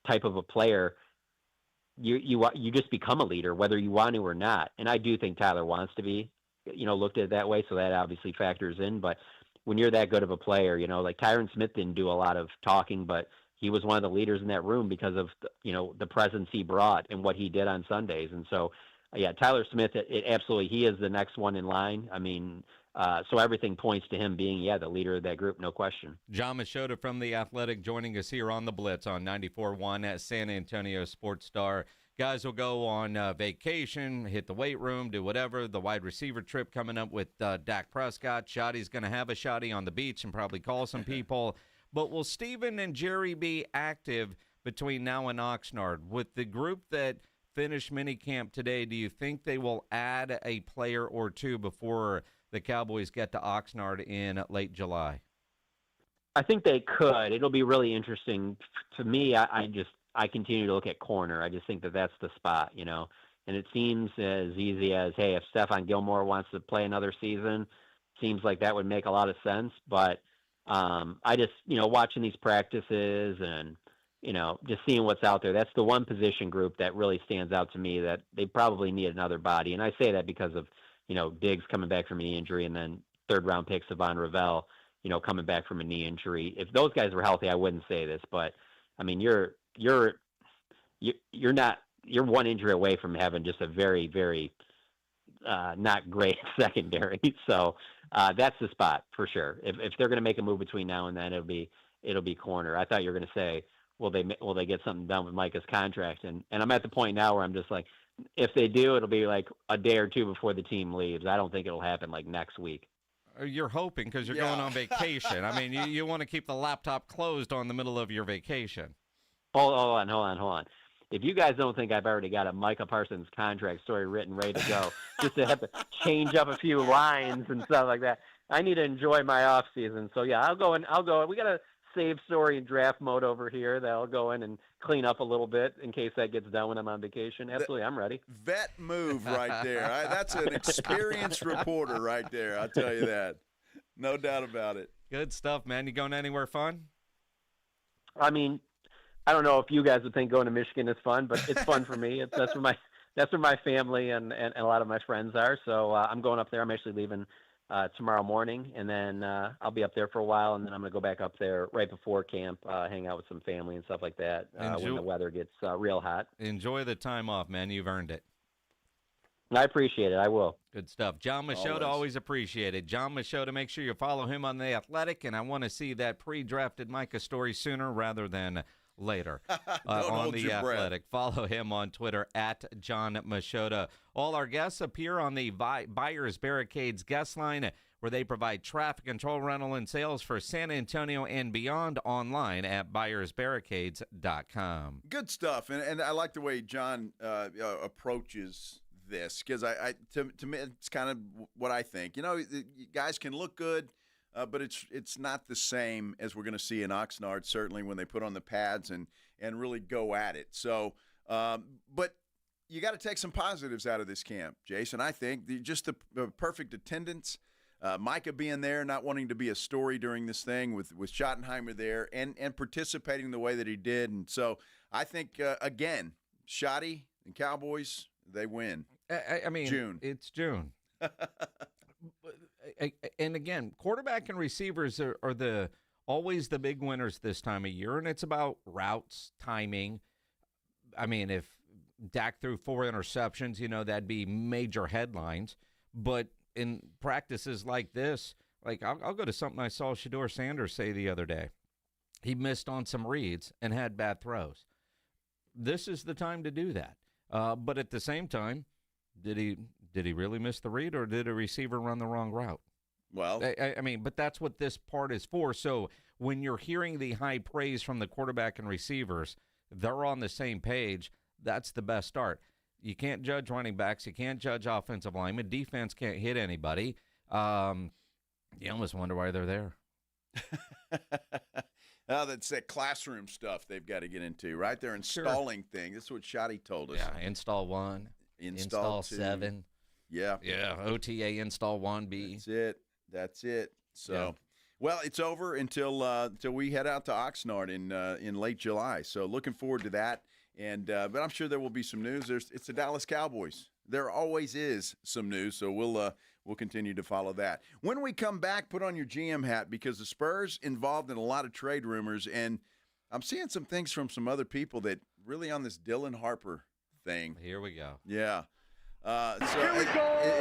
type of a player, you just become a leader, whether you want to or not. And I do think Tyler wants to be, looked at that way. So that obviously factors in, but when you're that good of a player, like Tyron Smith didn't do a lot of talking, but he was one of the leaders in that room because of, the presence he brought and what he did on Sundays. And so, yeah, Tyler Smith, he is the next one in line. So everything points to him being, the leader of that group, no question. Jon Machota from The Athletic joining us here on the Blitz on 94.1 at San Antonio Sports Star. Guys will go on vacation, hit the weight room, do whatever. The wide receiver trip coming up with Dak Prescott. Schotty's going to have a Schotty on the beach and probably call some people. But will Steven and Jerry be active between now and Oxnard? With the group that finished minicamp today, do you think they will add a player or two before the Cowboys get to Oxnard in late July? I think they could. It'll be really interesting. To me, I continue to look at corner. I just think that that's the spot. And it seems as easy as, hey, if Stephon Gilmore wants to play another season, seems like that would make a lot of sense. But I just, watching these practices and, just seeing what's out there, that's the one position group that really stands out to me that they probably need another body. And I say that because of, Diggs coming back from a knee injury, and then third-round pick Savon Ravel, coming back from a knee injury. If those guys were healthy, I wouldn't say this, but I mean, you're one injury away from having just a very, very not great secondary. So that's the spot for sure. If they're going to make a move between now and then, it'll be corner. I thought you were going to say, will they get something done with Micah's contract? And I'm at the point now where I'm just like, if they do, it'll be like a day or two before the team leaves. I don't think it'll happen like next week. You're hoping because you're going on vacation. I mean, you want to keep the laptop closed on the middle of your vacation. Hold on. If you guys don't think I've already got a Micah Parsons contract story written, ready to go, just to have to change up a few lines and stuff like that, I need to enjoy my off season. So yeah, I'll go in. We got a save story in draft mode over here that I'll go in and clean up a little bit in case that gets done when I'm on vacation. Absolutely, I'm ready. Vet move right there. That's an experienced reporter right there. I'll tell you that. No doubt about it. Good stuff, man. You going anywhere fun? I mean, I don't know if you guys would think going to Michigan is fun, but it's fun for me. That's where my family and a lot of my friends are. So I'm going up there. I'm actually leaving tomorrow morning, and then I'll be up there for a while, and then I'm going to go back up there right before camp, hang out with some family and stuff like that when the weather gets real hot. Enjoy the time off, man. You've earned it. I appreciate it. I will. Good stuff. Jon Machota, always appreciated. Jon Machota, make sure you follow him on The Athletic, and I want to see that pre-drafted Micah story sooner rather than later on The Athletic. Follow him on Twitter at Jon Machota. All our guests appear on the Buyers Barricades guest line, where they provide traffic control, rental, and sales for San Antonio and beyond, online at buyersbarricades.com. Good stuff, and I like the way Jon approaches this, because to me it's kind of what I think. Guys can look good, but it's not the same as we're going to see in Oxnard, certainly when they put on the pads and really go at it. So, but you got to take some positives out of this camp, Jason. I think just the perfect attendance, Micah being there, not wanting to be a story during this thing with Schottenheimer there, and participating the way that he did. And so I think, again, Schotty and Cowboys, they win. I mean, June. It's June. And again, quarterback and receivers are always the big winners this time of year, and it's about routes, timing. I mean, if Dak threw 4 interceptions, that'd be major headlines. But in practices like this, like I'll go to something I saw Shedeur Sanders say the other day. He missed on some reads and had bad throws. This is the time to do that. But at the same time, did he really miss the read, or did a receiver run the wrong route? Well, I mean, but that's what this part is for. So when you're hearing the high praise from the quarterback and receivers, they're on the same page. That's the best start. You can't judge running backs. You can't judge offensive linemen. Defense can't hit anybody. You almost wonder why they're there. That's that classroom stuff they've got to get into, right? They're installing things. That's what Shotty told us. Yeah, install 1, install 2. 7. Yeah. Yeah, OTA install 1B. That's it. So, well, it's over until we head out to Oxnard in late July. So looking forward to that. And but I'm sure there will be some news. It's the Dallas Cowboys. There always is some news. So we'll continue to follow that. When we come back, put on your GM hat, because the Spurs involved in a lot of trade rumors, and I'm seeing some things from some other people that really on this Dylan Harper thing. Here we go. Yeah. So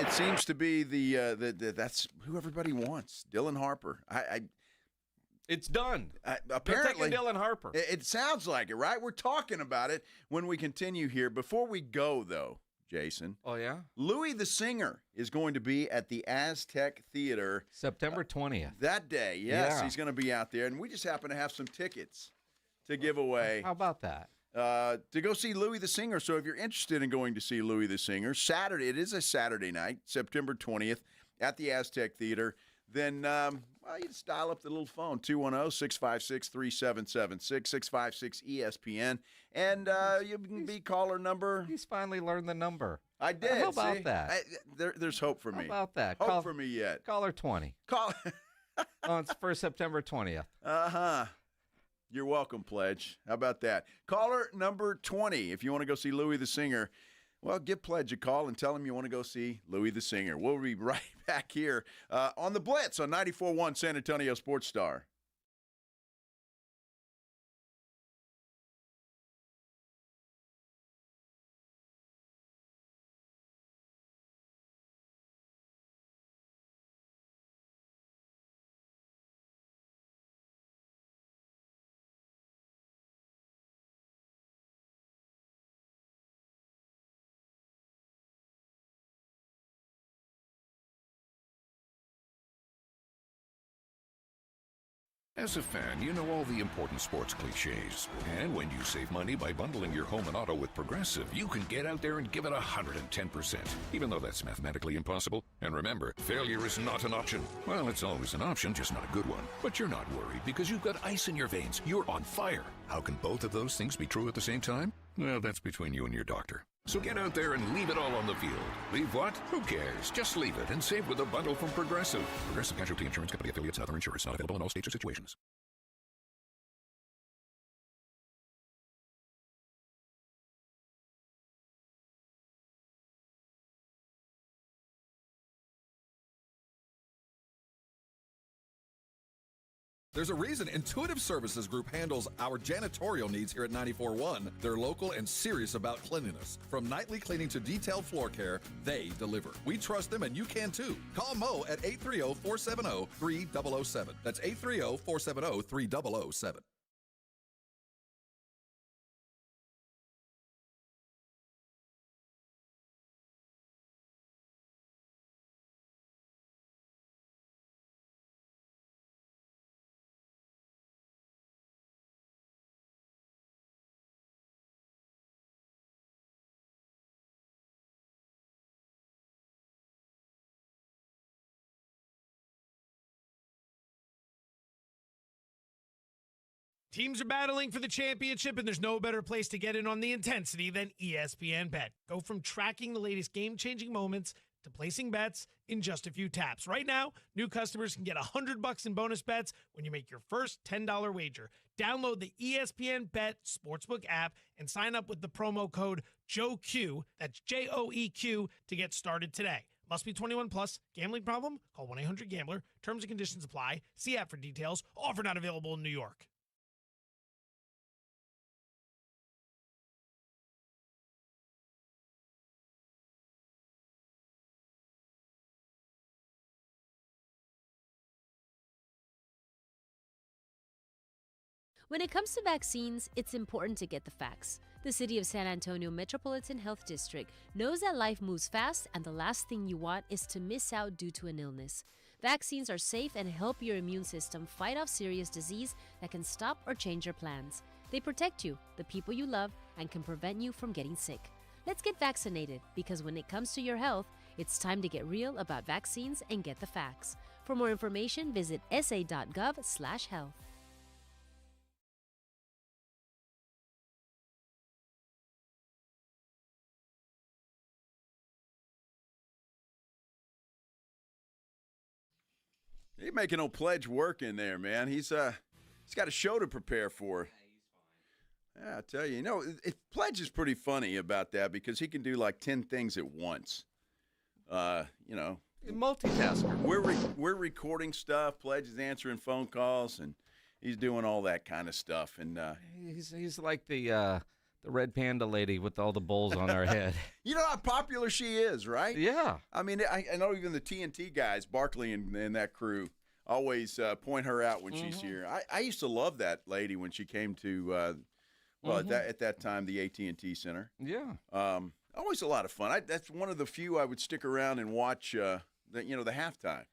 it seems to be that's who everybody wants, Dylan Harper. It's done. Apparently, Dylan Harper. It sounds like it, right? We're talking about it when we continue here. Before we go, though, Jason. Oh, yeah? Louis the Singer is going to be at the Aztec Theater. September 20th. That day, yes. Yeah. He's going to be out there. And we just happen to have some tickets to give away. How about that? To go see Louis the Singer. So if you're interested in going to see Louis the Singer, Saturday, it is a Saturday night, September 20th, at the Aztec Theater, then Well, you just dial up the little phone, 210-656-3776, 656-ESPN, and you can be caller number. He's finally learned the number. I did. How about see? that? There's hope for me. How about that? Hope for me yet. Caller 20. Oh, it's for September 20th. Uh-huh. You're welcome, Pledge. How about that? Caller number 20. If you want to go see Louis the Singer, well, give Pledge a call and tell him you want to go see Louis the Singer. We'll be right back here on the Blitz on 94.1 San Antonio Sports Star. As a fan, you know all the important sports cliches. And when you save money by bundling your home and auto with Progressive, you can get out there and give it 110%, even though that's mathematically impossible. And remember, failure is not an option. Well, it's always an option, just not a good one. But you're not worried because you've got ice in your veins. You're on fire. How can both of those things be true at the same time? Well, that's between you and your doctor. So get out there and leave it all on the field. Leave what? Who cares? Just leave it and save with a bundle from Progressive. Progressive Casualty Insurance Company affiliates and other insurers. Not available in all states or situations. There's a reason Intuitive Services Group handles our janitorial needs here at 94.1. They're local and serious about cleanliness. From nightly cleaning to detailed floor care, they deliver. We trust them and you can too. Call Mo at 830-470-3007. That's 830-470-3007. Teams are battling for the championship, and there's no better place to get in on the intensity than ESPN Bet. Go from tracking the latest game-changing moments to placing bets in just a few taps. Right now, new customers can get $100 in bonus bets when you make your first $10 wager. Download the ESPN Bet Sportsbook app and sign up with the promo code JOEQ, that's JOEQ, to get started today. Must be 21 plus. Gambling problem? Call 1-800-GAMBLER. Terms and conditions apply. See app for details. Offer not available in New York. When it comes to vaccines, it's important to get the facts. The City of San Antonio Metropolitan Health District knows that life moves fast and the last thing you want is to miss out due to an illness. Vaccines are safe and help your immune system fight off serious disease that can stop or change your plans. They protect you, the people you love, and can prevent you from getting sick. Let's get vaccinated because when it comes to your health, it's time to get real about vaccines and get the facts. For more information, visit sa.gov/health. He's making no Pledge work in there, man. He's got a show to prepare for. Yeah, I tell you, Pledge is pretty funny about that because he can do like 10 things at once. Multitasker. We're recording stuff. Pledge is answering phone calls, and he's doing all that kind of stuff. And he's like the red panda lady with all the bowls on her head. You know how popular she is, right? Yeah. I mean, I know even the TNT guys, Barkley and that crew, always point her out when she's here. I used to love that lady when she came to, at that time, the AT&T Center. Yeah. Always a lot of fun. That's one of the few I would stick around and watch, the halftime,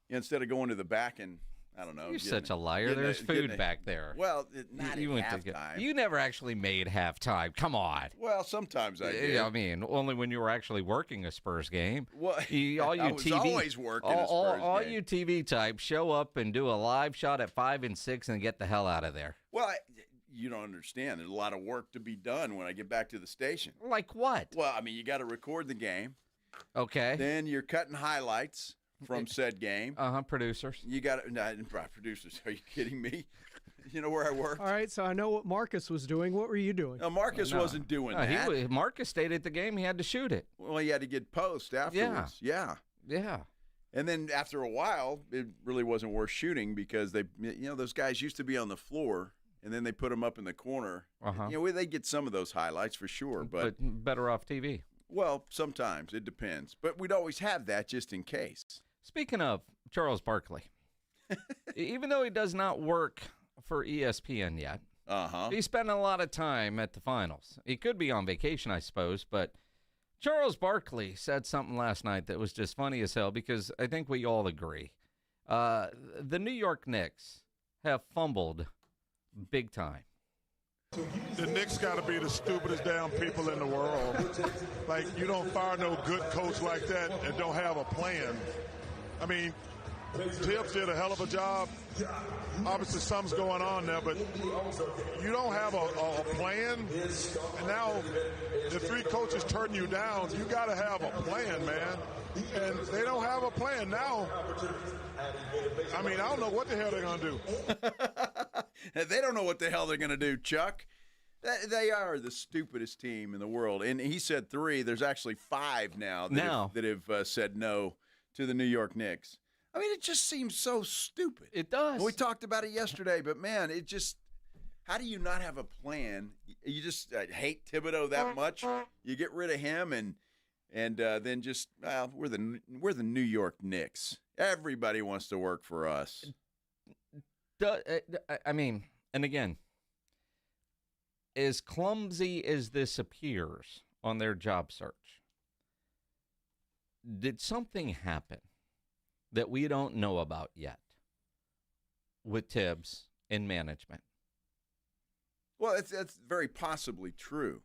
instead of going to the back and I don't know. You're such a liar. There's food back there. Well, not you at went to halftime. You never actually made halftime. Come on. Well, sometimes I did. I mean, only when you were actually working a Spurs game. Well, all you I was TV, always working a Spurs all game. you TV types show up and do a live shot at 5 and 6 and get the hell out of there. Well, you don't understand. There's a lot of work to be done when I get back to the station. Like what? Well, I mean, you got to record the game. Okay. Then you're cutting highlights from said game. Producers. You got to producers. Are you kidding me? You know where I work? All right, so I know what Marcus was doing. What were you doing? No, Marcus wasn't doing that. Marcus stayed at the game. He had to shoot it. Well, he had to get post afterwards. Yeah. And then after a while, it really wasn't worth shooting because those guys used to be on the floor, and then they put them up in the corner. They get some of those highlights for sure, but better off TV. Well, sometimes it depends, but we'd always have that just in case. Speaking of Charles Barkley, even though he does not work for ESPN yet, he's spending a lot of time at the finals. He could be on vacation, I suppose, but Charles Barkley said something last night that was just funny as hell because I think we all agree. The New York Knicks have fumbled big time. The Knicks got to be the stupidest damn people in the world. Like, you don't fire no good coach like that and don't have a plan. I mean, Tibbs did a hell of a job. Obviously, something's going on there, but you don't have a plan. And now the three coaches turning you down. You got to have a plan, man. And they don't have a plan now. I mean, I don't know what the hell they're going to do. They don't know what the hell they're going to do, Chuck. They are the stupidest team in the world. And he said 3. There's actually 5 now that have said no to the New York Knicks. I mean, it just seems so stupid. It does. We talked about it yesterday, but, man, it just – how do you not have a plan? You just hate Thibodeau that much? You get rid of him and then just we're the New York Knicks. Everybody wants to work for us. I mean, and again, as clumsy as this appears on their job search, did something happen that we don't know about yet with Tibbs and management? Well, that's very possibly true.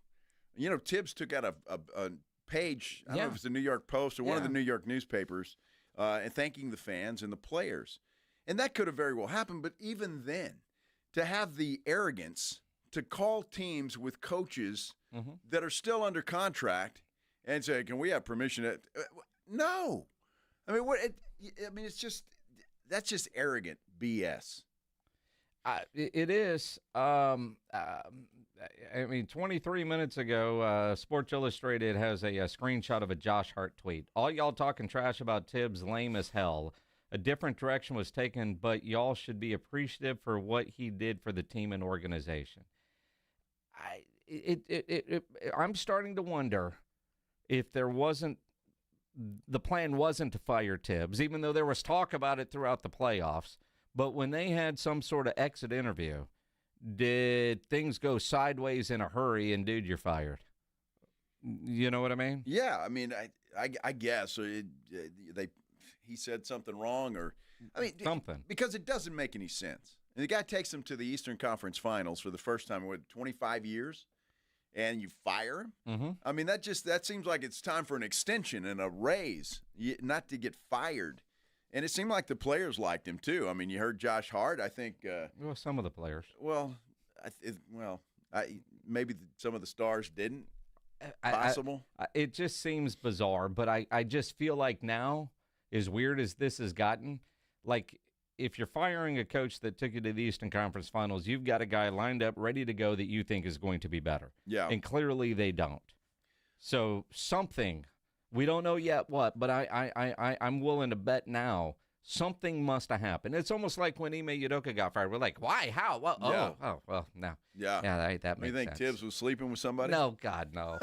You know, Tibbs took out a page, I don't know if it's the New York Post or one of the New York newspapers, and thanking the fans and the players. And that could have very well happened, but even then, to have the arrogance to call teams with coaches that are still under contract and say, can we have permission to no. I mean, it's just that's just arrogant BS. It is. I mean, 23 minutes ago, Sports Illustrated has a screenshot of a Josh Hart tweet. All y'all talking trash about Tibbs, lame as hell. A different direction was taken, but y'all should be appreciative for what he did for the team and organization. I'm starting to wonder if the plan wasn't to fire Tibbs, even though there was talk about it throughout the playoffs. But when they had some sort of exit interview, did things go sideways in a hurry and, dude, you're fired? You know what I mean? Yeah, I mean, I guess he said something wrong, or I mean something, because it doesn't make any sense. And the guy takes them to the Eastern Conference Finals for the first time in 25 years, and you fire him. Mm-hmm. I mean, that seems like it's time for an extension and a raise, not to get fired. And it seemed like the players liked him too. I mean, you heard Josh Hart. I think well, some of the players. Well, maybe some of the stars didn't. Possible. It just seems bizarre, but I just feel like now, as weird as this has gotten, like if you're firing a coach that took you to the Eastern Conference Finals, you've got a guy lined up, ready to go that you think is going to be better. Yeah. And clearly they don't. So something, we don't know yet what, but I'm willing to bet now something must have happened. It's almost like when Ime Udoka got fired. We're like, why? How? Well, well, no. Yeah. Yeah, that makes sense. You think Tibbs was sleeping with somebody? No, God, no.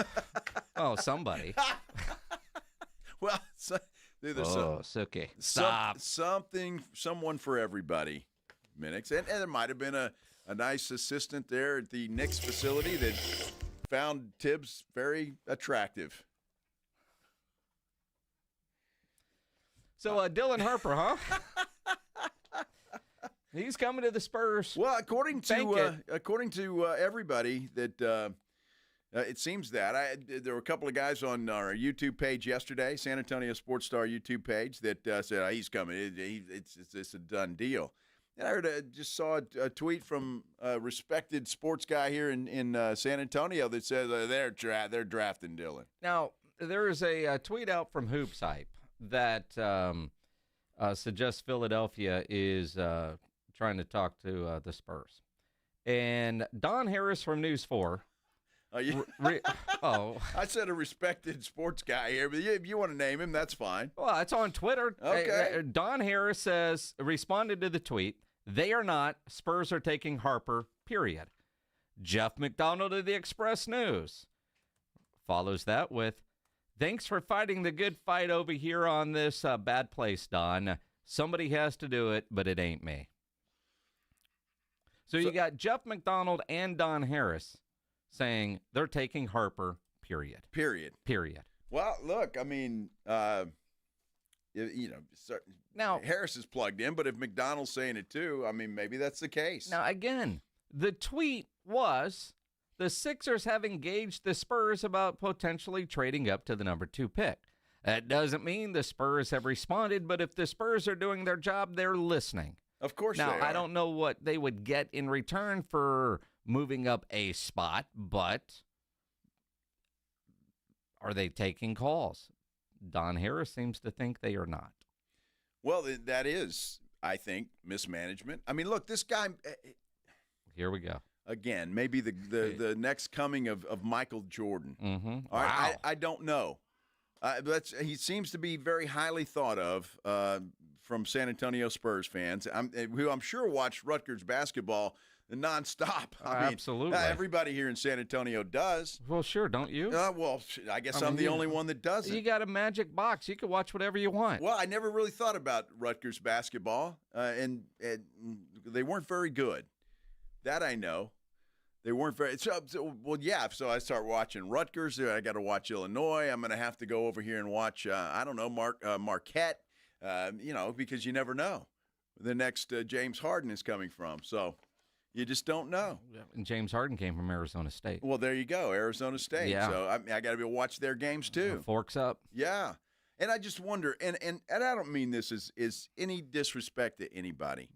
Oh, somebody. Well, okay. Stop. Someone for everybody, Minix. And there might have been a nice assistant there at the Knicks facility that found Tibbs very attractive. So, Dylan Harper, huh? He's coming to the Spurs. Well, according to everybody that it seems that there were a couple of guys on our YouTube page yesterday, San Antonio Sports Star YouTube page, that said he's coming. It's a done deal. And I just saw a tweet from a respected sports guy here in San Antonio that says they're drafting Dillon. Now, there is a tweet out from Hoops Hype that suggests Philadelphia is trying to talk to the Spurs. And Don Harris from News 4. I said a respected sports guy here, but if you want to name him, that's fine. Well, it's on Twitter. Okay. Don Harris responded to the tweet, "They are not. Spurs are taking Harper, period." Jeff McDonald of the Express News follows that with, "Thanks for fighting the good fight over here on this bad place, Don. Somebody has to do it, but it ain't me." So you got Jeff McDonald and Don Harris saying they're taking Harper, period. Period. Well, look, I mean, now Harris is plugged in, but if McDonald's saying it too, I mean, maybe that's the case. Now, again, the tweet was the Sixers have engaged the Spurs about potentially trading up to the number 2 pick. That doesn't mean the Spurs have responded, but if the Spurs are doing their job, they're listening. Of course now, they are. I don't know what they would get in return for moving up a spot, but are they taking calls? Don Harris seems to think they are not. Well, that is, I think, mismanagement. I mean, look, this guy. Here we go. Again, maybe the next coming of Michael Jordan. Mm-hmm. All right, I don't know. He seems to be very highly thought of from San Antonio Spurs fans, who I'm sure watch Rutgers basketball nonstop. I mean, absolutely. Everybody here in San Antonio does. Well, sure, don't you? Well, I guess I'm the only one that doesn't. You got a magic box. You can watch whatever you want. Well, I never really thought about Rutgers basketball, and they weren't very good. That I know. They weren't very so I start watching Rutgers. I got to watch Illinois. I'm going to have to go over here and watch, Marquette, because you never know the next James Harden is coming from. So you just don't know. And James Harden came from Arizona State. Well, there you go, Arizona State. Yeah. So I got to watch their games too. Forks up. Yeah. And I just wonder, and I don't mean this is any disrespect to anybody,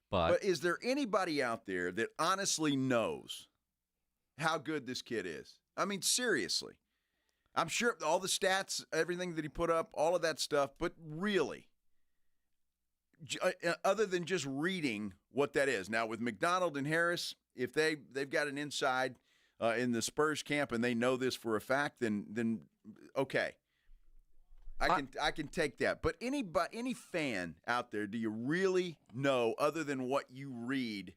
but is there anybody out there that honestly knows how good this kid is? I mean, seriously. I'm sure all the stats, everything that he put up, all of that stuff, but really, other than just reading what that is. Now, with McDonald and Harris, if they've got an inside in the Spurs camp and they know this for a fact, then okay. I can take that. But any fan out there, do you really know, other than what you read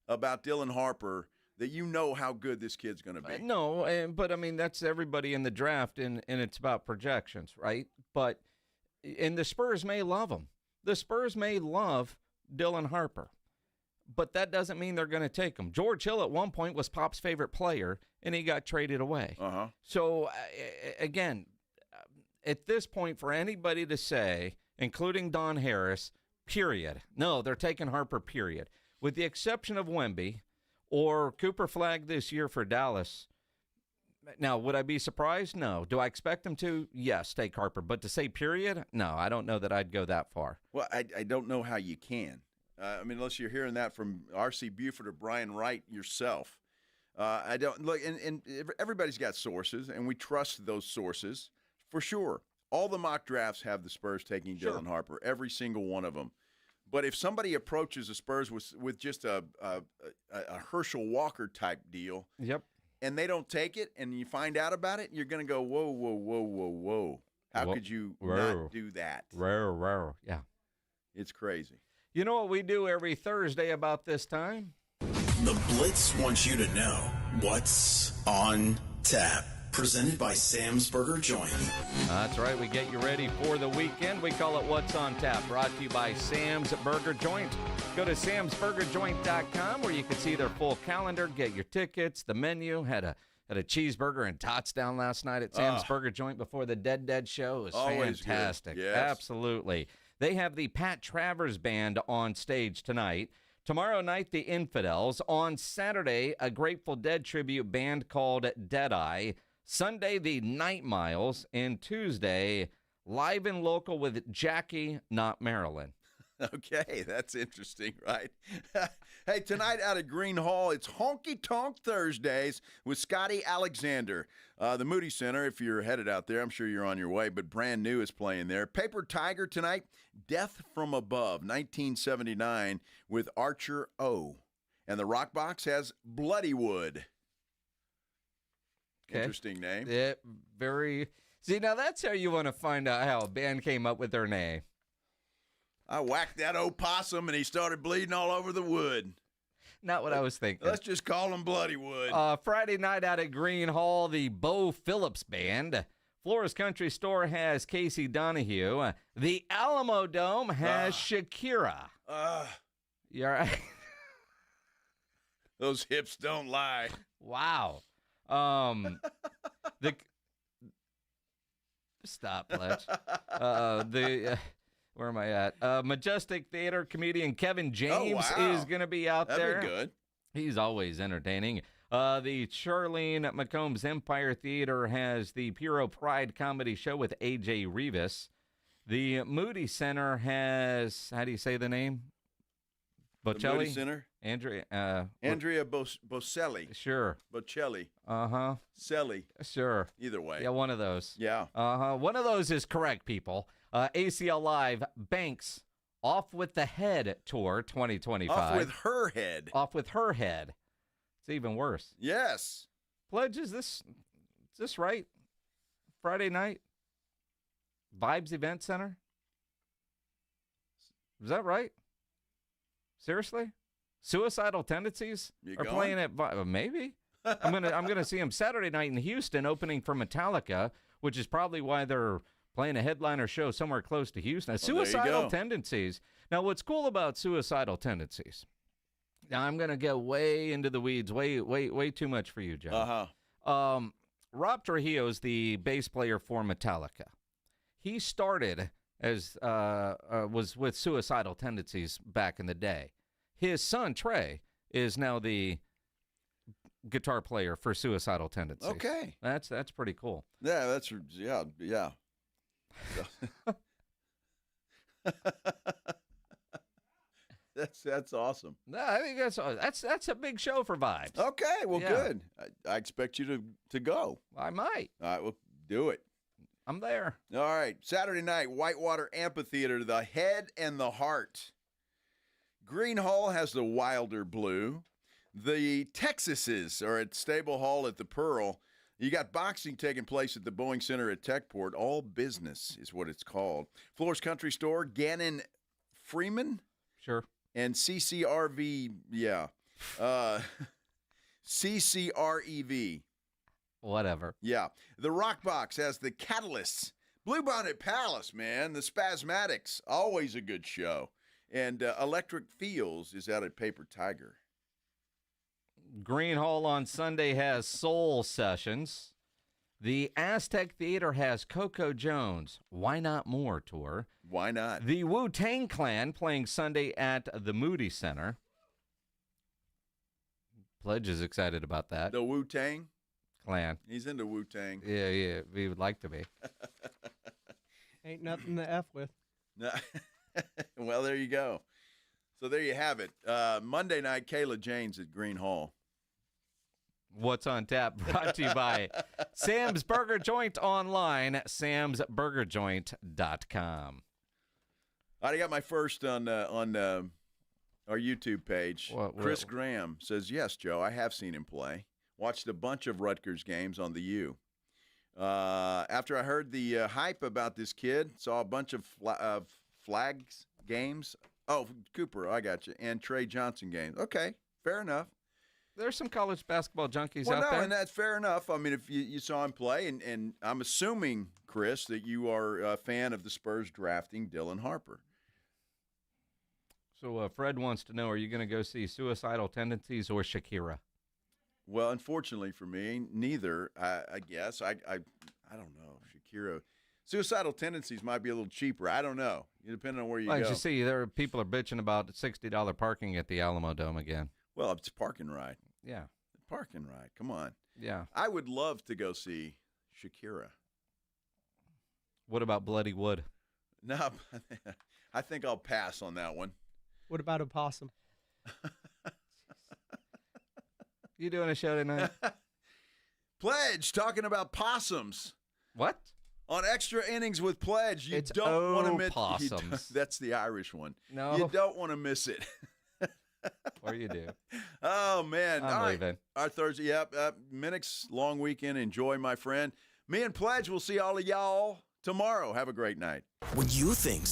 about Dylan Harper, that you know how good this kid's going to be? No, but I mean, that's everybody in the draft, and it's about projections, right? And the Spurs may love him. The Spurs may love Dylan Harper, but that doesn't mean they're going to take him. George Hill at one point was Pop's favorite player, and he got traded away. Uh-huh. So, again, at this point, for anybody to say, including Don Harris, period, no, they're taking Harper, period, with the exception of Wemby, or Cooper Flagg this year for Dallas. Now, would I be surprised? No. Do I expect them to? Yes, take Harper. But to say period? No, I don't know that I'd go that far. Well, I don't know how you can. I mean, unless you're hearing that from R.C. Buford or Brian Wright yourself. I don't look, and everybody's got sources, and we trust those sources for sure. All the mock drafts have the Spurs taking Dylan Harper, every single one of them. But if somebody approaches the Spurs with just a Herschel Walker type deal, yep, and they don't take it, and you find out about it, you're going to go, whoa, whoa, whoa, whoa, whoa. How could you not do that? Yeah. It's crazy. You know what we do every Thursday about this time? The Blitz wants you to know what's on tap. Presented by Sam's Burger Joint. That's right. We get you ready for the weekend. We call it What's on Tap. Brought to you by Sam's Burger Joint. Go to samsburgerjoint.com where you can see their full calendar, get your tickets, the menu. Had a cheeseburger and tots down last night at Sam's Burger Joint before the Dead show. It was always fantastic. Good. Yes. Absolutely. They have the Pat Travers Band on stage tonight. Tomorrow night, the Infidels. On Saturday, a Grateful Dead tribute band called Deadeye. Sunday, the Night Miles. And Tuesday, live and local with Jackie, not Marilyn. Okay, that's interesting, right? Hey, tonight out at Green Hall, it's Honky Tonk Thursdays with Scotty Alexander. The Moody Center, if you're headed out there, I'm sure you're on your way, but Brand New is playing there. Paper Tiger tonight, Death from Above, 1979 with Archer O. And the Rock Box has Bloody Wood. Okay. Interesting name. Yeah, very. See, now that's how you want to find out how a band came up with their name. I whacked that opossum, and he started bleeding all over the wood. Not what I was thinking. Let's just call him Bloody Wood. Friday night out at Green Hall, the Bo Phillips Band. Flores Country Store has Casey Donahue. The Alamo Dome has Shakira. You all right? Those hips don't lie. Wow. Stop, Pledge. Where am I at? Majestic Theater comedian Kevin James is going to be out there. That'd be good. He's always entertaining. The Charlene McCombs Empire Theater has the Puro Pride comedy show with A.J. Rivas. The Moody Center has, how do you say the name? Bocelli? The Moody Center? Andrea Bocelli. Sure. Bocelli. Uh-huh. Selly. Sure. Either way. Yeah, one of those. Yeah. Uh-huh. One of those is correct, people. ACL Live, Banks, Off with the Head Tour 2025. Off with her head. Off with her head. It's even worse. Yes. Pledge, is this right? Friday night? Vibes Event Center? Is that right? Seriously? Suicidal Tendencies are playing at maybe. I'm gonna see them Saturday night in Houston, opening for Metallica, which is probably why they're playing a headliner show somewhere close to Houston. Suicidal Tendencies. Now, what's cool about Suicidal Tendencies? Now, I'm gonna go way into the weeds, way too much for you, Joe. Rob Trujillo is the bass player for Metallica. He started as was with Suicidal Tendencies back in the day. His son Trey is now the guitar player for Suicidal Tendencies. Okay, that's pretty cool. Yeah, yeah. That's awesome. No, I think that's a big show for Vibes. Okay, well, good. I expect you to go. I might. All right, well, do it. I'm there. All right, Saturday night, Whitewater Amphitheater, the Head and the Heart. Green Hall has the Wilder Blue. The Texases are at Stable Hall at the Pearl. You got boxing taking place at the Boeing Center at Techport. All Business is what it's called. Flores Country Store, Gannon Freeman. Sure. And CCRV, CCREV. Whatever. Yeah. The Rock Box has the Catalysts. Bluebonnet Palace, man. The Spasmatics. Always a good show. And Electric Feels is out at Paper Tiger. Green Hall on Sunday has Soul Sessions. The Aztec Theater has Coco Jones' Why Not More tour. Why not? The Wu-Tang Clan playing Sunday at the Moody Center. Pledge is excited about that. The Wu-Tang Clan. He's into Wu-Tang. Yeah, we would like to be. Ain't nothing to F with. No. Well, there you go. So there you have it. Monday night, Kayla Janes at Green Hall. What's on Tap brought to you by Sam's Burger Joint online, samsburgerjoint.com. I got my first on our YouTube page. Chris Graham says, yes, Joe, I have seen him play. Watched a bunch of Rutgers games on the U. After I heard the hype about this kid, saw a bunch of Flags games. Oh, Cooper, I got you. And Trey Johnson games. Okay, fair enough. There's some college basketball junkies out there. And that's fair enough. I mean, if you saw him play, and I'm assuming, Chris, that you are a fan of the Spurs drafting Dylan Harper. So Fred wants to know, are you going to go see Suicidal Tendencies or Shakira? Well, unfortunately for me, neither. I guess. I don't know. Shakira Suicidal tendencies might be a little cheaper. I don't know. Depending on where you Well, go. as you see, there are people are bitching about $60 parking at the Alamo Dome again. Well, it's a parking ride. Yeah. Parking ride. Come on. Yeah. I would love to go see Shakira. What about Bloody Wood? No, I think I'll pass on that one. What about Opossum? You doing a show tonight? Pledge, talking about possums. What? On Extra Innings with Pledge. You It's don't want to miss Opossums. That's the Irish one. No. You don't want to miss it. Or you do. Oh, man. I'm All right. leaving. Our Thursday, yep. Minix, long weekend. Enjoy, my friend. Me and Pledge will see all of y'all tomorrow. Have a great night. When you think